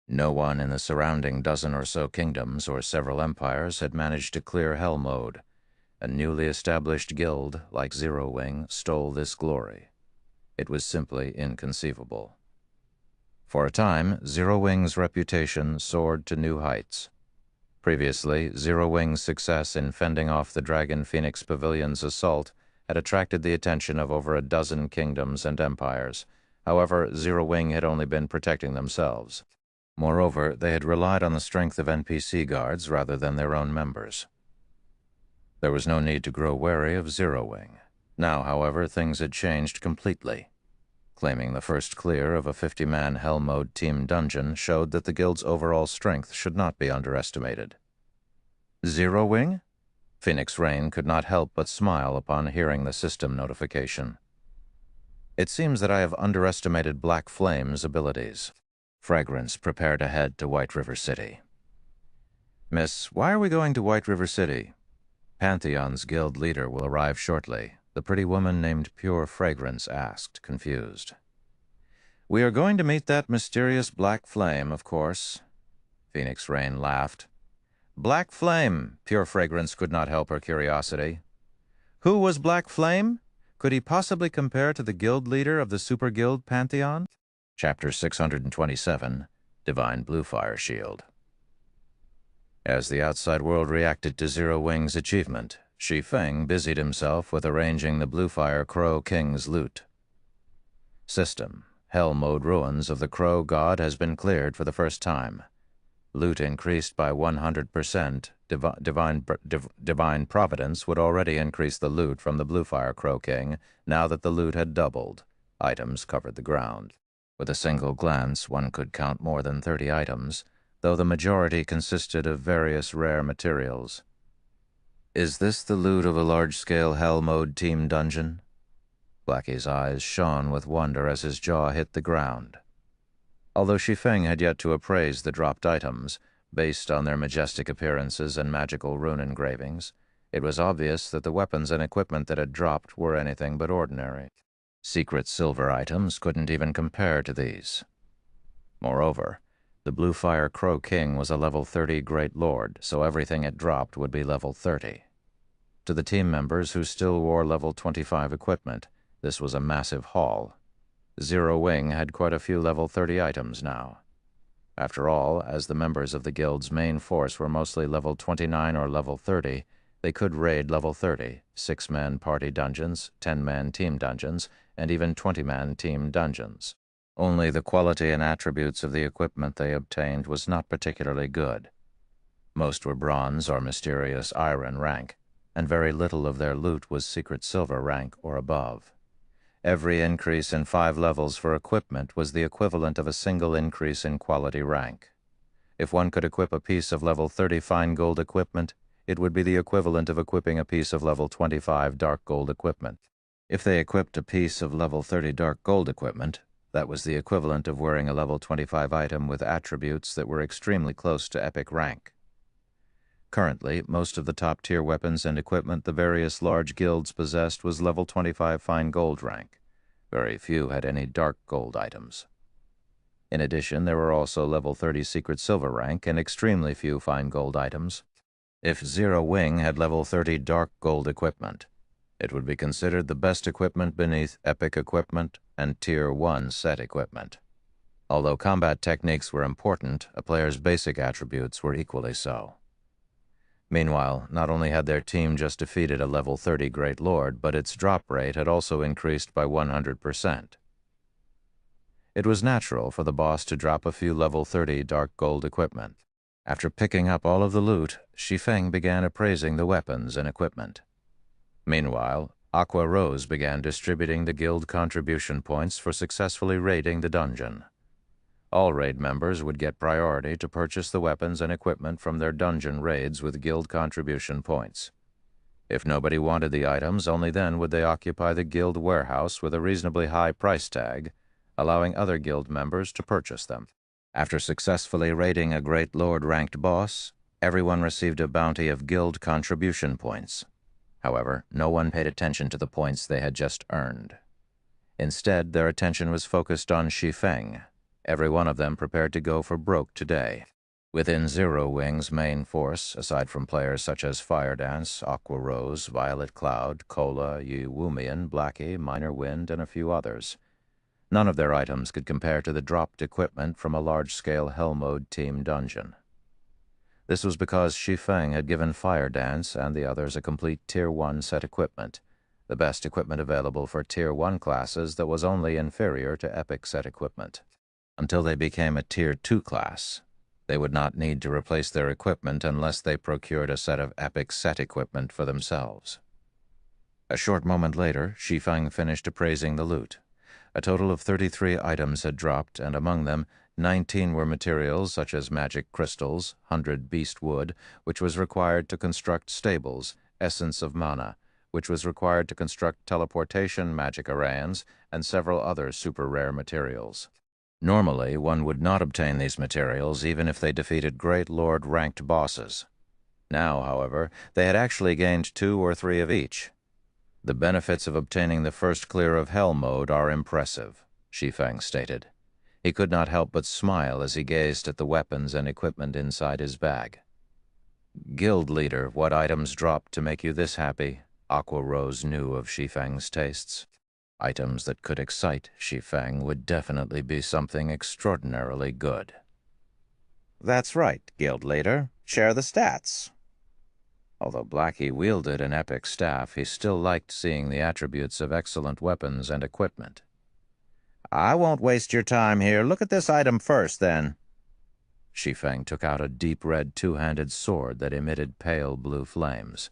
No one in the surrounding dozen or so kingdoms or several empires had managed to clear Hell Mode. A newly established guild, like Zero Wing, stole this glory. It was simply inconceivable. For a time, Zero Wing's reputation soared to new heights. Previously, Zero Wing's success in fending off the Dragon Phoenix Pavilion's assault had attracted the attention of over a dozen kingdoms and empires. However, Zero Wing had only been protecting themselves. Moreover, they had relied on the strength of NPC guards rather than their own members. There was no need to grow wary of Zero Wing. Now, however, things had changed completely. Claiming the first clear of a 50-man Hell Mode team dungeon showed that the guild's overall strength should not be underestimated. Zero Wing? Phoenix Rain could not help but smile upon hearing the system notification. It seems that I have underestimated Black Flame's abilities. Fragrance prepared to head to White River City. Miss, why are we going to White River City? Pantheon's guild leader will arrive shortly, the pretty woman named Pure Fragrance asked, confused. We are going to meet that mysterious Black Flame, of course. Phoenix Rain laughed. Black Flame, Pure Fragrance could not help her curiosity. Who was Black Flame? Could he possibly compare to the guild leader of the Super Guild Pantheon? Chapter 627, Divine Bluefire Shield. As the outside world reacted to Zero Wing's achievement, Shi Feng busied himself with arranging the Bluefire Crow King's loot. System: Hell Mode ruins of the Crow God has been cleared for the first time. Loot increased by 100%. Divine Providence would already increase the loot from the Bluefire Crow King, now that the loot had doubled. Items covered the ground. With a single glance, one could count more than 30 items. though the majority consisted of various rare materials. "Is this the loot of a large-scale Hell Mode team dungeon?" Blackie's eyes shone with wonder as his jaw hit the ground. Although Shi Feng had yet to appraise the dropped items, based on their majestic appearances and magical rune engravings, it was obvious that the weapons and equipment that had dropped were anything but ordinary. Secret silver items couldn't even compare to these. Moreover, the Blue Fire Crow King was a level 30 Great Lord, so everything it dropped would be level 30. To the team members who still wore level 25 equipment, this was a massive haul. Zero Wing had quite a few level 30 items now. After all, as the members of the guild's main force were mostly level 29 or level 30, they could raid level 30, 6-man party dungeons, 10-man team dungeons, and even 20-man team dungeons. Only the quality and attributes of the equipment they obtained was not particularly good. Most were bronze or mysterious iron rank, and very little of their loot was secret silver rank or above. Every increase in 5 levels for equipment was the equivalent of a single increase in quality rank. If one could equip a piece of level 30 fine gold equipment, it would be the equivalent of equipping a piece of level 25 dark gold equipment. If they equipped a piece of level 30 dark gold equipment, that was the equivalent of wearing a level 25 item with attributes that were extremely close to epic rank. Currently, most of the top-tier weapons and equipment the various large guilds possessed was level 25 fine gold rank. Very few had any dark gold items. In addition, there were also level 30 secret silver rank and extremely few fine gold items. If Zero Wing had level 30 dark gold equipment, it would be considered the best equipment beneath epic equipment and tier 1 set equipment. Although combat techniques were important, a player's basic attributes were equally so. Meanwhile, not only had their team just defeated a level 30 Great Lord, but its drop rate had also increased by 100%. It was natural for the boss to drop a few level 30 dark gold equipment. After picking up all of the loot, Shi Feng began appraising the weapons and equipment. Meanwhile, Aqua Rose began distributing the guild contribution points for successfully raiding the dungeon. All raid members would get priority to purchase the weapons and equipment from their dungeon raids with guild contribution points. If nobody wanted the items, only then would they occupy the guild warehouse with a reasonably high price tag, allowing other guild members to purchase them. After successfully raiding a Great Lord-ranked boss, everyone received a bounty of guild contribution points. However, no one paid attention to the points they had just earned. Instead, their attention was focused on Shi Feng. Every one of them prepared to go for broke today. Within Zero Wing's main force, aside from players such as Fire Dance, Aqua Rose, Violet Cloud, Cola, Yi Wumian, Blackie, Minor Wind, and a few others, none of their items could compare to the dropped equipment from a large-scale Hell Mode team dungeon. This was because Shi Feng had given Fire Dance and the others a complete Tier 1 set equipment, the best equipment available for Tier 1 classes that was only inferior to Epic set equipment. Until they became a Tier 2 class, they would not need to replace their equipment unless they procured a set of Epic set equipment for themselves. A short moment later, Shi Feng finished appraising the loot. A total of 33 items had dropped, and among them, 19 were materials such as magic crystals, 100 beast wood, which was required to construct stables, essence of mana, which was required to construct teleportation magic arans, and several other super rare materials. Normally, one would not obtain these materials even if they defeated Great Lord-ranked bosses. Now, however, they had actually gained 2 or 3 of each. The benefits of obtaining the first clear of Hell Mode are impressive, Shi Feng stated. He could not help but smile as he gazed at the weapons and equipment inside his bag. "Guild leader, what items dropped to make you this happy?" Aqua Rose knew of Shi Feng's tastes. Items that could excite Shi Feng would definitely be something extraordinarily good. That's right, Guild Leader. Share the stats. Although Blackie wielded an epic staff, he still liked seeing the attributes of excellent weapons and equipment. I won't waste your time here. Look at this item first, then. Shi Feng took out a deep red two-handed sword that emitted pale blue flames.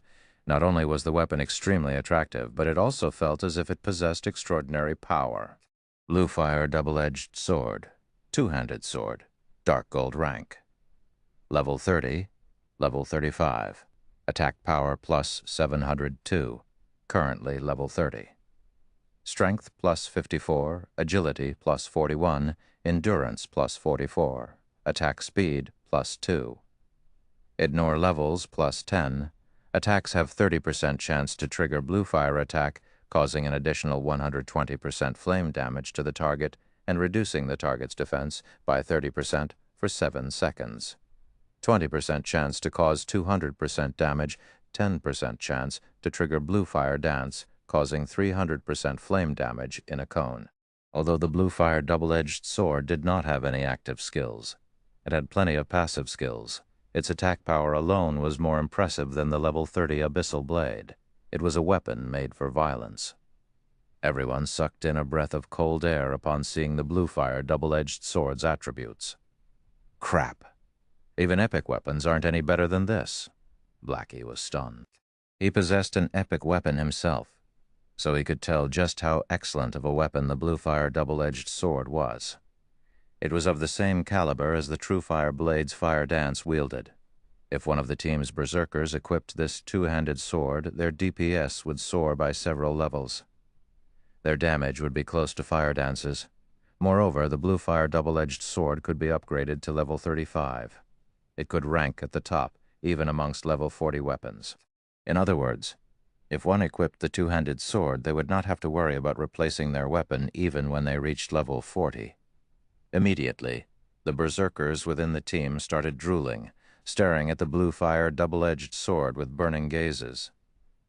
Not only was the weapon extremely attractive, but it also felt as if it possessed extraordinary power. Blue Fire double-edged sword, two-handed sword, dark gold rank. Level 30, level 35. Attack power plus 702, currently level 30. Strength plus 54, agility plus 41, endurance plus 44, attack speed plus 2. Ignore levels plus 10. Attacks have 30% chance to trigger blue fire attack, causing an additional 120% flame damage to the target and reducing the target's defense by 30% for 7 seconds. 20% chance to cause 200% damage, 10% chance to trigger blue fire dance, causing 300% flame damage in a cone. Although the blue fire double-edged sword did not have any active skills, it had plenty of passive skills. Its attack power alone was more impressive than the level 30 abyssal blade. It was a weapon made for violence. Everyone sucked in a breath of cold air upon seeing the blue fire double-edged sword's attributes. Crap! Even epic weapons aren't any better than this. Blackie was stunned. He possessed an epic weapon himself, so he could tell just how excellent of a weapon the blue fire double-edged sword was. It was of the same caliber as the True Fire Blade's fire dance wielded. If one of the team's berserkers equipped this two-handed sword, their DPS would soar by several levels. Their damage would be close to fire dance's. Moreover, the blue fire double-edged sword could be upgraded to level 35. It could rank at the top, even amongst level 40 weapons. In other words, if one equipped the two-handed sword, they would not have to worry about replacing their weapon even when they reached level 40. Immediately, the berserkers within the team started drooling, staring at the blue fire double-edged sword with burning gazes.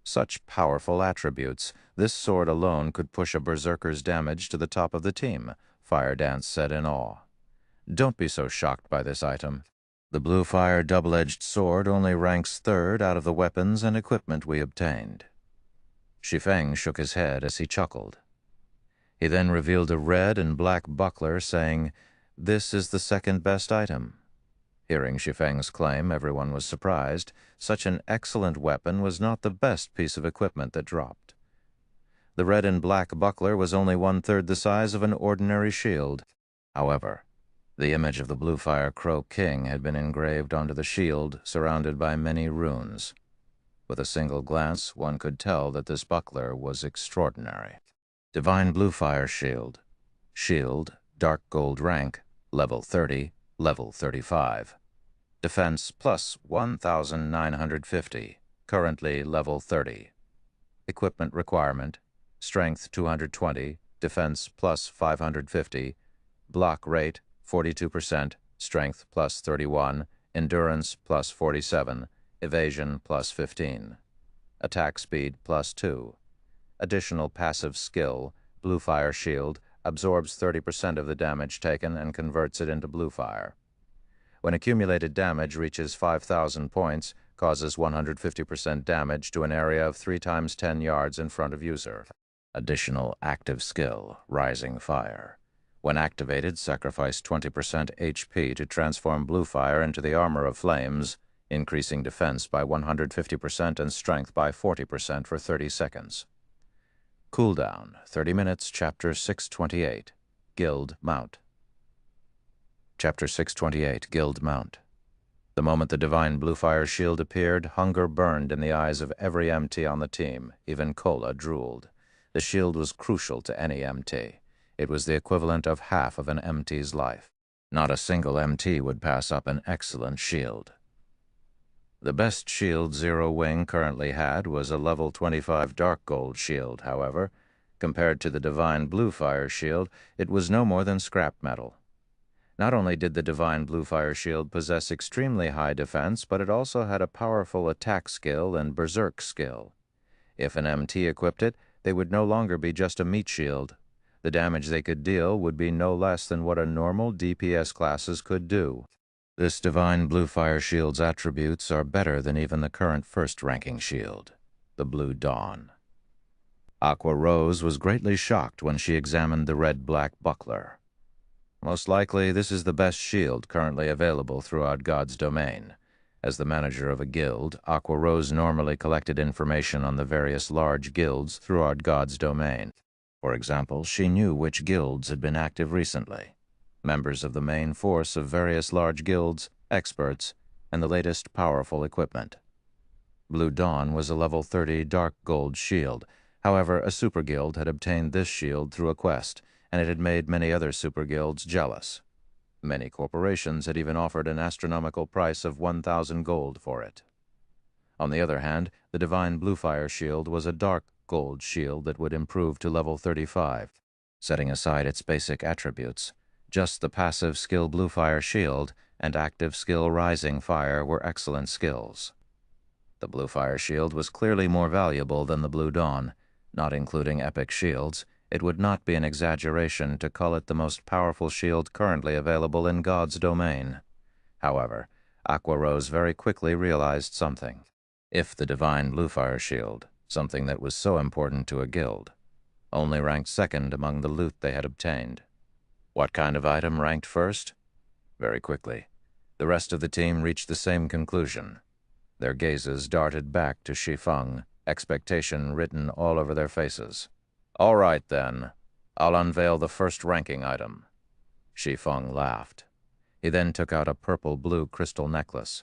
Such powerful attributes, this sword alone could push a berserker's damage to the top of the team, Fire Dance said in awe. Don't be so shocked by this item. The blue fire double-edged sword only ranks 3rd out of the weapons and equipment we obtained. Shi Feng shook his head as he chuckled. He then revealed a red and black buckler, saying, "This is the 2nd best item." Hearing Shi Feng's claim, everyone was surprised. Such an excellent weapon was not the best piece of equipment that dropped. The red and black buckler was only 1/3 the size of an ordinary shield. However, the image of the Blue Fire Crow King had been engraved onto the shield, surrounded by many runes. With a single glance, one could tell that this buckler was extraordinary. Divine Blue Fire Shield. Shield, dark gold rank, level 30, level 35. Defense plus 1,950, currently level 30. Equipment requirement, strength 220, defense plus 550, block rate 42%, strength plus 31, endurance plus 47, evasion plus 15. Attack speed plus 2. Additional passive skill, Blue Fire Shield, absorbs 30% of the damage taken and converts it into blue fire. When accumulated damage reaches 5,000 points, causes 150% damage to an area of 3 times 10 yards in front of user. Additional active skill, Rising Fire. When activated, sacrifice 20% HP to transform blue fire into the armor of flames, increasing defense by 150% and strength by 40% for 30 seconds. Cooldown, 30 minutes, Chapter 628, Guild Mount. Chapter 628, Guild Mount. The moment the divine blue fire shield appeared, hunger burned in the eyes of every MT on the team. Even Cola drooled. The shield was crucial to any MT. It was the equivalent of half of an MT's life. Not a single MT would pass up an excellent shield. The best shield Zero Wing currently had was a level 25 dark gold shield, however. Compared to the divine blue fire shield, it was no more than scrap metal. Not only did the divine blue fire shield possess extremely high defense, but it also had a powerful attack skill and berserk skill. If an MT equipped it, they would no longer be just a meat shield. The damage they could deal would be no less than what a normal DPS classes could do. This divine blue fire shield's attributes are better than even the current first-ranking shield, the Blue Dawn. Aqua Rose was greatly shocked when she examined the red-black buckler. Most likely, this is the best shield currently available throughout God's domain. As the manager of a guild, Aqua Rose normally collected information on the various large guilds throughout God's domain. For example, she knew which guilds had been active recently. Members of the main force of various large guilds, experts, and the latest powerful equipment. Blue Dawn was a level 30 dark gold shield. However, a super guild had obtained this shield through a quest, and it had made many other super guilds jealous. Many corporations had even offered an astronomical price of 1,000 gold for it. On the other hand, the Divine Bluefire shield was a dark gold shield that would improve to level 35. Setting aside its basic attributes, just the passive skill Bluefire shield and active skill Rising Fire were excellent skills. The Bluefire shield was clearly more valuable than the Blue Dawn. Not including epic shields, it would not be an exaggeration to call it the most powerful shield currently available in God's domain. However, Aqua Rose very quickly realized something. If the Divine Bluefire shield, something that was so important to a guild, only ranked second among the loot they had obtained, what kind of item ranked first? Very quickly, the rest of the team reached the same conclusion. Their gazes darted back to Shi Feng, expectation written all over their faces. "All right, then. I'll unveil the first ranking item." Shi Feng laughed. He then took out a purple-blue crystal necklace.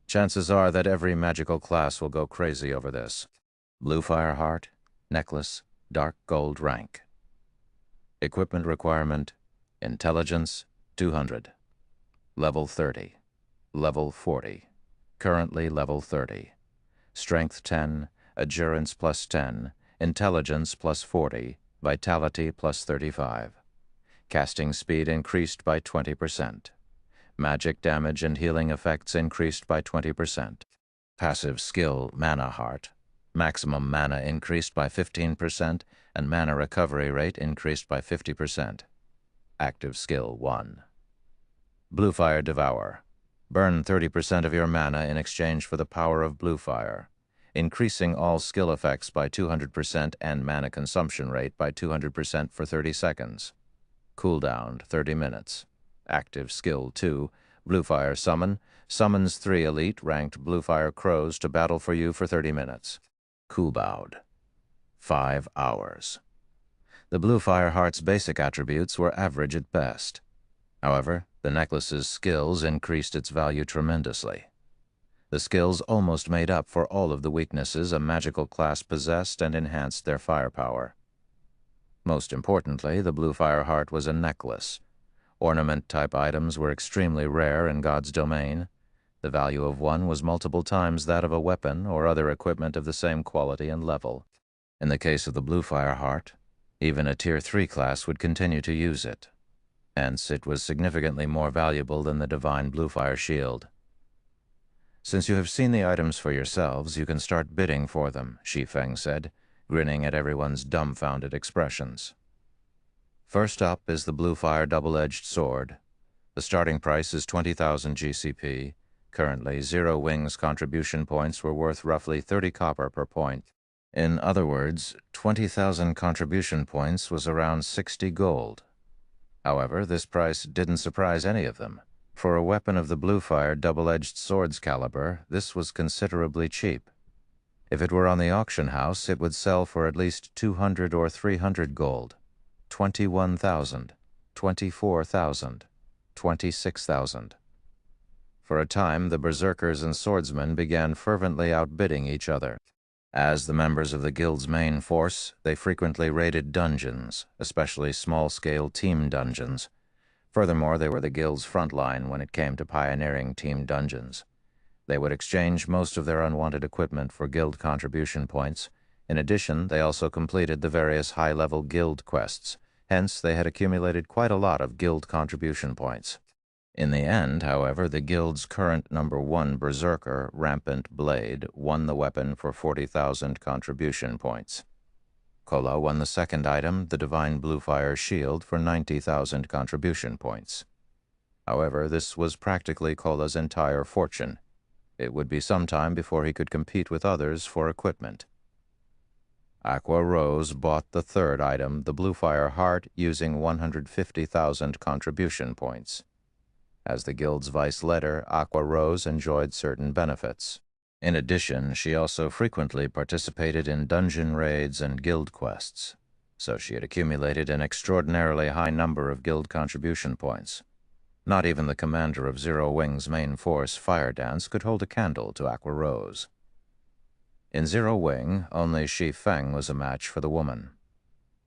"Chances are that every magical class will go crazy over this. Bluefire heart, necklace, dark gold rank. Equipment requirement, intelligence, 200. Level 30. Level 40. Currently level 30. Strength 10, endurance plus 10, intelligence plus 40, vitality plus 35. Casting speed increased by 20%. Magic damage and healing effects increased by 20%. Passive skill Mana Heart. Maximum mana increased by 15% and mana recovery rate increased by 50%. Active skill 1. Bluefire Devour. Burn 30% of your mana in exchange for the power of Bluefire, increasing all skill effects by 200% and mana consumption rate by 200% for 30 seconds. Cooldown 30 minutes. Active skill 2. Bluefire Summon. Summons 3 elite ranked Bluefire Crows to battle for you for 30 minutes. Coolbound 5 hours. The Bluefire Heart's basic attributes were average at best. However, the necklace's skills increased its value tremendously. The skills almost made up for all of the weaknesses a magical class possessed and enhanced their firepower. Most importantly, the Bluefire Heart was a necklace. Ornament-type items were extremely rare in God's domain. The value of one was multiple times that of a weapon or other equipment of the same quality and level. In the case of the Bluefire Heart, even a Tier 3 class would continue to use it. Hence, it was significantly more valuable than the Divine Bluefire shield. "Since you have seen the items for yourselves, you can start bidding for them," Shi Feng said, grinning at everyone's dumbfounded expressions. First up is the Bluefire double-edged sword. The starting price is 20,000 GCP. Currently, Zero Wing's contribution points were worth roughly 30 copper per point. In other words, 20,000 contribution points was around 60 gold. However, this price didn't surprise any of them. For a weapon of the Bluefire double-edged sword's caliber, this was considerably cheap. If it were on the auction house, it would sell for at least 200 or 300 gold. 21,000, 24,000, 26,000. For a time, the berserkers and swordsmen began fervently outbidding each other. As the members of the guild's main force, they frequently raided dungeons, especially small-scale team dungeons. Furthermore, they were the guild's front line when it came to pioneering team dungeons. They would exchange most of their unwanted equipment for guild contribution points. In addition, they also completed the various high-level guild quests. Hence, they had accumulated quite a lot of guild contribution points. In the end, however, the guild's current number 1 berserker, Rampant Blade, won the weapon for 40,000 contribution points. Kola won the second item, the Divine Bluefire shield, for 90,000 contribution points. However, this was practically Kola's entire fortune. It would be some time before he could compete with others for equipment. Aqua Rose bought the third item, the Bluefire Heart, using 150,000 contribution points. As the guild's vice leader, Aqua Rose enjoyed certain benefits. In addition, she also frequently participated in dungeon raids and guild quests, so she had accumulated an extraordinarily high number of guild contribution points. Not even the commander of Zero Wing's main force, Fire Dance, could hold a candle to Aqua Rose. In Zero Wing, only Shi Feng was a match for the woman.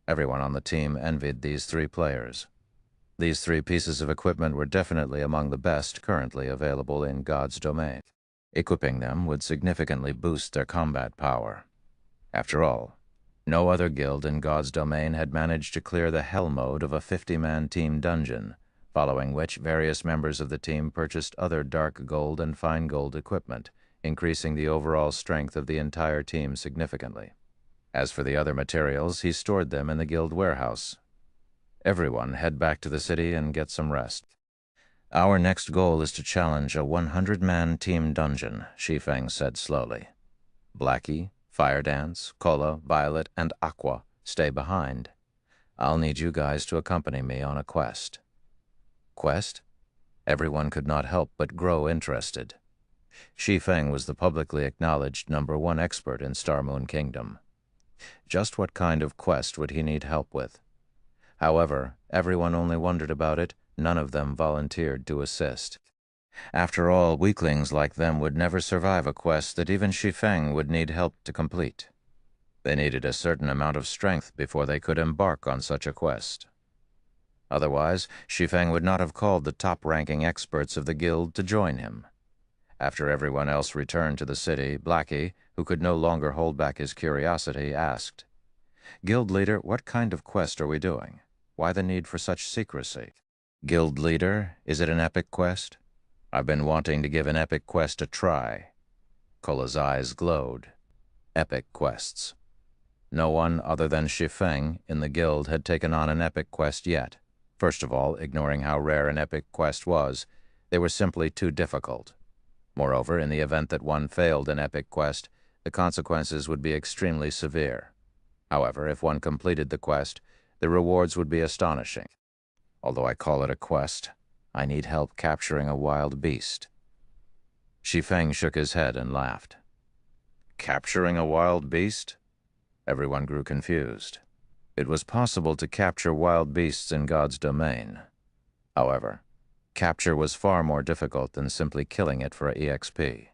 Everyone on the team envied these three players. These three pieces of equipment were definitely among the best currently available in God's domain. Equipping them would significantly boost their combat power. After all, no other guild in God's domain had managed to clear the hell mode of a 50-man team dungeon, following which various members of the team purchased other dark gold and fine gold equipment, increasing the overall strength of the entire team significantly. As for the other materials, he stored them in the guild warehouse. Everyone head back to the city and get some rest. Our next goal is to challenge a 100-man team dungeon, Shi Feng said slowly. Blackie, Fire Dance, Cola, Violet, and Aqua stay behind. I'll need you guys to accompany me on a quest. Quest? Everyone could not help but grow interested. Shi Feng was the publicly acknowledged #1 expert in Star Moon Kingdom. Just what kind of quest would he need help with? However, everyone only wondered about it. None of them volunteered to assist. After all, weaklings like them would never survive a quest that even Shi Feng would need help to complete. They needed a certain amount of strength before they could embark on such a quest. Otherwise, Shi Feng would not have called the top-ranking experts of the guild to join him. After everyone else returned to the city, Blackie, who could no longer hold back his curiosity, asked, "Guild leader, what kind of quest are we doing? Why the need for such secrecy?" "Guild leader, is it an epic quest? I've been wanting to give an epic quest a try." Cola's eyes glowed. Epic quests. No one other than Shi Feng in the guild had taken on an epic quest yet. First of all, ignoring how rare an epic quest was, they were simply too difficult. Moreover, in the event that one failed an epic quest, the consequences would be extremely severe. However, if one completed the quest, the rewards would be astonishing. Although I call it a quest, I need help capturing a wild beast. Shi Feng shook his head and laughed. Capturing a wild beast? Everyone grew confused. It was possible to capture wild beasts in God's domain. However, capture was far more difficult than simply killing it for EXP.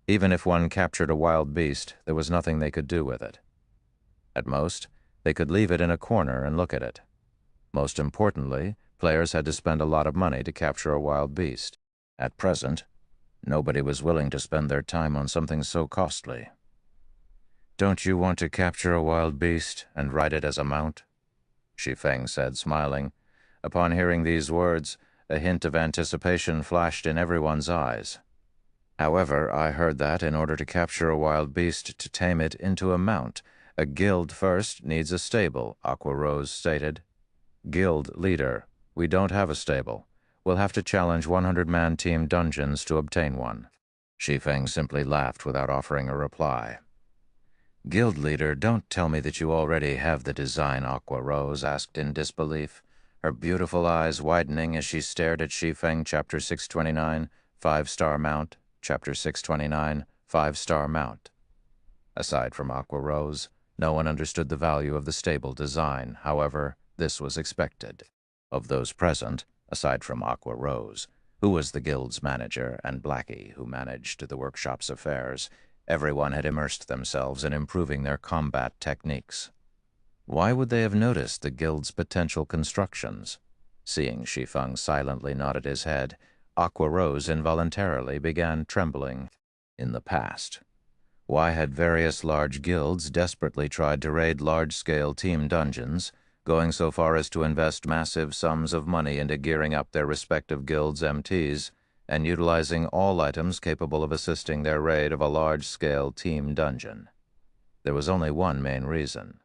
Even if one captured a wild beast, there was nothing they could do with it. At most, they could leave it in a corner and look at it. Most importantly, players had to spend a lot of money to capture a wild beast. At present, nobody was willing to spend their time on something so costly. "Don't you want to capture a wild beast and ride it as a mount?" Shi Feng said, smiling. Upon hearing these words, a hint of anticipation flashed in everyone's eyes. "However, I heard that in order to capture a wild beast to tame it into a mount, a guild first needs a stable," Aqua Rose stated. "Guild leader, we don't have a stable. We'll have to challenge 100-man team dungeons to obtain one." Shi Feng simply laughed without offering a reply. "Guild leader, don't tell me that you already have the design," Aqua Rose asked in disbelief, her beautiful eyes widening as she stared at Shi Feng. Chapter 629, 5-star mount. Chapter 629, 5-star mount. Aside from Aqua Rose, no one understood the value of the stable design. However, this was expected. Of those present, aside from Aqua Rose, who was the guild's manager, and Blackie, who managed the workshop's affairs, everyone had immersed themselves in improving their combat techniques. Why would they have noticed the guild's potential constructions? Seeing Shi Feng silently nodded his head, Aqua Rose involuntarily began trembling. In the past, why had various large guilds desperately tried to raid large-scale team dungeons, going so far as to invest massive sums of money into gearing up their respective guilds' MTs, and utilizing all items capable of assisting their raid of a large-scale team dungeon? There was only one main reason: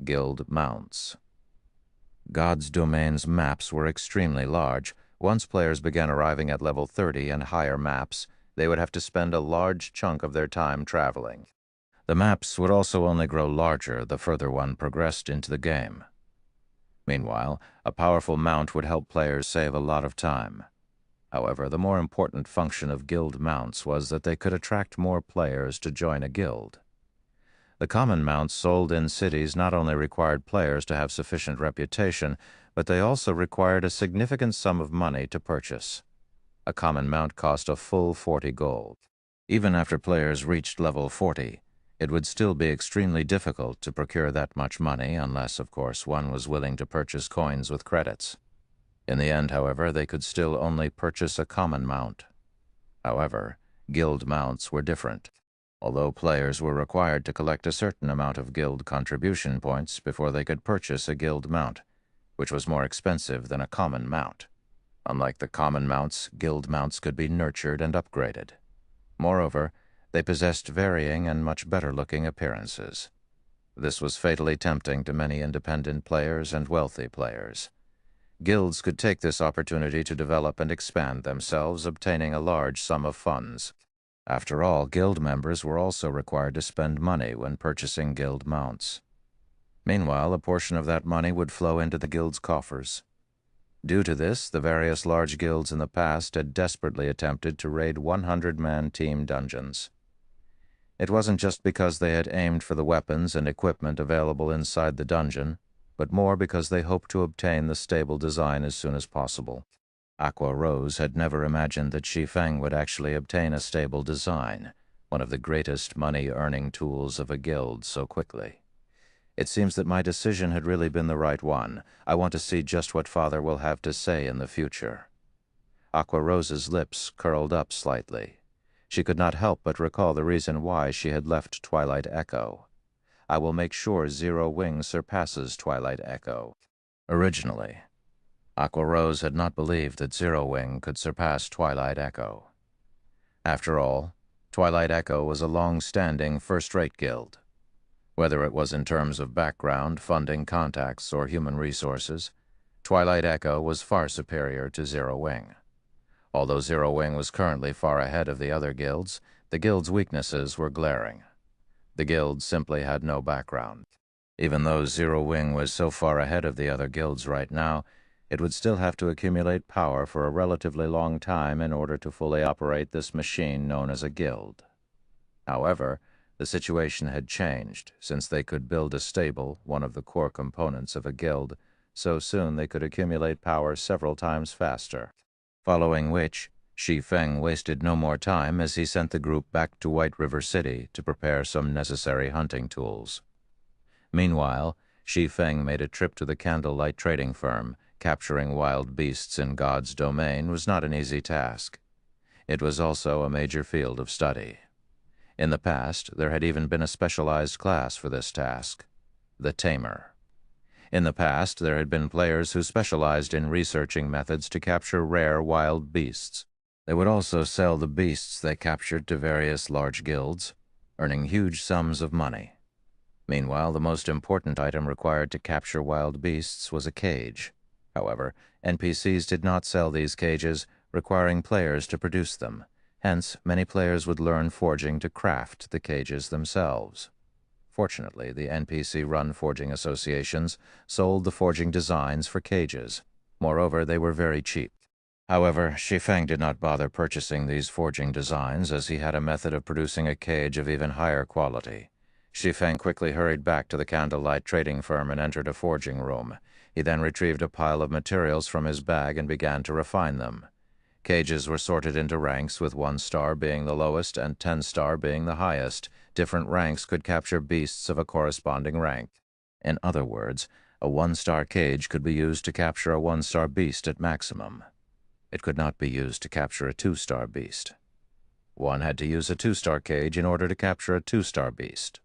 guild mounts. God's domain's maps were extremely large. Once players began arriving at level 30 and higher maps, they would have to spend a large chunk of their time traveling. The maps would also only grow larger the further one progressed into the game. Meanwhile, a powerful mount would help players save a lot of time. However, the more important function of guild mounts was that they could attract more players to join a guild. The common mounts sold in cities not only required players to have sufficient reputation, but they also required a significant sum of money to purchase. A common mount cost a full 40 gold. Even after players reached level 40, it would still be extremely difficult to procure that much money unless, of course, one was willing to purchase coins with credits. In the end, however, they could still only purchase a common mount. However, guild mounts were different. Although players were required to collect a certain amount of guild contribution points before they could purchase a guild mount, which was more expensive than a common mount. Unlike the common mounts, guild mounts could be nurtured and upgraded. Moreover, they possessed varying and much better-looking appearances. This was fatally tempting to many independent players and wealthy players. Guilds could take this opportunity to develop and expand themselves, obtaining a large sum of funds. After all, guild members were also required to spend money when purchasing guild mounts. Meanwhile, a portion of that money would flow into the guild's coffers. Due to this, the various large guilds in the past had desperately attempted to raid 100-man team dungeons. It wasn't just because they had aimed for the weapons and equipment available inside the dungeon, but more because they hoped to obtain the stable design as soon as possible. Aqua Rose had never imagined that Shi Feng would actually obtain a stable design, one of the greatest money-earning tools of a guild, so quickly. It seems that my decision had really been the right one. I want to see just what Father will have to say in the future. Aqua Rose's lips curled up slightly. She could not help but recall the reason why she had left Twilight Echo. I will make sure Zero Wing surpasses Twilight Echo. Originally, Aqua Rose had not believed that Zero Wing could surpass Twilight Echo. After all, Twilight Echo was a long-standing first-rate guild. Whether it was in terms of background, funding, contacts, or human resources, Twilight Echo was far superior to Zero Wing. Although Zero Wing was currently far ahead of the other guilds, the guild's weaknesses were glaring. The guild simply had no background. Even though Zero Wing was so far ahead of the other guilds right now, it would still have to accumulate power for a relatively long time in order to fully operate this machine known as a guild. However, the situation had changed, since they could build a stable, one of the core components of a guild, so soon they could accumulate power several times faster. Following which, Shi Feng wasted no more time as he sent the group back to White River City to prepare some necessary hunting tools. Meanwhile, Shi Feng made a trip to the candlelight trading firm. Capturing wild beasts in God's domain was not an easy task. It was also a major field of study. In the past, there had even been a specialized class for this task, the Tamer. In the past, there had been players who specialized in researching methods to capture rare wild beasts. They would also sell the beasts they captured to various large guilds, earning huge sums of money. Meanwhile, the most important item required to capture wild beasts was a cage. However, NPCs did not sell these cages, requiring players to produce them. Hence, many players would learn forging to craft the cages themselves. Fortunately, the NPC-run forging associations sold the forging designs for cages. Moreover, they were very cheap. However, Shi Feng did not bother purchasing these forging designs, as he had a method of producing a cage of even higher quality. Shi Feng quickly hurried back to the candlelight trading firm and entered a forging room. He then retrieved a pile of materials from his bag and began to refine them. Cages were sorted into ranks, with 1 star being the lowest and 10 star being the highest. Different ranks could capture beasts of a corresponding rank. In other words, a 1-star cage could be used to capture a 1-star beast at maximum. It could not be used to capture a 2-star beast. One had to use a 2-star cage in order to capture a 2-star beast.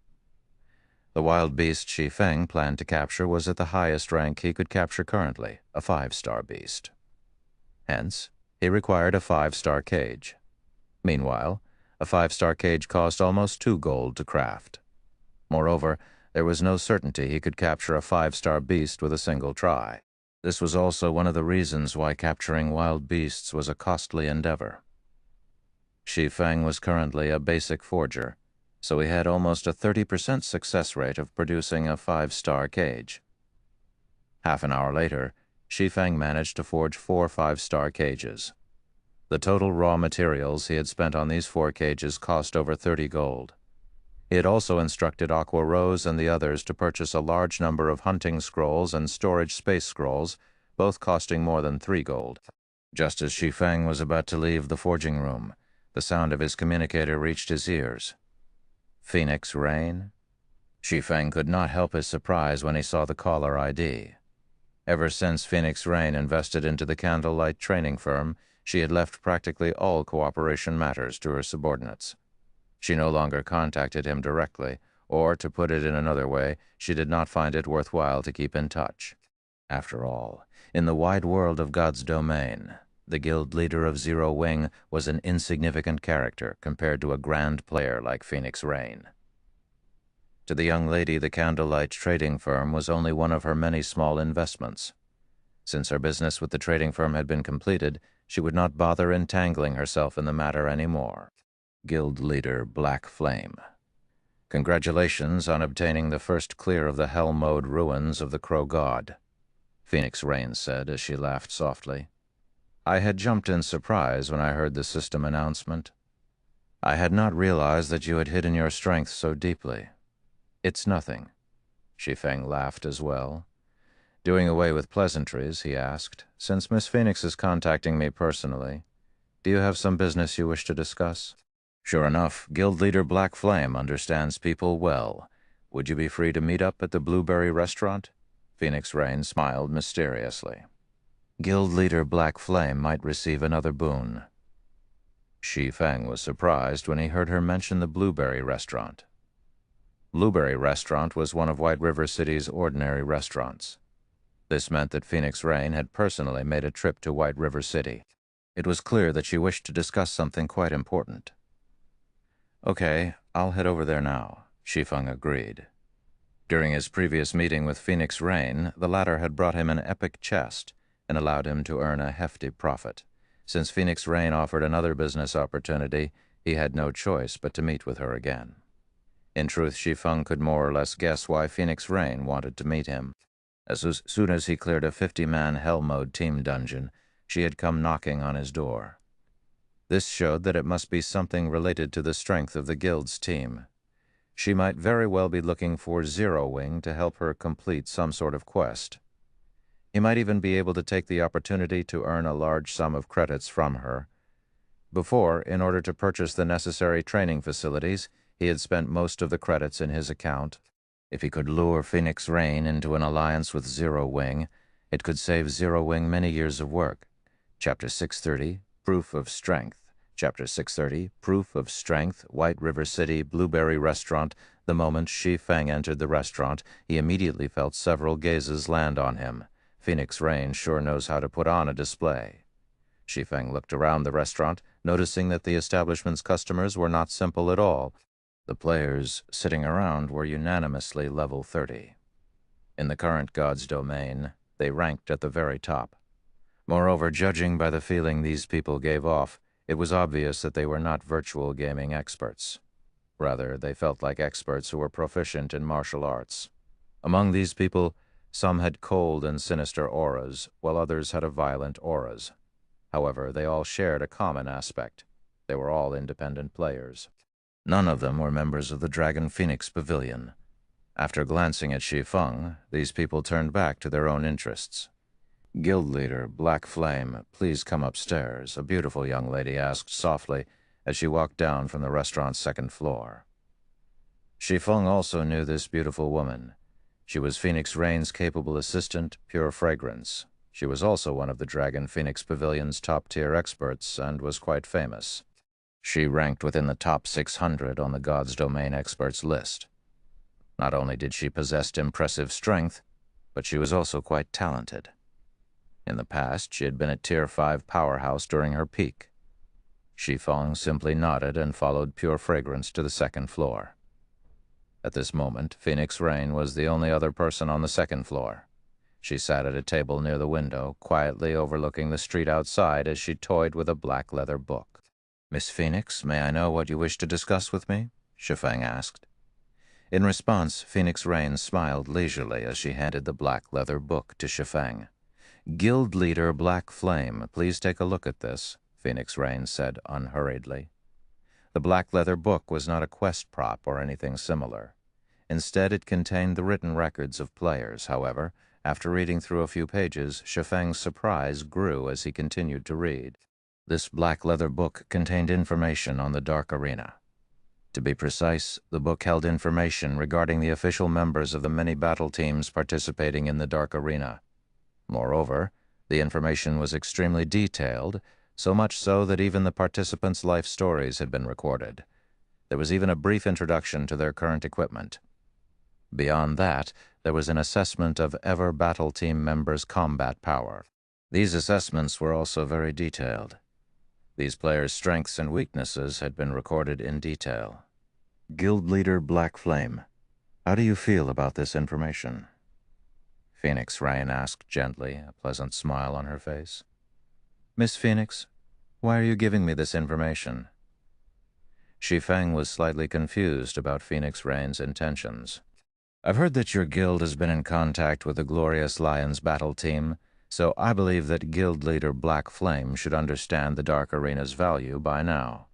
The wild beast Shi Feng planned to capture was at the highest rank he could capture currently, a 5-star beast. Hence, he required a 5-star cage. Meanwhile, a 5-star cage cost almost 2 gold to craft. Moreover, there was no certainty he could capture a 5-star beast with a single try. This was also one of the reasons why capturing wild beasts was a costly endeavor. Shi Feng was currently a basic forger, so he had almost a 30% success rate of producing a 5-star cage. Half an hour later, Shi Feng managed to forge 4 5-star cages. The total raw materials he had spent on these 4 cages cost over 30 gold. He had also instructed Aqua Rose and the others to purchase a large number of hunting scrolls and storage space scrolls, both costing more than 3 gold. Just as Shi Feng was about to leave the forging room, the sound of his communicator reached his ears. Phoenix Rain? Shi Feng could not help his surprise when he saw the caller ID. Ever since Phoenix Rain invested into the Candlelight training firm, she had left practically all cooperation matters to her subordinates. She no longer contacted him directly, or, to put it in another way, she did not find it worthwhile to keep in touch. After all, in the wide world of God's domain, the guild leader of Zero Wing was an insignificant character compared to a grand player like Phoenix Rain. To the young lady, the Candlelight trading firm was only one of her many small investments. Since her business with the trading firm had been completed, she would not bother entangling herself in the matter anymore. Guild leader Black Flame. Congratulations on obtaining the first clear of the hell mode ruins of the Crow God, Phoenix Rain said as she laughed softly. I had jumped in surprise when I heard the system announcement. I had not realized that you had hidden your strength so deeply. It's nothing. Shi Feng laughed as well. Doing away with pleasantries, he asked, since Miss Phoenix is contacting me personally, do you have some business you wish to discuss? Sure enough, Guild Leader Black Flame understands people well. Would you be free to meet up at the Blueberry Restaurant? Phoenix Rain smiled mysteriously. Guild Leader Black Flame might receive another boon. Shi Feng was surprised when he heard her mention the Blueberry Restaurant. Blueberry Restaurant was one of White River City's ordinary restaurants. This meant that Phoenix Rain had personally made a trip to White River City. It was clear that she wished to discuss something quite important. Okay, I'll head over there now, Shi Feng agreed. During his previous meeting with Phoenix Rain, the latter had brought him an epic chest and allowed him to earn a hefty profit. Since Phoenix Rain offered another business opportunity, he had no choice but to meet with her again. In truth, Shi Feng could more or less guess why Phoenix Rain wanted to meet him. As soon as he cleared a 50-man Hell Mode team dungeon, she had come knocking on his door. This showed that it must be something related to the strength of the guild's team. She might very well be looking for Zero Wing to help her complete some sort of quest. He might even be able to take the opportunity to earn a large sum of credits from her. Before, in order to purchase the necessary training facilities, he had spent most of the credits in his account. If he could lure Phoenix Rain into an alliance with Zero Wing, it could save Zero Wing many years of work. Chapter 630, Proof of Strength. Chapter 630, Proof of Strength, White River City, Blueberry Restaurant. The moment Shi Feng entered the restaurant, he immediately felt several gazes land on him. Phoenix Rain sure knows how to put on a display. Shi Feng looked around the restaurant, noticing that the establishment's customers were not simple at all. The players sitting around were unanimously level 30. In the current God's domain, they ranked at the very top. Moreover, judging by the feeling these people gave off, it was obvious that they were not virtual gaming experts. Rather, they felt like experts who were proficient in martial arts. Among these people, some had cold and sinister auras, while others had violent auras. However, they all shared a common aspect. They were all independent players. None of them were members of the Dragon Phoenix Pavilion. After glancing at Shi Feng, these people turned back to their own interests. Guild leader Black Flame, please come upstairs, a beautiful young lady asked softly as she walked down from the restaurant's second floor. Shi Feng also knew this beautiful woman. She was Phoenix Rain's capable assistant, Pure Fragrance. She was also one of the Dragon Phoenix Pavilion's top-tier experts and was quite famous. She ranked within the top 600 on the God's Domain experts list. Not only did she possess impressive strength, but she was also quite talented. In the past, she had been a Tier 5 powerhouse during her peak. Shi Feng simply nodded and followed Pure Fragrance to the second floor. At this moment, Phoenix Rain was the only other person on the second floor. She sat at a table near the window, quietly overlooking the street outside as she toyed with a black leather book. "Miss Phoenix, may I know what you wish to discuss with me?" Shi Feng asked. In response, Phoenix Rain smiled leisurely as she handed the black leather book to Shi Feng. "Guild leader Black Flame, please take a look at this," Phoenix Rain said unhurriedly. The black leather book was not a quest prop or anything similar. Instead, it contained the written records of players, however, After reading through a few pages, Shi Feng's surprise grew as he continued to read. This black leather book contained information on the Dark Arena. To be precise, the book held information regarding the official members of the many battle teams participating in the Dark Arena. Moreover, the information was extremely detailed, so much so that even the participants' life stories had been recorded. There was even a brief introduction to their current equipment. Beyond that, there was an assessment of ever battle team members' combat power. These assessments were also very detailed. These players' strengths and weaknesses had been recorded in detail. Guild Leader Black Flame, how do you feel about this information? Phoenix Rain asked gently, a pleasant smile on her face. Miss Phoenix, why are you giving me this information? Shi Feng was slightly confused about Phoenix Rain's intentions. I've heard that your guild has been in contact with the Glorious Lions battle team, so I believe that Guild Leader Black Flame should understand the Dark Arena's value by now.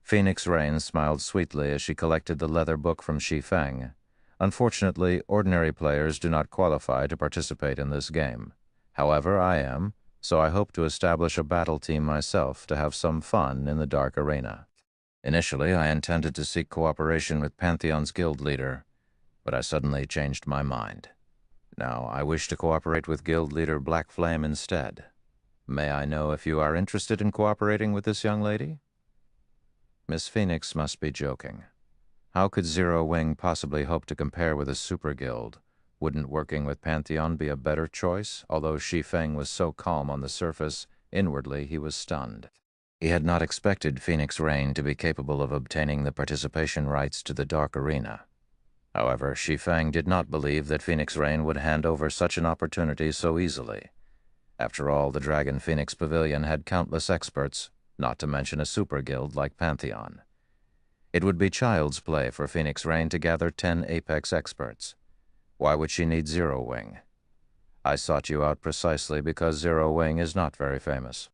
Phoenix Rain smiled sweetly as she collected the leather book from Shi Feng. Unfortunately, ordinary players do not qualify to participate in this game. However, I am, so I hope to establish a battle team myself to have some fun in the Dark Arena. Initially, I intended to seek cooperation with Pantheon's guild leader, but I suddenly changed my mind. Now, I wish to cooperate with Guild Leader Black Flame instead. May I know if you are interested in cooperating with this young lady? Miss Phoenix must be joking. How could Zero Wing possibly hope to compare with a super guild? Wouldn't working with Pantheon be a better choice? Although Shi Feng was so calm on the surface, inwardly he was stunned. He had not expected Phoenix Rain to be capable of obtaining the participation rights to the Dark Arena. However, Shi Feng did not believe that Phoenix Rain would hand over such an opportunity so easily. After all, the Dragon Phoenix Pavilion had countless experts, not to mention a super guild like Pantheon. It would be child's play for Phoenix Rain to gather 10 Apex experts. Why would she need Zero Wing? I sought you out precisely because Zero Wing is not very famous.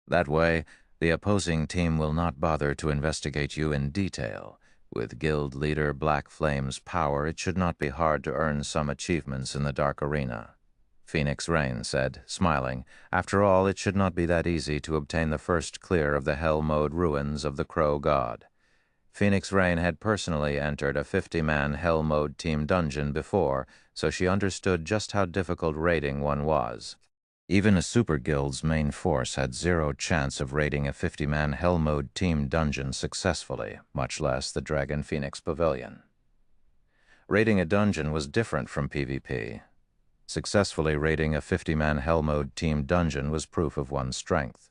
That way, the opposing team will not bother to investigate you in detail. With Guild Leader Black Flame's power, it should not be hard to earn some achievements in the Dark Arena. Phoenix Rain said, smiling. After all, it should not be that easy to obtain the first clear of the Hell Mode ruins of the Crow God. Phoenix Rain had personally entered a 50-man Hell Mode team dungeon before, so she understood just how difficult raiding one was. Even a super guild's main force had zero chance of raiding a 50-man Hell Mode team dungeon successfully, much less the Dragon Phoenix Pavilion. Raiding a dungeon was different from PvP. Successfully raiding a 50-man Hell Mode team dungeon was proof of one's strength.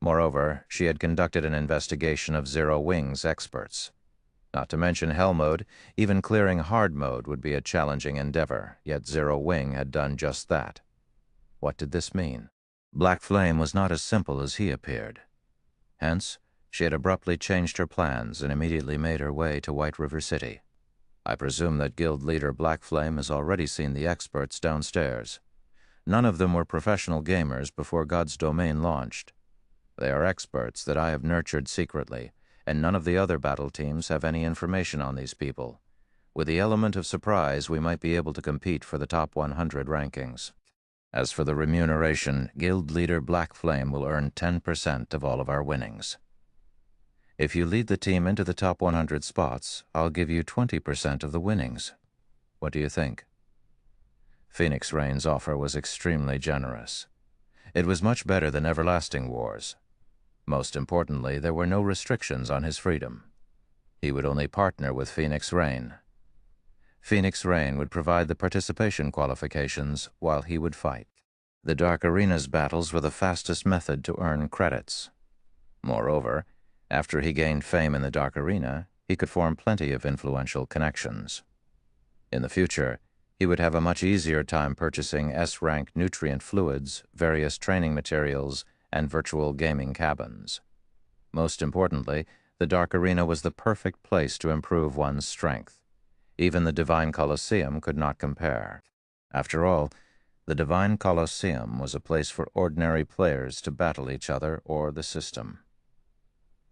Moreover, she had conducted an investigation of Zero Wing's experts. Not to mention Hell Mode, even clearing Hard Mode would be a challenging endeavor, yet Zero Wing had done just that. What did this mean? Black Flame was not as simple as he appeared. Hence, she had abruptly changed her plans and immediately made her way to White River City. I presume that Guild Leader Black Flame has already seen the experts downstairs. None of them were professional gamers before God's Domain launched. They are experts that I have nurtured secretly, and none of the other battle teams have any information on these people. With the element of surprise, we might be able to compete for the top 100 rankings. As for the remuneration, Guild Leader Black Flame will earn 10% of all of our winnings. If you lead the team into the top 100 spots, I'll give you 20% of the winnings. What do you think? Phoenix Rain's offer was extremely generous. It was much better than Everlasting Wars. Most importantly, there were no restrictions on his freedom. He would only partner with Phoenix Rain. Phoenix Rain would provide the participation qualifications while he would fight. The Dark Arena's battles were the fastest method to earn credits. Moreover, after he gained fame in the Dark Arena, he could form plenty of influential connections. In the future, he would have a much easier time purchasing S-rank nutrient fluids, various training materials, and virtual gaming cabins. Most importantly, the Dark Arena was the perfect place to improve one's strength. Even the Divine Colosseum could not compare. After all, the Divine Colosseum was a place for ordinary players to battle each other or the system.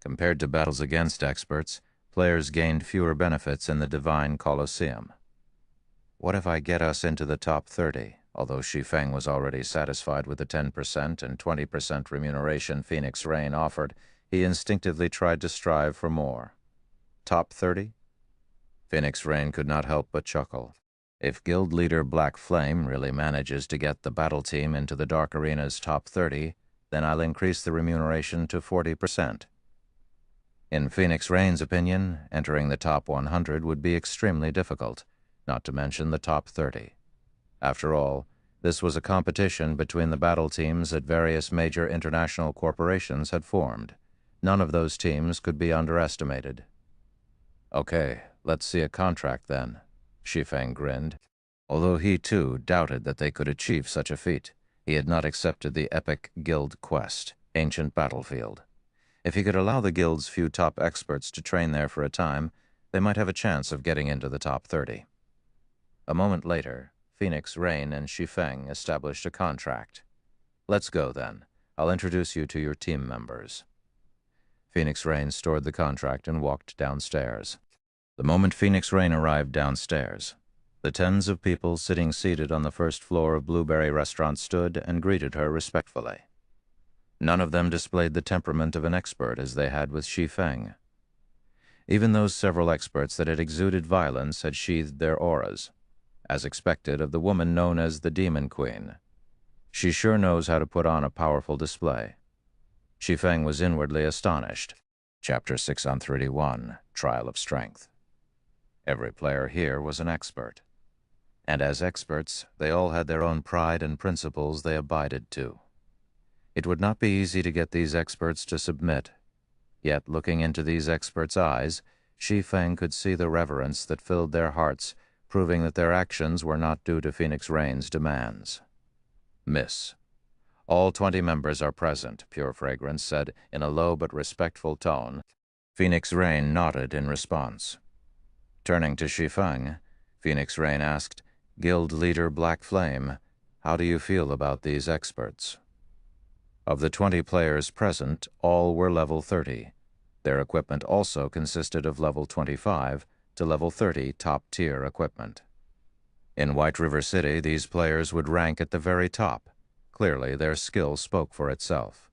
Compared to battles against experts, players gained fewer benefits in the Divine Colosseum. What if I get us into the top 30? Although Shi Feng was already satisfied with the 10% and 20% remuneration Phoenix Rain offered, he instinctively tried to strive for more. Top 30? Phoenix Rain could not help but chuckle. If guild leader Black Flame really manages to get the battle team into the Dark Arena's top 30, then I'll increase the remuneration to 40%. In Phoenix Rain's opinion, entering the top 100 would be extremely difficult, not to mention the top 30. After all, this was a competition between the battle teams that various major international corporations had formed. None of those teams could be underestimated. Okay, let's see a contract then, Shi Feng grinned. Although he too doubted that they could achieve such a feat, he had not accepted the epic guild quest, Ancient Battlefield. If he could allow the guild's few top experts to train there for a time, they might have a chance of getting into the top 30. A moment later, Phoenix Rain and Shi Feng established a contract. Let's go then. I'll introduce you to your team members. Phoenix Rain stored the contract and walked downstairs. The moment Phoenix Rain arrived downstairs, the tens of people sitting seated on the first floor of Blueberry Restaurant stood and greeted her respectfully. None of them displayed the temperament of an expert as they had with Shi Feng. Even those several experts that had exuded violence had sheathed their auras, as expected of the woman known as the Demon Queen. She sure knows how to put on a powerful display. Shi Feng was inwardly astonished. Chapter 631, Trial of Strength. Every player here was an expert. And as experts, they all had their own pride and principles they abided to. It would not be easy to get these experts to submit. Yet, looking into these experts' eyes, Shi Feng could see the reverence that filled their hearts, proving that their actions were not due to Phoenix Rain's demands. Miss. All 20 members are present, Pure Fragrance said in a low but respectful tone. Phoenix Rain nodded in response. Turning to Shi Feng, Phoenix Rain asked, Guild Leader Black Flame, how do you feel about these experts? Of the 20 players present, all were level 30. Their equipment also consisted of level 25 to level 30 top-tier equipment. In White River City, these players would rank at the very top. Clearly, their skill spoke for itself.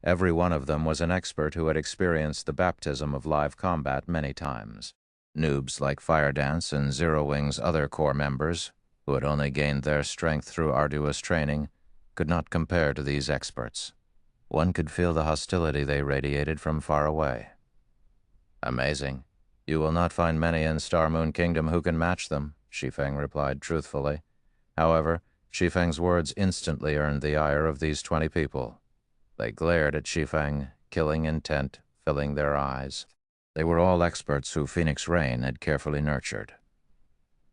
Every one of them was an expert who had experienced the baptism of live combat many times. Noobs like Fire Dance and Zero Wing's other core members, who had only gained their strength through arduous training, could not compare to these experts. One could feel the hostility they radiated from far away. Amazing. You will not find many in Star Moon Kingdom who can match them, Shi Feng replied truthfully. However, Shi Feng's words instantly earned the ire of these 20 people. They glared at Shi Feng, killing intent filling their eyes. They were all experts who Phoenix Rain had carefully nurtured.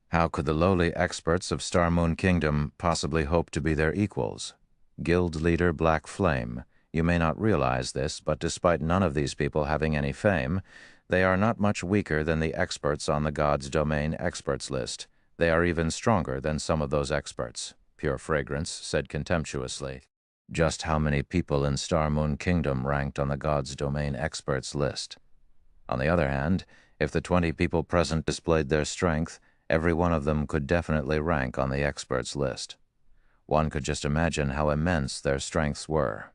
How could the lowly experts of Star Moon Kingdom possibly hope to be their equals? Guild leader Black Flame, you may not realize this, but despite none of these people having any fame, they are not much weaker than the experts on the God's Domain experts list. They are even stronger than some of those experts, Pure Fragrance said contemptuously. Just how many people in Star Moon Kingdom ranked on the God's Domain experts list? On the other hand, if the 20 people present displayed their strength, every one of them could definitely rank on the experts list. One could just imagine how immense their strengths were.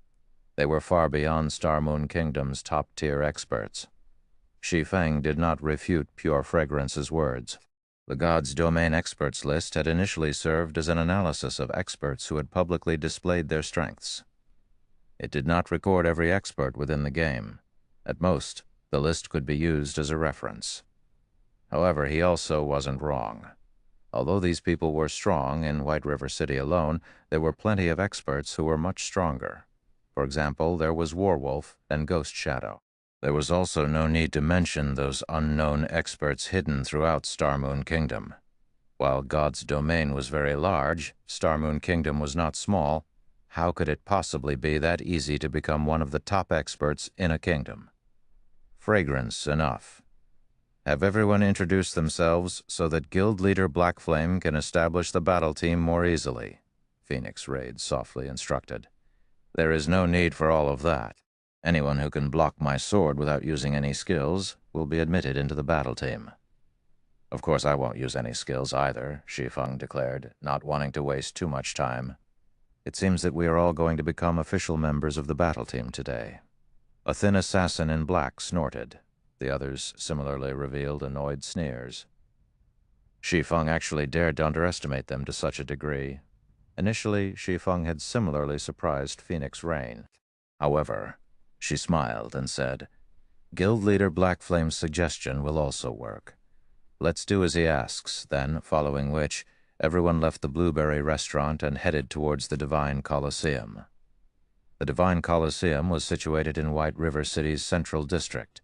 They were far beyond Star Moon Kingdom's top-tier experts. Shi Feng did not refute Pure Fragrance's words. The God's Domain experts list had initially served as an analysis of experts who had publicly displayed their strengths. It did not record every expert within the game. At most, the list could be used as a reference. However, he also wasn't wrong. Although these people were strong in White River City alone, there were plenty of experts who were much stronger. For example, there was Warwolf and Ghost Shadow. There was also no need to mention those unknown experts hidden throughout Star Moon Kingdom. While God's Domain was very large, Star Moon Kingdom was not small. How could it possibly be that easy to become one of the top experts in a kingdom? Fragrance enough. Have everyone introduce themselves so that Guild Leader Black Flame can establish the battle team more easily, Phoenix Raid softly instructed. There is no need for all of that. Anyone who can block my sword without using any skills will be admitted into the battle team. Of course, I won't use any skills either, Shi Feng declared, not wanting to waste too much time. It seems that we are all going to become official members of the battle team today. A thin assassin in black snorted. The others similarly revealed annoyed sneers. Shi Feng actually dared to underestimate them to such a degree. Initially, Shi Feng had similarly surprised Phoenix Rain. However, she smiled and said, "Guild leader Black Flame's suggestion will also work. Let's do as he asks," then, following which, everyone left the Blueberry restaurant and headed towards the Divine Coliseum. The Divine Coliseum was situated in White River City's central district.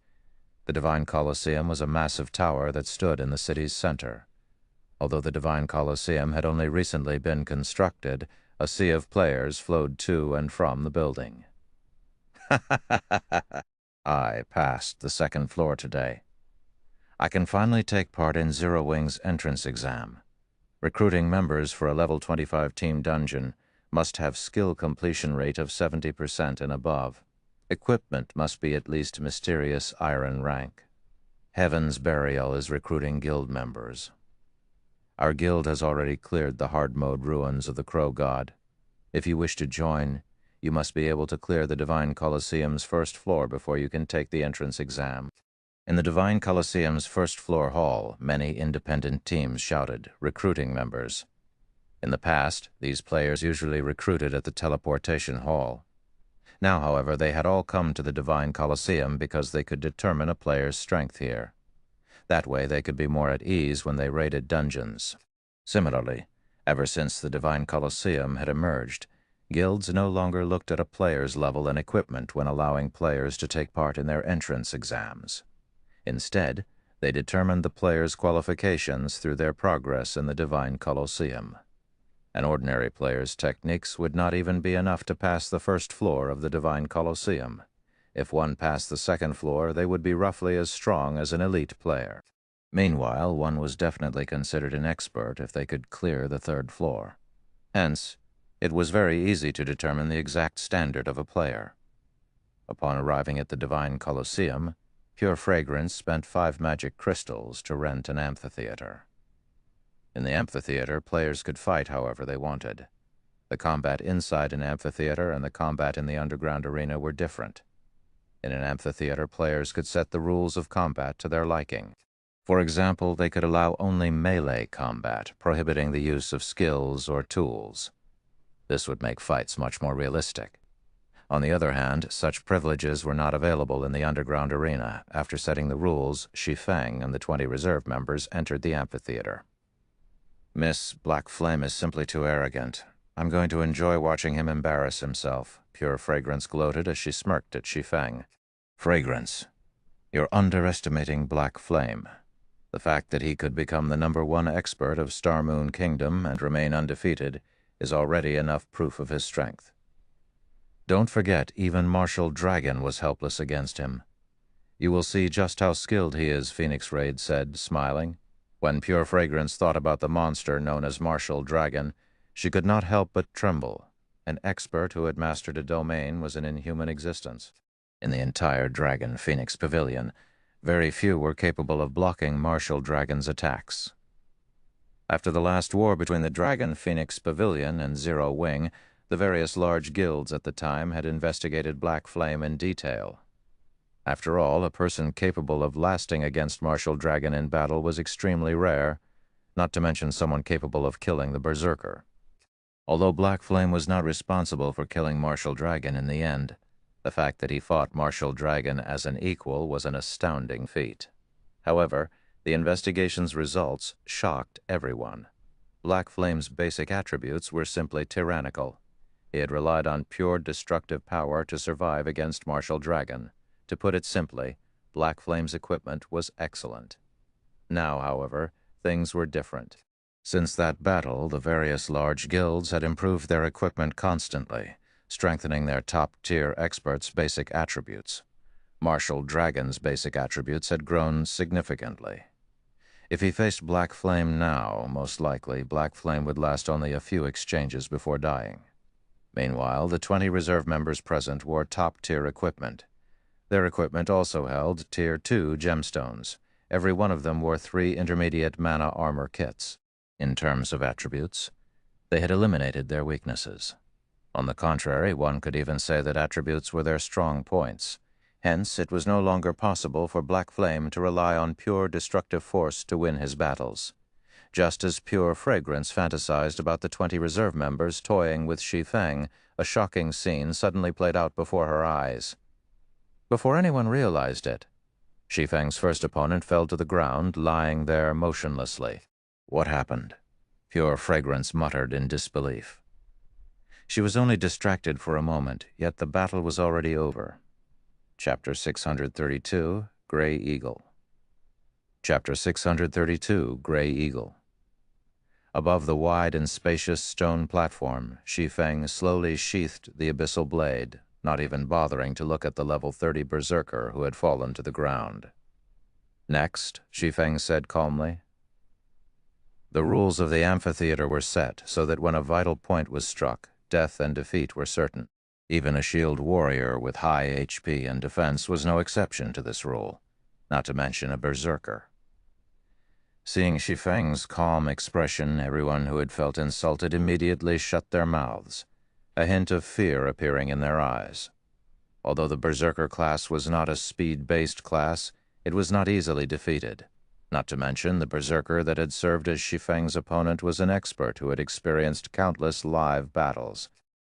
The Divine Coliseum was a massive tower that stood in the city's center. Although the Divine Coliseum had only recently been constructed, a sea of players flowed to and from the building. I passed the second floor today. I can finally take part in Zero Wing's entrance exam. Recruiting members for a level 25 team dungeon must have skill completion rate of 70% and above. Equipment must be at least mysterious iron rank. Heaven's Burial is recruiting guild members. Our guild has already cleared the hard mode ruins of the Crow God. If you wish to join, you must be able to clear the Divine Coliseum's first floor before you can take the entrance exam. In the Divine Coliseum's first floor hall, many independent teams shouted, recruiting members. In the past, these players usually recruited at the teleportation hall. Now, however, they had all come to the Divine Coliseum because they could determine a player's strength here. That way they could be more at ease when they raided dungeons. Similarly, ever since the Divine Coliseum had emerged, guilds no longer looked at a player's level and equipment when allowing players to take part in their entrance exams. Instead, they determined the player's qualifications through their progress in the Divine Coliseum. An ordinary player's techniques would not even be enough to pass the first floor of the Divine Coliseum. If one passed the second floor, they would be roughly as strong as an elite player. Meanwhile, one was definitely considered an expert if they could clear the third floor. Hence, it was very easy to determine the exact standard of a player. Upon arriving at the Divine Coliseum, Pure Fragrance spent 5 magic crystals to rent an amphitheater. In the amphitheater, players could fight however they wanted. The combat inside an amphitheater and the combat in the underground arena were different. In an amphitheater, players could set the rules of combat to their liking. For example, they could allow only melee combat, prohibiting the use of skills or tools. This would make fights much more realistic. On the other hand, such privileges were not available in the underground arena. After setting the rules, Shi Feng and the 20 reserve members entered the amphitheater. "Miss Black Flame is simply too arrogant. I'm going to enjoy watching him embarrass himself," Pure Fragrance gloated as she smirked at Shi Feng. "Fragrance, you're underestimating Black Flame. The fact that he could become the #1 expert of Star Moon Kingdom and remain undefeated is already enough proof of his strength. Don't forget, even Martial Dragon was helpless against him. You will see just how skilled he is," Phoenix Raid said, smiling. When Pure Fragrance thought about the monster known as Martial Dragon, she could not help but tremble. An expert who had mastered a domain was an inhuman existence. In the entire Dragon Phoenix Pavilion, very few were capable of blocking Martial Dragon's attacks. After the last war between the Dragon Phoenix Pavilion and Zero Wing, the various large guilds at the time had investigated Black Flame in detail. After all, a person capable of lasting against Martial Dragon in battle was extremely rare, not to mention someone capable of killing the Berserker. Although Black Flame was not responsible for killing Martial Dragon in the end, the fact that he fought Martial Dragon as an equal was an astounding feat. However, the investigation's results shocked everyone. Black Flame's basic attributes were simply tyrannical. He had relied on pure destructive power to survive against Martial Dragon. To put it simply, Black Flame's equipment was excellent. Now, however, things were different. Since that battle, the various large guilds had improved their equipment constantly, strengthening their top-tier experts' basic attributes. Martial Dragon's basic attributes had grown significantly. If he faced Black Flame now, most likely Black Flame would last only a few exchanges before dying. Meanwhile, the 20 reserve members present wore top-tier equipment. Their equipment also held Tier 2 gemstones, every one of them wore 3 intermediate mana armor kits. In terms of attributes, they had eliminated their weaknesses. On the contrary, one could even say that attributes were their strong points. Hence, it was no longer possible for Black Flame to rely on pure destructive force to win his battles. Just as Pure Fragrance fantasized about the 20 reserve members toying with Shi Feng, a shocking scene suddenly played out before her eyes. Before anyone realized it, Shi Feng's first opponent fell to the ground, lying there motionlessly. What happened? Pure Fragrance muttered in disbelief. She was only distracted for a moment, yet the battle was already over. Chapter 632, Gray Eagle. Chapter 632, Gray Eagle. Above the wide and spacious stone platform, Shi Feng slowly sheathed the abyssal blade, not even bothering to look at the level 30 berserker who had fallen to the ground. Next, Shi Feng said calmly, "The rules of the amphitheater were set so that when a vital point was struck, death and defeat were certain. Even a shield warrior with high HP and defense was no exception to this rule, not to mention a berserker." Seeing Shi Feng's calm expression, everyone who had felt insulted immediately shut their mouths, a hint of fear appearing in their eyes. Although the berserker class was not a speed-based class, it was not easily defeated. Not to mention, the berserker that had served as Shi Feng's opponent was an expert who had experienced countless live battles.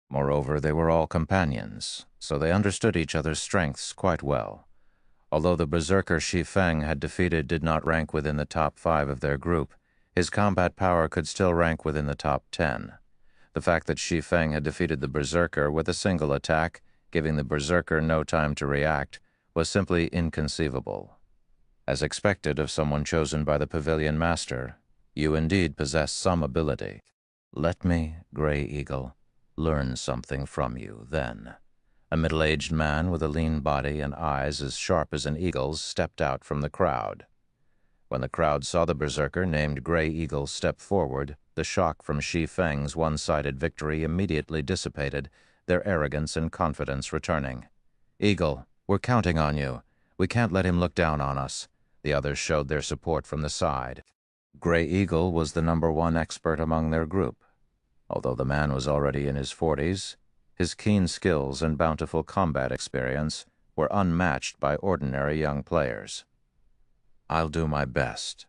Moreover, they were all companions, so they understood each other's strengths quite well. Although the berserker Shi Feng had defeated did not rank within the top 5 of their group, his combat power could still rank within the top 10. The fact that Shi Feng had defeated the berserker with a single attack, giving the berserker no time to react, was simply inconceivable. As expected of someone chosen by the Pavilion Master, you indeed possess some ability. Let me, Gray Eagle, learn something from you, then. A middle-aged man with a lean body and eyes as sharp as an eagle's stepped out from the crowd. When the crowd saw the berserker named Gray Eagle step forward, the shock from Shi Feng's one-sided victory immediately dissipated, their arrogance and confidence returning. "Eagle, we're counting on you. We can't let him look down on us." The others showed their support from the side. Gray Eagle was the #1 expert among their group. Although the man was already in his 40s, his keen skills and bountiful combat experience were unmatched by ordinary young players. "I'll do my best."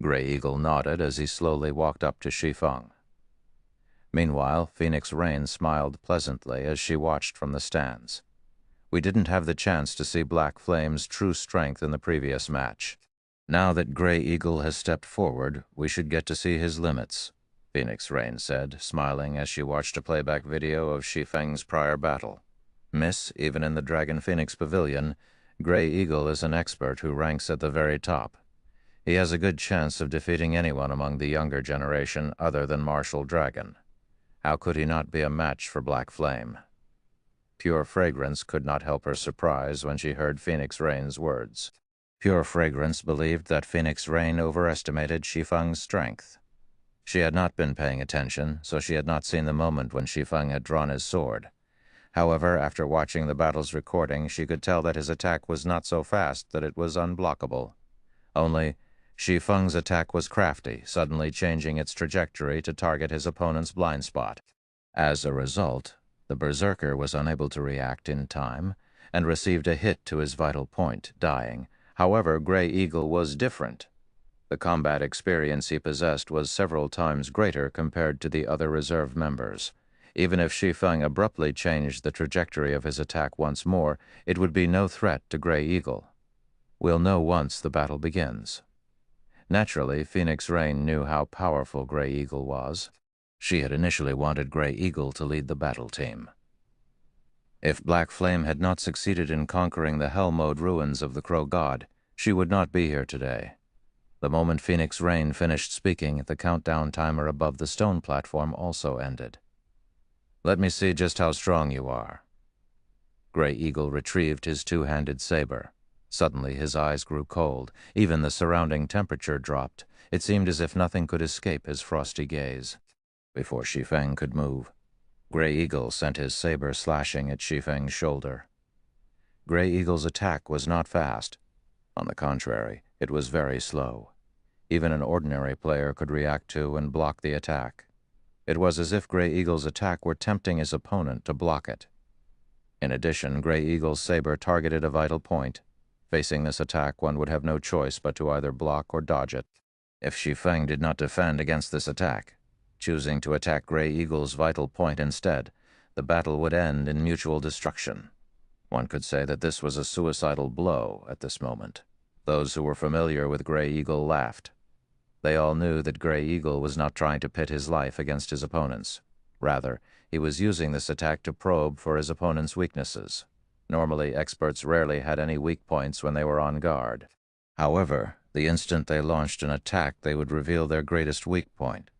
Gray Eagle nodded as he slowly walked up to Shi Feng. Meanwhile, Phoenix Rain smiled pleasantly as she watched from the stands. "We didn't have the chance to see Black Flame's true strength in the previous match. Now that Gray Eagle has stepped forward, we should get to see his limits," Phoenix Rain said, smiling as she watched a playback video of Shi Feng's prior battle. "Miss, even in the Dragon Phoenix Pavilion, Gray Eagle is an expert who ranks at the very top. He has a good chance of defeating anyone among the younger generation other than Martial Dragon. How could he not be a match for Black Flame?" Pure Fragrance could not help her surprise when she heard Phoenix Rain's words. Pure Fragrance believed that Phoenix Rain overestimated Shi Feng's strength. She had not been paying attention, so she had not seen the moment when Shi Feng had drawn his sword. However, after watching the battle's recording, she could tell that his attack was not so fast that it was unblockable. Only, Shi Feng's attack was crafty, suddenly changing its trajectory to target his opponent's blind spot. As a result, the berserker was unable to react in time and received a hit to his vital point, dying. However, Gray Eagle was different. The combat experience he possessed was several times greater compared to the other reserve members. Even if Shi Feng abruptly changed the trajectory of his attack once more, it would be no threat to Gray Eagle. We'll know once the battle begins. Naturally, Phoenix Rain knew how powerful Gray Eagle was. She had initially wanted Gray Eagle to lead the battle team. If Black Flame had not succeeded in conquering the Hell Mode ruins of the Crow God, she would not be here today. The moment Phoenix Rain finished speaking, the countdown timer above the stone platform also ended. "Let me see just how strong you are." Gray Eagle retrieved his two-handed saber. Suddenly his eyes grew cold. Even the surrounding temperature dropped. It seemed as if nothing could escape his frosty gaze. Before Shi Feng could move, Gray Eagle sent his saber slashing at Shi Feng's shoulder. Gray Eagle's attack was not fast. On the contrary, It was very slow. Even an ordinary player could react to and block the attack. It was as if Grey Eagle's attack were tempting his opponent to block it. In addition, Grey Eagle's saber targeted a vital point. Facing this attack, one would have no choice but to either block or dodge it. If Shi Feng did not defend against this attack, choosing to attack Grey Eagle's vital point instead, the battle would end in mutual destruction. One could say that this was a suicidal blow at this moment. Those who were familiar with Grey Eagle laughed. They all knew that Grey Eagle was not trying to pit his life against his opponent's. Rather, he was using this attack to probe for his opponent's weaknesses. Normally, experts rarely had any weak points when they were on guard. However, the instant they launched an attack, they would reveal their greatest weak point.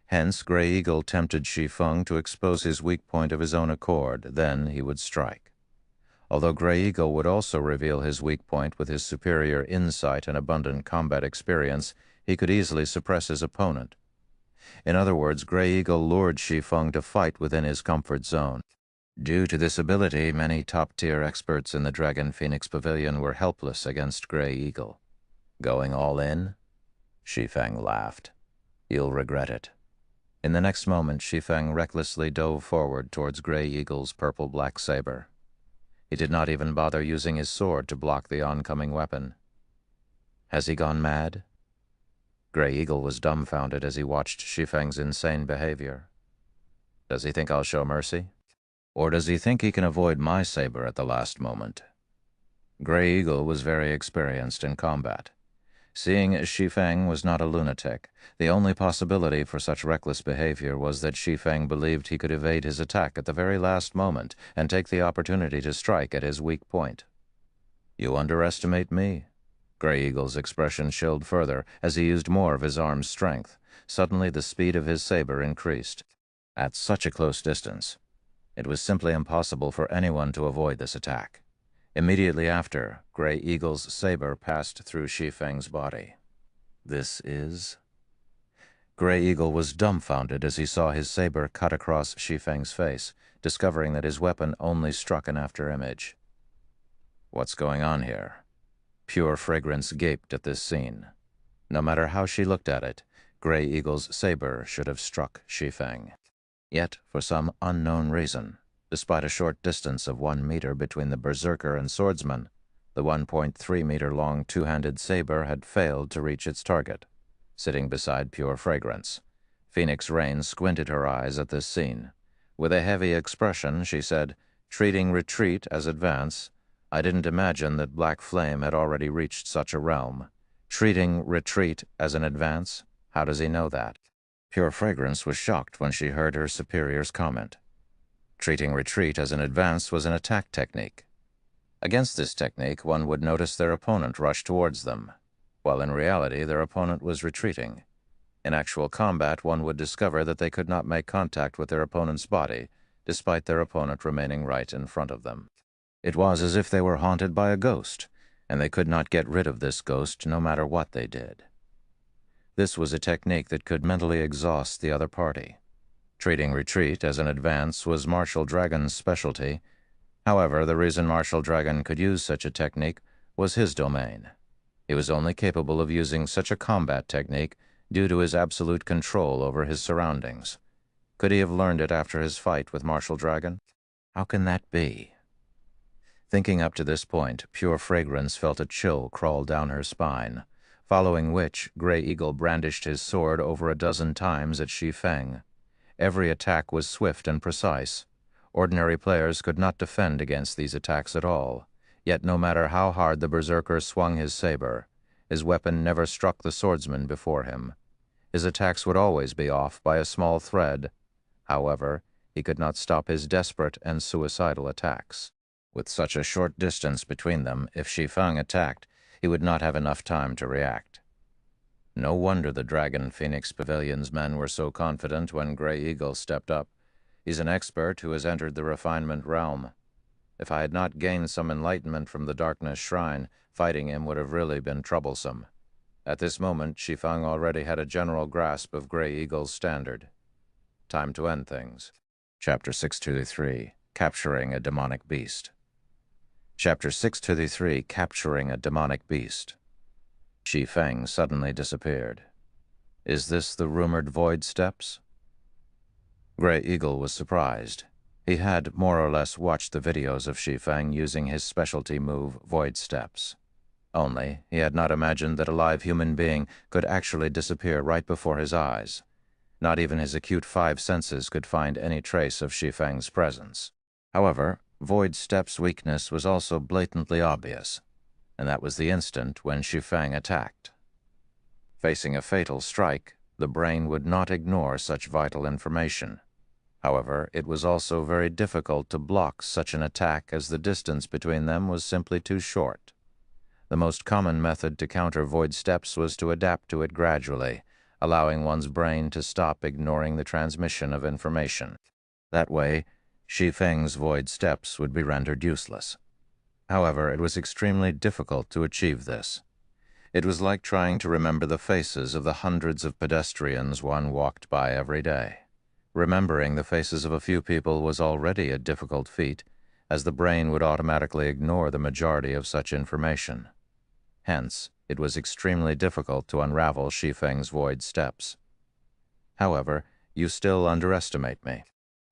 Hence, Grey Eagle tempted Shi Feng to expose his weak point of his own accord, then he would strike. Although Grey Eagle would also reveal his weak point with his superior insight and abundant combat experience, he could easily suppress his opponent. In other words, Grey Eagle lured Shi Feng to fight within his comfort zone. Due to this ability, many top-tier experts in the Dragon Phoenix Pavilion were helpless against Grey Eagle. Going all in? Shi Feng laughed. You'll regret it. In the next moment, Shi Feng recklessly dove forward towards Grey Eagle's purple-black saber. He did not even bother using his sword to block the oncoming weapon. Has he gone mad? Grey Eagle was dumbfounded as he watched Shi Feng's insane behavior. Does he think I'll show mercy? Or does he think he can avoid my saber at the last moment? Grey Eagle was very experienced in combat. Seeing Shi Feng was not a lunatic, the only possibility for such reckless behavior was that Shi Feng believed he could evade his attack at the very last moment and take the opportunity to strike at his weak point. You underestimate me. Grey Eagle's expression chilled further as he used more of his arm's strength. Suddenly the speed of his saber increased. At such a close distance, it was simply impossible for anyone to avoid this attack. Immediately after, Grey Eagle's saber passed through Shi Feng's body. This is... Grey Eagle was dumbfounded as he saw his saber cut across Shi Feng's face, discovering that his weapon only struck an after-image. What's going on here? Pure Fragrance gaped at this scene. No matter how she looked at it, Grey Eagle's saber should have struck Shi Feng. Yet, for some unknown reason, despite a short distance of 1 meter between the berserker and swordsman, the 1.3-meter-long two-handed saber had failed to reach its target. Sitting beside Pure Fragrance, Phoenix Rain squinted her eyes at this scene. With a heavy expression, she said, "Treating retreat as advance. I didn't imagine that Black Flame had already reached such a realm. Treating retreat as an advance? How does he know that?" Pure Fragrance was shocked when she heard her superior's comment. Treating retreat as an advance was an attack technique. Against this technique, one would notice their opponent rush towards them, while in reality their opponent was retreating. In actual combat, one would discover that they could not make contact with their opponent's body, despite their opponent remaining right in front of them. It was as if they were haunted by a ghost, and they could not get rid of this ghost no matter what they did. This was a technique that could mentally exhaust the other party. Treating retreat as an advance was Martial Dragon's specialty. However, the reason Martial Dragon could use such a technique was his domain. He was only capable of using such a combat technique due to his absolute control over his surroundings. Could he have learned it after his fight with Martial Dragon? How can that be? Thinking up to this point, Pure Fragrance felt a chill crawl down her spine, following which Grey Eagle brandished his sword over a dozen times at Shi Feng. Every attack was swift and precise. Ordinary players could not defend against these attacks at all, yet no matter how hard the berserker swung his saber, his weapon never struck the swordsman before him. His attacks would always be off by a small thread. However, he could not stop his desperate and suicidal attacks. With such a short distance between them, if Shi Feng attacked, he would not have enough time to react. No wonder the Dragon Phoenix Pavilion's men were so confident when Grey Eagle stepped up. He's an expert who has entered the refinement realm. If I had not gained some enlightenment from the Darkness Shrine, fighting him would have really been troublesome. At this moment, Shi Feng already had a general grasp of Grey Eagle's standard. Time to end things. Chapter 623, Capturing a Demonic Beast. Chapter 623, Capturing a Demonic Beast. Shi Feng suddenly disappeared. Is this the rumored void steps? Gray Eagle was surprised. He had more or less watched the videos of Shi Feng using his specialty move, void steps. Only, he had not imagined that a live human being could actually disappear right before his eyes. Not even his acute five senses could find any trace of Shi Feng's presence. However, void steps' weakness was also blatantly obvious, and that was the instant when Shi Feng attacked. Facing a fatal strike, the brain would not ignore such vital information. However, it was also very difficult to block such an attack as the distance between them was simply too short. The most common method to counter void steps was to adapt to it gradually, allowing one's brain to stop ignoring the transmission of information. That way, Shi Feng's void steps would be rendered useless. However, it was extremely difficult to achieve this. It was like trying to remember the faces of the hundreds of pedestrians one walked by every day. Remembering the faces of a few people was already a difficult feat, as the brain would automatically ignore the majority of such information. Hence, it was extremely difficult to unravel Shi Feng's void steps. However, you still underestimate me.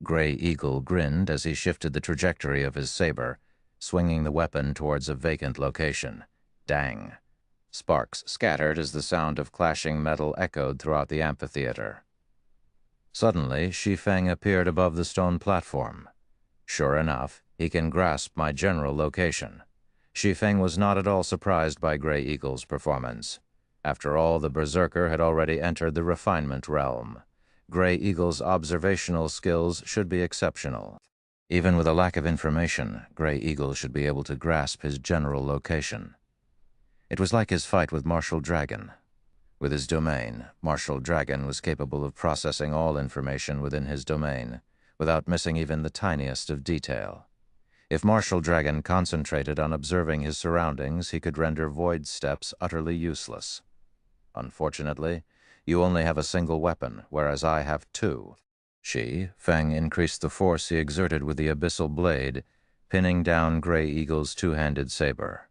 Gray Eagle grinned as he shifted the trajectory of his saber, swinging the weapon towards a vacant location. Dang! Sparks scattered as the sound of clashing metal echoed throughout the amphitheater. Suddenly, Shi Feng appeared above the stone platform. Sure enough, he can grasp my general location. Shi Feng was not at all surprised by Gray Eagle's performance. After all, the berserker had already entered the refinement realm. Gray Eagle's observational skills should be exceptional. Even with a lack of information, Gray Eagle should be able to grasp his general location. It was like his fight with Martial Dragon. With his domain, Martial Dragon was capable of processing all information within his domain, without missing even the tiniest of detail. If Martial Dragon concentrated on observing his surroundings, he could render void steps utterly useless. Unfortunately, you only have a single weapon, whereas I have two. Shi Feng increased the force he exerted with the abyssal blade, pinning down Gray Eagle's two-handed saber.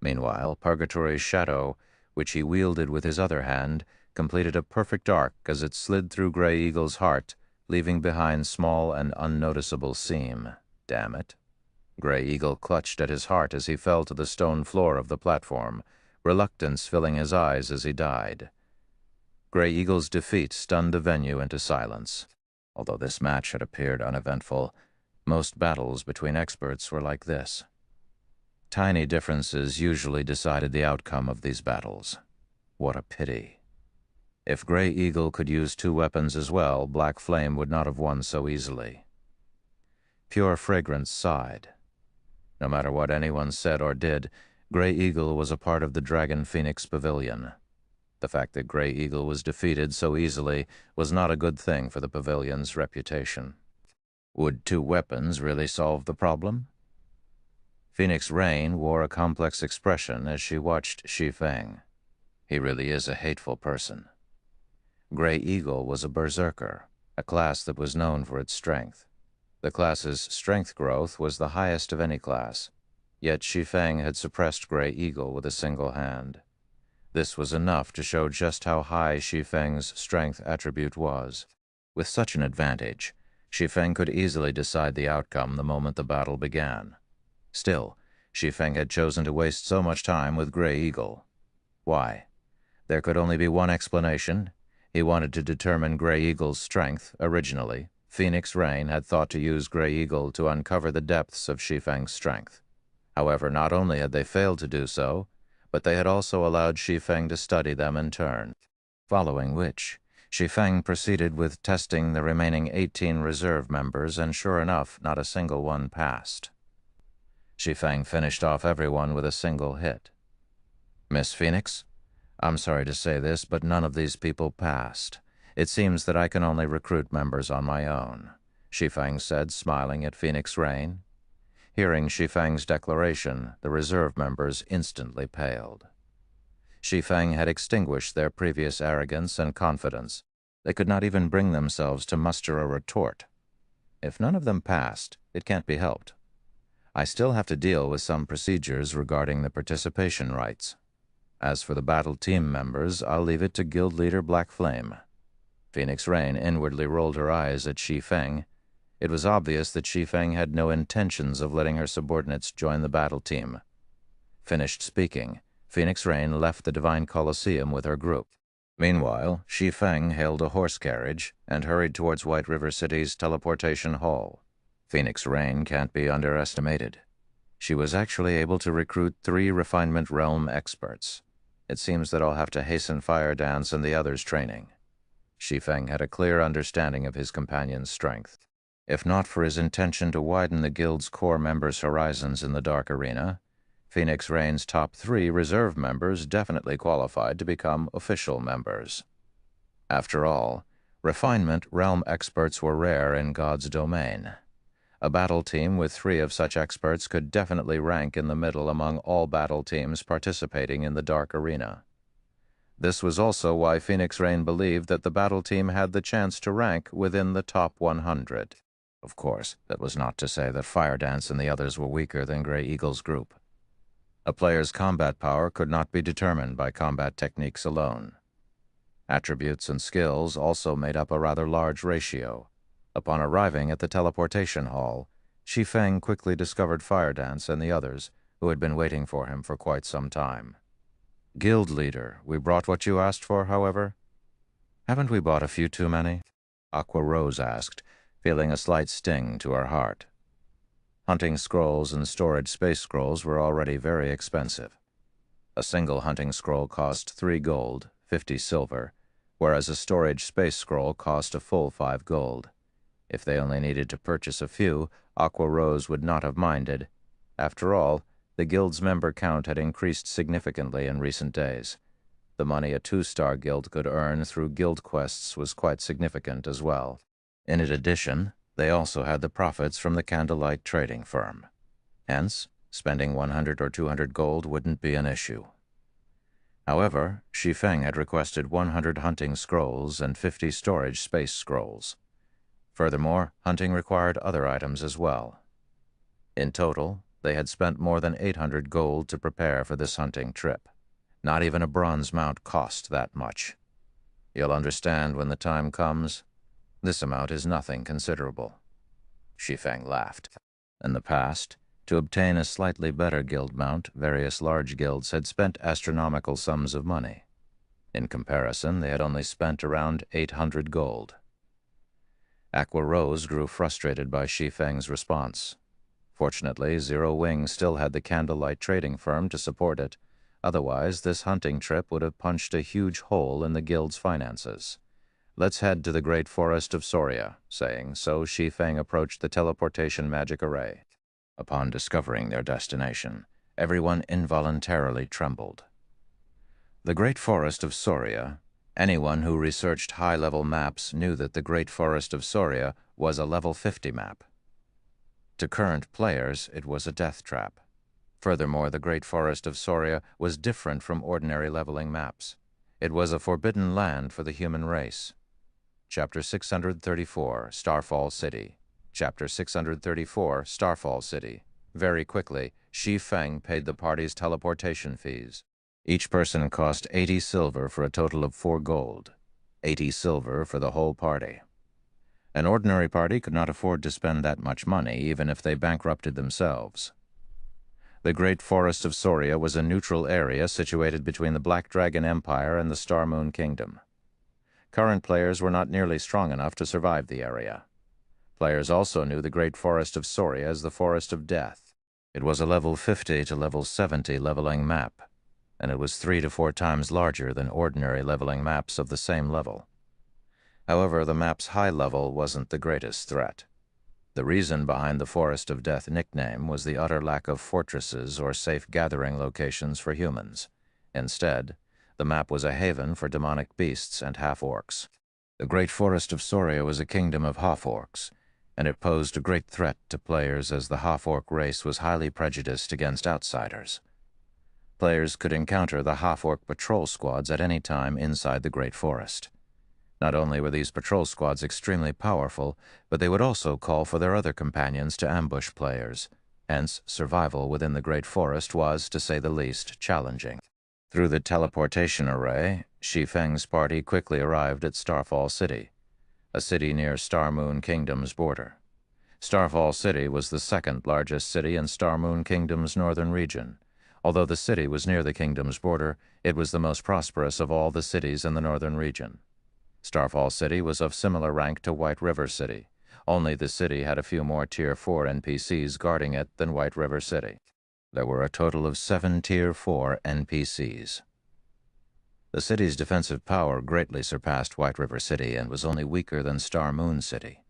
Meanwhile, Purgatory's shadow, which he wielded with his other hand, completed a perfect arc as it slid through Gray Eagle's heart, leaving behind small and unnoticeable seam. Damn it. Gray Eagle clutched at his heart as he fell to the stone floor of the platform, reluctance filling his eyes as he died. Gray Eagle's defeat stunned the venue into silence. Although this match had appeared uneventful, most battles between experts were like this. Tiny differences usually decided the outcome of these battles. What a pity. If Gray Eagle could use two weapons as well, Black Flame would not have won so easily. Pure Fragrance sighed. No matter what anyone said or did, Gray Eagle was a part of the Dragon Phoenix Pavilion. The fact that Gray Eagle was defeated so easily was not a good thing for the pavilion's reputation. Would two weapons really solve the problem? Phoenix Rain wore a complex expression as she watched Shi Feng. He really is a hateful person. Gray Eagle was a berserker, a class that was known for its strength. The class's strength growth was the highest of any class, yet Shi Feng had suppressed Gray Eagle with a single hand. This was enough to show just how high Shi Feng's strength attribute was. With such an advantage, Shi Feng could easily decide the outcome the moment the battle began. Still, Shi Feng had chosen to waste so much time with Gray Eagle. Why? There could only be one explanation. He wanted to determine Gray Eagle's strength originally. Phoenix Rain had thought to use Gray Eagle to uncover the depths of Shi Feng's strength. However, not only had they failed to do so, but they had also allowed Shi Feng to study them in turn. Following which, Shi Feng proceeded with testing the remaining 18 reserve members, and sure enough, not a single one passed. Shi Feng finished off everyone with a single hit. Miss Phoenix, I'm sorry to say this, but none of these people passed. It seems that I can only recruit members on my own, Shi Feng said, smiling at Phoenix Rain. Hearing Shi Feng's declaration, the reserve members instantly paled. Shi Feng had extinguished their previous arrogance and confidence. They could not even bring themselves to muster a retort. If none of them passed, it can't be helped. I still have to deal with some procedures regarding the participation rights. As for the battle team members, I'll leave it to guild leader Black Flame. Phoenix Rain inwardly rolled her eyes at Shi Feng. It was obvious that Shi Feng had no intentions of letting her subordinates join the battle team. Finished speaking, Phoenix Rain left the Divine Colosseum with her group. Meanwhile, Shi Feng hailed a horse carriage and hurried towards White River City's teleportation hall. Phoenix Rain can't be underestimated. She was actually able to recruit 3 refinement realm experts. It seems that I'll have to hasten Fire Dance and the others' training. Shi Feng had a clear understanding of his companion's strength. If not for his intention to widen the guild's core members' horizons in the Dark Arena, Phoenix Rain's top 3 reserve members definitely qualified to become official members. After all, refinement realm experts were rare in God's domain. A battle team with 3 of such experts could definitely rank in the middle among all battle teams participating in the Dark Arena. This was also why Phoenix Rain believed that the battle team had the chance to rank within the top 100. Of course, that was not to say that Fire Dance and the others were weaker than Grey Eagle's group. A player's combat power could not be determined by combat techniques alone. Attributes and skills also made up a rather large ratio. Upon arriving at the teleportation hall, Shi Feng quickly discovered Fire Dance and the others, who had been waiting for him for quite some time. "Guild leader, we brought what you asked for, however?" "Haven't we bought a few too many?" Aqua Rose asked, feeling a slight sting to her heart. Hunting scrolls and storage space scrolls were already very expensive. A single hunting scroll cost 3 gold, 50 silver, whereas a storage space scroll cost a full 5 gold. If they only needed to purchase a few, Aqua Rose would not have minded. After all, the guild's member count had increased significantly in recent days. The money a 2-star guild could earn through guild quests was quite significant as well. In addition, they also had the profits from the Candlelight trading firm. Hence, spending 100 or 200 gold wouldn't be an issue. However, Shi Feng had requested 100 hunting scrolls and 50 storage space scrolls. Furthermore, hunting required other items as well. In total, they had spent more than 800 gold to prepare for this hunting trip. Not even a bronze mount cost that much. You'll understand when the time comes. This amount is nothing considerable. Shi Feng laughed. In the past, to obtain a slightly better guild mount, various large guilds had spent astronomical sums of money. In comparison, they had only spent around 800 gold. Aqua Rose grew frustrated by Shi Feng's response. Fortunately, Zero Wing still had the Candlelight trading firm to support it. Otherwise, this hunting trip would have punched a huge hole in the guild's finances. "Let's head to the Great Forest of Soria," saying so, Shi Feng approached the teleportation magic array. Upon discovering their destination, everyone involuntarily trembled. The Great Forest of Soria. Anyone who researched high-level maps knew that the Great Forest of Soria was a level 50 map. To current players, it was a death trap. Furthermore, the Great Forest of Soria was different from ordinary leveling maps. It was a forbidden land for the human race. Chapter 634, Starfall City. Chapter 634, Starfall City. Very quickly, Shi Feng paid the party's teleportation fees. Each person cost 80 silver for a total of 4 gold. 80 silver for the whole party. An ordinary party could not afford to spend that much money, even if they bankrupted themselves. The Great Forest of Soria was a neutral area situated between the Black Dragon Empire and the Star Moon Kingdom. Current players were not nearly strong enough to survive the area. Players also knew the Great Forest of Soria as the Forest of Death. It was a level 50 to level 70 leveling map, and it was 3 to 4 times larger than ordinary leveling maps of the same level. However, the map's high level wasn't the greatest threat. The reason behind the Forest of Death nickname was the utter lack of fortresses or safe gathering locations for humans. Instead, the map was a haven for demonic beasts and half-orcs. The Great Forest of Soria was a kingdom of half-orcs, and it posed a great threat to players as the half-orc race was highly prejudiced against outsiders. Players could encounter the half-orc patrol squads at any time inside the Great Forest. Not only were these patrol squads extremely powerful, but they would also call for their other companions to ambush players. Hence, survival within the Great Forest was, to say the least, challenging. Through the teleportation array, Shi Feng's party quickly arrived at Starfall City, a city near Star Moon Kingdom's border. Starfall City was the second largest city in Star Moon Kingdom's northern region. Although the city was near the kingdom's border, it was the most prosperous of all the cities in the northern region. Starfall City was of similar rank to White River City, only the city had a few more Tier 4 NPCs guarding it than White River City. There were a total of 7 Tier 4 NPCs. The city's defensive power greatly surpassed White River City and was only weaker than Star Moon City.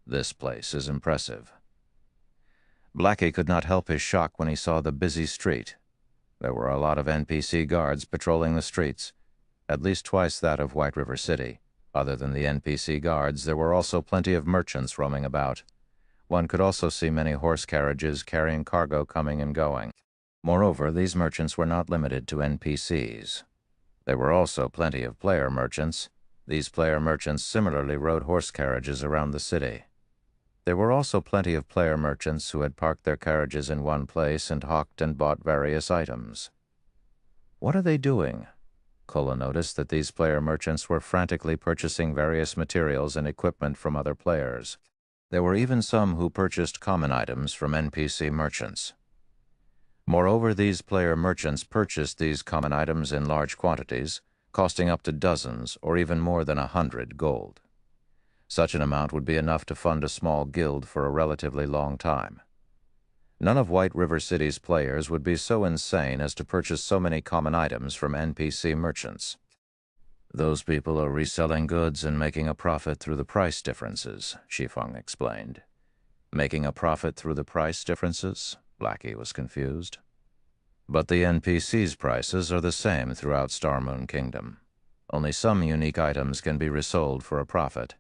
This place is impressive. Blackie could not help his shock when he saw the busy street. There were a lot of NPC guards patrolling the streets, at least twice that of White River City. Other than the NPC guards, there were also plenty of merchants roaming about. One could also see many horse carriages carrying cargo coming and going. Moreover, these merchants were not limited to NPCs. There were also plenty of player merchants. These player merchants similarly rode horse carriages around the city. There were also plenty of player merchants who had parked their carriages in one place and hawked and bought various items. What are they doing? Kola noticed that these player merchants were frantically purchasing various materials and equipment from other players. There were even some who purchased common items from NPC merchants. Moreover, these player merchants purchased these common items in large quantities, costing up to dozens or even more than 100 gold. Such an amount would be enough to fund a small guild for a relatively long time. None of White River City's players would be so insane as to purchase so many common items from NPC merchants. Those people are reselling goods and making a profit through the price differences, Shi Feng explained. Making a profit through the price differences? Blackie was confused. But the NPC's prices are the same throughout Star Moon Kingdom. Only some unique items can be resold for a profit.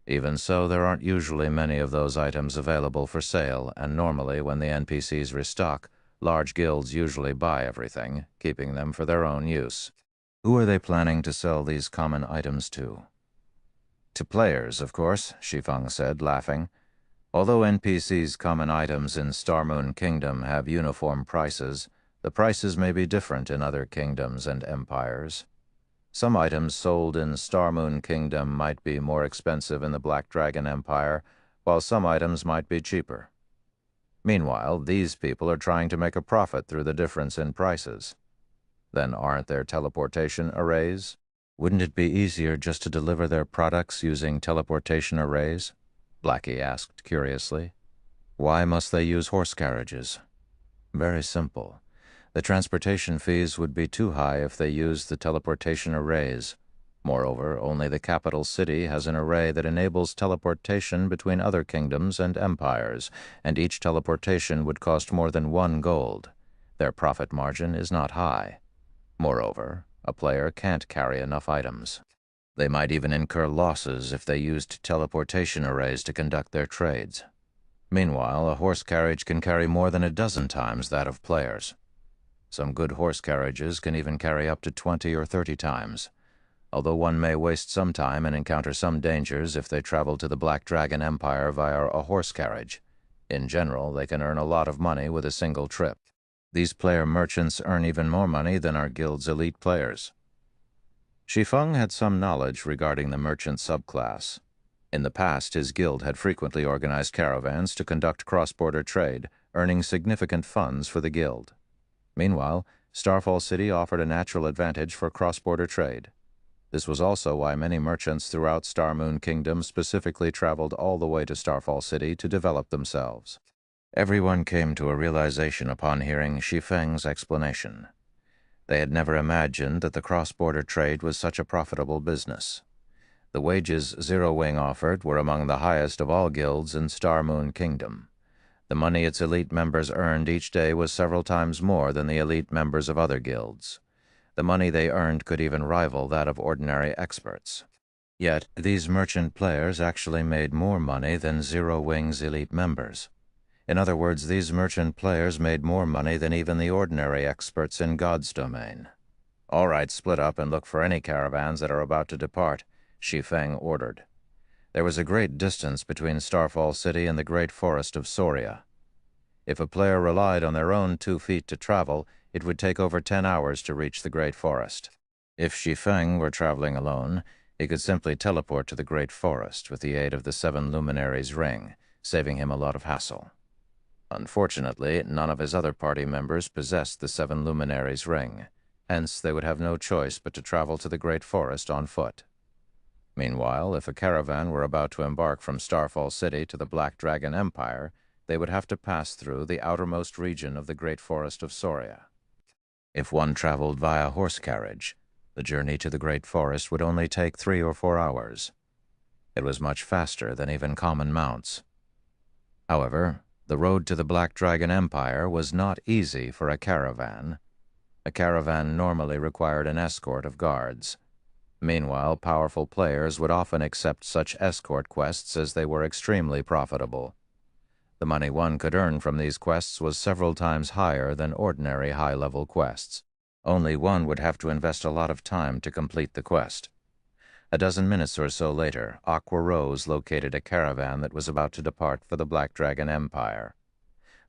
Even so, there aren't usually many of those items available for sale, and normally when the NPCs restock, large guilds usually buy everything, keeping them for their own use. Who are they planning to sell these common items to? To players, of course, Shi Feng said, laughing. Although NPCs' common items in Star Moon Kingdom have uniform prices, the prices may be different in other kingdoms and empires. Some items sold in Star Moon Kingdom might be more expensive in the Black Dragon Empire, while some items might be cheaper. Meanwhile, these people are trying to make a profit through the difference in prices. Then aren't there teleportation arrays? Wouldn't it be easier just to deliver their products using teleportation arrays? Blackie asked curiously. Why must they use horse carriages? Very simple. The transportation fees would be too high if they used the teleportation arrays. Moreover, only the capital city has an array that enables teleportation between other kingdoms and empires, and each teleportation would cost more than 1 gold. Their profit margin is not high. Moreover, a player can't carry enough items. They might even incur losses if they used teleportation arrays to conduct their trades. Meanwhile, a horse carriage can carry more than a dozen times that of players. Some good horse carriages can even carry up to 20 or 30 times. Although one may waste some time and encounter some dangers if they travel to the Black Dragon Empire via a horse carriage. In general, they can earn a lot of money with a single trip. These player merchants earn even more money than our guild's elite players. Shi Feng had some knowledge regarding the merchant subclass. In the past, his guild had frequently organized caravans to conduct cross-border trade, earning significant funds for the guild. Meanwhile, Starfall City offered a natural advantage for cross-border trade. This was also why many merchants throughout Star Moon Kingdom specifically traveled all the way to Starfall City to develop themselves. Everyone came to a realization upon hearing Shi Feng's explanation. They had never imagined that the cross-border trade was such a profitable business. The wages Zero Wing offered were among the highest of all guilds in Star Moon Kingdom. The money its elite members earned each day was several times more than the elite members of other guilds. The money they earned could even rival that of ordinary experts. Yet, these merchant players actually made more money than Zero Wing's elite members. In other words, these merchant players made more money than even the ordinary experts in God's domain. All right, split up and look for any caravans that are about to depart, Shi Feng ordered. There was a great distance between Starfall City and the great forest of Soria. If a player relied on their own 2 feet to travel, it would take over 10 hours to reach the Great Forest. If Shi Feng were traveling alone, he could simply teleport to the Great Forest with the aid of the 7 Luminaries' ring, saving him a lot of hassle. Unfortunately, none of his other party members possessed the 7 Luminaries' ring, hence they would have no choice but to travel to the Great Forest on foot. Meanwhile, if a caravan were about to embark from Starfall City to the Black Dragon Empire, they would have to pass through the outermost region of the Great Forest of Soria. If one traveled via horse carriage, the journey to the Great Forest would only take 3 or 4 hours. It was much faster than even common mounts. However, the road to the Black Dragon Empire was not easy for a caravan. A caravan normally required an escort of guards. Meanwhile, powerful players would often accept such escort quests as they were extremely profitable. The money one could earn from these quests was several times higher than ordinary high-level quests. Only one would have to invest a lot of time to complete the quest. A dozen minutes or so later, Aqua Rose located a caravan that was about to depart for the Black Dragon Empire.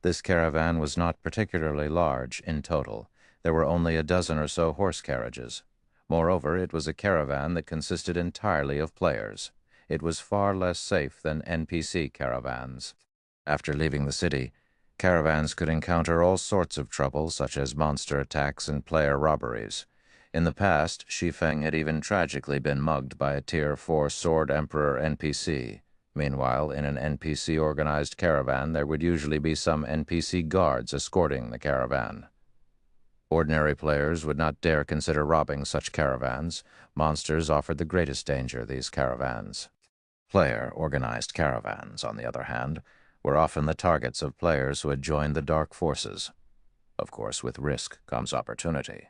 This caravan was not particularly large in total. There were only a dozen or so horse carriages. Moreover, it was a caravan that consisted entirely of players. It was far less safe than NPC caravans. After leaving the city, caravans could encounter all sorts of trouble, such as monster attacks and player robberies. In the past, Shi Feng had even tragically been mugged by a Tier 4 Sword Emperor NPC. Meanwhile, in an NPC-organized caravan, there would usually be some NPC guards escorting the caravan. Ordinary players would not dare consider robbing such caravans. Monsters offered the greatest danger these caravans. Player-organized caravans, on the other hand, were often the targets of players who had joined the Dark Forces. Of course, with risk comes opportunity.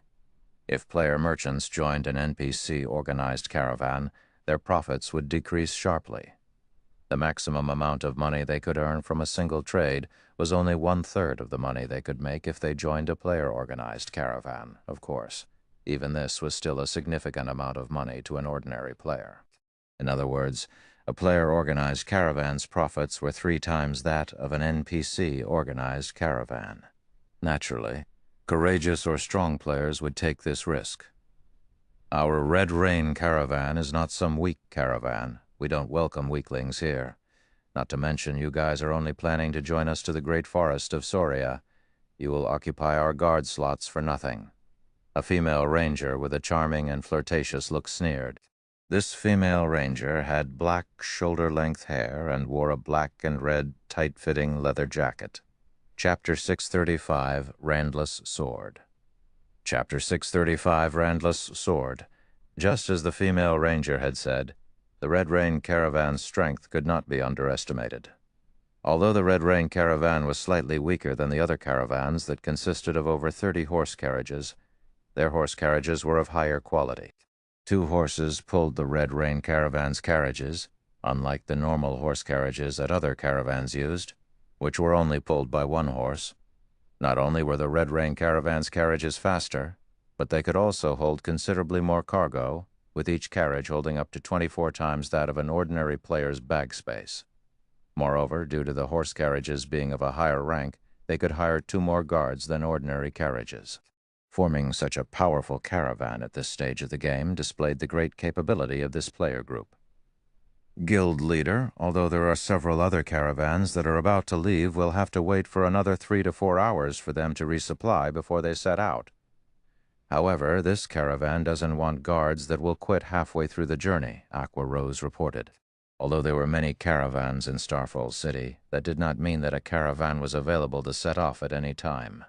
If player merchants joined an NPC-organized caravan, their profits would decrease sharply. The maximum amount of money they could earn from a single trade was only 1/3 of the money they could make if they joined a player-organized caravan, of course. Even this was still a significant amount of money to an ordinary player. In other words, a player-organized caravan's profits were 3 times that of an NPC-organized caravan. Naturally, courageous or strong players would take this risk. Our Red Rain caravan is not some weak caravan. We don't welcome weaklings here. Not to mention, you guys are only planning to join us to the Great Forest of Soria. You will occupy our guard slots for nothing. A female ranger with a charming and flirtatious look sneered. This female ranger had black shoulder-length hair and wore a black and red tight-fitting leather jacket. Chapter 635, Randless Sword. Chapter 635, Randless Sword. Just as the female ranger had said, the Red Rain caravan's strength could not be underestimated. Although the Red Rain caravan was slightly weaker than the other caravans that consisted of over 30 horse carriages, their horse carriages were of higher quality. 2 horses pulled the Red Rain caravan's carriages, unlike the normal horse carriages that other caravans used, which were only pulled by 1 horse. Not only were the Red Rain caravan's carriages faster, but they could also hold considerably more cargo, with each carriage holding up to 24 times that of an ordinary player's bag space. Moreover, due to the horse carriages being of a higher rank, they could hire 2 more guards than ordinary carriages. Forming such a powerful caravan at this stage of the game displayed the great capability of this player group. Guild leader, although there are several other caravans that are about to leave, will have to wait for another 3 to 4 hours for them to resupply before they set out. However, this caravan doesn't want guards that will quit halfway through the journey, Aqua Rose reported. Although there were many caravans in Starfall City, that did not mean that a caravan was available to set off at any time.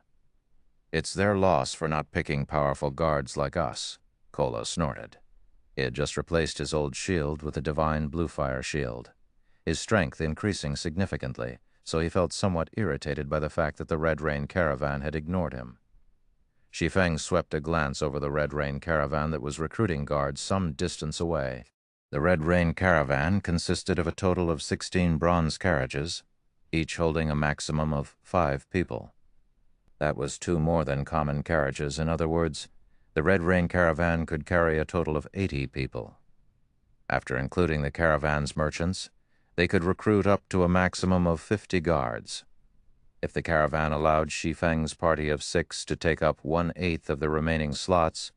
It's their loss for not picking powerful guards like us, Kola snorted. He had just replaced his old shield with a divine bluefire shield, his strength increasing significantly, so he felt somewhat irritated by the fact that the Red Rain caravan had ignored him. Shi Feng swept a glance over the Red Rain caravan that was recruiting guards some distance away. The Red Rain caravan consisted of a total of 16 bronze carriages, each holding a maximum of 5 people. That was 2 more than common carriages. In other words, the Red Rain caravan could carry a total of 80 people. After including the caravan's merchants, they could recruit up to a maximum of 50 guards. If the caravan allowed Shi Feng's party of 6 to take up 1/8 of the remaining slots,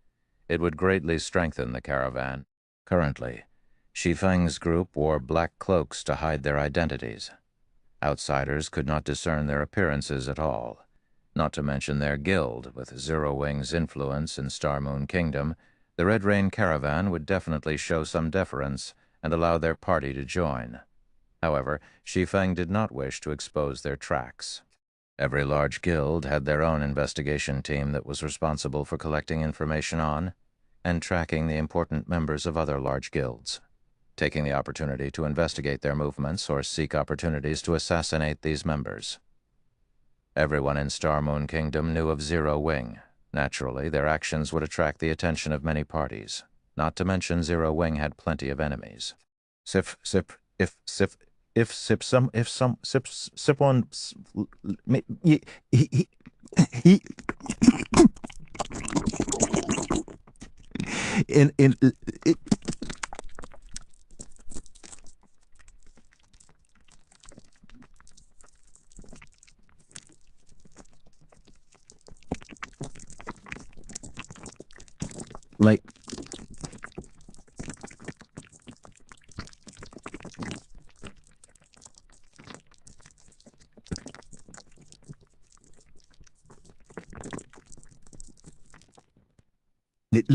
it would greatly strengthen the caravan. Currently, Shi Feng's group wore black cloaks to hide their identities. Outsiders could not discern their appearances at all. Not to mention their guild, with Zero Wing's influence in Star Moon Kingdom, the Red Rain caravan would definitely show some deference and allow their party to join. However, Shi Feng did not wish to expose their tracks. Every large guild had their own investigation team that was responsible for collecting information on and tracking the important members of other large guilds, taking the opportunity to investigate their movements or seek opportunities to assassinate these members. Everyone in Star Moon Kingdom knew of Zero Wing. Naturally, their actions would attract the attention of many parties. Not to mention Zero Wing had plenty of enemies. Sip one he in it, like it,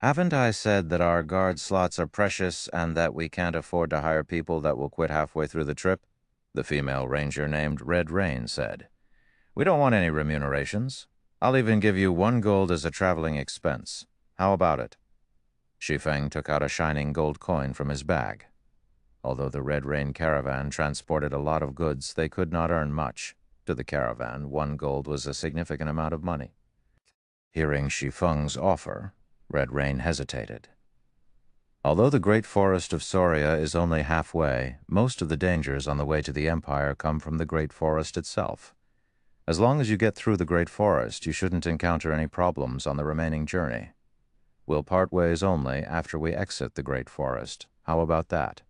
Haven't I said that our guard slots are precious and that we can't afford to hire people that will quit halfway through the trip? The female ranger named Red Rain said. We don't want any remunerations. I'll even give you 1 gold as a traveling expense. How about it? Shi Feng took out a shining gold coin from his bag. Although the Red Rain caravan transported a lot of goods, they could not earn much. To the caravan, 1 gold was a significant amount of money. Hearing Shi Feng's offer, Red Rain hesitated. Although the great forest of Soria is only halfway, most of the dangers on the way to the Empire come from the great forest itself. As long as you get through the great forest, you shouldn't encounter any problems on the remaining journey. We'll part ways only after we exit the great forest. How about that?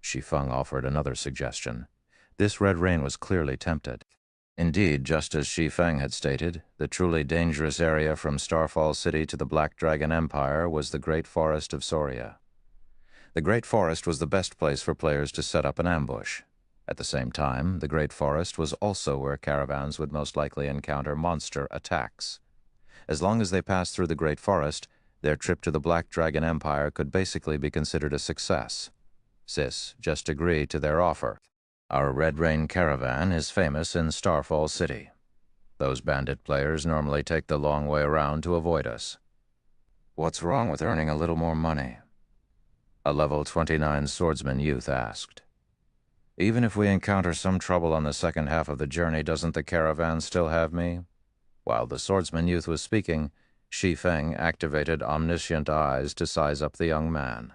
Shi Feng offered another suggestion. This Red Rain was clearly tempted. Indeed, just as Shi Feng had stated, the truly dangerous area from Starfall City to the Black Dragon Empire was the Great Forest of Soria. The Great Forest was the best place for players to set up an ambush. At the same time, the Great Forest was also where caravans would most likely encounter monster attacks. As long as they passed through the Great Forest, their trip to the Black Dragon Empire could basically be considered a success. Sis just agreed to their offer. Our Red Rain caravan is famous in Starfall City. Those bandit players normally take the long way around to avoid us. What's wrong with earning a little more money? A level 29 swordsman youth asked. Even if we encounter some trouble on the second half of the journey, doesn't the caravan still have me? While the swordsman youth was speaking, Shi Feng activated omniscient eyes to size up the young man.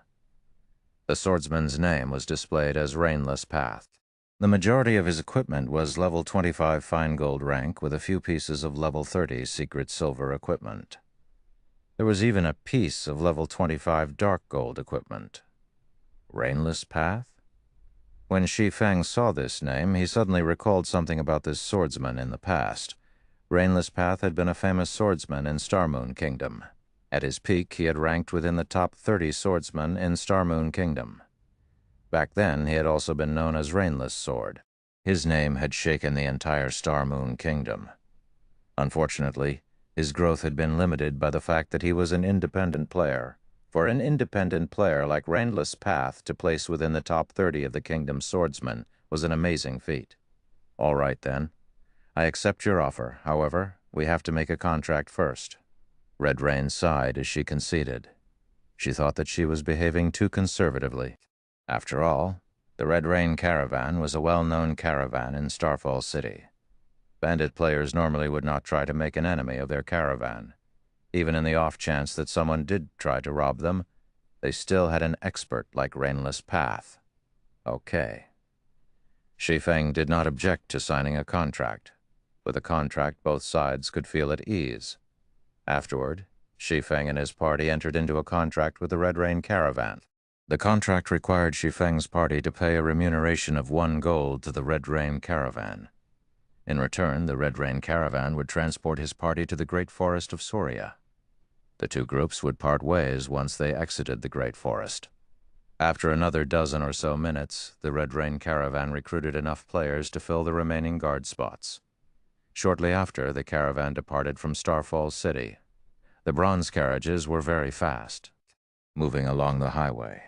The swordsman's name was displayed as Ruthless. The majority of his equipment was level 25 fine gold rank with a few pieces of level 30 secret silver equipment. There was even a piece of level 25 dark gold equipment. Ruthless? When Shi Feng saw this name, he suddenly recalled something about this swordsman in the past. Ruthless had been a famous swordsman in Starmoon Kingdom. At his peak, he had ranked within the top 30 swordsmen in Starmoon Kingdom. Back then, he had also been known as Ruthless Sword. His name had shaken the entire Starmoon Kingdom. Unfortunately, his growth had been limited by the fact that he was an independent player. For an independent player like Ruthless to place within the top 30 of the kingdom's swordsmen was an amazing feat. All right, then. I accept your offer. However, we have to make a contract first. Red Rain sighed as she conceded. She thought that she was behaving too conservatively. After all, the Red Rain caravan was a well-known caravan in Starfall City. Bandit players normally would not try to make an enemy of their caravan. Even in the off chance that someone did try to rob them, they still had an expert like Ruthless. Okay. Shi Feng did not object to signing a contract. With a contract, both sides could feel at ease. Afterward, Shi Feng and his party entered into a contract with the Red Rain caravan. The contract required Shi Feng's party to pay a remuneration of 1 gold to the Red Rain caravan. In return, the Red Rain caravan would transport his party to the Great Forest of Soria. The two groups would part ways once they exited the Great Forest. After another dozen or so minutes, the Red Rain caravan recruited enough players to fill the remaining guard spots. Shortly after, the caravan departed from Starfall City. The bronze carriages were very fast, moving along the highway.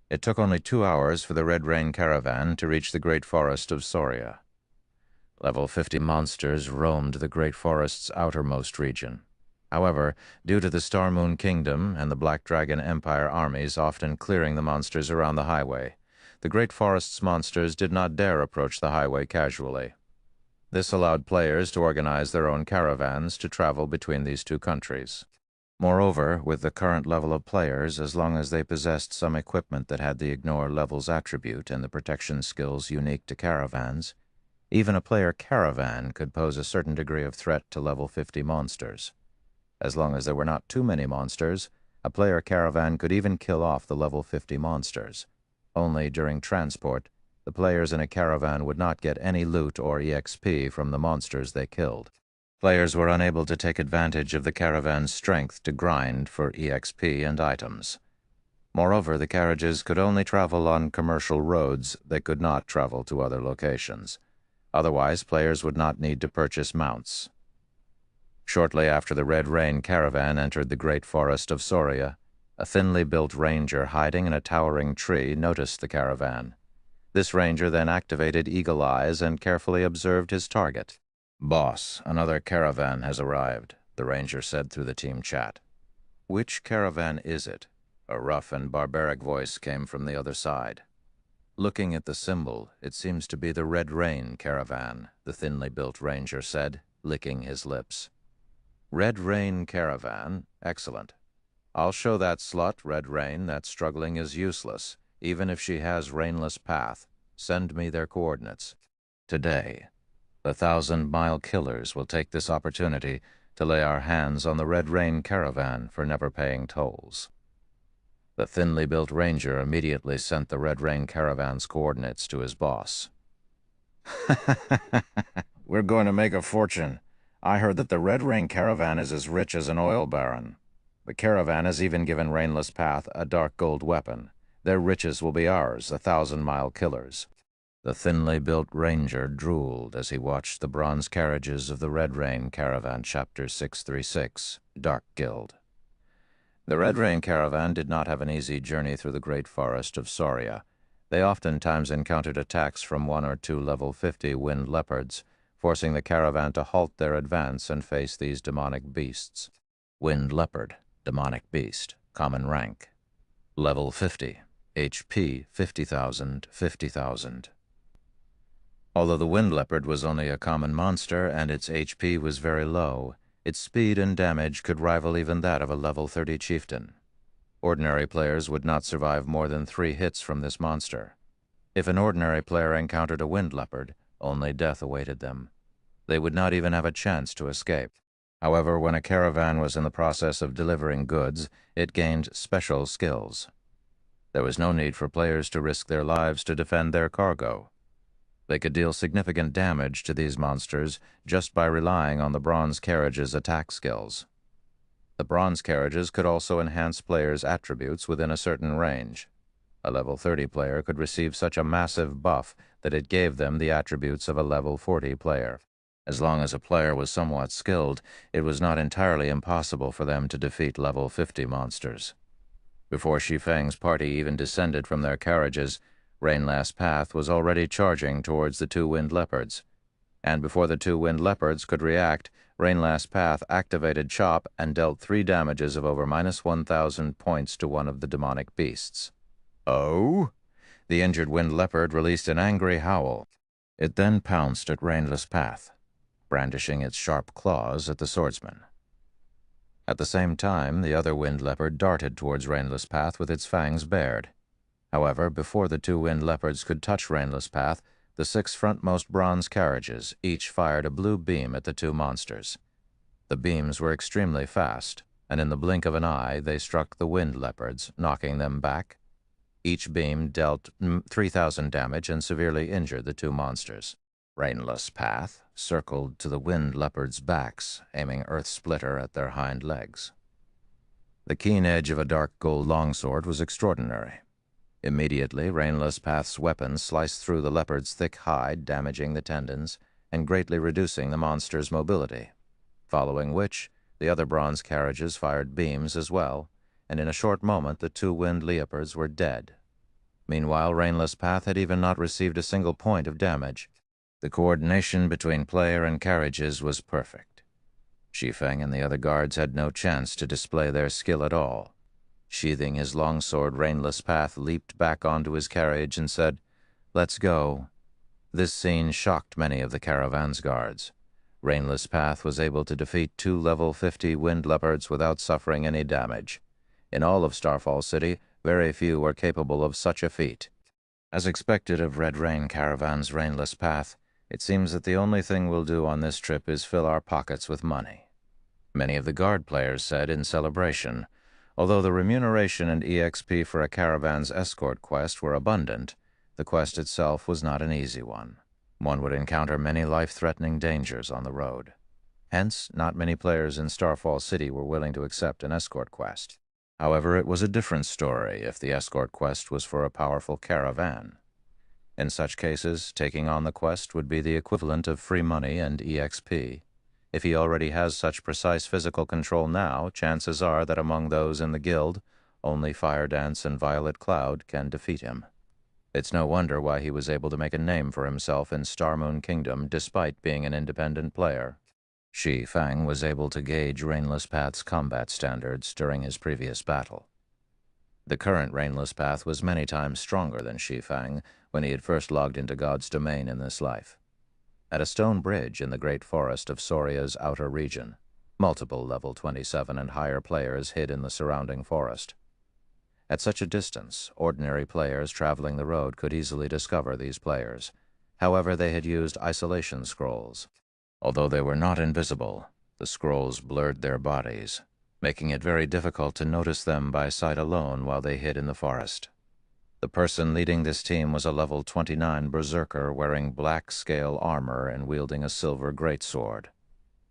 It took only 2 hours for the Red Rain caravan to reach the Great Forest of Soria. Level 50 monsters roamed the Great Forest's outermost region. However, due to the Starmoon Kingdom and the Black Dragon Empire armies often clearing the monsters around the highway, the Great Forest's monsters did not dare approach the highway casually. This allowed players to organize their own caravans to travel between these two countries. Moreover, with the current level of players, as long as they possessed some equipment that had the Ignore Levels attribute and the protection skills unique to caravans, even a player caravan could pose a certain degree of threat to level 50 monsters. As long as there were not too many monsters, a player caravan could even kill off the level 50 monsters. Only during transport, the players in a caravan would not get any loot or EXP from the monsters they killed. Players were unable to take advantage of the caravan's strength to grind for EXP and items. Moreover, the carriages could only travel on commercial roads. They could not travel to other locations. Otherwise, players would not need to purchase mounts. Shortly after the Red Rain caravan entered the great forest of Soria, a thinly built ranger hiding in a towering tree noticed the caravan. This ranger then activated Eagle Eyes and carefully observed his target. "Boss, another caravan has arrived," the ranger said through the team chat. "Which caravan is it?" A rough and barbaric voice came from the other side. "Looking at the symbol, it seems to be the Red Rain caravan," the thinly built ranger said, licking his lips. "Red Rain caravan? Excellent. I'll show that slut, Red Rain, that struggling is useless, even if she has Rainless Path. Send me their coordinates. Today, the 1,000-mile killers will take this opportunity to lay our hands on the Red Rain caravan for never paying tolls." The thinly built ranger immediately sent the Red Rain caravan's coordinates to his boss. "We're going to make a fortune. I heard that the Red Rain caravan is as rich as an oil baron. The caravan has even given Rainless Path a dark gold weapon. Their riches will be ours, the 1,000-mile killers." The thinly built ranger drooled as he watched the bronze carriages of the Red Rain caravan, Chapter 636, Dark Guild. The Red Rain caravan did not have an easy journey through the great forest of Soria. They oftentimes encountered attacks from 1 or 2 level 50 wind leopards, forcing the caravan to halt their advance and face these demonic beasts. Wind leopard, demonic beast, common rank. Level 50, HP 50,000, 50,000. Although the wind leopard was only a common monster and its HP was very low, its speed and damage could rival even that of a level 30 chieftain. Ordinary players would not survive more than 3 hits from this monster. If an ordinary player encountered a wind leopard, only death awaited them. They would not even have a chance to escape. However, when a caravan was in the process of delivering goods, it gained special skills. There was no need for players to risk their lives to defend their cargo. They could deal significant damage to these monsters just by relying on the bronze carriage's attack skills. The bronze carriages could also enhance players' attributes within a certain range. A level 30 player could receive such a massive buff that it gave them the attributes of a level 40 player. As long as a player was somewhat skilled, it was not entirely impossible for them to defeat level 50 monsters. Before Shi Feng's party even descended from their carriages, Rainless Path was already charging towards the 2 wind leopards. And before the 2 wind leopards could react, Rainless Path activated Chop and dealt 3 damages of over -1,000 points to one of the demonic beasts. "Oh?" The injured wind leopard released an angry howl. It then pounced at Rainless Path, brandishing its sharp claws at the swordsman. At the same time, the other wind leopard darted towards Rainless Path with its fangs bared. However, before the 2 wind leopards could touch Rainless Path, the 6 frontmost bronze carriages each fired a blue beam at the 2 monsters. The beams were extremely fast, and in the blink of an eye they struck the wind leopards, knocking them back. Each beam dealt 3,000 damage and severely injured the 2 monsters. Rainless Path circled to the wind leopards' backs, aiming Earth Splitter at their hind legs. The keen edge of a dark gold longsword was extraordinary. Immediately, Rainless Path's weapon sliced through the leopard's thick hide, damaging the tendons and greatly reducing the monster's mobility, following which the other bronze carriages fired beams as well, and in a short moment the 2 wind leopards were dead. Meanwhile, Rainless Path had even not received a single point of damage. The coordination between player and carriages was perfect. Shi Feng and the other guards had no chance to display their skill at all. Sheathing his longsword, Rainless Path leaped back onto his carriage and said, "Let's go." This scene shocked many of the caravan's guards. Rainless Path was able to defeat 2 level 50 wind leopards without suffering any damage. In all of Starfall City, very few were capable of such a feat. As expected of Red Rain Caravan's Rainless Path, it seems that the only thing we'll do on this trip is fill our pockets with money. Many of the guard players said in celebration. Although the remuneration and EXP for a caravan's escort quest were abundant, the quest itself was not an easy one. One would encounter many life-threatening dangers on the road. Hence, not many players in Starfall City were willing to accept an escort quest. However, it was a different story if the escort quest was for a powerful caravan. In such cases, taking on the quest would be the equivalent of free money and EXP. If he already has such precise physical control now, chances are that among those in the guild, only Fire Dance and Violet Cloud can defeat him. It's no wonder why he was able to make a name for himself in Star Moon Kingdom despite being an independent player. Shi Feng was able to gauge Rainless Path's combat standards during his previous battle. The current Rainless Path was many times stronger than Shi Feng when he had first logged into God's domain in this life. At a stone bridge in the great forest of Soria's outer region, multiple level 27 and higher players hid in the surrounding forest. At such a distance, ordinary players traveling the road could easily discover these players. However, they had used isolation scrolls. Although they were not invisible, the scrolls blurred their bodies, making it very difficult to notice them by sight alone while they hid in the forest. The person leading this team was a level 29 berserker wearing black scale armor and wielding a silver greatsword.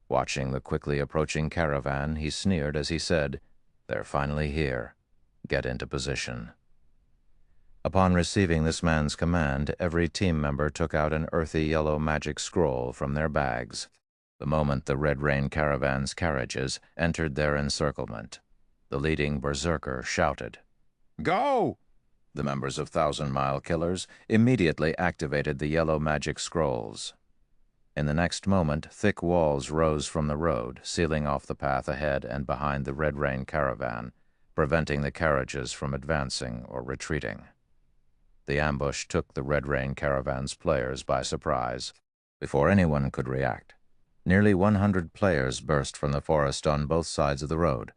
Watching the quickly approaching caravan, he sneered as he said, "They're finally here. Get into position." Upon receiving this man's command, every team member took out an earthy yellow magic scroll from their bags. The moment the Red Rain caravan's carriages entered their encirclement, the leading berserker shouted, "Go!" The members of Thousand Mile Killers immediately activated the yellow magic scrolls. In the next moment, thick walls rose from the road, sealing off the path ahead and behind the Red Rain caravan, preventing the carriages from advancing or retreating. The ambush took the Red Rain caravan's players by surprise. Before anyone could react, nearly 100 players burst from the forest on both sides of the road.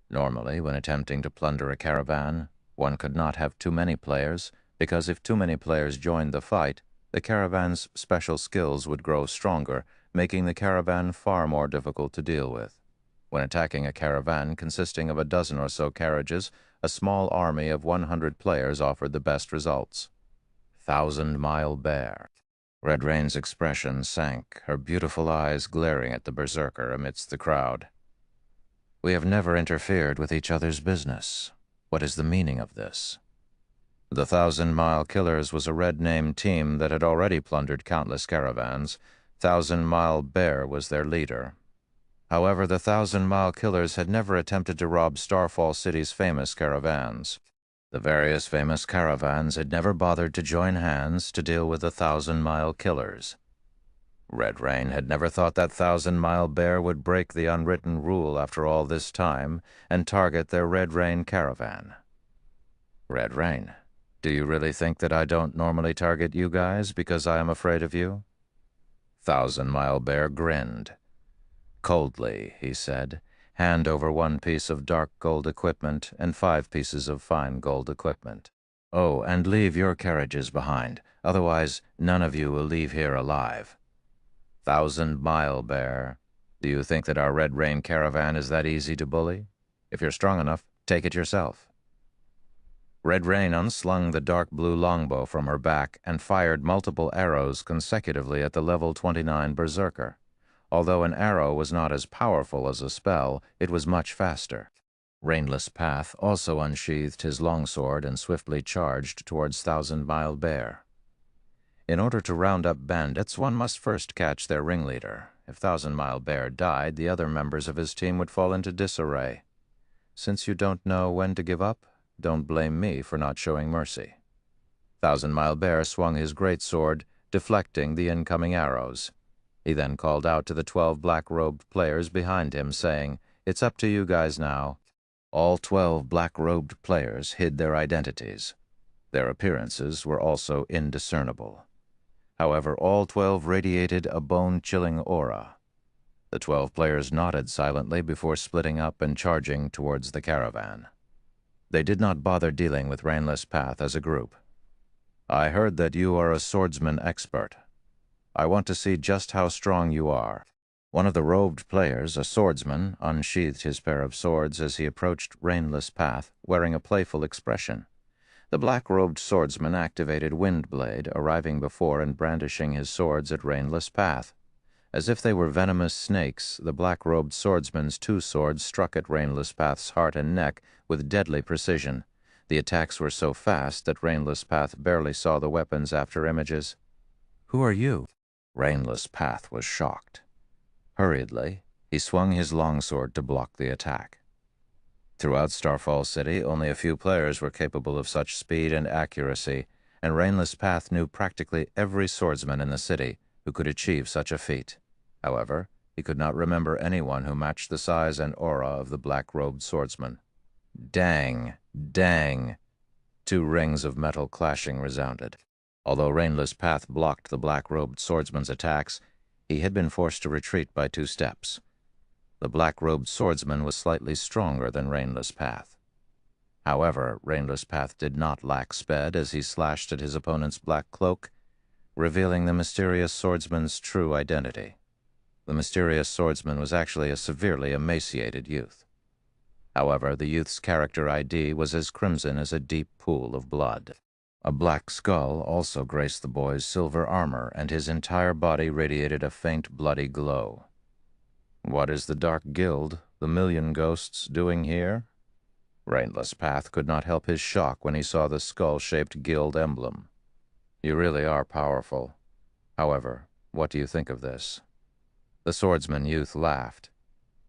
Normally, when attempting to plunder a caravan, one could not have too many players, because if too many players joined the fight, the caravan's special skills would grow stronger, making the caravan far more difficult to deal with. When attacking a caravan consisting of a dozen or so carriages, a small army of 100 players offered the best results. 1,000 Mile Bear. Red Rain's expression sank, her beautiful eyes glaring at the berserker amidst the crowd. "We have never interfered with each other's business. What is the meaning of this?" The 1,000 Mile Killers was a red-named team that had already plundered countless caravans. 1,000 Mile Bear was their leader. However, the 1,000 Mile Killers had never attempted to rob Starfall City's famous caravans. The various famous caravans had never bothered to join hands to deal with the 1,000 Mile Killers. Red Rain had never thought that 1,000 Mile Bear would break the unwritten rule after all this time and target their Red Rain caravan. "Red Rain, do you really think that I don't normally target you guys because I am afraid of you?" 1,000 Mile Bear grinned. Coldly, he said, "Hand over 1 piece of dark gold equipment and 5 pieces of fine gold equipment. Oh, and leave your carriages behind, otherwise none of you will leave here alive. 1,000 Mile Bear, do you think that our Red Rain caravan is that easy to bully? If you're strong enough, take it yourself." Red Rain unslung the dark blue longbow from her back and fired multiple arrows consecutively at the level 29 berserker. Although an arrow was not as powerful as a spell, it was much faster. Rainless Path also unsheathed his longsword and swiftly charged towards 1,000 Mile Bear. In order to round up bandits, one must first catch their ringleader. If 1,000 Mile Bear died, the other members of his team would fall into disarray. Since you don't know when to give up, don't blame me for not showing mercy. 1,000 Mile Bear swung his greatsword, deflecting the incoming arrows. He then called out to the 12 black-robed players behind him, saying, "It's up to you guys now." All 12 black-robed players hid their identities. Their appearances were also indiscernible. However, all 12 radiated a bone-chilling aura. The 12 players nodded silently before splitting up and charging towards the caravan. They did not bother dealing with Rainless Path as a group. "I heard that you are a swordsman expert. I want to see just how strong you are." One of the robed players, a swordsman, unsheathed his pair of swords as he approached Rainless Path, wearing a playful expression. The black-robed swordsman activated Windblade, arriving before and brandishing his swords at Rainless Path. As if they were venomous snakes, the black-robed swordsman's 2 swords struck at Rainless Path's heart and neck with deadly precision. The attacks were so fast that Rainless Path barely saw the weapon's after images. "Who are you?" Rainless Path was shocked. Hurriedly, he swung his longsword to block the attack. Throughout Starfall City, only a few players were capable of such speed and accuracy, and Rainless Path knew practically every swordsman in the city who could achieve such a feat. However, he could not remember anyone who matched the size and aura of the black-robed swordsman. Dang! Dang! 2 rings of metal clashing resounded. Although Rainless Path blocked the black-robed swordsman's attacks, he had been forced to retreat by 2 steps. The black-robed swordsman was slightly stronger than Rainless Path. However, Rainless Path did not lack sped as he slashed at his opponent's black cloak, revealing the mysterious swordsman's true identity. The mysterious swordsman was actually a severely emaciated youth. However, the youth's character ID was as crimson as a deep pool of blood. A black skull also graced the boy's silver armor, and his entire body radiated a faint bloody glow. What is the Dark Guild, the Million Ghosts, doing here? Rainless Path could not help his shock when he saw the skull-shaped guild emblem. You really are powerful. However, what do you think of this? The swordsman youth laughed.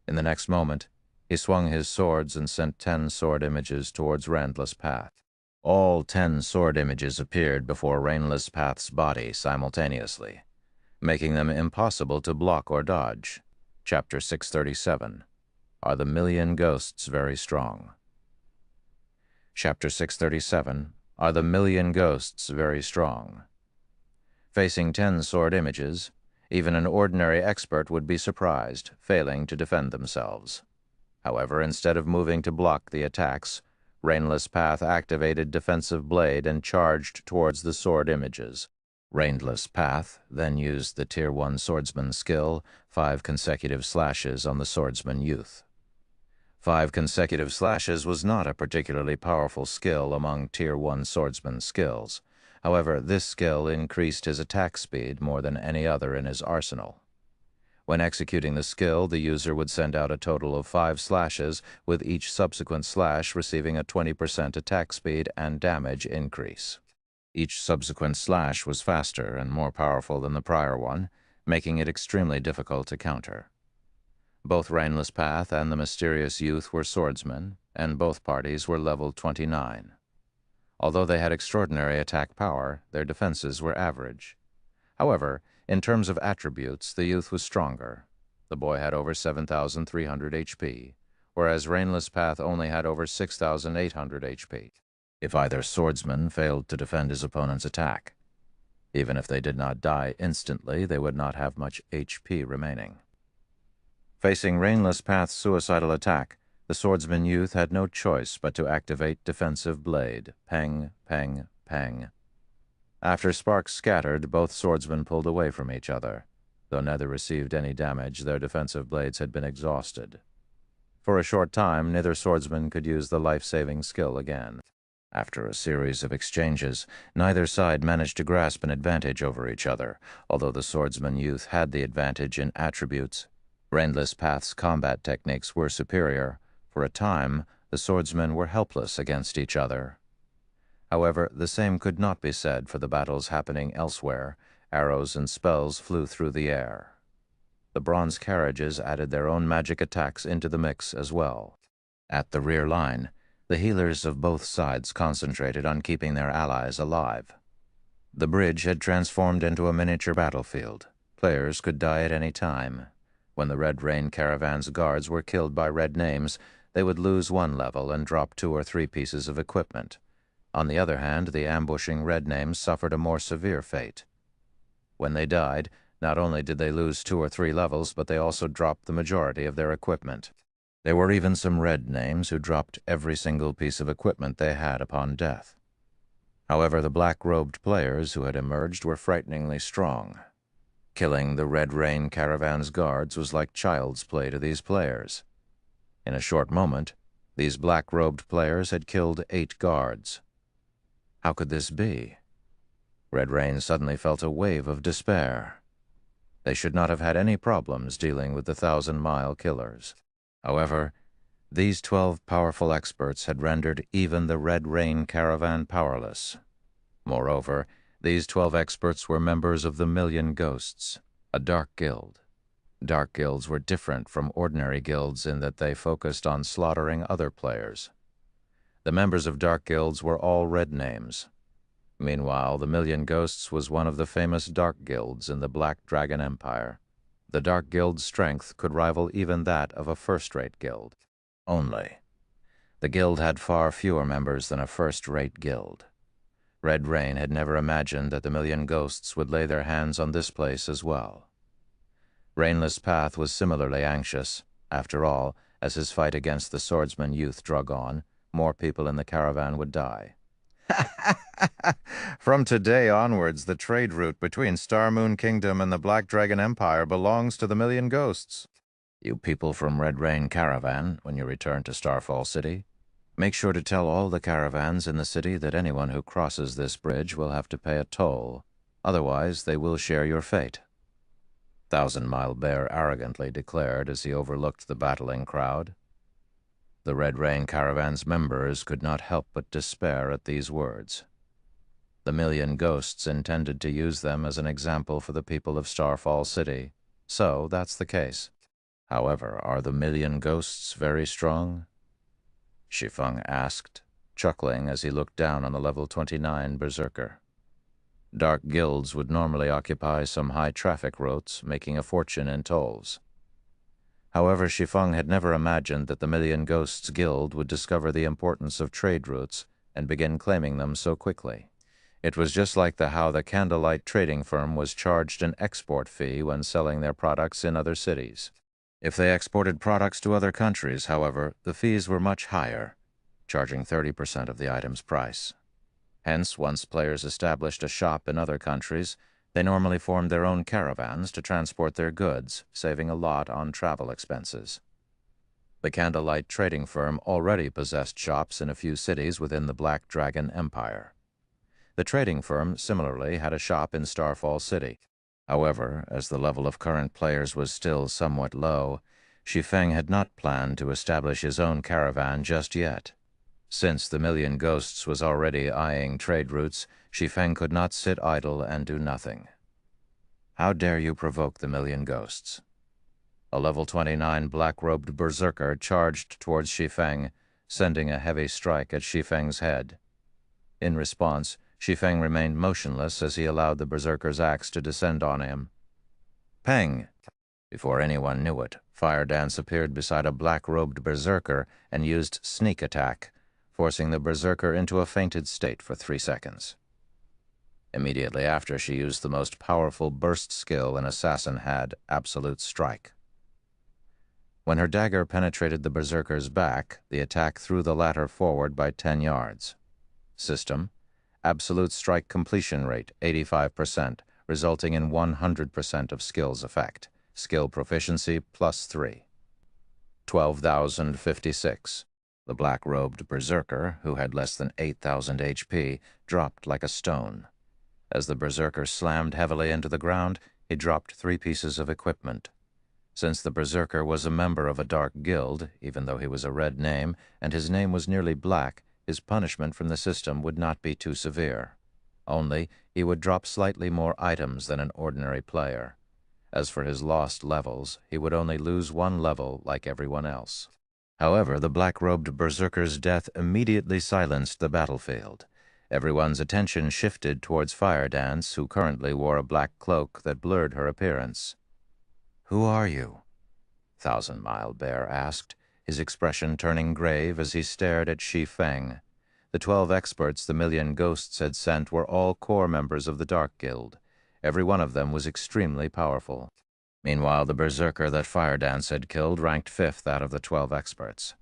In the next moment, he swung his swords and sent 10 sword images towards Rainless Path. All 10 sword images appeared before Rainless Path's body simultaneously, making them impossible to block or dodge. Chapter 637. Are the Million Ghosts very strong? Chapter 637. Are the Million Ghosts very strong? Facing 10 sword images, even an ordinary expert would be surprised, failing to defend themselves. However, instead of moving to block the attacks, Rainless Path activated Defensive Blade and charged towards the sword images. Rainless Path then used the Tier 1 swordsman skill, 5 consecutive slashes on the swordsman youth. 5 consecutive slashes was not a particularly powerful skill among Tier 1 swordsman skills. However, this skill increased his attack speed more than any other in his arsenal. When executing the skill, the user would send out a total of 5 slashes, with each subsequent slash receiving a 20% attack speed and damage increase. Each subsequent slash was faster and more powerful than the prior one, making it extremely difficult to counter. Both Rainless Path and the mysterious youth were swordsmen, and both parties were level 29. Although they had extraordinary attack power, their defenses were average. However, in terms of attributes, the youth was stronger. The boy had over 7,300 HP, whereas Rainless Path only had over 6,800 HP. If either swordsman failed to defend his opponent's attack, even if they did not die instantly, they would not have much HP remaining. Facing Rainless Path's suicidal attack, the swordsman youth had no choice but to activate Defensive Blade. Pang, pang, pang. After sparks scattered, both swordsmen pulled away from each other. Though neither received any damage, their defensive blades had been exhausted. For a short time, neither swordsman could use the life-saving skill again. After a series of exchanges, neither side managed to grasp an advantage over each other, although the swordsman youth had the advantage in attributes. Rainless Path's combat techniques were superior. For a time, the swordsmen were helpless against each other. However, the same could not be said for the battles happening elsewhere. Arrows and spells flew through the air. The bronze carriages added their own magic attacks into the mix as well. At the rear line, the healers of both sides concentrated on keeping their allies alive. The bridge had transformed into a miniature battlefield. Players could die at any time. When the Red Rain Caravan's guards were killed by red names, they would lose 1 level and drop 2 or 3 pieces of equipment. On the other hand, the ambushing red names suffered a more severe fate. When they died, not only did they lose 2 or 3 levels, but they also dropped the majority of their equipment. There were even some red names who dropped every single piece of equipment they had upon death. However, the black-robed players who had emerged were frighteningly strong. Killing the Red Rain Caravan's guards was like child's play to these players. In a short moment, these black-robed players had killed 8 guards. How could this be? Red Rain suddenly felt a wave of despair. They should not have had any problems dealing with the 1,000-mile killers. However, these 12 powerful experts had rendered even the Red Rain Caravan powerless. Moreover, these 12 experts were members of the Million Ghosts, a dark guild. Dark guilds were different from ordinary guilds in that they focused on slaughtering other players. The members of dark guilds were all red names. Meanwhile, the Million Ghosts was one of the famous dark guilds in the Black Dragon Empire. The dark guild's strength could rival even that of a first-rate guild. Only, the guild had far fewer members than a first-rate guild. Red Rain had never imagined that the Million Ghosts would lay their hands on this place as well. Rainless Path was similarly anxious. After all, as his fight against the swordsman youth drug on, more people in the caravan would die. From today onwards, the trade route between Star Moon Kingdom and the Black Dragon Empire belongs to the Million Ghosts. You people from Red Rain Caravan, when you return to Starfall City, make sure to tell all the caravans in the city that anyone who crosses this bridge will have to pay a toll. Otherwise, they will share your fate. Thousand Mile Bear arrogantly declared as he overlooked the battling crowd. The Red Rain Caravan's members could not help but despair at these words. The Million Ghosts intended to use them as an example for the people of Starfall City, so that's the case. However, are the Million Ghosts very strong? Shi Feng asked, chuckling as he looked down on the level 29 Berserker. Dark guilds would normally occupy some high-traffic routes, making a fortune in tolls. However, Shi Feng had never imagined that the Million Ghosts Guild would discover the importance of trade routes and begin claiming them so quickly. It was just like how the Candlelight trading firm was charged an export fee when selling their products in other cities. If they exported products to other countries, however, the fees were much higher, charging 30% of the item's price. Hence, once players established a shop in other countries, they normally formed their own caravans to transport their goods, saving a lot on travel expenses. The Candlelight trading firm already possessed shops in a few cities within the Black Dragon Empire. The trading firm similarly had a shop in Starfall City. However, as the level of current players was still somewhat low, Shi Feng had not planned to establish his own caravan just yet. Since the Million Ghosts was already eyeing trade routes, Shi Feng could not sit idle and do nothing. How dare you provoke the Million Ghosts? A level 29 black-robed berserker charged towards Shi Feng, sending a heavy strike at Shi Feng's head. In response, Shi Feng remained motionless as he allowed the berserker's axe to descend on him. Peng! Before anyone knew it, Fire Dance appeared beside a black-robed berserker and used sneak attack, forcing the berserker into a fainted state for 3 seconds. Immediately after, she used the most powerful burst skill an assassin had, Absolute Strike. When her dagger penetrated the berserker's back, the attack threw the latter forward by 10 yards. System: Absolute Strike completion rate, 85%, resulting in 100% of skill's effect. Skill proficiency, +3. 12,056. The black-robed berserker, who had less than 8,000 HP, dropped like a stone. As the berserker slammed heavily into the ground, he dropped 3 pieces of equipment. Since the berserker was a member of a dark guild, even though he was a red name, and his name was nearly black, his punishment from the system would not be too severe. Only, he would drop slightly more items than an ordinary player. As for his lost levels, he would only lose 1 level like everyone else. However, the black-robed berserker's death immediately silenced the battlefield. Everyone's attention shifted towards Fire Dance, who currently wore a black cloak that blurred her appearance. "Who are you?" Thousand Mile Bear asked, his expression turning grave as he stared at Shi Feng. The 12 experts the Million Ghosts had sent were all core members of the Dark Guild. Every one of them was extremely powerful. Meanwhile, the berserker that Fire Dance had killed ranked 5th out of the 12 experts.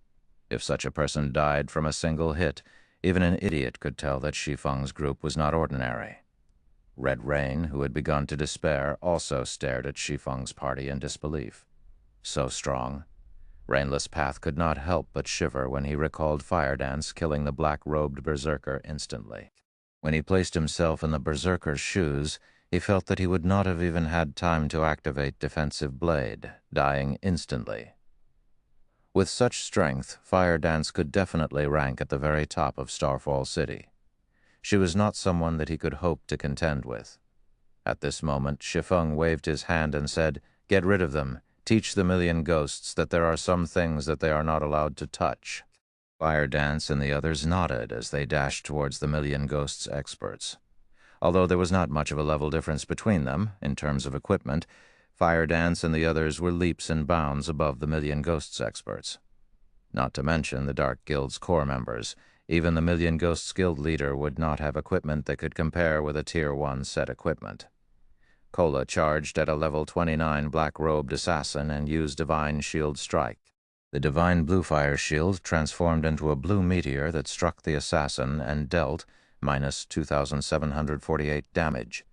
If such a person died from a single hit, even an idiot could tell that Shi Feng's group was not ordinary. Red Rain, who had begun to despair, also stared at Shi Feng's party in disbelief. So strong. Rainless Path could not help but shiver when he recalled Fire Dance killing the black-robed berserker instantly. When he placed himself in the berserker's shoes, he felt that he would not have even had time to activate Defensive Blade, dying instantly. With such strength, Fire Dance could definitely rank at the very top of Starfall City. She was not someone that he could hope to contend with. At this moment, Shi Feng waved his hand and said, "Get rid of them. Teach the million ghosts that there are some things that they are not allowed to touch. Fire Dance and the others nodded as they dashed towards the million ghosts experts. Although there was not much of a level difference between them, in terms of equipment, Fire Dance and the others were leaps and bounds above the million ghosts experts. Not to mention the Dark Guild's core members. Even the Million Ghosts Guild leader would not have equipment that could compare with a Tier 1 set equipment. Kola charged at a level 29 black-robed assassin and used Divine Shield Strike. The Divine Blue Fire Shield transformed into a blue meteor that struck the assassin and dealt minus 2,748 damage.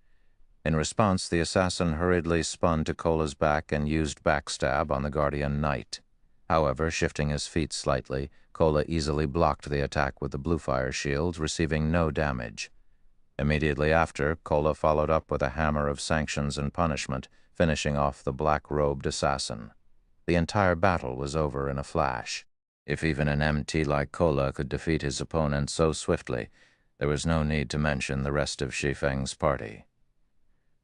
In response, the assassin hurriedly spun to Kola's back and used backstab on the Guardian Knight. However, shifting his feet slightly, Kola easily blocked the attack with the Blue Fire Shield, receiving no damage. Immediately after, Kola followed up with a hammer of sanctions and punishment, finishing off the black-robed assassin. The entire battle was over in a flash. If even an MT like Kola could defeat his opponent so swiftly, there was no need to mention the rest of Shi Feng's party.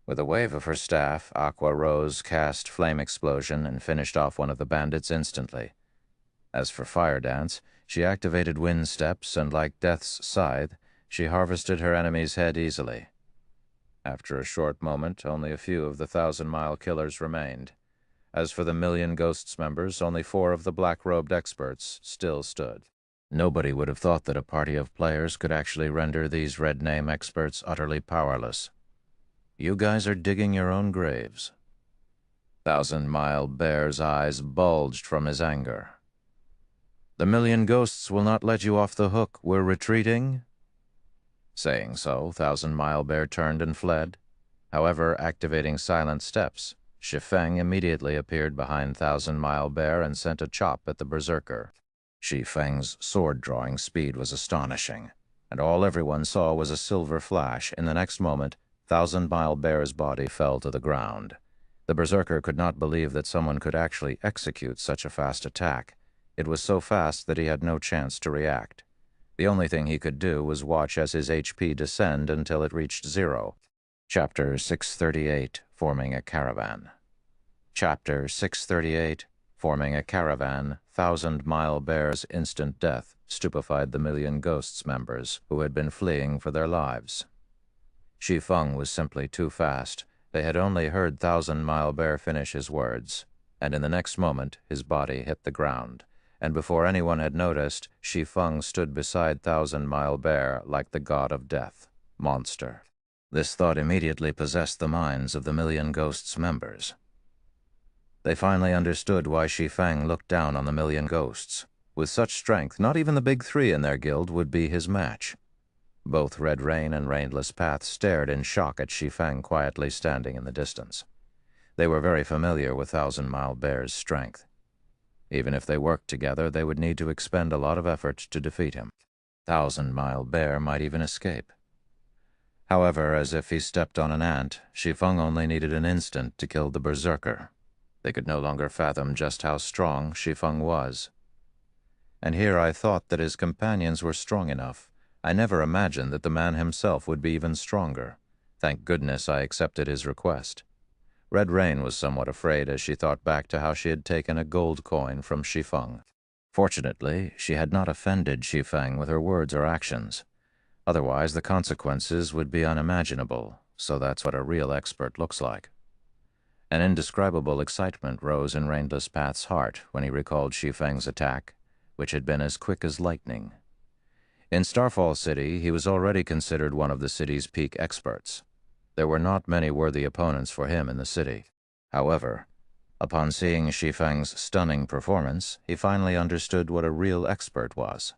With a wave of her staff, Aqua Rose cast Flame Explosion and finished off one of the bandits instantly. As for Fire Dance, she activated Wind Steps and, like Death's Scythe, she harvested her enemy's head easily. After a short moment, only a few of the 1,000-mile killers remained. As for the Million Ghosts members, only 4 of the black-robed experts still stood. Nobody would have thought that a party of players could actually render these Red Name experts utterly powerless. You guys are digging your own graves. 1,000-Mile Bear's eyes bulged from his anger. The Million Ghosts will not let you off the hook. We're retreating? Saying so, 1,000-Mile Bear turned and fled. However, activating Silent Steps, Shi Feng immediately appeared behind 1,000-Mile Bear and sent a chop at the berserker. Shi Feng's sword-drawing speed was astonishing, and all everyone saw was a silver flash. In the next moment, 1,000-Mile Bear's body fell to the ground. The berserker could not believe that someone could actually execute such a fast attack. It was so fast that he had no chance to react. The only thing he could do was watch as his HP descend until it reached 0. Chapter 638, Forming a Caravan. Chapter 638, Forming a Caravan, 1,000-Mile Bear's instant death stupefied the Million Ghosts members who had been fleeing for their lives. Shi Feng was simply too fast. They had only heard 1,000-Mile Bear finish his words, and in the next moment his body hit the ground. And before anyone had noticed, Shi Feng stood beside 1,000-Mile Bear like the god of death. Monster. This thought immediately possessed the minds of the Million Ghosts members. They finally understood why Shi Feng looked down on the Million Ghosts. With such strength, not even the big 3 in their guild would be his match. Both Red Rain and Rainless Path stared in shock at Shi Feng quietly standing in the distance. They were very familiar with 1,000-Mile Bear's strength. Even if they worked together, they would need to expend a lot of effort to defeat him. 1,000-Mile Bear might even escape. However, as if he stepped on an ant, Shi Feng only needed an instant to kill the berserker. They could no longer fathom just how strong Shi Feng was. And here I thought that his companions were strong enough. I never imagined that the man himself would be even stronger. Thank goodness I accepted his request. Red Rain was somewhat afraid as she thought back to how she had taken a gold coin from Shi Feng. Fortunately, she had not offended Shi Feng with her words or actions. Otherwise, the consequences would be unimaginable, so that's what a real expert looks like. An indescribable excitement rose in Rainless Path's heart when he recalled Shi Feng's attack, which had been as quick as lightning. In Starfall City, he was already considered one of the city's peak experts. There were not many worthy opponents for him in the city. However, upon seeing Shi Feng's stunning performance, he finally understood what a real expert was.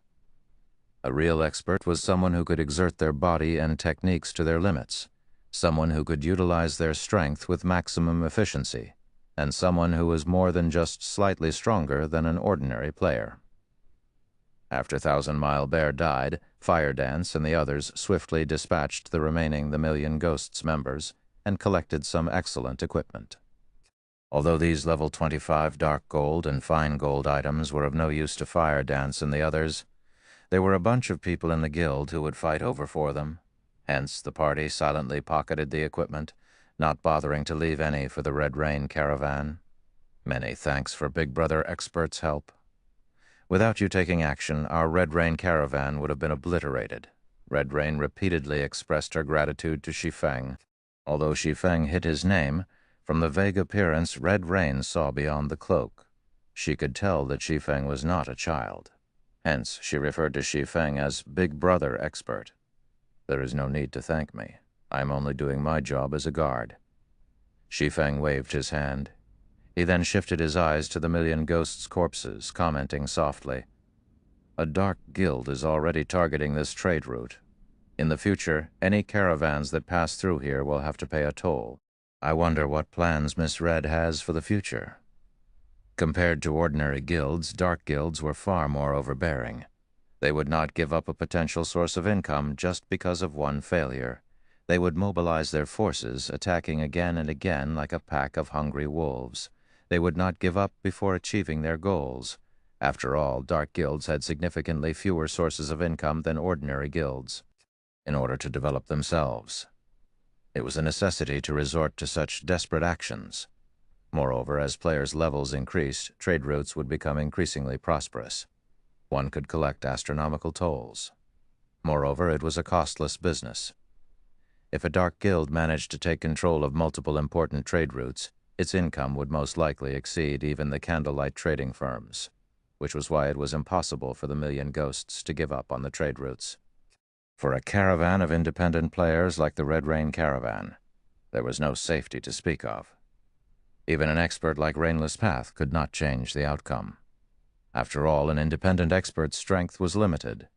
A real expert was someone who could exert their body and techniques to their limits, someone who could utilize their strength with maximum efficiency, and someone who was more than just slightly stronger than an ordinary player. After 1,000-Mile Bear died, Fire Dance and the others swiftly dispatched the remaining The Million Ghosts members and collected some excellent equipment. Although these level 25 dark gold and fine gold items were of no use to Fire Dance and the others, there were a bunch of people in the guild who would fight over for them. Hence, the party silently pocketed the equipment, not bothering to leave any for the Red Rain caravan. Many thanks for Big Brother Expert's help. Without you taking action, our Red Rain caravan would have been obliterated. Red Rain repeatedly expressed her gratitude to Shi Feng. Although Shi Feng hid his name, from the vague appearance Red Rain saw beyond the cloak. She could tell that Shi Feng was not a child. Hence, she referred to Shi Feng as Big Brother Expert. There is no need to thank me. I am only doing my job as a guard. Shi Feng waved his hand. He then shifted his eyes to the million ghosts' corpses, commenting softly, "A dark guild is already targeting this trade route. In the future, any caravans that pass through here will have to pay a toll. I wonder what plans Miss Red has for the future." Compared to ordinary guilds, dark guilds were far more overbearing. They would not give up a potential source of income just because of one failure. They would mobilize their forces, attacking again and again like a pack of hungry wolves. They would not give up before achieving their goals. After all, dark guilds had significantly fewer sources of income than ordinary guilds. In order to develop themselves, it was a necessity to resort to such desperate actions. Moreover, as players' levels increased, trade routes would become increasingly prosperous. One could collect astronomical tolls. Moreover, it was a costless business. If a dark guild managed to take control of multiple important trade routes, its income would most likely exceed even the candlelight trading firms, which was why it was impossible for the million ghosts to give up on the trade routes. For a caravan of independent players like the Red Rain caravan, there was no safety to speak of. Even an expert like Rainless Path could not change the outcome. After all, an independent expert's strength was limited.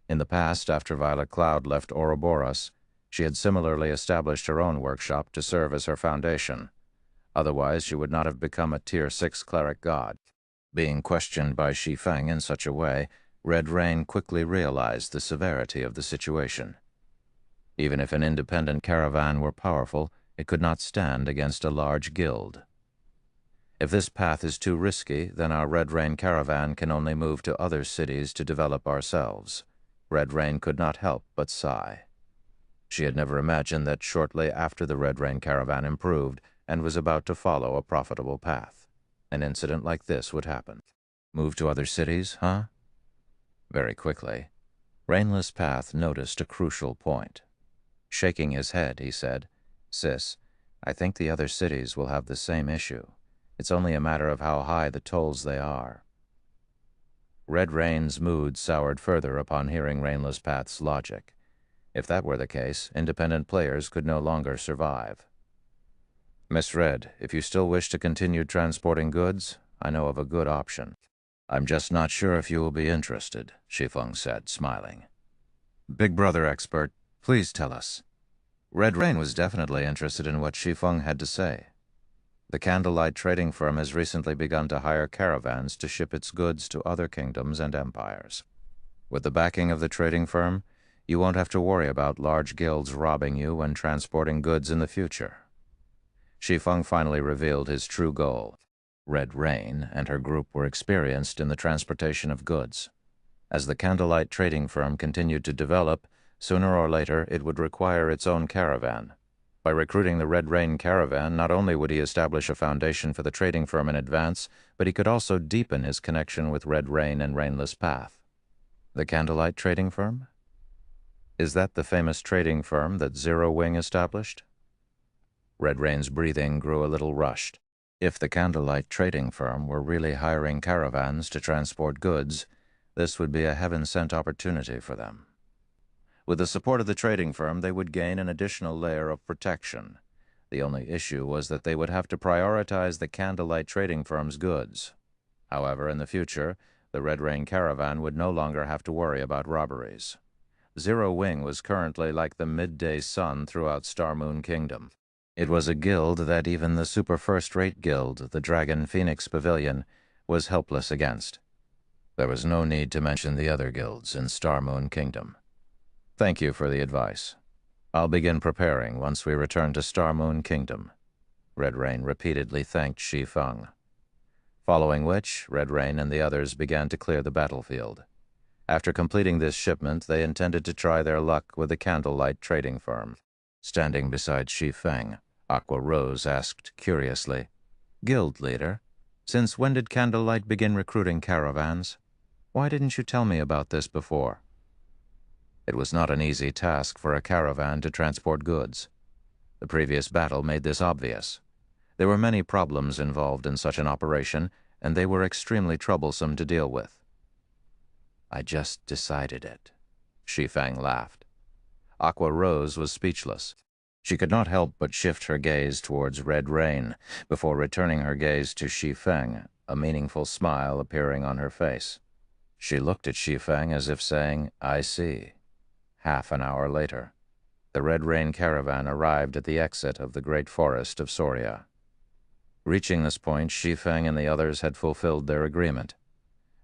In the past, after Violet Cloud left Ouroboros, she had similarly established her own workshop to serve as her foundation. Otherwise, she would not have become a Tier 6 cleric god. Being questioned by Shi Feng in such a way, Red Rain quickly realized the severity of the situation. Even if an independent caravan were powerful, it could not stand against a large guild. If this path is too risky, then our Red Rain caravan can only move to other cities to develop ourselves. Red Rain could not help but sigh. She had never imagined that shortly after the Red Rain caravan improved and was about to follow a profitable path, an incident like this would happen. Move to other cities, huh? Very quickly, Rainless Path noticed a crucial point. Shaking his head, he said, "Sis, I think the other cities will have the same issue. It's only a matter of how high the tolls they are." Red Rain's mood soured further upon hearing Rainless Path's logic. If that were the case, independent players could no longer survive. "Miss Red, if you still wish to continue transporting goods, I know of a good option." "I'm just not sure if you will be interested," Shi Feng said, smiling. "Big Brother Expert, please tell us." Red Rain was definitely interested in what Shi Feng had to say. The candlelight trading firm has recently begun to hire caravans to ship its goods to other kingdoms and empires. With the backing of the trading firm, you won't have to worry about large guilds robbing you when transporting goods in the future. Shi Feng finally revealed his true goal. Red Rain and her group were experienced in the transportation of goods. As the candlelight trading firm continued to develop, sooner or later it would require its own caravan. By recruiting the Red Rain caravan, not only would he establish a foundation for the trading firm in advance, but he could also deepen his connection with Red Rain and Rainless Path. The candlelight trading firm? Is that the famous trading firm that Zero Wing established? Red Rain's breathing grew a little rushed. If the candlelight trading firm were really hiring caravans to transport goods, this would be a heaven-sent opportunity for them. With the support of the trading firm, they would gain an additional layer of protection. The only issue was that they would have to prioritize the candlelight trading firm's goods. However, in the future, the Red Rain caravan would no longer have to worry about robberies. Zero Wing was currently like the midday sun throughout Star Moon Kingdom. It was a guild that even the super first-rate guild, the Dragon Phoenix Pavilion, was helpless against. There was no need to mention the other guilds in Star Moon Kingdom. Thank you for the advice. I'll begin preparing once we return to Star Moon Kingdom. Red Rain repeatedly thanked Shi Feng. Following which, Red Rain and the others began to clear the battlefield. After completing this shipment, they intended to try their luck with the candlelight trading firm. Standing beside Shi Feng, Aqua Rose asked curiously, Guild leader, since when did Candlelight begin recruiting caravans? Why didn't you tell me about this before? It was not an easy task for a caravan to transport goods. The previous battle made this obvious. There were many problems involved in such an operation, and they were extremely troublesome to deal with. I just decided it. Shi Feng laughed. Aqua Rose was speechless. She could not help but shift her gaze towards Red Rain before returning her gaze to Shi Feng, a meaningful smile appearing on her face. She looked at Shi Feng as if saying, "I see." Half an hour later, the Red Rain caravan arrived at the exit of the great forest of Soria. Reaching this point, Shi Feng and the others had fulfilled their agreement.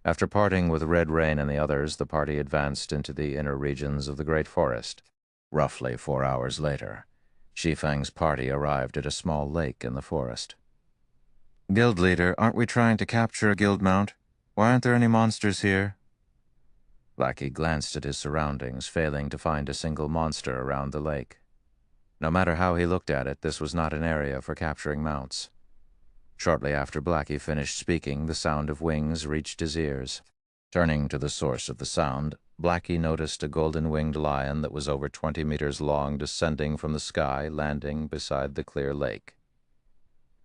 After parting with Red Rain and the others, the party advanced into the inner regions of the great forest. Roughly 4 hours later, Shi Feng's party arrived at a small lake in the forest. "Guild leader, aren't we trying to capture a guild mount? Why aren't there any monsters here?" Blackie glanced at his surroundings, failing to find a single monster around the lake. No matter how he looked at it, this was not an area for capturing mounts. Shortly after Blackie finished speaking, the sound of wings reached his ears. Turning to the source of the sound, Blackie noticed a golden-winged lion that was over 20 meters long descending from the sky, landing beside the clear lake.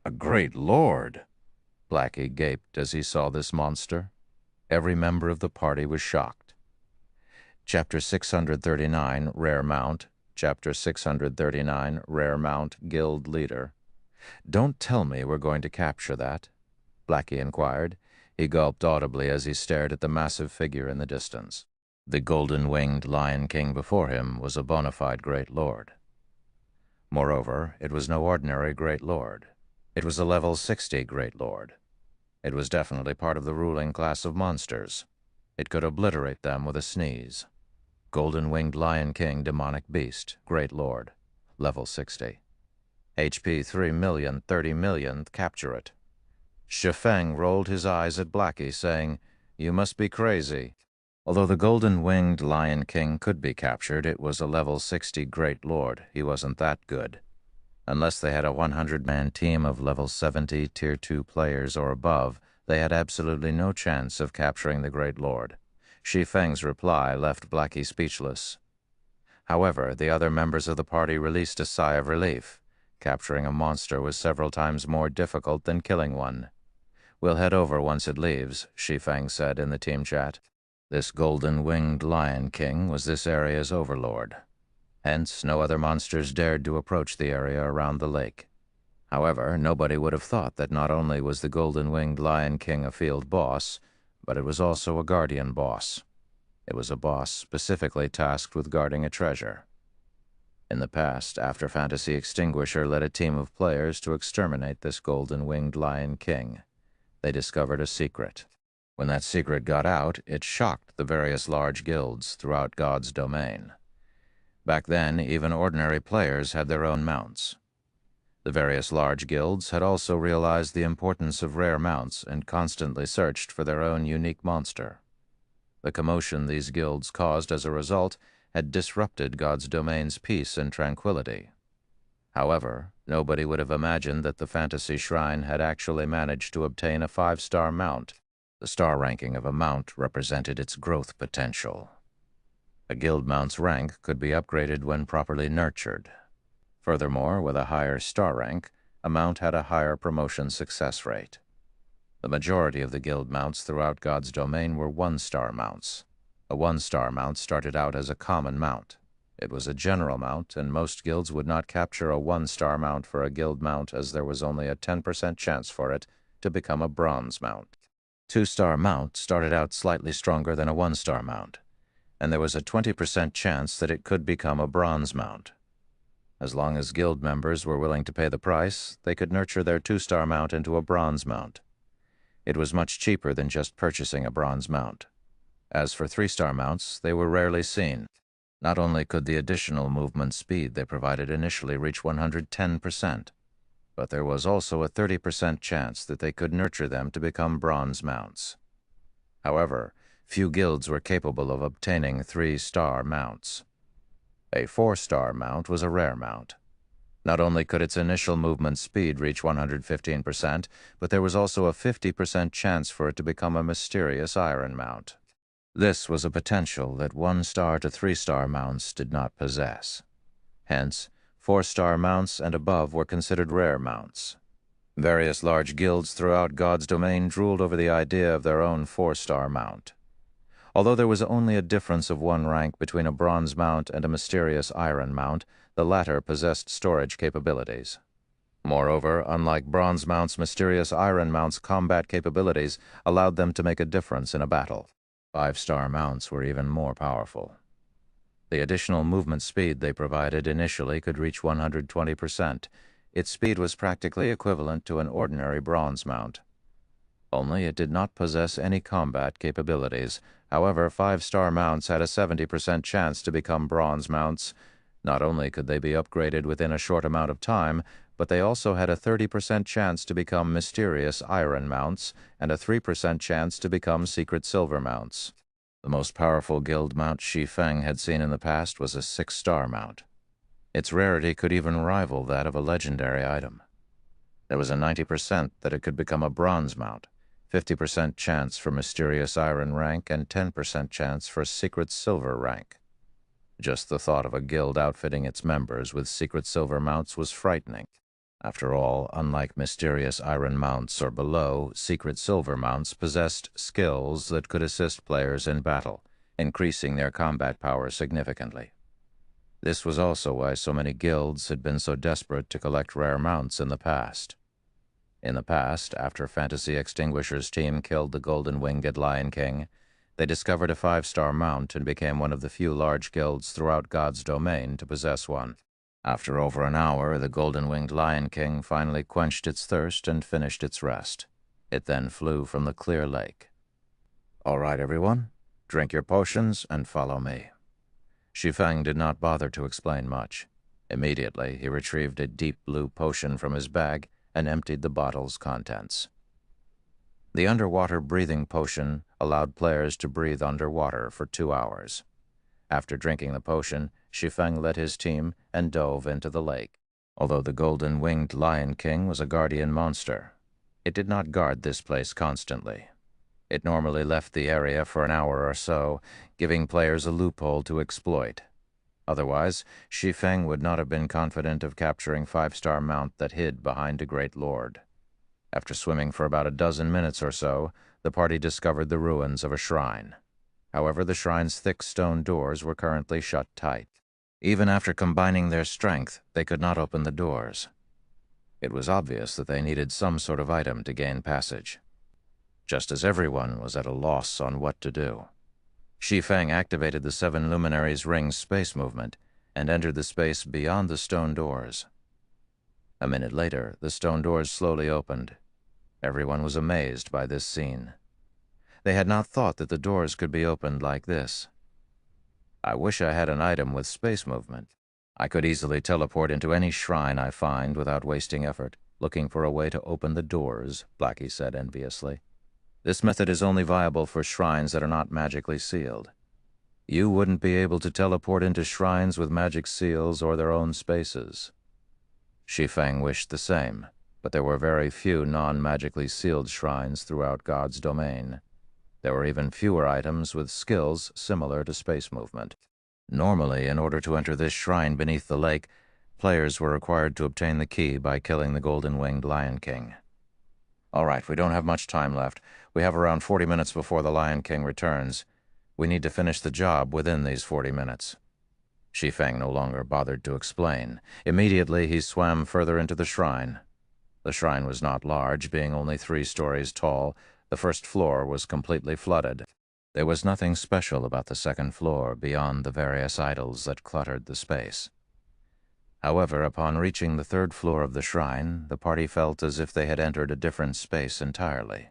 "A great lord!" Blackie gaped as he saw this monster. Every member of the party was shocked. Chapter 639, Rare Mount. Chapter 639, Rare Mount, Guild Leader. "Don't tell me we're going to capture that?" Blackie inquired. He gulped audibly as he stared at the massive figure in the distance. The golden-winged Lion King before him was a bona fide great lord. Moreover, it was no ordinary great lord. It was a level 60 great lord. It was definitely part of the ruling class of monsters. It could obliterate them with a sneeze. Golden-winged Lion King, demonic beast, great lord, level 60. HP 3 million, 30 million, capture it. Shi Feng rolled his eyes at Blackie, saying, "You must be crazy." Although the golden-winged Lion King could be captured, it was a level 60 great lord. He wasn't that good. Unless they had a 100-man team of level 70 Tier 2 players or above, they had absolutely no chance of capturing the great lord. Shi Feng's reply left Blackie speechless. However, the other members of the party released a sigh of relief. Capturing a monster was several times more difficult than killing one. "We'll head over once it leaves," Shi Feng said in the team chat. This golden-winged Lion King was this area's overlord. Hence, no other monsters dared to approach the area around the lake. However, nobody would have thought that not only was the golden-winged Lion King a field boss, but it was also a guardian boss. It was a boss specifically tasked with guarding a treasure. In the past, After Fantasy Extinguisher led a team of players to exterminate this golden-winged Lion King. They discovered a secret. When that secret got out, it shocked the various large guilds throughout God's domain. Back then, even ordinary players had their own mounts. The various large guilds had also realized the importance of rare mounts and constantly searched for their own unique monster. The commotion these guilds caused as a result had disrupted God's domain's peace and tranquility. However, nobody would have imagined that the Fantasy Shrine had actually managed to obtain a 5-star mount. The star ranking of a mount represented its growth potential. A guild mount's rank could be upgraded when properly nurtured. Furthermore, with a higher star rank, a mount had a higher promotion success rate. The majority of the guild mounts throughout God's domain were 1-star mounts. A 1-star mount started out as a common mount. It was a general mount, and most guilds would not capture a 1-star mount for a guild mount as there was only a 10% chance for it to become a bronze mount. 2-star mount started out slightly stronger than a 1-star mount, and there was a 20% chance that it could become a bronze mount. As long as guild members were willing to pay the price, they could nurture their 2-star mount into a bronze mount. It was much cheaper than just purchasing a bronze mount. As for 3-star mounts, they were rarely seen. Not only could the additional movement speed they provided initially reach 110%, but there was also a 30% chance that they could nurture them to become bronze mounts. However, few guilds were capable of obtaining 3-star mounts. A 4-star mount was a rare mount. Not only could its initial movement speed reach 115%, but there was also a 50% chance for it to become a mysterious iron mount. This was a potential that 1-star to 3-star mounts did not possess. Hence, 4-star mounts and above were considered rare mounts. Various large guilds throughout God's domain drooled over the idea of their own 4-star mount. Although there was only a difference of 1 rank between a bronze mount and a mysterious iron mount, the latter possessed storage capabilities. Moreover, unlike bronze mounts, mysterious iron mounts' combat capabilities allowed them to make a difference in a battle. 5-star mounts were even more powerful. The additional movement speed they provided initially could reach 120%. Its speed was practically equivalent to an ordinary bronze mount. Only it did not possess any combat capabilities. However, 5-star mounts had a 70% chance to become bronze mounts. Not only could they be upgraded within a short amount of time, but they also had a 30% chance to become mysterious iron mounts and a 3% chance to become secret silver mounts. The most powerful guild mount Shi Feng had seen in the past was a 6-star mount. Its rarity could even rival that of a legendary item. There was a 90% that it could become a bronze mount, 50% chance for mysterious iron rank, and 10% chance for secret silver rank. Just the thought of a guild outfitting its members with secret silver mounts was frightening. After all, unlike mysterious iron mounts or below, secret silver mounts possessed skills that could assist players in battle, increasing their combat power significantly. This was also why so many guilds had been so desperate to collect rare mounts in the past. In the past, after Fantasy Extinguisher's team killed the golden-winged Lion King, they discovered a 5-star mount and became one of the few large guilds throughout God's domain to possess one. After over an hour, the golden-winged Lion King finally quenched its thirst and finished its rest. It then flew from the clear lake. "All right, everyone, drink your potions and follow me." Shi Feng did not bother to explain much. Immediately, he retrieved a deep blue potion from his bag and emptied the bottle's contents. The underwater breathing potion allowed players to breathe underwater for 2 hours. After drinking the potion, Shi Feng led his team and dove into the lake. Although the golden-winged Lion King was a guardian monster, it did not guard this place constantly. It normally left the area for an hour or so, giving players a loophole to exploit. Otherwise, Shi Feng would not have been confident of capturing 5-star mount that hid behind a great lord. After swimming for about a dozen minutes or so, the party discovered the ruins of a shrine. However, the shrine's thick stone doors were currently shut tight. Even after combining their strength, they could not open the doors. It was obvious that they needed some sort of item to gain passage. Just as everyone was at a loss on what to do, Shi Feng activated the 7 Luminaries' ring space movement and entered the space beyond the stone doors. A minute later, the stone doors slowly opened. Everyone was amazed by this scene. They had not thought that the doors could be opened like this. "I wish I had an item with space movement. I could easily teleport into any shrine I find without wasting effort, looking for a way to open the doors," Blackie said enviously. "This method is only viable for shrines that are not magically sealed. You wouldn't be able to teleport into shrines with magic seals or their own spaces." Shi Feng wished the same, but there were very few non-magically sealed shrines throughout God's domain. There were even fewer items with skills similar to space movement. Normally, in order to enter this shrine beneath the lake, players were required to obtain the key by killing the golden-winged Lion King. "All right, we don't have much time left. We have around 40 minutes before the Lion King returns. We need to finish the job within these 40 minutes. Shi Feng no longer bothered to explain. Immediately, he swam further into the shrine. The shrine was not large, being only 3 stories tall. The first floor was completely flooded. There was nothing special about the second floor beyond the various idols that cluttered the space. However, upon reaching the 3rd floor of the shrine, the party felt as if they had entered a different space entirely.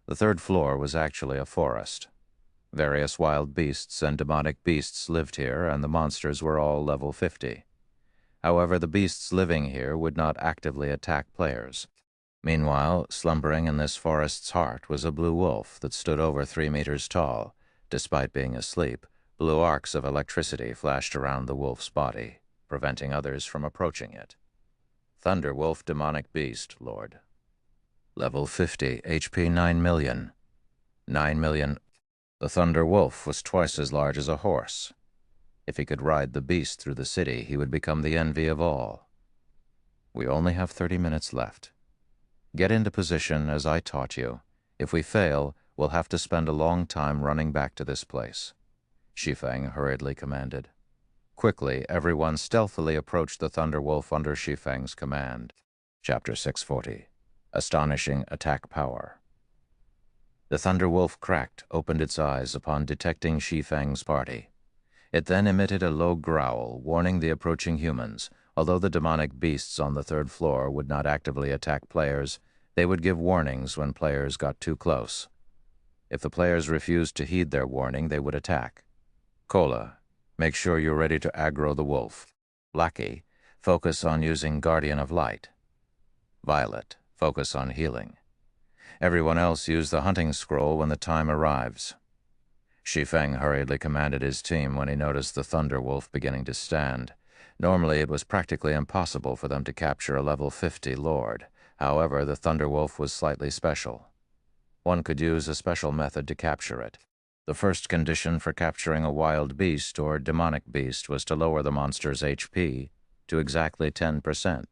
The 3rd floor was actually a forest. Various wild beasts and demonic beasts lived here, and the monsters were all level 50. However, the beasts living here would not actively attack players. Meanwhile, slumbering in this forest's heart was a blue wolf that stood over 3 meters tall. Despite being asleep, blue arcs of electricity flashed around the wolf's body, preventing others from approaching it. Thunder Wolf Demonic Beast, Lord. Level 50, HP 9 million. 9 million. The Thunder Wolf was twice as large as a horse. If he could ride the beast through the city, he would become the envy of all. We only have 30 minutes left. Get into position as I taught you. If we fail, we'll have to spend a long time running back to this place. Shi Feng hurriedly commanded. Quickly, everyone stealthily approached the Thunder Wolf under Shi Feng's command. Chapter 640. Astonishing Attack Power. The Thunder Wolf cracked, opened its eyes upon detecting Shi Feng's party. It then emitted a low growl, warning the approaching humans. Although the demonic beasts on the third floor would not actively attack players, they would give warnings when players got too close. If the players refused to heed their warning, they would attack. Cola, make sure you're ready to aggro the wolf. Blackie, focus on using Guardian of Light. Violet, focus on healing. Everyone else use the hunting scroll when the time arrives. Shi Feng hurriedly commanded his team when he noticed the Thunder Wolf beginning to stand. Normally, it was practically impossible for them to capture a level 50 lord. However, the Thunder Wolf was slightly special. One could use a special method to capture it. The first condition for capturing a wild beast or demonic beast was to lower the monster's HP to exactly 10%.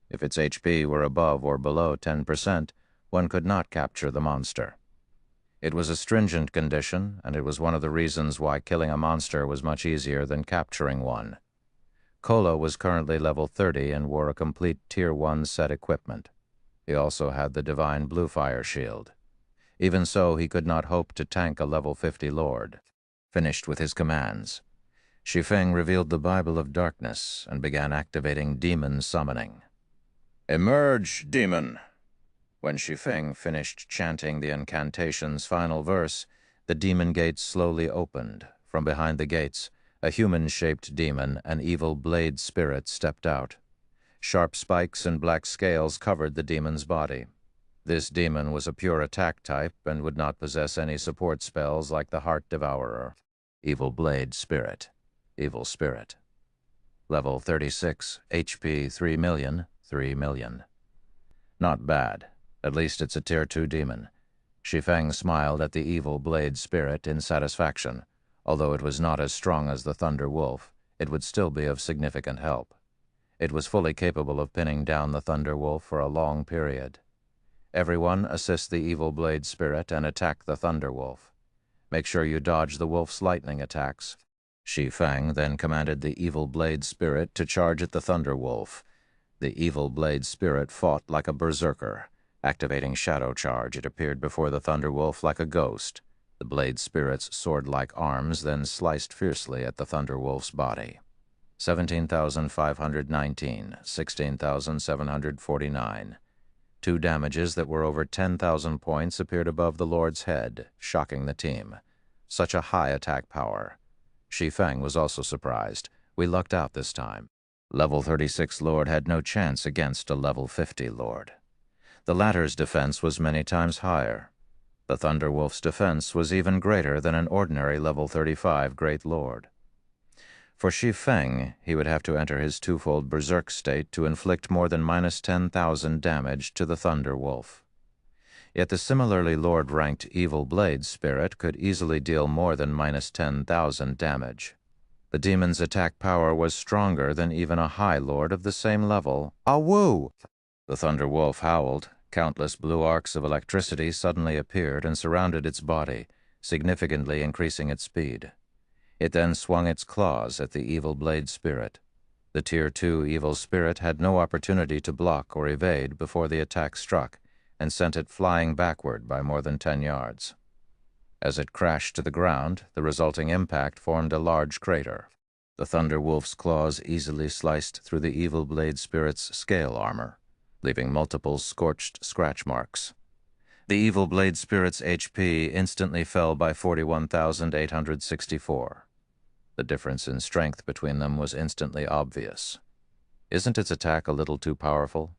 If its HP were above or below 10%, one could not capture the monster. It was a stringent condition, and it was one of the reasons why killing a monster was much easier than capturing one. Cola was currently level 30 and wore a complete Tier 1 set equipment. He also had the Divine Blue Fire Shield. Even so, he could not hope to tank a level 50 lord. Finished with his commands, Shi Feng revealed the Bible of Darkness and began activating demon summoning. Emerge, demon! When Shi Feng finished chanting the incantation's final verse, the demon gates slowly opened. From behind the gates, a human-shaped demon, an evil blade spirit, stepped out. Sharp spikes and black scales covered the demon's body. This demon was a pure attack type and would not possess any support spells like the Heart Devourer. Evil blade spirit. Evil spirit. Level 36, HP 3 million, 3 million. Not bad. At least it's a Tier 2 demon. Shi Feng smiled at the evil blade spirit in satisfaction. Although it was not as strong as the Thunder Wolf, it would still be of significant help. It was fully capable of pinning down the Thunder Wolf for a long period. Everyone assist the evil blade spirit and attack the Thunder Wolf. Make sure you dodge the wolf's lightning attacks. Shi Feng then commanded the evil blade spirit to charge at the Thunder Wolf. The evil blade spirit fought like a berserker. Activating Shadow Charge, it appeared before the Thunder Wolf like a ghost. The blade spirit's sword-like arms then sliced fiercely at the Thunder Wolf's body. 17,519, 16,749. 2 damages that were over 10,000 points appeared above the Lord's head, shocking the team. Such a high attack power. Shi Feng was also surprised. We lucked out this time. Level 36 Lord had no chance against a level 50 Lord. The latter's defense was many times higher. The Thunder Wolf's defense was even greater than an ordinary level 35 Great Lord. For Shi Feng, he would have to enter his twofold berserk state to inflict more than minus 10,000 damage to the Thunder Wolf. Yet the similarly Lord-ranked Evil Blade Spirit could easily deal more than minus 10,000 damage. The demon's attack power was stronger than even a High Lord of the same level. Awoo! The Thunder Wolf howled. Countless blue arcs of electricity suddenly appeared and surrounded its body, significantly increasing its speed. It then swung its claws at the Evil Blade Spirit. The Tier 2 Evil Spirit had no opportunity to block or evade before the attack struck, and sent it flying backward by more than 10 yards. As it crashed to the ground, the resulting impact formed a large crater. The Thunder Wolf's claws easily sliced through the Evil Blade Spirit's scale armor, leaving multiple scorched scratch marks. The Evil Blade Spirit's HP instantly fell by 41,864. The difference in strength between them was instantly obvious. Isn't its attack a little too powerful?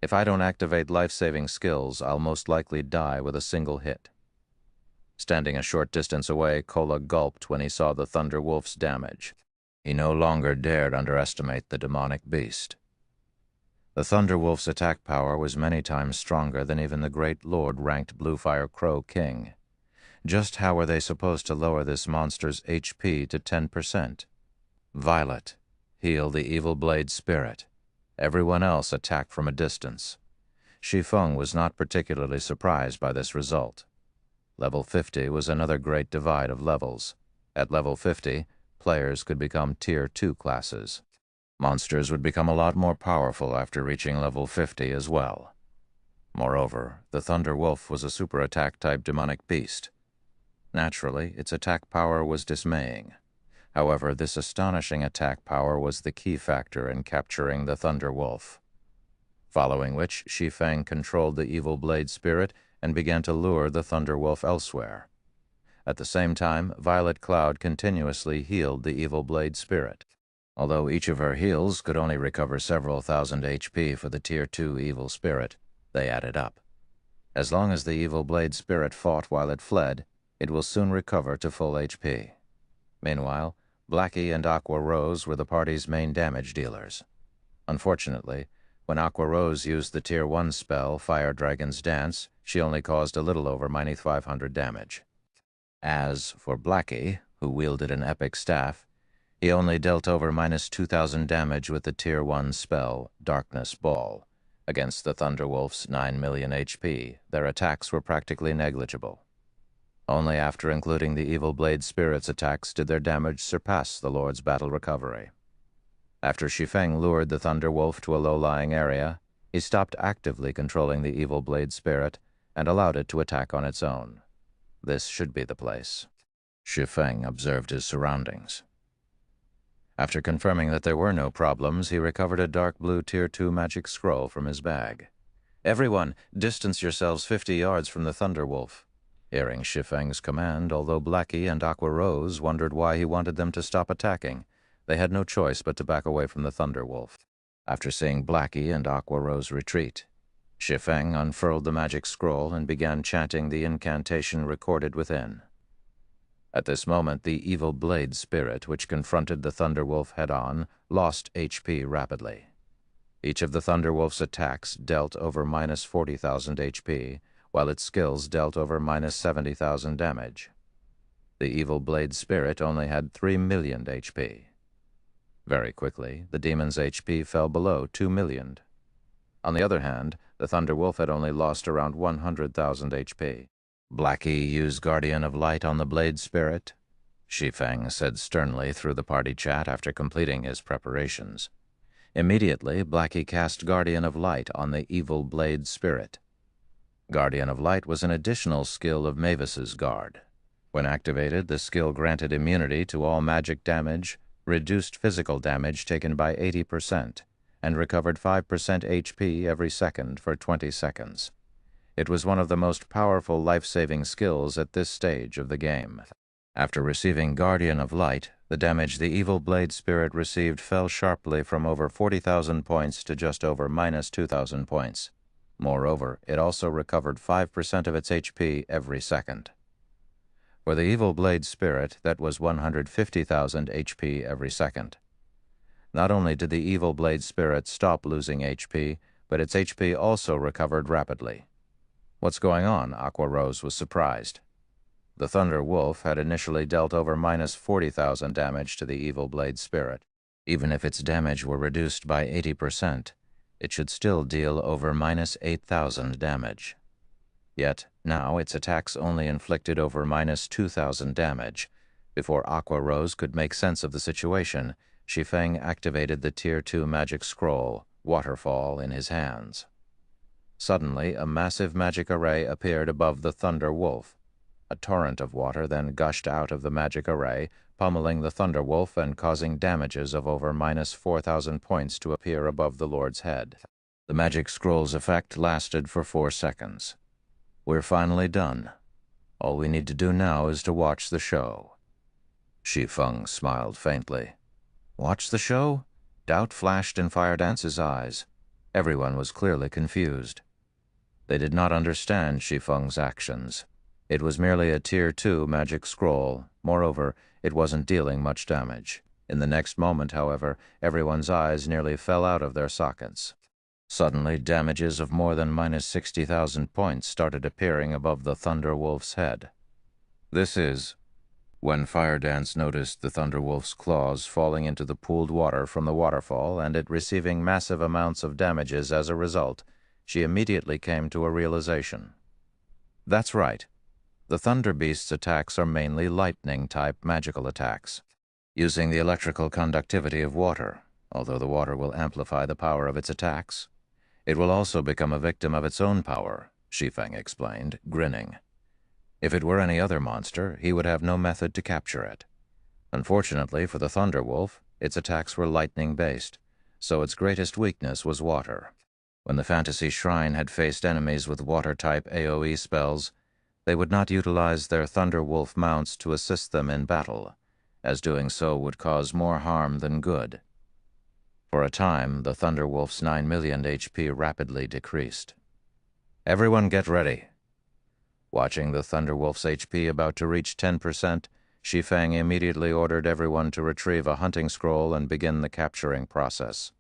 If I don't activate life-saving skills, I'll most likely die with a single hit. Standing a short distance away, Cola gulped when he saw the Thunder Wolf's damage. He no longer dared underestimate the demonic beast. The Thunderwolf's attack power was many times stronger than even the great Lord-ranked Bluefire Crow King. Just how were they supposed to lower this monster's HP to 10%? Violet, heal the evil blade spirit. Everyone else attack from a distance. Shi Feng was not particularly surprised by this result. Level 50 was another great divide of levels. At level 50, players could become Tier 2 classes. Monsters would become a lot more powerful after reaching level 50 as well. Moreover, the Thunder Wolf was a super attack type demonic beast. Naturally, its attack power was dismaying. However, this astonishing attack power was the key factor in capturing the Thunder Wolf. Following which, Shi Feng controlled the evil blade spirit and began to lure the Thunder Wolf elsewhere. At the same time, Violet Cloud continuously healed the evil blade spirit. Although each of her heals could only recover several thousand HP for the Tier 2 evil spirit, they added up. As long as the evil blade spirit fought while it fled, it will soon recover to full HP. Meanwhile, Blackie and Aqua Rose were the party's main damage dealers. Unfortunately, when Aqua Rose used the Tier 1 spell, Fire Dragon's Dance, she only caused a little over -500 damage. As for Blackie, who wielded an epic staff, he only dealt over -2000 damage with the Tier 1 spell, Darkness Ball. Against the Thunderwolf's 9 million HP, their attacks were practically negligible. Only after including the Evil Blade Spirit's attacks did their damage surpass the Lord's battle recovery. After Shi Feng lured the Thunderwolf to a low-lying area, he stopped actively controlling the Evil Blade Spirit and allowed it to attack on its own. This should be the place. Shi Feng observed his surroundings. After confirming that there were no problems, he recovered a dark blue Tier 2 magic scroll from his bag. "Everyone, distance yourselves 50 yards from the Thunderwolf." Hearing Shi Feng's command, although Blackie and Aqua Rose wondered why he wanted them to stop attacking, they had no choice but to back away from the Thunderwolf. After seeing Blackie and Aqua Rose retreat, Shi Feng unfurled the magic scroll and began chanting the incantation recorded within. At this moment, the evil blade spirit, which confronted the Thunderwolf head-on, lost HP rapidly. Each of the Thunderwolf's attacks dealt over -40,000 HP, while its skills dealt over -70,000 damage. The evil blade spirit only had 3 million HP. Very quickly, the demon's HP fell below 2 million. On the other hand, the Thunderwolf had only lost around 100,000 HP. "Blackie used Guardian of Light on the blade spirit," Shi Feng said sternly through the party chat after completing his preparations. Immediately, Blackie cast Guardian of Light on the evil blade spirit. Guardian of Light was an additional skill of Mavis's guard. When activated, the skill granted immunity to all magic damage, reduced physical damage taken by 80%, and recovered 5% HP every second for 20 seconds. It was one of the most powerful life-saving skills at this stage of the game. After receiving Guardian of Light, the damage the evil blade spirit received fell sharply from over 40,000 points to just over -2,000 points. Moreover, it also recovered 5% of its HP every second. For the evil blade spirit, that was 150,000 HP every second. Not only did the evil blade spirit stop losing HP, but its HP also recovered rapidly. "What's going on?" Aqua Rose was surprised. The Thunder Wolf had initially dealt over -40,000 damage to the evil blade spirit. Even if its damage were reduced by 80%, it should still deal over -8,000 damage. Yet, now its attacks only inflicted over -2,000 damage. Before Aqua Rose could make sense of the situation, Shi Feng activated the Tier 2 magic scroll, Waterfall, in his hands. Suddenly, a massive magic array appeared above the Thunder Wolf. A torrent of water then gushed out of the magic array, pummeling the Thunder Wolf and causing damages of over -4,000 points to appear above the Lord's head. The magic scroll's effect lasted for 4 seconds. "We're finally done. All we need to do now is to watch the show." Shi Feng smiled faintly. Watch the show? Doubt flashed in Fire Dance's eyes. Everyone was clearly confused. They did not understand Shi Feng's actions. It was merely a Tier 2 magic scroll. Moreover, it wasn't dealing much damage. In the next moment, however, everyone's eyes nearly fell out of their sockets. Suddenly, damages of more than minus 60,000 points started appearing above the Thunder Wolf's head. This is when Fire Dance noticed the Thunder Wolf's claws falling into the pooled water from the waterfall and it receiving massive amounts of damages as a result. She immediately came to a realization. That's right. The Thunder Beast's attacks are mainly lightning-type magical attacks, using the electrical conductivity of water, although the water will amplify the power of its attacks. It will also become a victim of its own power, Shi Feng explained, grinning. If it were any other monster, he would have no method to capture it. Unfortunately for the Thunder Wolf, its attacks were lightning-based, so its greatest weakness was water. When the Fantasy Shrine had faced enemies with water-type AoE spells, they would not utilize their Thunder Wolf mounts to assist them in battle, as doing so would cause more harm than good. For a time, the Thunder Wolf's 9 million HP rapidly decreased. Everyone get ready. Watching the Thunder Wolf's HP about to reach 10%, Shi Feng immediately ordered everyone to retrieve a hunting scroll and begin the capturing process.